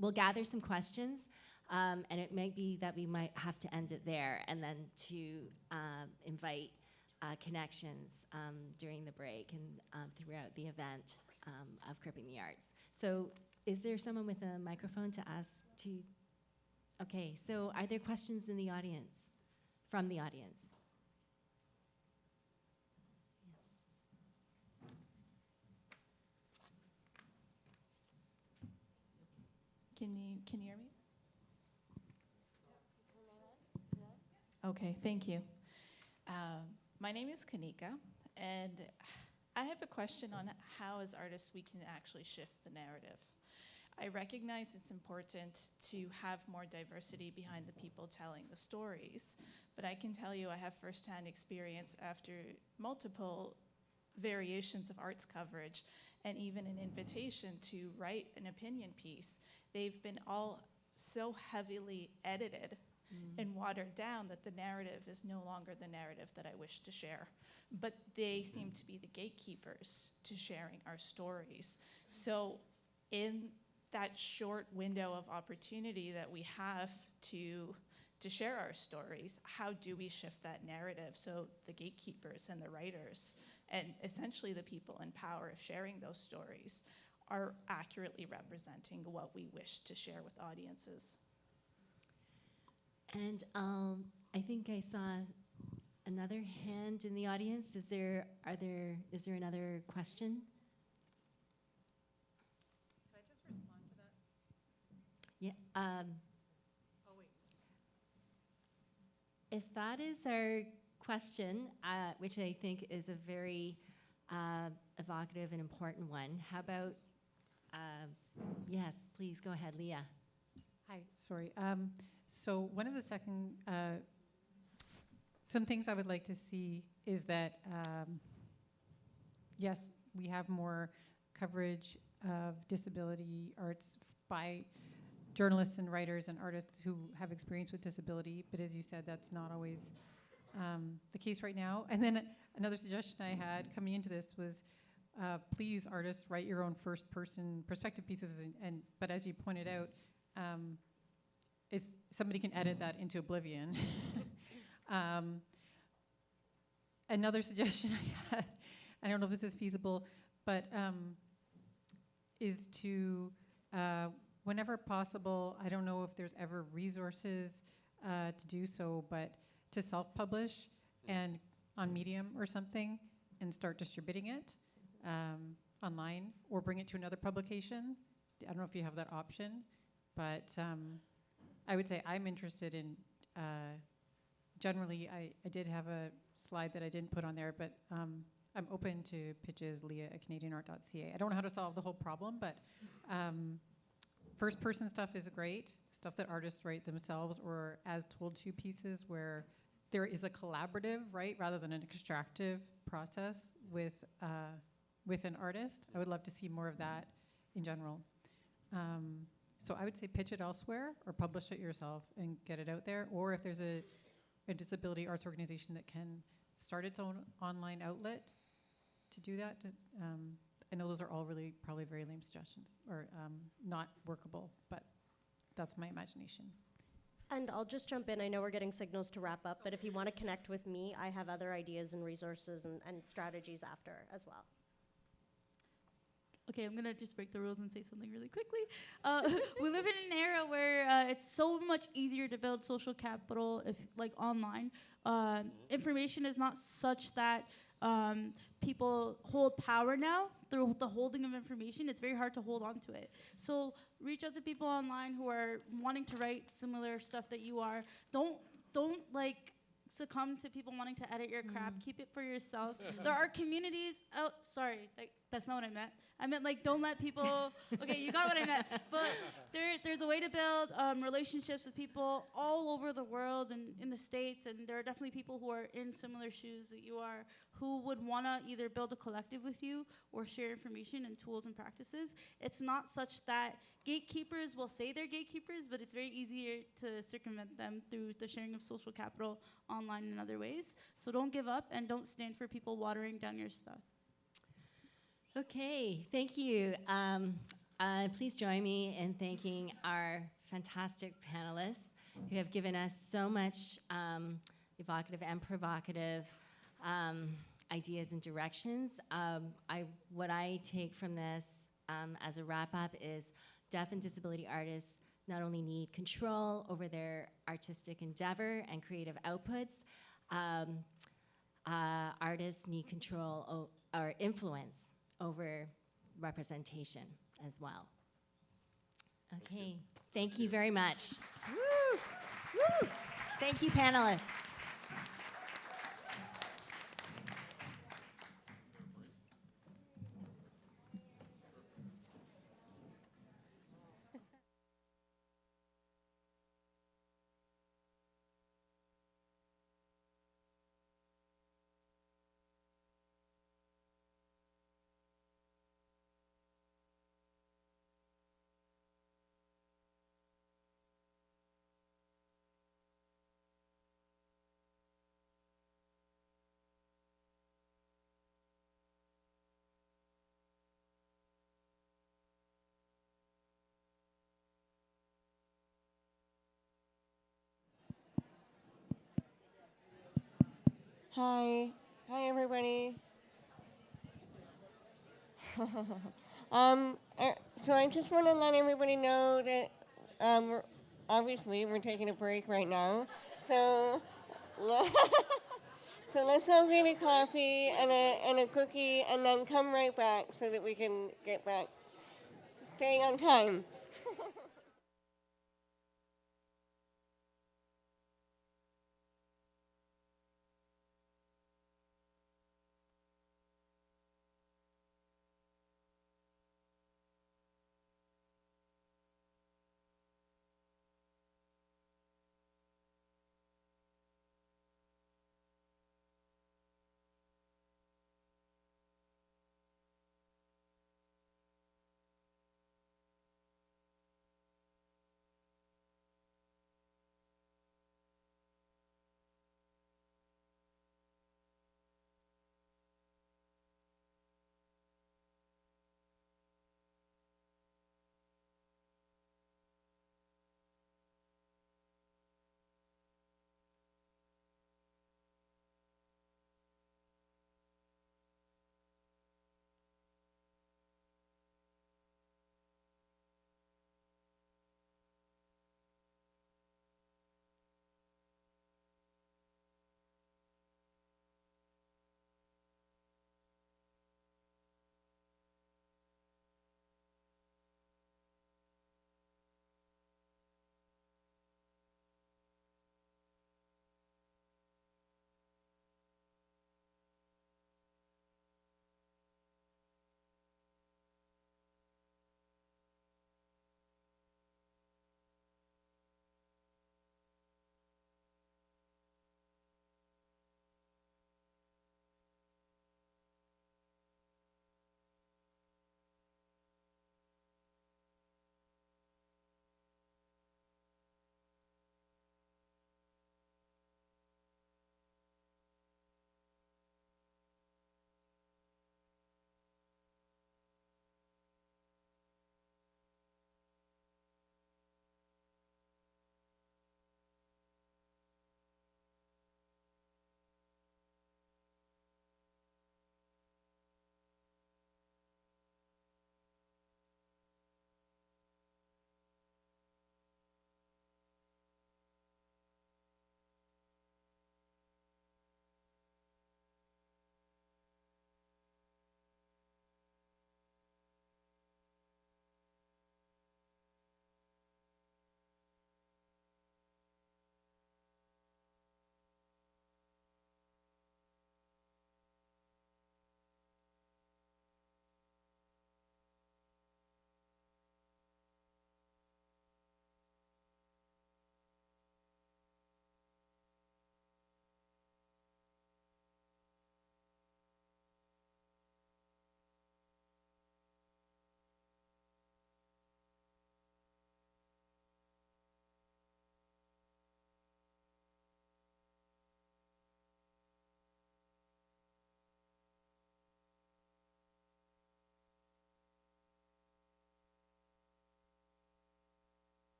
we'll gather some questions, and it might be that we might have to end it there and then to invite connections during the break and throughout the event of Cripping the Arts. So is there someone with a microphone to ask to? Okay, so are there questions in the audience, from the audience? Can you hear me? Okay, thank you. My name is Kanika, and I have a question on how, as artists, we can actually shift the narrative. I recognize it's important to have more diversity behind the people telling the stories, but I can tell you I have firsthand experience after multiple variations of arts coverage and even an invitation to write an opinion piece. They've been all so heavily edited and watered down that the narrative is no longer the narrative that I wish to share. But they seem to be the gatekeepers to sharing our stories. So in that short window of opportunity that we have to share our stories, how do we shift that narrative so the gatekeepers and the writers and essentially the people in power of sharing those stories are accurately representing what we wish to share with audiences? And I think I saw another hand in the audience. Is there another question? Can I just respond to that? Yeah. Oh, wait. If that is our question, which I think is a very evocative and important one, how about, yes, please go ahead, Leah. Hi, sorry. So one of the some things I would like to see is that, yes, we have more coverage of disability arts by journalists and writers and artists who have experience with disability, but as you said, that's not always the case right now. And then another suggestion I had coming into this was, please, artists, write your own first-person perspective pieces, but as you pointed out, somebody can edit that into oblivion. Another suggestion I had, I don't know if this is feasible, but is to, whenever possible, I don't know if there's ever resources to do so, but to self-publish and on Medium or something and start distributing it online or bring it to another publication. I don't know if you have that option, but I would say I'm interested in, generally, I did have a slide that I didn't put on there, but I'm open to pitches, Leah at CanadianArt.ca. I don't know how to solve the whole problem, but first person stuff is great, stuff that artists write themselves or as told to pieces where there is a collaborative, right, rather than an extractive process with an artist. I would love to see more of that in general. So I would say pitch it elsewhere or publish it yourself and get it out there. Or if there's a disability arts organization that can start its own online outlet to do that. I know those are all really probably very lame suggestions or not workable, but that's my imagination. And I'll just jump in. I know we're getting signals to wrap up, but if you want to connect with me, I have other ideas and resources and strategies after as well. Okay, I'm gonna just break the rules and say something really quickly. We live in an era where it's so much easier to build social capital if like online. Information is not such that people hold power now through the holding of information. It's very hard to hold on to it. So reach out to people online who are wanting to write similar stuff that you are. Don't like succumb to people wanting to edit your crap. Keep it for yourself. There are communities. Oh, sorry, that's not what I meant. I meant like don't let people. Okay, you got what I meant. But there's a way to build relationships with people all over the world and in the States, and there are definitely people who are in similar shoes that you are, who would want to either build a collective with you or share information and tools and practices. It's not such that gatekeepers will say they're gatekeepers, but it's very easier to circumvent them through the sharing of social capital online in other ways. So don't give up and don't stand for people watering down your stuff. Okay, thank you. Please join me in thanking our fantastic panelists who have given us so much evocative and provocative ideas and directions. What I take from this as a wrap-up is deaf and disability artists not only need control over their artistic endeavor and creative outputs, artists need control or influence over representation as well. Okay, thank you very much. Woo! Woo! Thank you, panelists. Hi everybody. So I just want to let everybody know that we're taking a break right now. So so let's have maybe coffee and a cookie, and then come right back so that we can get back staying on time.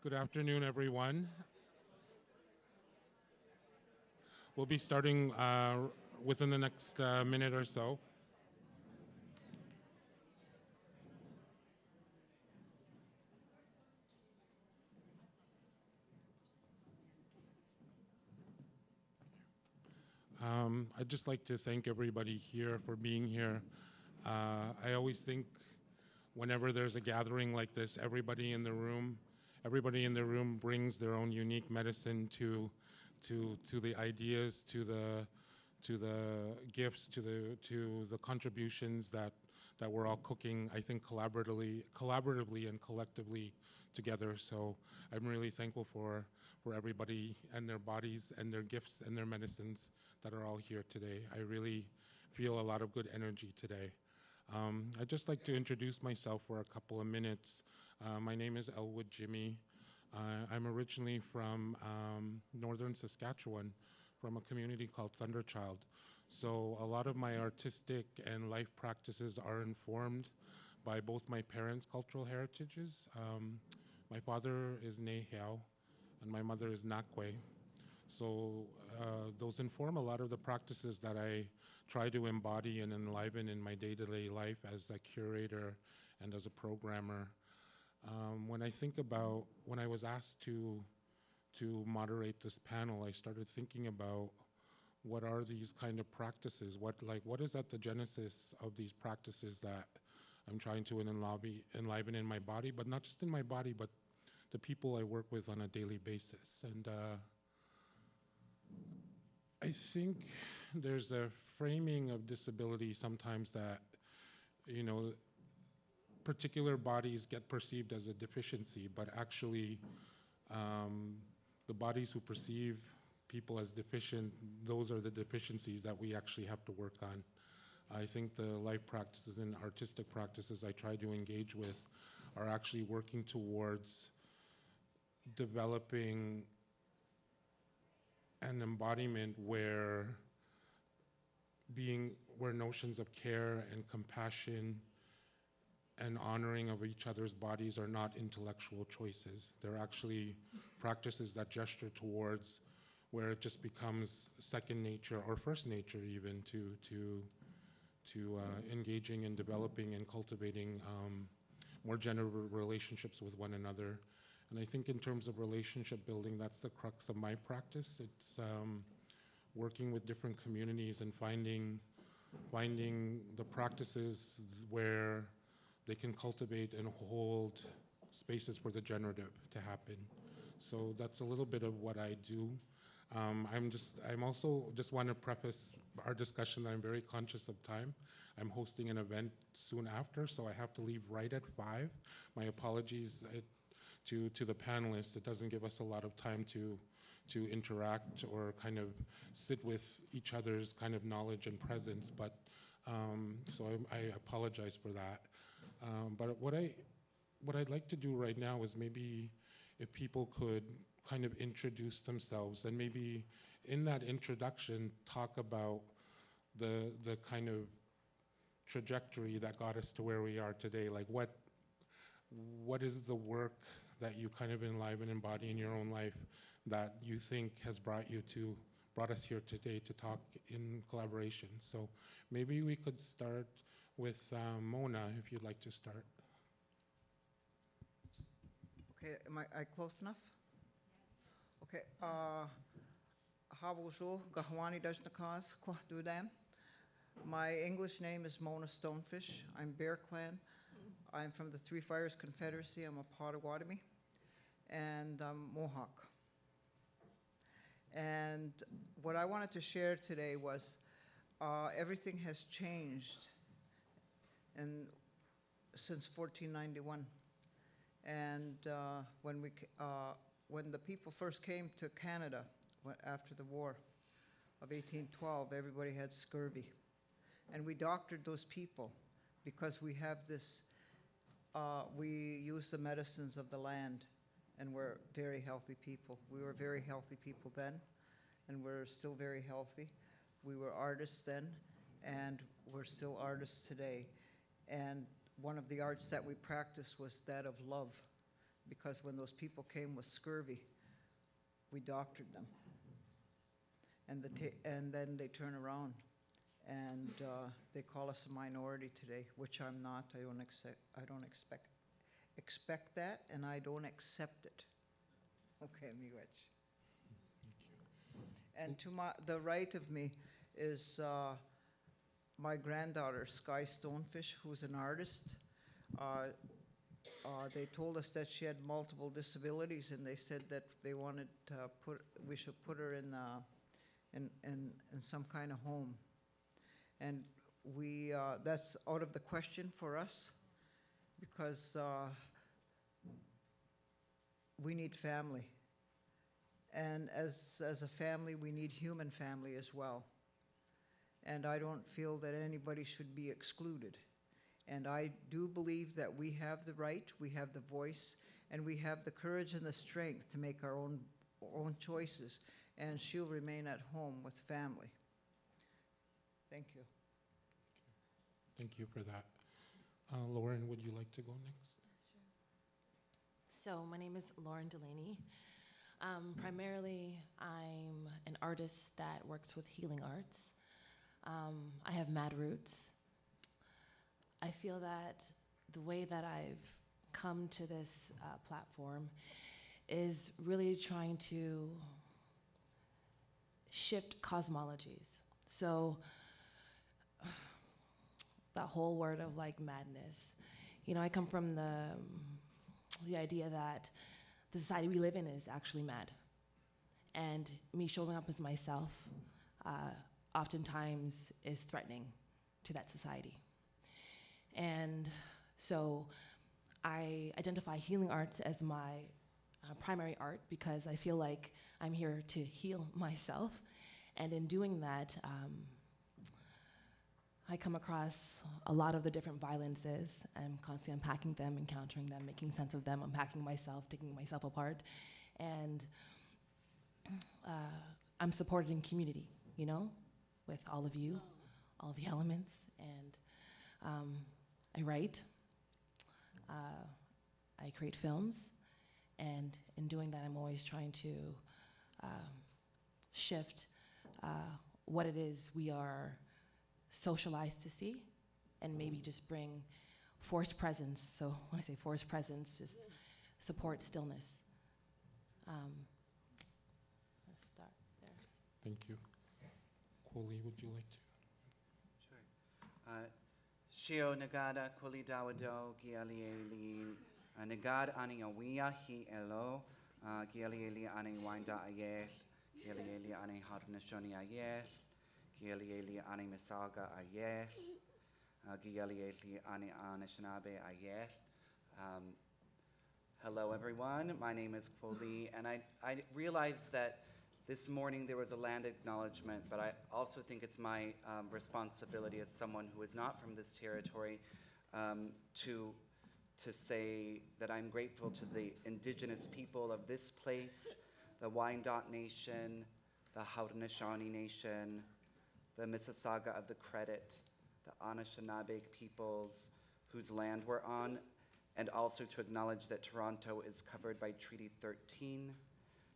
Good afternoon, everyone. We'll be starting within the next minute or so. I'd just like to thank everybody here for being here. I always think whenever there's a gathering like this, everybody in the room brings their own unique medicine to the ideas, to the gifts, to the contributions that we're all cooking, I think, collaboratively and collectively together. So I'm really thankful for everybody and their bodies and their gifts and their medicines that are all here today. I really feel a lot of good energy today. I'd just like to introduce myself for a couple of minutes. My name is Elwood Jimmy. I'm originally from northern Saskatchewan, from a community called Thunderchild. So a lot of my artistic and life practices are informed by both my parents' cultural heritages. My father is Nehiao, and my mother is Nakwe. So those inform a lot of the practices that I try to embody and enliven in my day-to-day life as a curator and as a programmer. When I think about, when I was asked to moderate this panel, I started thinking about what are these kind of practices? What is at the genesis of these practices that I'm trying to enliven in my body, but not just in my body, but the people I work with on a daily basis. And I think there's a framing of disability sometimes that, you know, particular bodies get perceived as a deficiency, but actually the bodies who perceive people as deficient, those are the deficiencies that we actually have to work on. I think the life practices and artistic practices I try to engage with are actually working towards developing an embodiment where notions of care and compassion and honoring of each other's bodies are not intellectual choices. They're actually practices that gesture towards where it just becomes second nature or first nature even to engaging and developing and cultivating more general relationships with one another. And I think in terms of relationship building, that's the crux of my practice. It's working with different communities and finding the practices where they can cultivate and hold spaces for the generative to happen. So that's a little bit of what I do. I'm also just want to preface our discussion that I'm very conscious of time. I'm hosting an event soon after, so I have to leave right at 5. My apologies to the panelists. It doesn't give us a lot of time to interact or kind of sit with each other's kind of knowledge and presence, but so I apologize for that. But what I'd like to do right now is maybe if people could kind of introduce themselves and maybe in that introduction talk about the kind of trajectory that got us to where we are today. Like what is the work that you kind of enliven and embody in your own life that you think has brought us here today to talk in collaboration? So maybe we could start with Mona, if you'd like to start. Okay, am I close enough? Okay, my English name is Mona Stonefish. I'm Bear Clan. I'm from the Three Fires Confederacy. I'm a Potawatomi, and I'm Mohawk. And what I wanted to share today was everything has changed since 1491. And when the people first came to Canada after the War of 1812, everybody had scurvy. And we doctored those people because we have this, we use the medicines of the land, and we're very healthy people. We were very healthy people then, and we're still very healthy. We were artists then, and we're still artists today. And one of the arts that we practiced was that of love, because when those people came with scurvy, we doctored them. And then they turn around and they call us a minority today, which I'm not. I don't expect that, and I don't accept it. Okay, miigwech. And to the right of me is my granddaughter, Sky Stonefish, who's an artist. They told us that she had multiple disabilities, and they said that they wanted to we should put her in some kind of home. And that's out of the question for us, because we need family. And as a family, we need human family as well. And I don't feel that anybody should be excluded. And I do believe that we have the right, we have the voice, and we have the courage and the strength to make our own choices. And she'll remain at home with family. Thank you. Thank you for that. Lauren, would you like to go next? So my name is Lauren Delaney. Primarily, I'm an artist that works with healing arts. I have mad roots. I feel that the way that I've come to this platform is really trying to shift cosmologies. So that whole word of like madness, you know, I come from the idea that the society we live in is actually mad. And me showing up as myself oftentimes is threatening to that society. And so I identify healing arts as my primary art because I feel like I'm here to heal myself. And in doing that, I come across a lot of the different violences. I'm constantly unpacking them, encountering them, making sense of them, unpacking myself, taking myself apart. And I'm supported in community, you know, with all of you, all the elements. And I write, I create films, and in doing that, I'm always trying to shift what it is we are socialized to see, and maybe just bring forced presence. So when I say forced presence, just support stillness. Let's start there. Thank you. Koli, would you like to? Sure. Shio nagada koli dawado gialieli nagad ani awiya hi elo gialieli ani winda ayel gialieli ani harnashoni ayel gialieli ani misaga ayel gialieli ani anishinabe ayel. Hello everyone, my name is Koli, and I realized that this morning there was a land acknowledgement, but I also think it's my responsibility as someone who is not from this territory to say that I'm grateful to the indigenous people of this place, the Wyandot Nation, the Haudenosaunee Nation, the Mississauga of the Credit, the Anishinaabe peoples whose land we're on, and also to acknowledge that Toronto is covered by Treaty 13,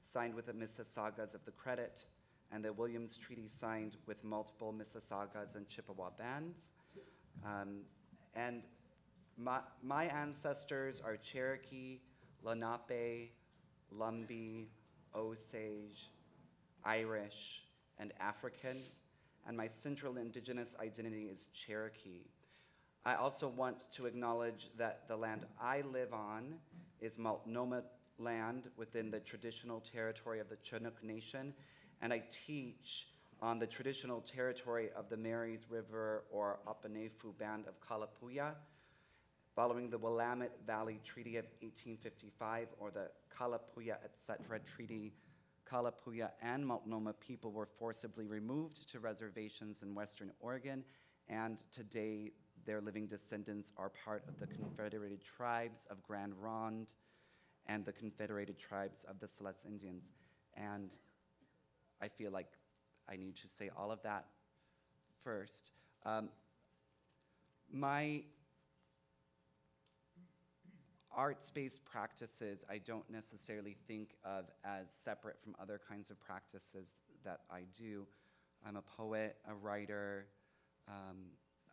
signed with the Mississaugas of the Credit, and the Williams Treaty signed with multiple Mississaugas and Chippewa bands. And my ancestors are Cherokee, Lenape, Lumbee, Osage, Irish, and African, and my central indigenous identity is Cherokee. I also want to acknowledge that the land I live on is Multnomah land within the traditional territory of the Chinook Nation, and I teach on the traditional territory of the Marys River or Apanefu Band of Kalapuya, following the Willamette Valley Treaty of 1855, or the Kalapuya etc. Treaty. Kalapuya and Multnomah people were forcibly removed to reservations in Western Oregon, and today their living descendants are part of the Confederated Tribes of Grand Ronde and the Confederated Tribes of the Celeste Indians. And I feel like I need to say all of that first. arts-based practices I don't necessarily think of as separate from other kinds of practices that I do. I'm a poet, a writer.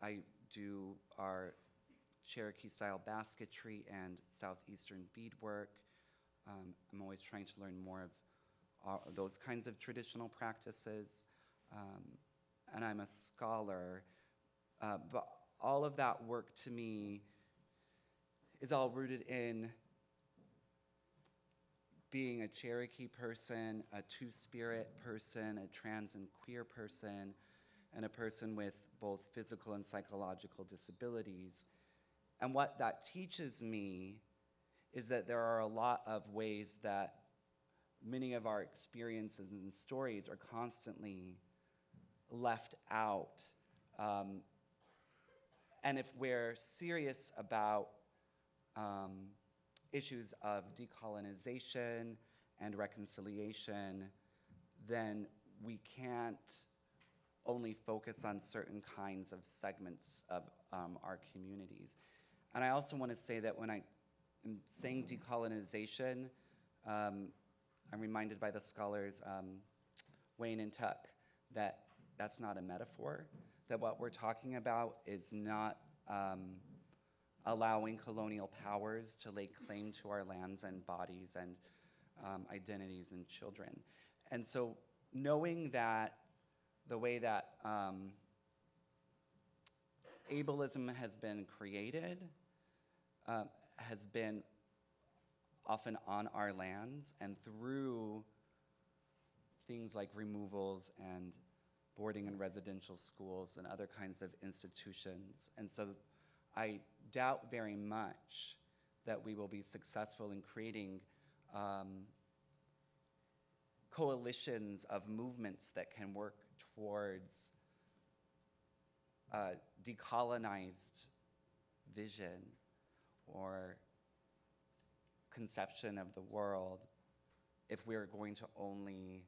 I do our Cherokee-style basketry and southeastern beadwork. I'm always trying to learn more of those kinds of traditional practices. And I'm a scholar. But all of that work to me is all rooted in being a Cherokee person, a two-spirit person, a trans and queer person, and a person with both physical and psychological disabilities. And what that teaches me is that there are a lot of ways that many of our experiences and stories are constantly left out. And if we're serious about issues of decolonization and reconciliation, then we can't only focus on certain kinds of segments of our communities. And I also want to say that when I am saying decolonization, I'm reminded by the scholars Wayne and Tuck that that's not a metaphor, that what we're talking about is not allowing colonial powers to lay claim to our lands and bodies and identities and children. And so knowing that the way that ableism has been created has been often on our lands and through things like removals and boarding in residential schools and other kinds of institutions. And so I doubt very much that we will be successful in creating coalitions of movements that can work towards a decolonized vision or conception of the world if we're going to only,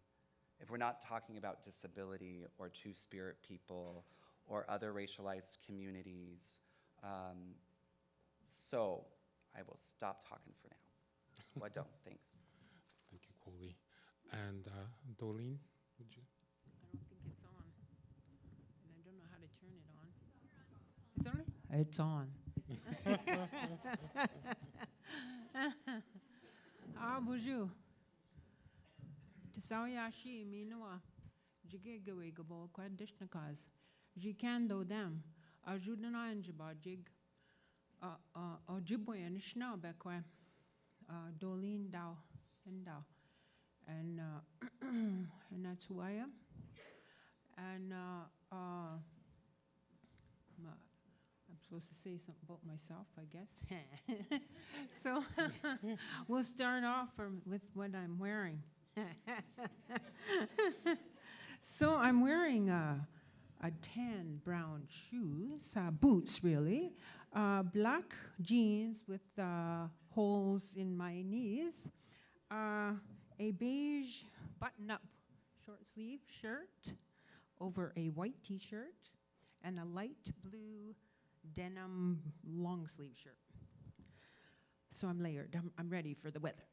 if we're not talking about disability or two-spirit people or other racialized communities. So I will stop talking for now. Well, I don't. Thanks. Thank you, Coley. And Dolene, would you? I don't think it's on. And I don't know how to turn it on. It's on? It's on. Ah, bonjour. Tsauyashi minua. Jigigaway gabo quadishnakas. Jikando dam. Ajudana and jibajig. Ojibwe and Shna Bekwe. Dolene Dao and Dao. And that's who I am. And I'm supposed to say something about myself, I guess. So we'll start off with what I'm wearing. So I'm wearing a tan brown shoes, boots really, black jeans with holes in my knees, a beige button-up short sleeve shirt over a white t-shirt, and a light blue denim long sleeve shirt. So I'm layered. I'm ready for the weather.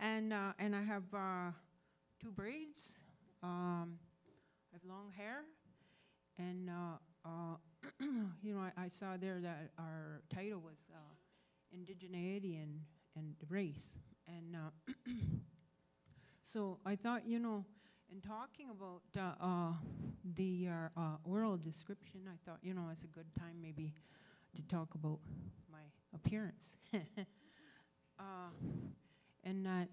And I have 2 braids. I have long hair, and you know, I saw there that our title was Indigeneity and Race, and so I thought, you know, in talking about the oral description, I thought, you know, it's a good time maybe to talk about my appearance. And that,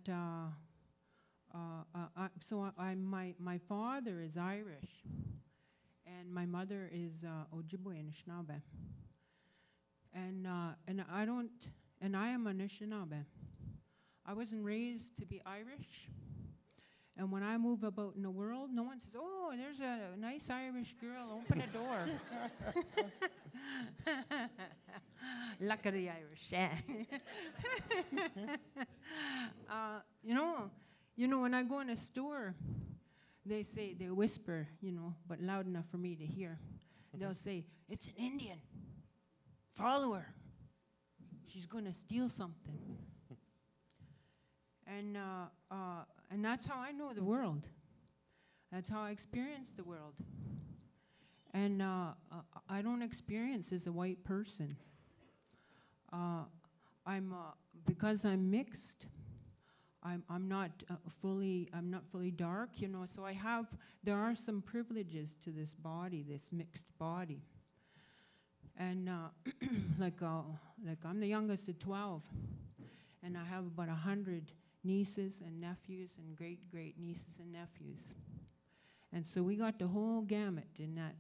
so my father is Irish, and my mother is Ojibwe and Anishinaabe. And I am Anishinaabe. I wasn't raised to be Irish. And when I move about in the world, no one says, oh, there's a nice Irish girl, open a door. Luck of the Irish. You know, when I go in a store, they whisper, you know, but loud enough for me to hear. They'll say, it's an Indian. Follow her. she's going to steal something. And that's how I know the world. That's how I experience the world. And I don't experience as a white person. Because I'm mixed. I'm not fully dark, you know. So there are some privileges to this body, this mixed body. And like I'm the youngest of 12, and I have about 100 nieces and nephews and great nieces and nephews. And so we got the whole gamut in that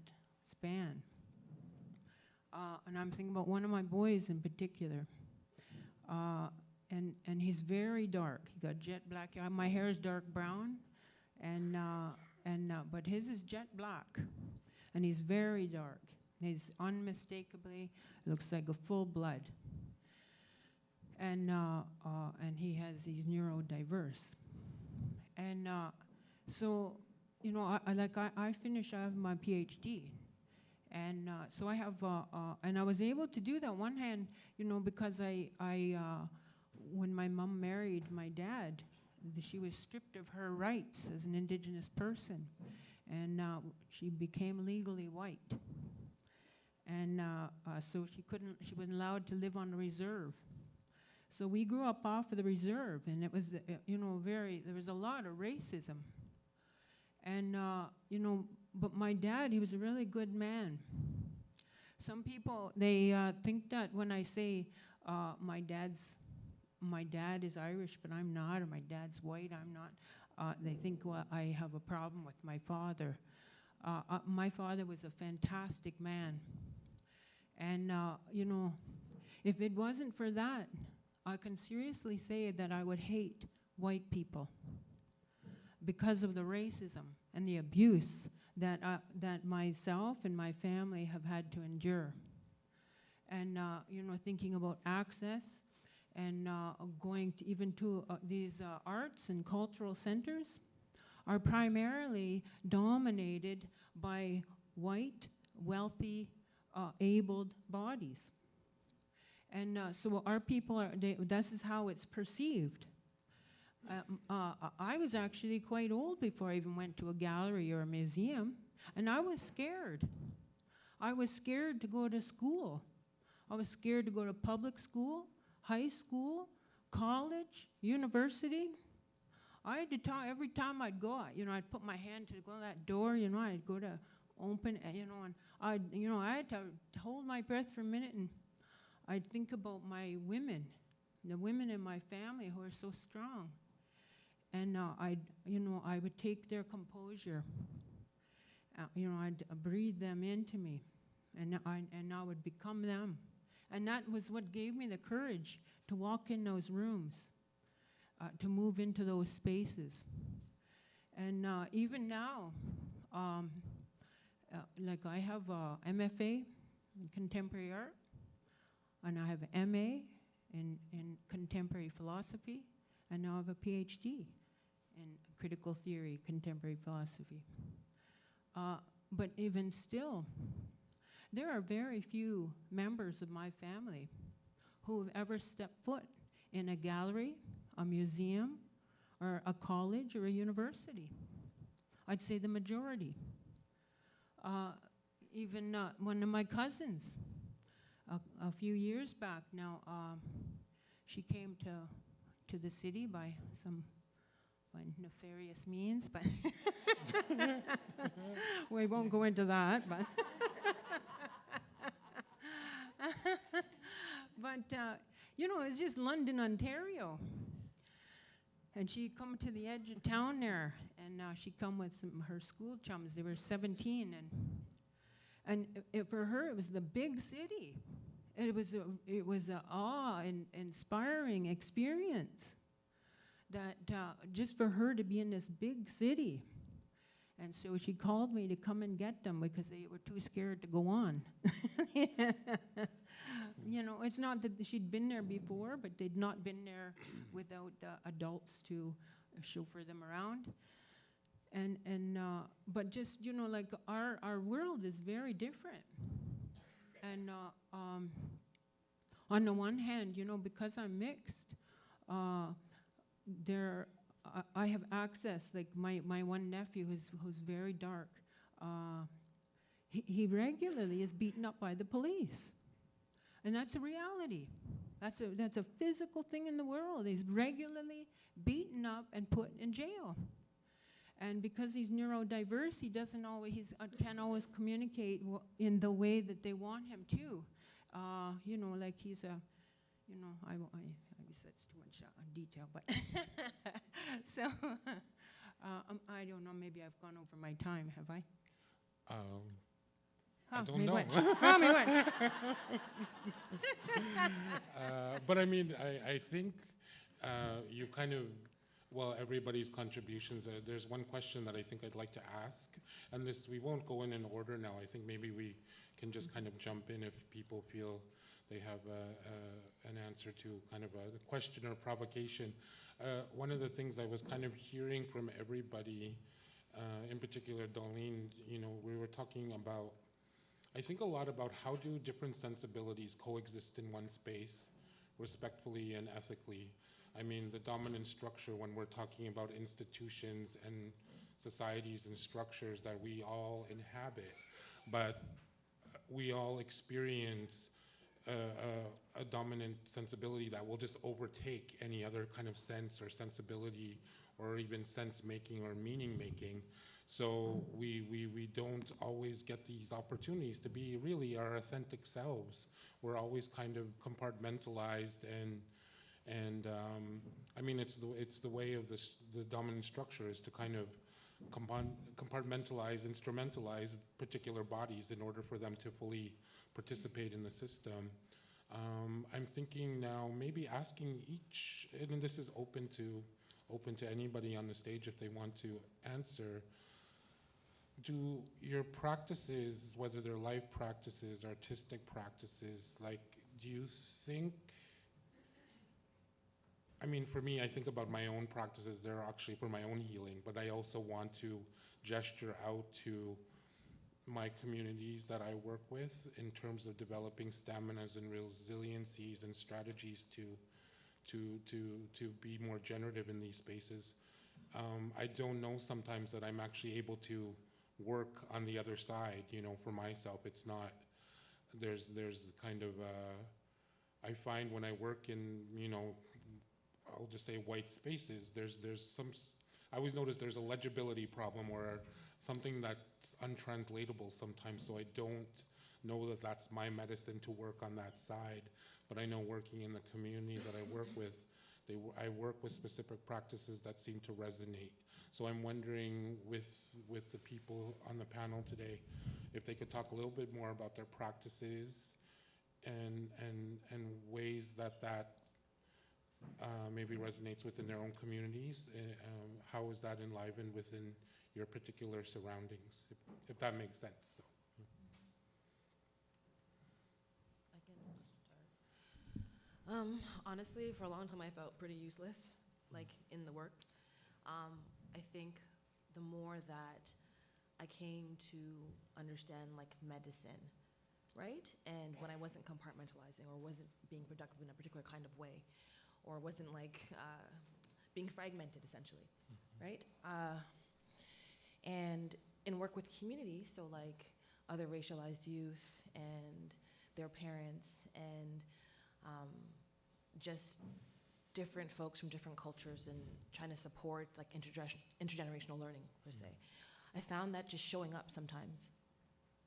span. And I'm thinking about one of my boys in particular. And he's very dark. He got jet black hair. My hair is dark brown, but his is jet black, and he's very dark. He's unmistakably looks like a full blood. And he's neurodiverse. And so, you know, I have my PhD. And so I have, and I was able to do that on one hand, you know, because when my mom married my dad, she was stripped of her rights as an Indigenous person, and she became legally white. And so she wasn't allowed to live on the reserve. So we grew up off of the reserve, and it was, you know, there was a lot of racism. And, you know, but my dad, he was a really good man. Some people, they think that when I say my dad is Irish, but I'm not, or my dad's white, I'm not, they think, well, I have a problem with my father. My father was a fantastic man. And, you know, if it wasn't for that, I can seriously say that I would hate white people because of the racism and the abuse that myself and my family have had to endure. And, you know, thinking about access and going to even to these arts and cultural centers are primarily dominated by white, wealthy, abled bodies. And so our people this is how it's perceived. I was actually quite old before I even went to a gallery or a museum, and I was scared. I was scared to go to school. I was scared to go to public school, high school, college, university. I had to talk every time I'd go out, you know, I'd put my hand to go to that door, you know, I'd go to open, you know, and I had to hold my breath for a minute, and I'd think about my women, the women in my family who are so strong. And I would take their composure. You know, I'd breathe them into me, and I would become them. And that was what gave me the courage to walk in those rooms, to move into those spaces. And even now, like I have a MFA in contemporary art, and I have an MA in contemporary philosophy, and now I have a PhD in critical theory, contemporary philosophy. But even still, there are very few members of my family who have ever stepped foot in a gallery, a museum, or a college or a university. I'd say the majority. Even one of my cousins, a few years back now, she came to the city by nefarious means, but we won't go into that. But you know, it's just London, Ontario, and she come to the edge of town there, and she come with her school chums. They were 17, and for her it was the big city. It was a awe-inspiring experience. That just for her to be in this big city. And so she called me to come and get them because they were too scared to go on. You know, it's not that she'd been there before, but they'd not been there without adults to chauffeur them around. But just, you know, like our world is very different. And on the one hand, you know, because I'm mixed, I have access. Like my one nephew who's very dark, he regularly is beaten up by the police, and that's a reality. That's a physical thing in the world. He's regularly beaten up and put in jail. And because he's neurodiverse, he can't always communicate in the way that they want him to. You know, like he's a, you know, I guess that's too much detail, but so I don't know. Maybe I've gone over my time. Have I? I don't know. Tell me what. But I mean, I think you kind of, well, everybody's contributions. There's one question that I think I'd like to ask, and this, we won't go in order now. I think maybe we can just kind of jump in if people feel they have an answer to kind of a question or provocation. One of the things I was kind of hearing from everybody, in particular Darlene, you know, we were talking about, I think a lot about how do different sensibilities coexist in one space respectfully and ethically. I mean, the dominant structure, when we're talking about institutions and societies and structures that we all inhabit, but we all experience a dominant sensibility that will just overtake any other kind of sense or sensibility or even sense-making or meaning-making. So we don't always get these opportunities to be really our authentic selves. We're always kind of compartmentalized and I mean, it's the way of the dominant structure is to kind of compartmentalize, instrumentalize particular bodies in order for them to fully participate in the system. I'm thinking now, maybe asking each, and this is open to anybody on the stage if they want to answer. Do your practices, whether they're life practices, artistic practices, like, do you think? I mean, for me, I think about my own practices. They're actually for my own healing, but I also want to gesture out to my communities that I work with in terms of developing staminas and resiliencies and strategies to be more generative in these spaces. I don't know sometimes that I'm actually able to work on the other side, you know, for myself. It's not, there's kind of, I find when I work in, you know, I'll just say white spaces, there's some, I always notice there's a legibility problem or something that's untranslatable sometimes, so I don't know that that's my medicine to work on that side. But I know working in the community that I work with, I work with specific practices that seem to resonate. So I'm wondering with the people on the panel today, if they could talk a little bit more about their practices and ways that maybe resonates within their own communities. How is that enlivened within your particular surroundings, if that makes sense? So. I can start. Honestly, for a long time I felt pretty useless, like in the work. I think the more that I came to understand like medicine, right? And when I wasn't compartmentalizing or wasn't being productive in a particular kind of way, or wasn't like being fragmented essentially, right? And in work with community, so like other racialized youth and their parents and just different folks from different cultures and trying to support like intergenerational learning per se. I found that just showing up sometimes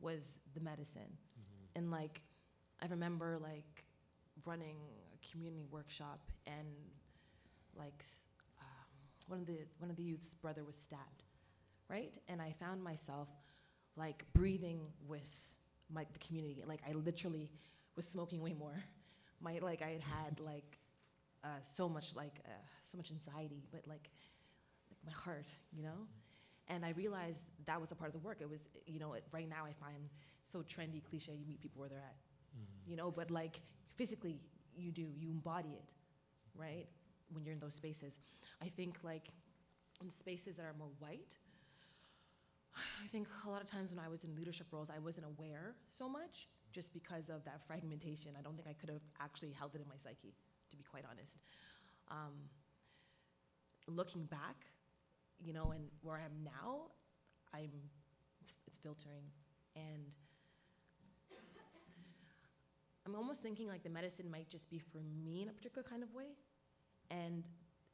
was the medicine. And like, I remember like running a community workshop and like one of the youth's brother was stabbed, right? And I found myself like breathing with the community. Like I literally was smoking way more. I had had like so much anxiety, but like my heart, you know? And I realized that was a part of the work. It was, you know, right now I find so trendy, cliche, you meet people where they're at, you know, but like physically you embody it, right? When you're in those spaces. I think like in spaces that are more white, I think a lot of times when I was in leadership roles, I wasn't aware so much just because of that fragmentation. I don't think I could have actually held it in my psyche, to be quite honest. Looking back, you know, and where I am now, it's filtering. And I'm almost thinking like the medicine might just be for me in a particular kind of way. And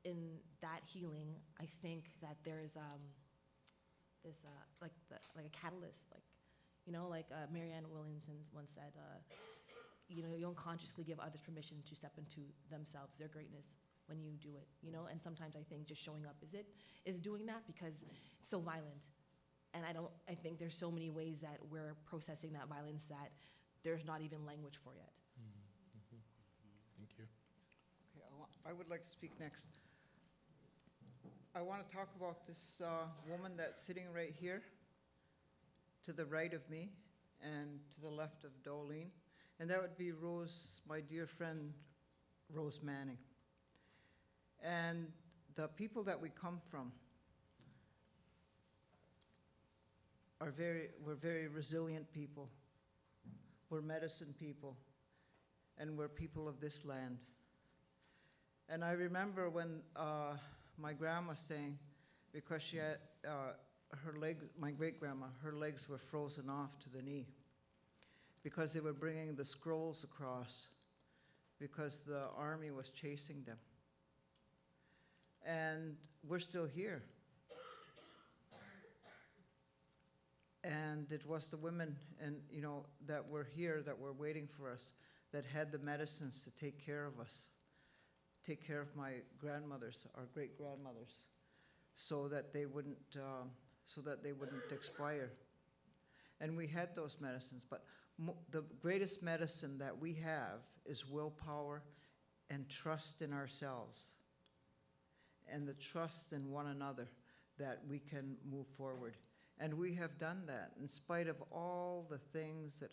in that healing, I think that there's this like a catalyst, like, you know, like Marianne Williamson once said, you know, you don't consciously give others permission to step into themselves, their greatness, when you do it, you know. And sometimes I think just showing up is doing that, because it's so violent. And I think there's so many ways that we're processing that violence that there's not even language for yet. Thank you. Okay, I would like to speak next. I want to talk about this woman that's sitting right here, to the right of me, and to the left of Dolene. And that would be Rose, my dear friend, Rose Manning. And the people that we come from we're very resilient people. We're medicine people, and we're people of this land. And I remember when my grandma saying, because she had her leg, my great-grandma, her legs were frozen off to the knee because they were bringing the scrolls across because the army was chasing them. And we're still here. And it was the women, and you know, that were here, that were waiting for us, that had the medicines to take care of us, take care of my grandmothers, our great-grandmothers, so that they wouldn't expire. And we had those medicines, but the greatest medicine that we have is willpower and trust in ourselves, and the trust in one another that we can move forward. And we have done that in spite of all the things that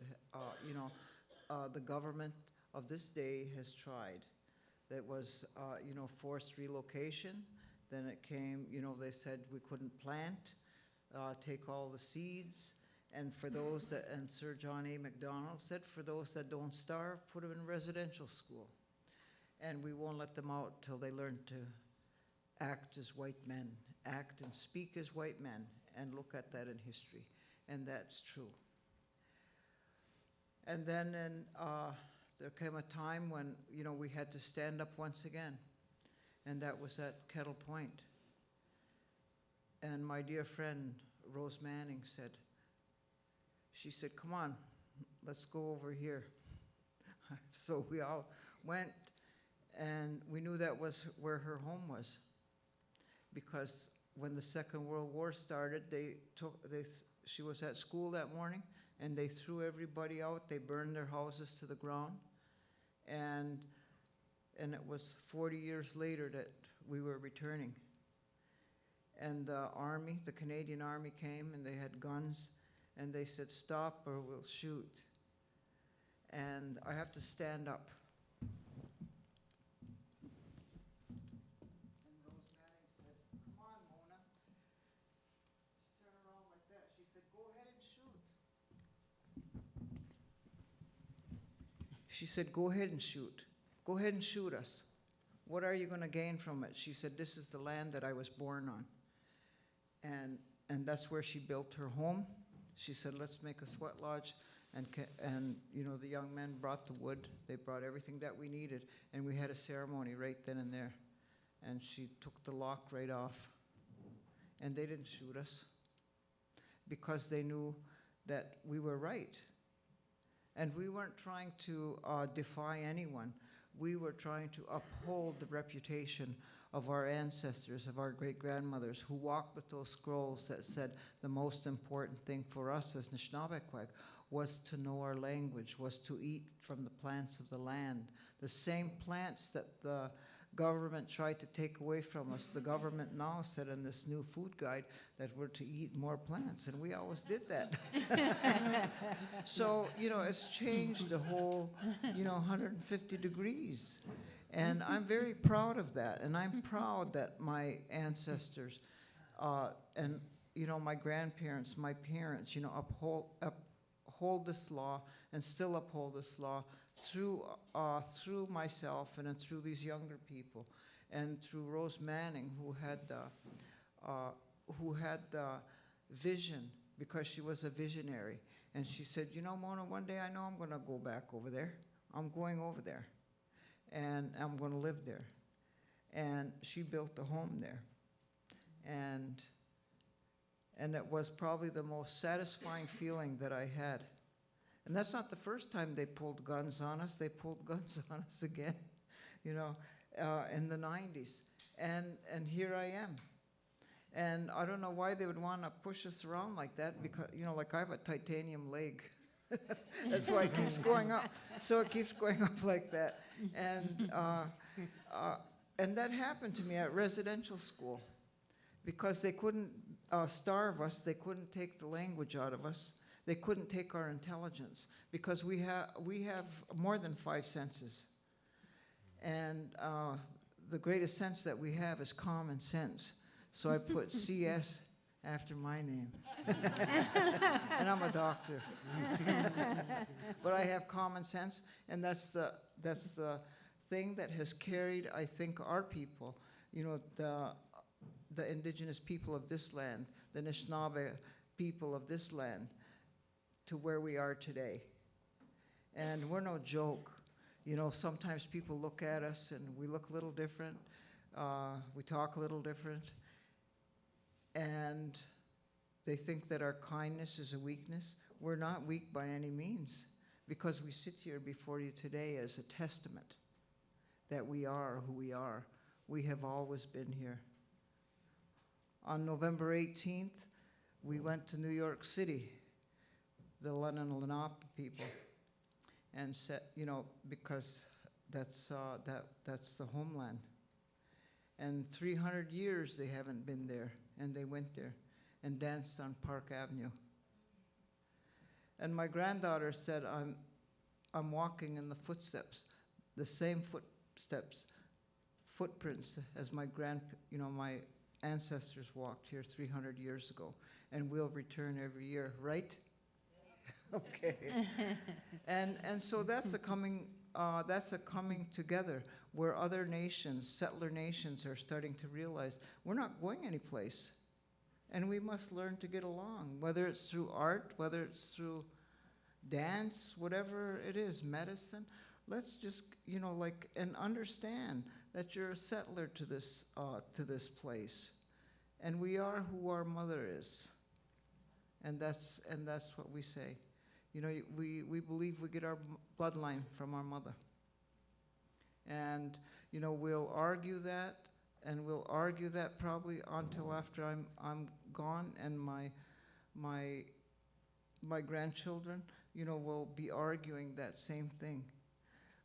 the government of this day has tried. That was forced relocation. Then it came, they said we couldn't plant, take all the seeds. And for those that, and Sir John A. Macdonald said, for those that don't starve, put them in residential school. And we won't let them out till they learn to act as white men, act and speak as white men, and look at that in history. And that's true. And then there came a time when, we had to stand up once again. And that was at Kettle Point. And my dear friend, Rose Manning she said, come on, let's go over here. So we all went, and we knew that was where her home was. Because when the Second World War started, she was at school that morning, and they threw everybody out. They burned their houses to the ground. And it was 40 years later that we were returning. And the Canadian Army came, and they had guns, and they said, stop or we'll shoot. And I have to stand up. And Rose Manning said, come on, Mona. She turned around like that. She said, go ahead and shoot. She said, go ahead and shoot. Go ahead and shoot us. What are you going to gain from it? She said, this is the land that I was born on. And that's where she built her home. She said, let's make a sweat lodge. And the young men brought the wood. They brought everything that we needed. And we had a ceremony right then and there. And she took the lock right off. And they didn't shoot us because they knew that we were right. And we weren't trying to defy anyone. We were trying to uphold the reputation of our ancestors, of our great-grandmothers, who walked with those scrolls that said the most important thing for us as Nishnawbekwek was to know our language, was to eat from the plants of the land. The same plants that the government tried to take away from us. The government now said in this new food guide that we're to eat more plants, and we always did that. So, it's changed the whole, 150 degrees. And I'm very proud of that, and I'm proud that my ancestors and my grandparents, my parents, uphold this law and still uphold this law through myself and then through these younger people and through Rose Manning, who had the vision, because she was a visionary. And she said, you know, Mona, one day I know I'm going to go back over there. I'm going over there. And I'm going to live there. And she built a home there. And it was probably the most satisfying feeling that I had. And that's not the first time they pulled guns on us. They pulled guns on us again, you know, in the 90s. And here I am. And I don't know why they would want to push us around like that, because, you know, like I have a titanium leg. That's why it keeps going up. So it keeps going up like that. And that happened to me at residential school, because they couldn't starve us. They couldn't take the language out of us. They couldn't take our intelligence, because we have more than 5 senses. And the greatest sense that we have is common sense. So I put CS after my name. And I'm a doctor. But I have common sense, and that's the thing that has carried, I think, our people, you know, the indigenous people of this land, the Anishinaabe people of this land, to where we are today. And we're no joke. You know, sometimes people look at us and we look a little different. We talk a little different. And they think that our kindness is a weakness. We're not weak by any means, because we sit here before you today as a testament that we are who we are. We have always been here. On November 18th, we went to New York City, the Lenape people, and said, you know, because that's the homeland. And 300 years they haven't been there, and they went there and danced on Park Avenue. And my granddaughter said, I'm walking in the footsteps, the same footprints as my ancestors walked here 300 years ago, and we'll return every year, right? Okay. And so that's a coming together, where other nations, settler nations, are starting to realize we're not going anyplace, and we must learn to get along, whether it's through art, whether it's through dance, whatever it is, medicine. Let's just, you know, like, and understand that you're a settler to this place, and we are who our mother is, and that's what we say. You know, we believe we get our bloodline from our mother, and you know, we'll argue that, and we'll argue that probably until after I'm gone, and my grandchildren, you know, will be arguing that same thing.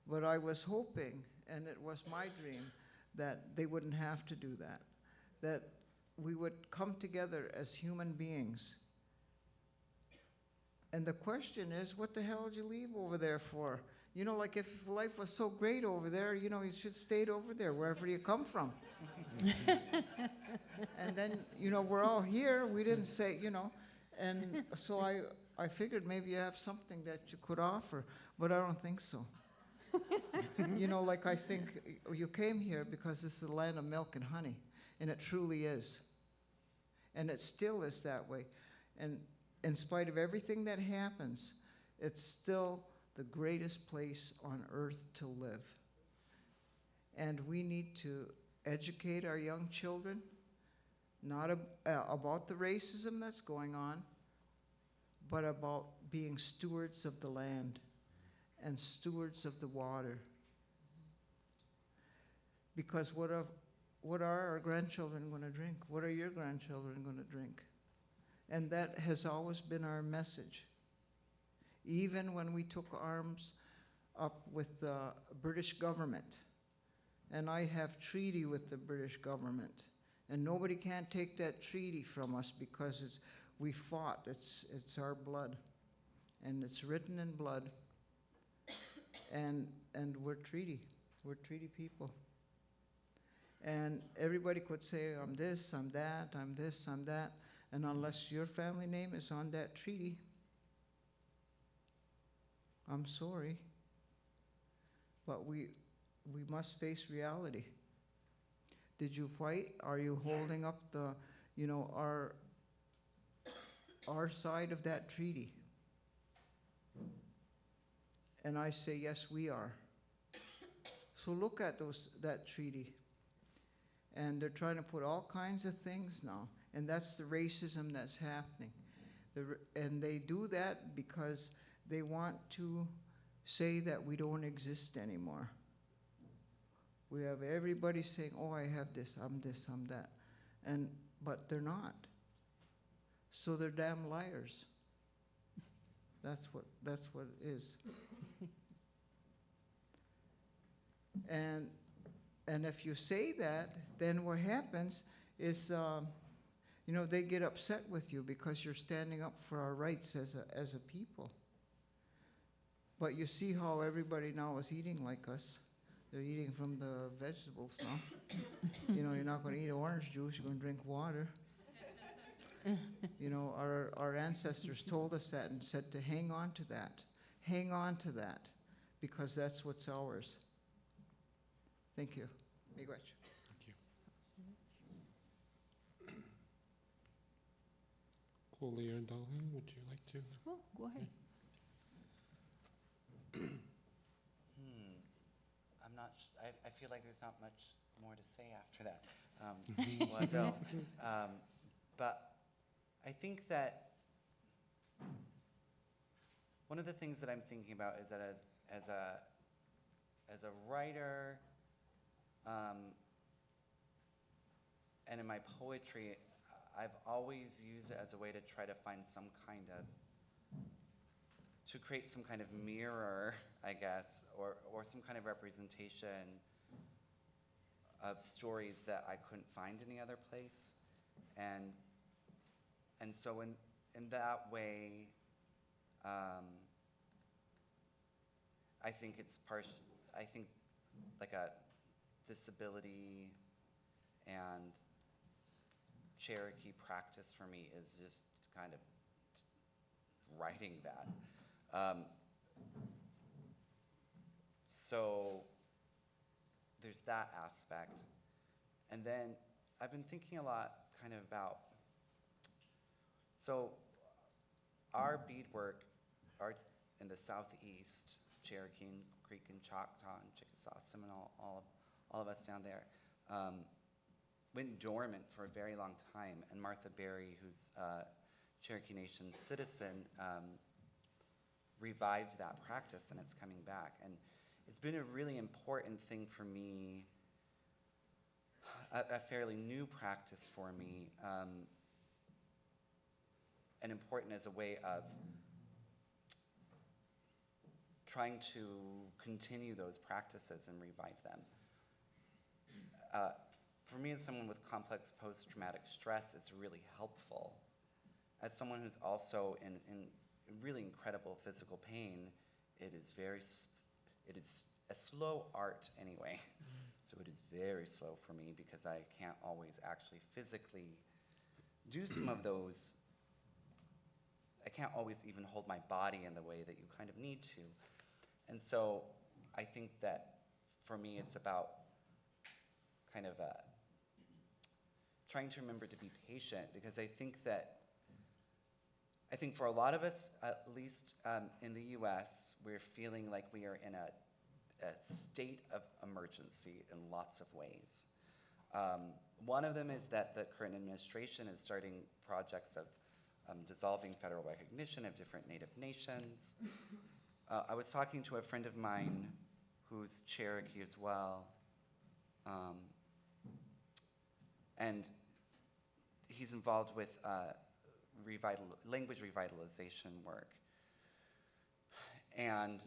But I was hoping, and it was my dream, that they wouldn't have to do that, that we would come together as human beings. And the question is, what the hell did you leave over there for? You know, like, if life was so great over there, you know, you should stayed over there, wherever you come from. And then, you know, we're all here. We didn't say, you know, and so I figured maybe you have something that you could offer, but I don't think so. You know, like, I think you came here because this is the land of milk and honey, and it truly is. And it still is that way. And in spite of everything that happens, it's still the greatest place on earth to live. And we need to educate our young children, not about the racism that's going on, but about being stewards of the land and stewards of the water. Because what are our grandchildren going to drink? What are your grandchildren going to drink? And that has always been our message. Even when we took arms up with the British government, and I have treaty with the British government, and nobody can take that treaty from us, because we fought. It's our blood, and it's written in blood. And we're treaty people. And everybody could say, I'm this, I'm that, I'm this, I'm that. And unless your family name is on that treaty, I'm sorry, but we must face reality. Did you fight? Are you holding up the, our side of that treaty? And I say, yes, we are. So look at that treaty. And they're trying to put all kinds of things now. And that's the racism that's happening. And they do that because they want to say that we don't exist anymore. We have everybody saying, oh, I have this, I'm that. But they're not. So they're damn liars. That's what it is. And if you say that, then what happens is, they get upset with you because you're standing up for our rights as a people. But you see how everybody now is eating like us. They're eating from the vegetables now. You're not going to eat orange juice, you're going to drink water. Our ancestors told us that and said to hang on to that. Hang on to that, because that's what's ours. Thank you. Miigwech. Thank you. Coley or Darlene, would you like to? Oh, go ahead. I'm not. I feel like there's not much more to say after that. But I think that one of the things that I'm thinking about is that as a writer, and in my poetry, I've always used it as a way to try to find to create some kind of mirror, I guess, or some kind of representation of stories that I couldn't find any other place. And so in that way, I think it's like a disability and Cherokee practice for me is just kind of writing that. So there's that aspect. And then I've been thinking a lot kind of about, so our beadwork, in the Southeast, Cherokee and Creek and Choctaw and Chickasaw, Seminole, all of us down there, went dormant for a very long time. And Martha Berry, who's a Cherokee Nation citizen, revived that practice, and it's coming back. And it's been a really important thing for me, a fairly new practice for me, and important as a way of trying to continue those practices and revive them. For me, as someone with complex post-traumatic stress, it's really helpful. As someone who's also in really incredible physical pain, it is a slow art anyway. So it is very slow for me because I can't always actually physically do some of those. I can't always even hold my body in the way that you kind of need to. And so I think that for me it's about kind of trying to remember to be patient, because I think for a lot of us, at least in the US, we're feeling like we are in a state of emergency in lots of ways. One of them is that the current administration is starting projects of dissolving federal recognition of different Native nations. I was talking to a friend of mine who's Cherokee as well, and he's involved with language revitalization work. And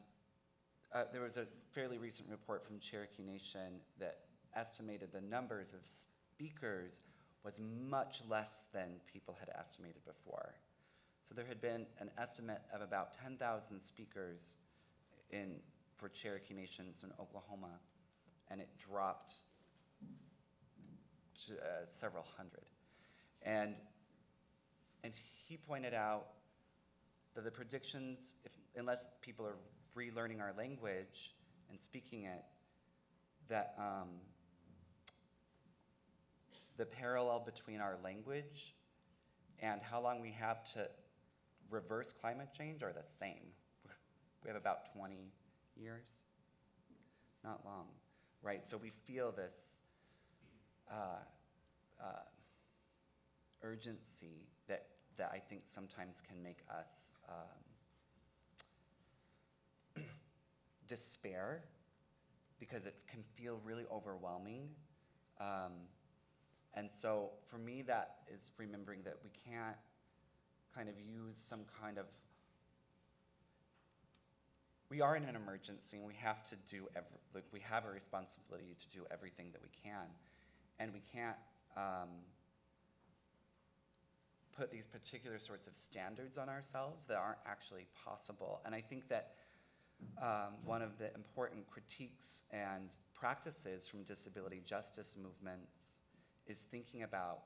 there was a fairly recent report from Cherokee Nation that estimated the numbers of speakers was much less than people had estimated before. So there had been an estimate of about 10,000 speakers for Cherokee Nations in Oklahoma, and it dropped to several hundred. And he pointed out that the predictions, unless people are relearning our language and speaking it, that the parallel between our language and how long we have to reverse climate change are the same. We have about 20 years, not long, right? So we feel this urgency that I think sometimes can make us despair, because it can feel really overwhelming. And so for me, that is remembering that we can't kind of use some kind of, we are in an emergency and we have to do, we have a responsibility to do everything that we can. And we can't put these particular sorts of standards on ourselves that aren't actually possible. And I think that one of the important critiques and practices from disability justice movements is thinking about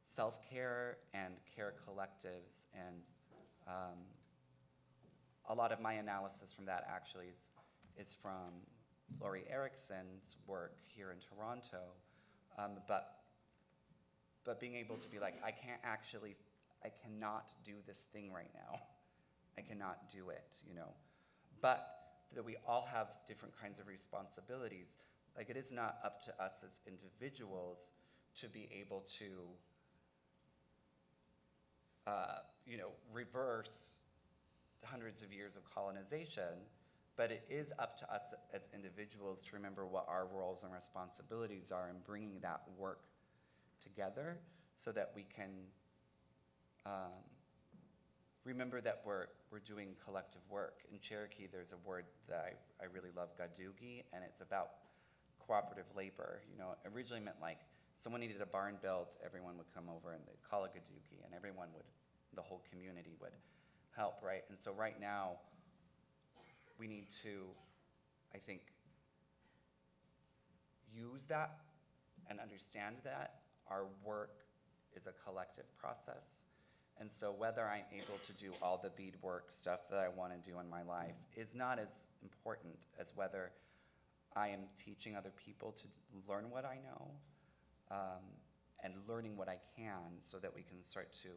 self-care and care collectives. And a lot of my analysis from that actually is from Laurie Erickson's work here in Toronto. But being able to be like, I cannot do this thing right now. I cannot do it, you know. But that we all have different kinds of responsibilities. Like, it is not up to us as individuals to be able to, you know, reverse hundreds of years of colonization, but it is up to us as individuals to remember what our roles and responsibilities are in bringing that work together, so that we can remember that we're doing collective work. In Cherokee, there's a word that I really love, gadugi, and it's about cooperative labor. You know, originally meant like someone needed a barn built, everyone would come over and they'd call it gadugi, and everyone would, the whole community would help, right? And so right now, we need to, I think, use that and understand that our work is a collective process. And so whether I'm able to do all the beadwork stuff that I want to do in my life is not as important as whether I am teaching other people to learn what I know, and learning what I can, so that we can start to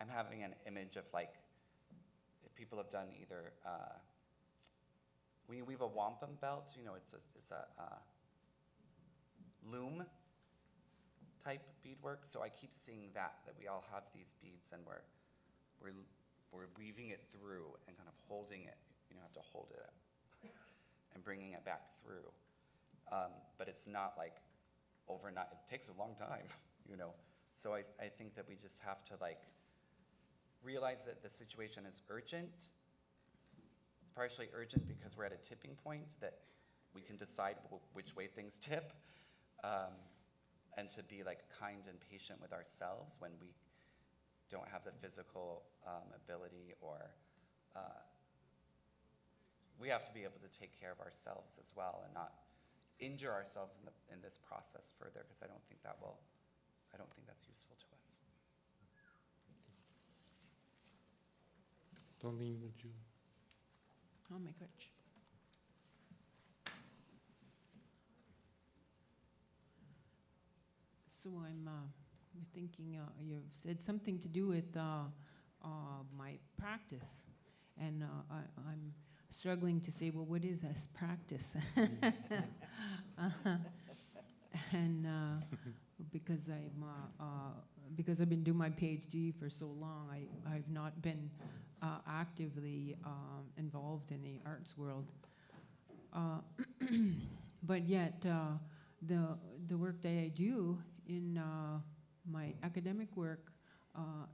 I'm having an image of, like, if people have done either when you weave a wampum belt, you know, it's a loom type beadwork. So I keep seeing that we all have these beads and we're weaving it through and kind of holding it. You know, have to hold it up and bringing it back through. But it's not like overnight. It takes a long time, you know. So I think that we just have to, like, realize that the situation is urgent. It's partially urgent because we're at a tipping point that we can decide which way things tip, and to be, like, kind and patient with ourselves when we don't have the physical ability, or we have to be able to take care of ourselves as well and not injure ourselves in this process further, because I don't think that's useful to us. Darlene, would you? Oh my gosh. So I'm thinking you've said something to do with my practice, and I'm struggling to say, well, what is this practice? And because I've been doing my PhD for so long, I've not been actively involved in the arts world. But yet, the work that I do in my academic work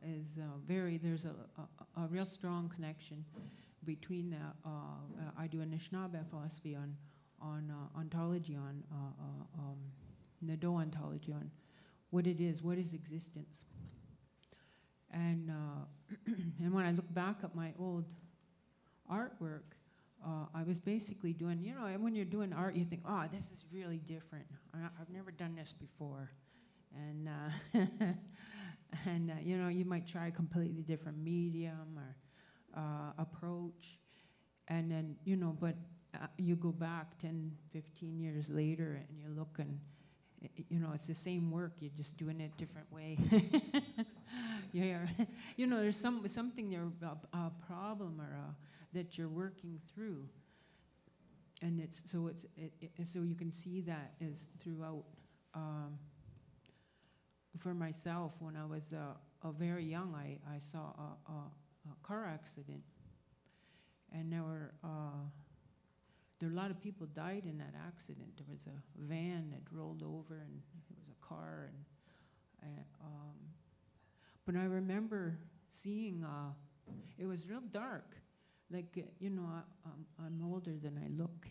is there's a real strong connection between I do Anishinaabe philosophy on ontology, on Nado ontology, on what it is, what is existence. And and when I look back at my old artwork, I was basically doing, you know, when you're doing art, you think, oh, this is really different. I've never done this before. And, and you know, you might try a completely different medium or approach. And then, you know, but you go back 10, 15 years later and you look and, you know, it's the same work, you're just doing it a different way. Yeah, you know, there's something there, a problem or that you're working through. And it's so you can see that is throughout. For myself, when I was very young, I saw a car accident, and there were a lot of people died in that accident. There was a van that rolled over, and it was a car, and but I remember seeing it was real dark. Like, you know, I'm older than I look.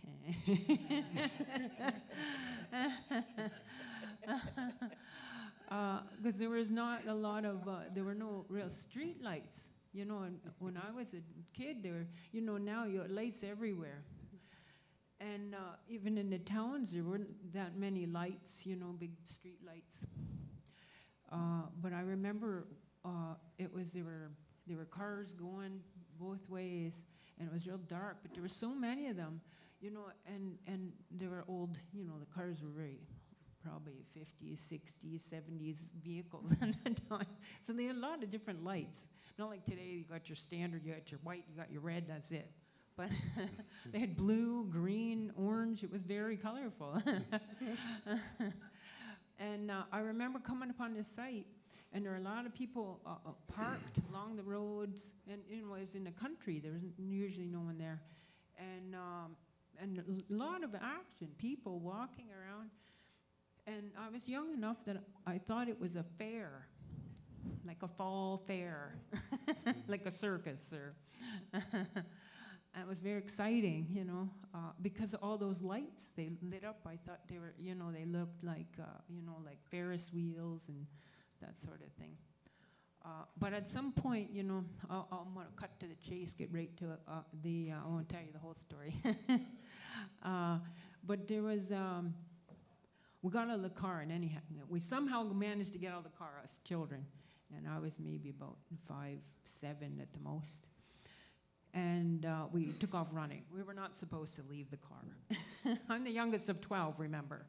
Because there was not a lot of, there were no real street lights. You know, and when I was a kid, there were, you know, now you have lights everywhere. And even in the towns, there weren't that many lights, you know, big street lights. But I remember there were cars going both ways, and it was real dark, but there were so many of them, you know, and they were old, you know, the cars were probably 50s, 60s, 70s vehicles at the time. So they had a lot of different lights. Not like today, you got your standard, you got your white, you got your red, that's it. But they had blue, green, orange, it was very colorful. And I remember coming upon this site, and there were a lot of people parked along the roads, and you know, it was in the country. There was usually no one there, and a lot of action. People walking around, and I was young enough that I thought it was a fair, like a fall fair, like a circus, or. It was very exciting, you know, because all those lights they lit up. I thought they were, you know, they looked like, you know, like Ferris wheels and that sort of thing. But at some point, you know, I'm going to cut to the chase, get right to I won't tell you the whole story. But there was, we got out of the car, and anyhow, we somehow managed to get out of the car, us children. And I was maybe about 5, 7 at the most. And we took off running. We were not supposed to leave the car. I'm the youngest of 12, remember.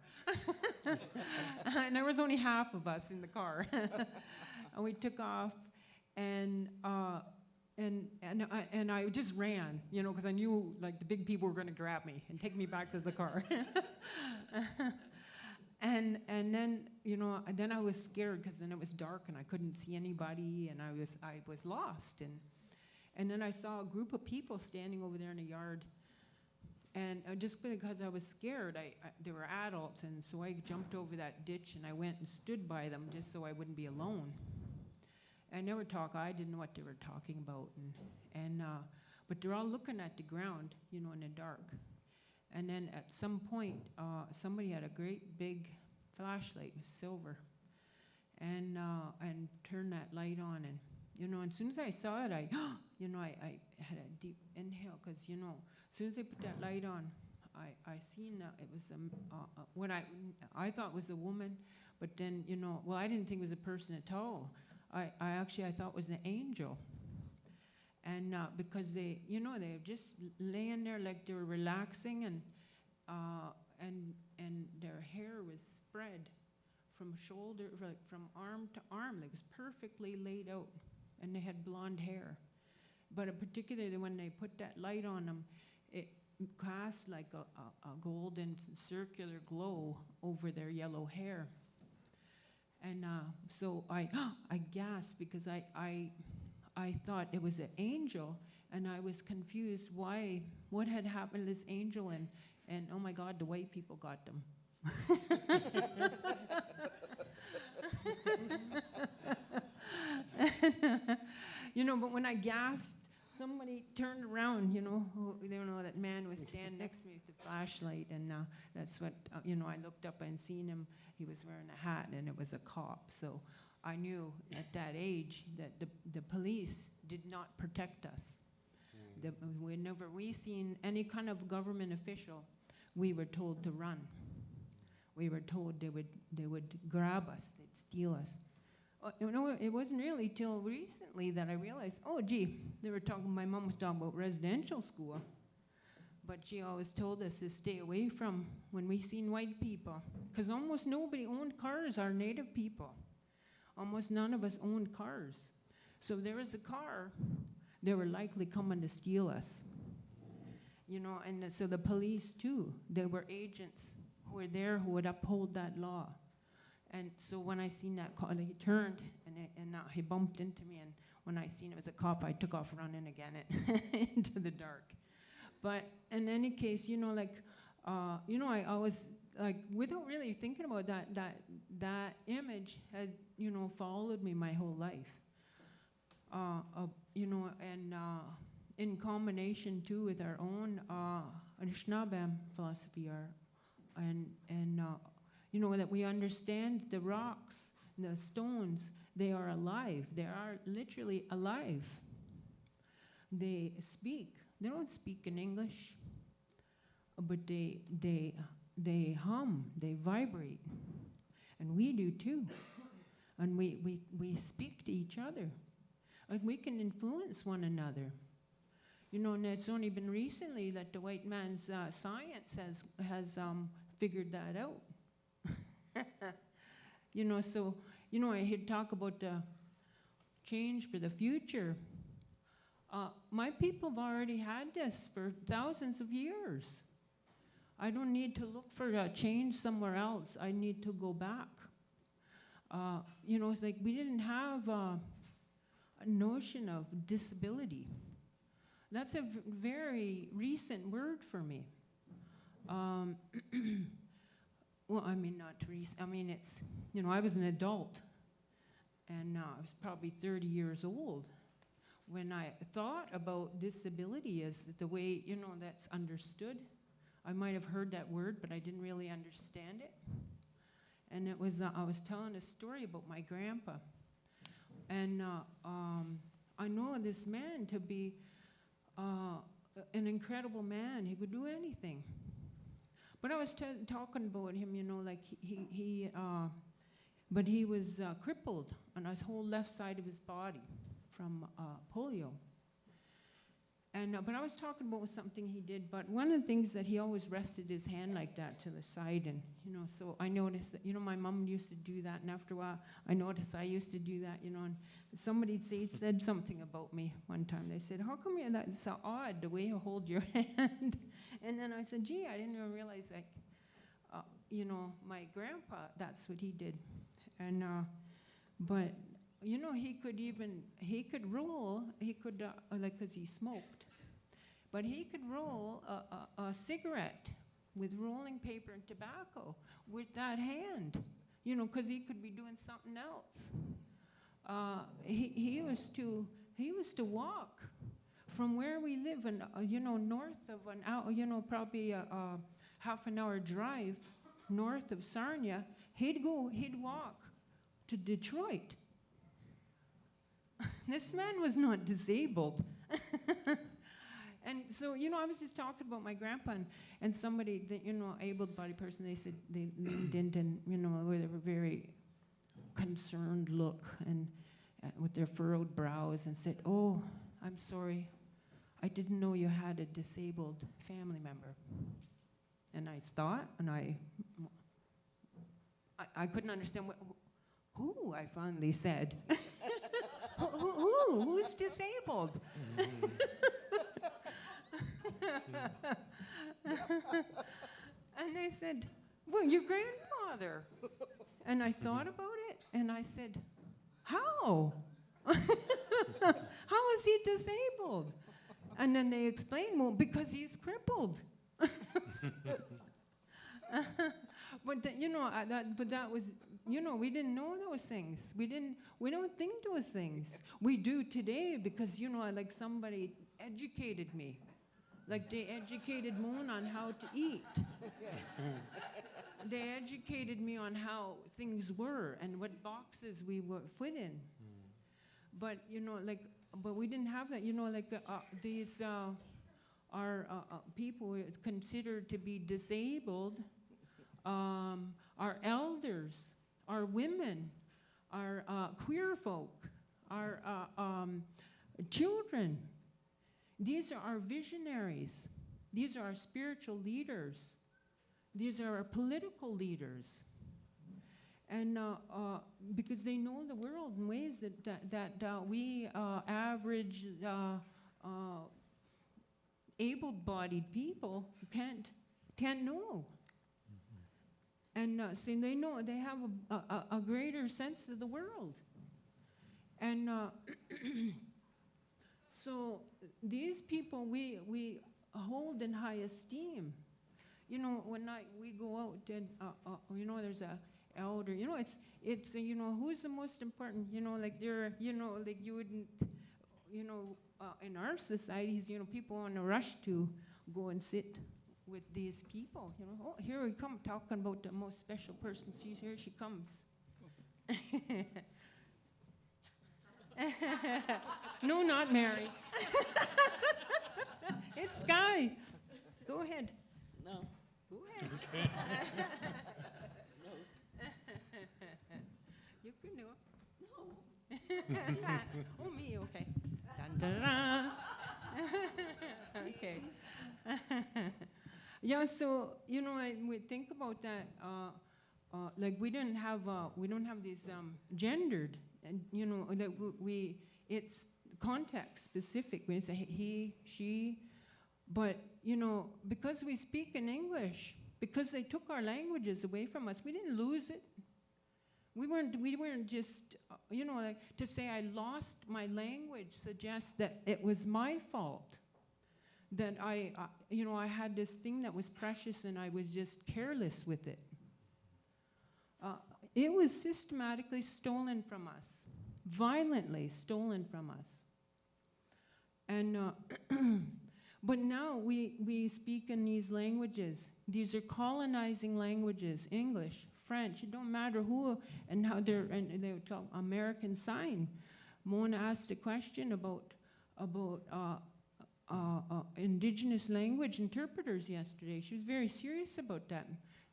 And there was only half of us in the car. And we took off, and I just ran, you know, because I knew like the big people were going to grab me and take me back to the car. And then, you know, then I was scared because then it was dark and I couldn't see anybody, and I was lost. And then I saw a group of people standing over there in the yard. And just because I was scared, they were adults, and so I jumped over that ditch and I went and stood by them just so I wouldn't be alone. I never talk. I didn't know what they were talking about, but they're all looking at the ground, you know, in the dark. And then at some point, somebody had a great big flashlight, silver, and turned that light on, and you know, and as soon as I saw it, I had a deep inhale, because, you know, as soon as they put that light on, I seen it was what I thought was a woman, but then, you know, well, I didn't think it was a person at all. I thought it was an angel. And because they, you know, they were just laying there like they were relaxing, and their hair was spread from shoulder, from arm to arm. It was perfectly laid out. And they had blonde hair. But particularly when they put that light on them, it cast like a golden circular glow over their yellow hair. And so I gasped, because I thought it was an angel, and I was confused what had happened to this angel, and oh my God, the white people got them. You know, but when I gasped, somebody turned around, you know, that man was standing next to me with the flashlight, and that's what, you know, I looked up and seen him. He was wearing a hat, and it was a cop. So I knew at that age that the police did not protect us. Whenever we seen any kind of government official, we were told to run. we were told they would grab us, they'd steal us. It wasn't really till recently that I realized, oh, gee, my mom was talking about residential school. But she always told us to stay away from when we seen white people. Because almost nobody owned cars, our native people. Almost none of us owned cars. So if there was a car, they were likely coming to steal us. And so the police too, they were agents who were there who would uphold that law. And so when I seen that car, he turned and he bumped into me, and when I seen it was a cop, I took off running again into the dark. But in any case, I always, without really thinking about that image had, followed me my whole life. In combination too with our own Anishinaabe philosophy, that we understand the rocks, the stones, they are alive. They are literally alive. They speak. They don't speak in English, but they hum, they vibrate, and we do too. And we speak to each other. Like we can influence one another. And it's only been recently that the white man's science has figured that out. I heard talk about the change for the future. My people have already had this for thousands of years. I don't need to look for a change somewhere else. I need to go back. It's like we didn't have a notion of disability. That's a very recent word for me. Well, I mean, not recent. I mean, it's, I was an adult, and I was probably 30 years old when I thought about disability as the way, that's understood. I might have heard that word, but I didn't really understand it. And it was, I was telling a story about my grandpa. And I know this man to be an incredible man. He could do anything. But I was talking about him, but he was crippled on his whole left side of his body from polio. And but I was talking about something he did. But one of the things that he always rested his hand like that to the side, and so I noticed that my mom used to do that, and after a while I noticed I used to do that, and somebody said something about me one time. They said, "How come that's so odd the way you hold your hand?" And then I said, "Gee, I didn't even realize my grandpa, that's what he did." And but he could roll, because he smoked, but he could roll a cigarette with rolling paper and tobacco with that hand, because he could be doing something else. He was to walk from where we live, and north of an hour, probably a half an hour drive north of Sarnia. He'd walk to Detroit. This man was not disabled. And so, I was just talking about my grandpa, and somebody, able-bodied person, they said they leaned in and, with a very concerned look and with their furrowed brows, and said, "Oh, I'm sorry, I didn't know you had a disabled family member." And I thought, and I couldn't understand who, I finally said. Who's disabled? And I said, "Well, your grandfather." And I thought about it, and I said, "How? How is he disabled?" And then they explained, "Well, because he's crippled." But that was, we didn't know those things. We don't think those things. We do today because, like somebody educated me. Like they educated Mona on how to eat. They educated me on how things were and what boxes we were fit in. But, but we didn't have that, these are people considered to be disabled, our women, our queer folk, our children. These are our visionaries. These are our spiritual leaders. These are our political leaders. And because they know the world in ways that we average able-bodied people can't know. And so they know, they have a greater sense of the world. And so these people we hold in high esteem. You know, when we go out and, you know, there's a elder, you know, it's you know, who's the most important, you know, like they're, you know, like you wouldn't, you know, in our societies, you know, people on a rush to go and sit with these people, you know. Oh, here we come, talking about the most special person. See, here she comes. No, not Mary. It's Sky. Go ahead. No. Go ahead. No. You can do it. No. Oh, me, okay. Dun, dun, dun. Okay. Yeah, so, you know, we think about that, like we don't have these gendered, and, you know, that it's context specific. We say he, she, but, you know, because we speak in English, because they took our languages away from us, we didn't lose it. We weren't just, you know, like to say I lost my language suggests that it was my fault. That you know, I had this thing that was precious and I was just careless with it. It was systematically stolen from us, violently stolen from us. And, but now we speak in these languages. These are colonizing languages, English, French, it don't matter who and how and they would talk American Sign. Mona asked a question about Indigenous language interpreters yesterday. She was very serious about that.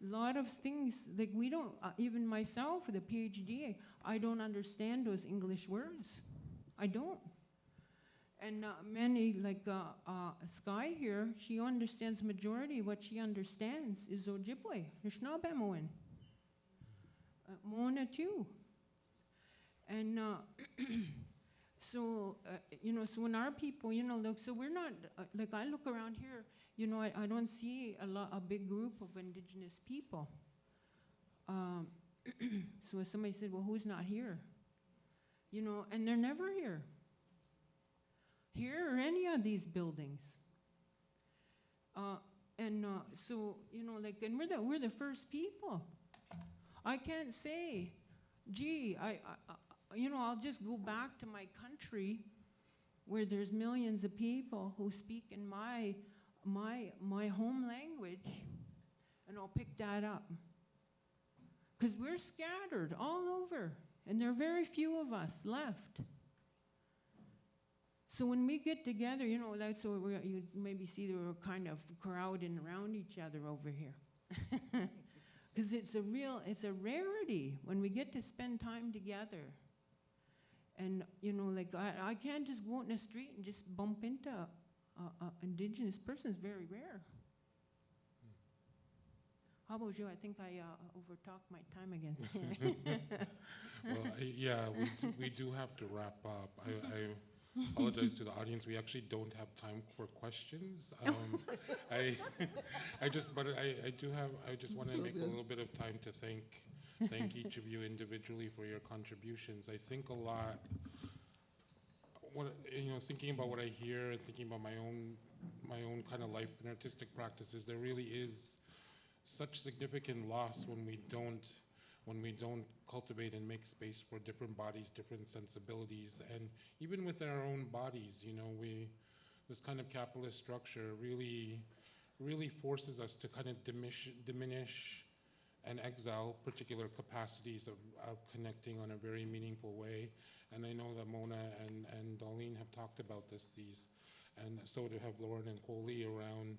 A lot of things, like we don't, even myself with a PhD, I don't understand those English words. I don't. And many, like Sky here, she understands majority. What she understands is Ojibwe, Anishinaabe. Mona too. And so, you know, so when our people, you know, look, so we're not, like I look around here, you know, I don't see a big group of Indigenous people. So if somebody said, well, who's not here? You know, and they're never here. Here or any of these buildings. So, you know, like, and we're the first people. I can't say, gee, you know, I'll just go back to my country where there's millions of people who speak in my home language, and I'll pick that up. Because we're scattered all over, and there are very few of us left. So when we get together, you know, that's so you maybe see that we're kind of crowding around each other over here. Because it's a rarity when we get to spend time together. And, you know, like, I can't just go out in the street and just bump into an Indigenous person. It's very rare. How about you? I think I overtalked my time again. Well, yeah, we do have to wrap up. I apologize to the audience. We actually don't have time for questions. I just want to make a little bit of time to thank each of you individually for your contributions. I think a lot, thinking about what I hear and thinking about my own kind of life and artistic practices, there really is such significant loss when we don't cultivate and make space for different bodies, different sensibilities, and even within our own bodies, you know, this kind of capitalist structure really forces us to kind of diminish and exile particular capacities of connecting on a very meaningful way. And I know that Mona and Darlene have talked about this, and so have Lauren and Coley around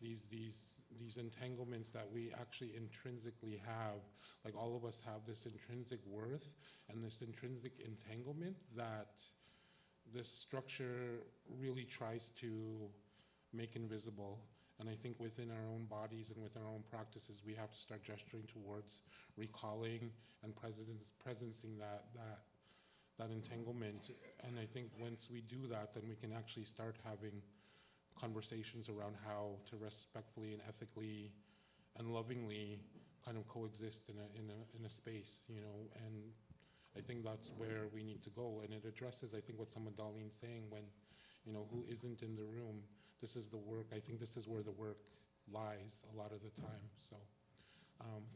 these entanglements that we actually intrinsically have. Like all of us have this intrinsic worth and this intrinsic entanglement that this structure really tries to make invisible. And I think within our own bodies and within our own practices, we have to start gesturing towards recalling and presencing that entanglement. And I think once we do that, then we can actually start having conversations around how to respectfully and ethically and lovingly kind of coexist in a space, you know. And I think that's where we need to go. And it addresses, I think, what someone Darlene's saying when, you know, who isn't in the room. This is the work. I think this is where the work lies a lot of the time. So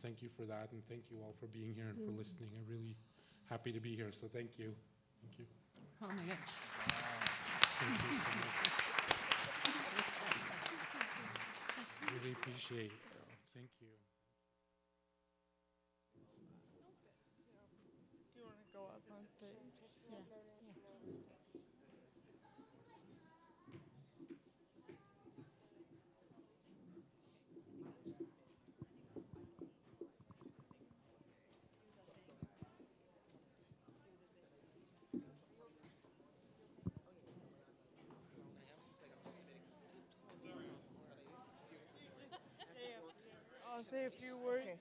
thank you for that, and thank you all for being here and for listening. I'm really happy to be here, so thank you. Thank you. Oh my gosh. Thank you so much. Really appreciate it. Thank you. Do you want to go up on stage? Yeah. I'll say a few words. Okay.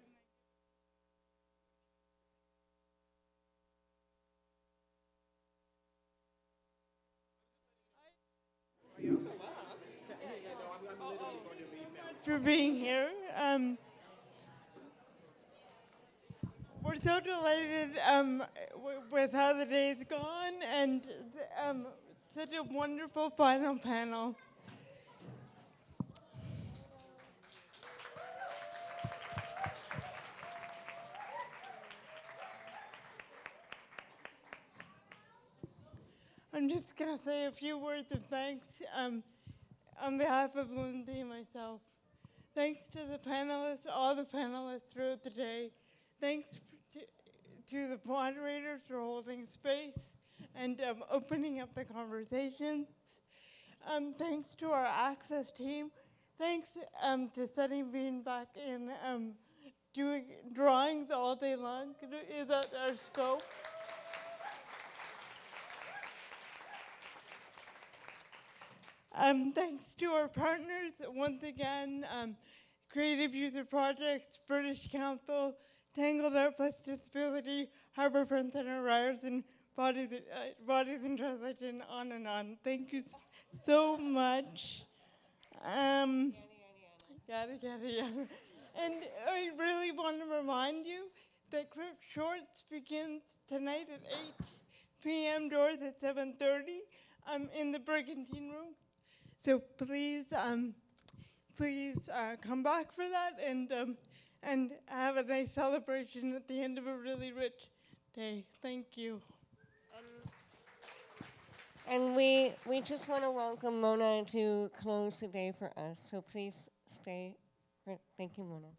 For being here. We're so delighted with how the day's gone, and such a wonderful final panel. I'm just going to say a few words of thanks on behalf of Lindsay and myself. Thanks to the panelists, all the panelists throughout the day. Thanks to the moderators for holding space and opening up the conversations. Thanks to our access team. Thanks to Sunny being back in doing drawings all day long. Is that our scope? Thanks to our partners, once again, Creative User Projects, British Council, Tangled Art Plus Disability, Harbourfront Centre, Ryerson, Bodies in Translation, on and on. Thank you so much. Yada, yada, yada. And I really want to remind you that Crip Shorts begins tonight at 8 p.m., doors at 7:30 in the Brigantine Room. So please, please come back for that and have a nice celebration at the end of a really rich day. Thank you. And we just want to welcome Mona to close the day for us. So please stay. Thank you, Mona.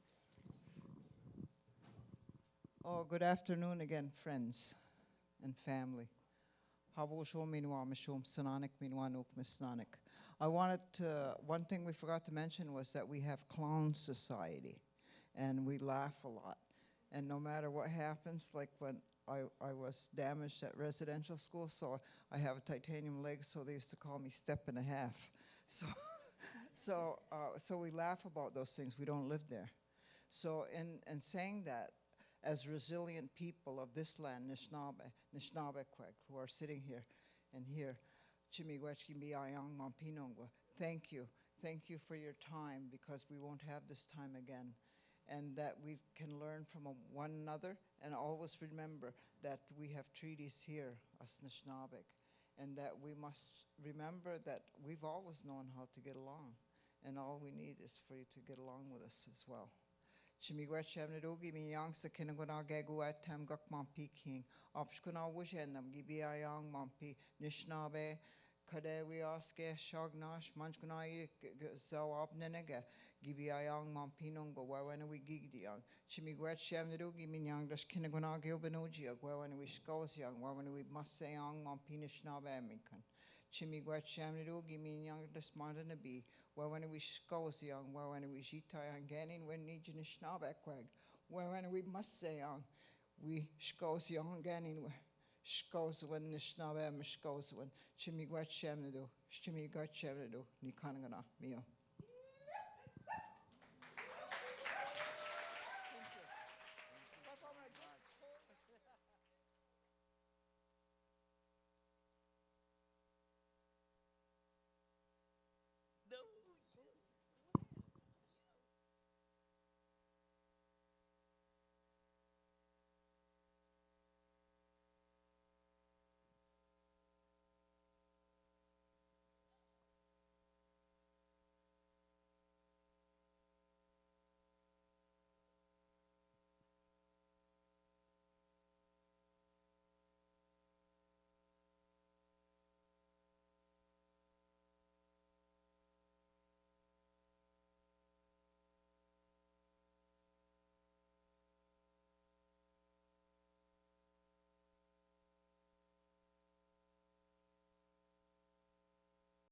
Oh, good afternoon again, friends and family. I wanted to, one thing we forgot to mention was that we have clown society, and we laugh a lot. And no matter what happens, like when I was damaged at residential school, so I have a titanium leg, so they used to call me Step and a Half. So we laugh about those things. We don't live there. So in saying that, as resilient people of this land, Nishnabekwe, who are sitting here and here, thank you. Thank you for your time, because we won't have this time again. And that we can learn from one another, and always remember that we have treaties here, as Nishnabek, and that we must remember that we've always known how to get along, and all we need is for you to get along with us as well. Chimigwet Shamnadogi, Minyangsa Kinagona Gaguat Tam Gakman Peking, Opshkuna Wishenam, Gibiayang Mampi, Nishnabe, Kadewi Aske, Shagnash, Manchkunai, Zawab Nenega, Gibiayang Mampinongo, when we gigdiang, Chimigwet Shamnadogi, Minyang, Dash Kinagona Gilbanogia, when we Skos young, when we must say Ang Mampinishnabe Minkan. Chimigwat Shamnido, Gimin Young the Smarta Nabi, where when we scouse young, where when we Jita and Ganin, when Indigenous Schnabekweg, where when we must say young, we scouse young Ganin, scouse when the Schnabe, scouse when Chimigwat Shamnido, Chimigwat Shamnido, Nikanagana, Mio.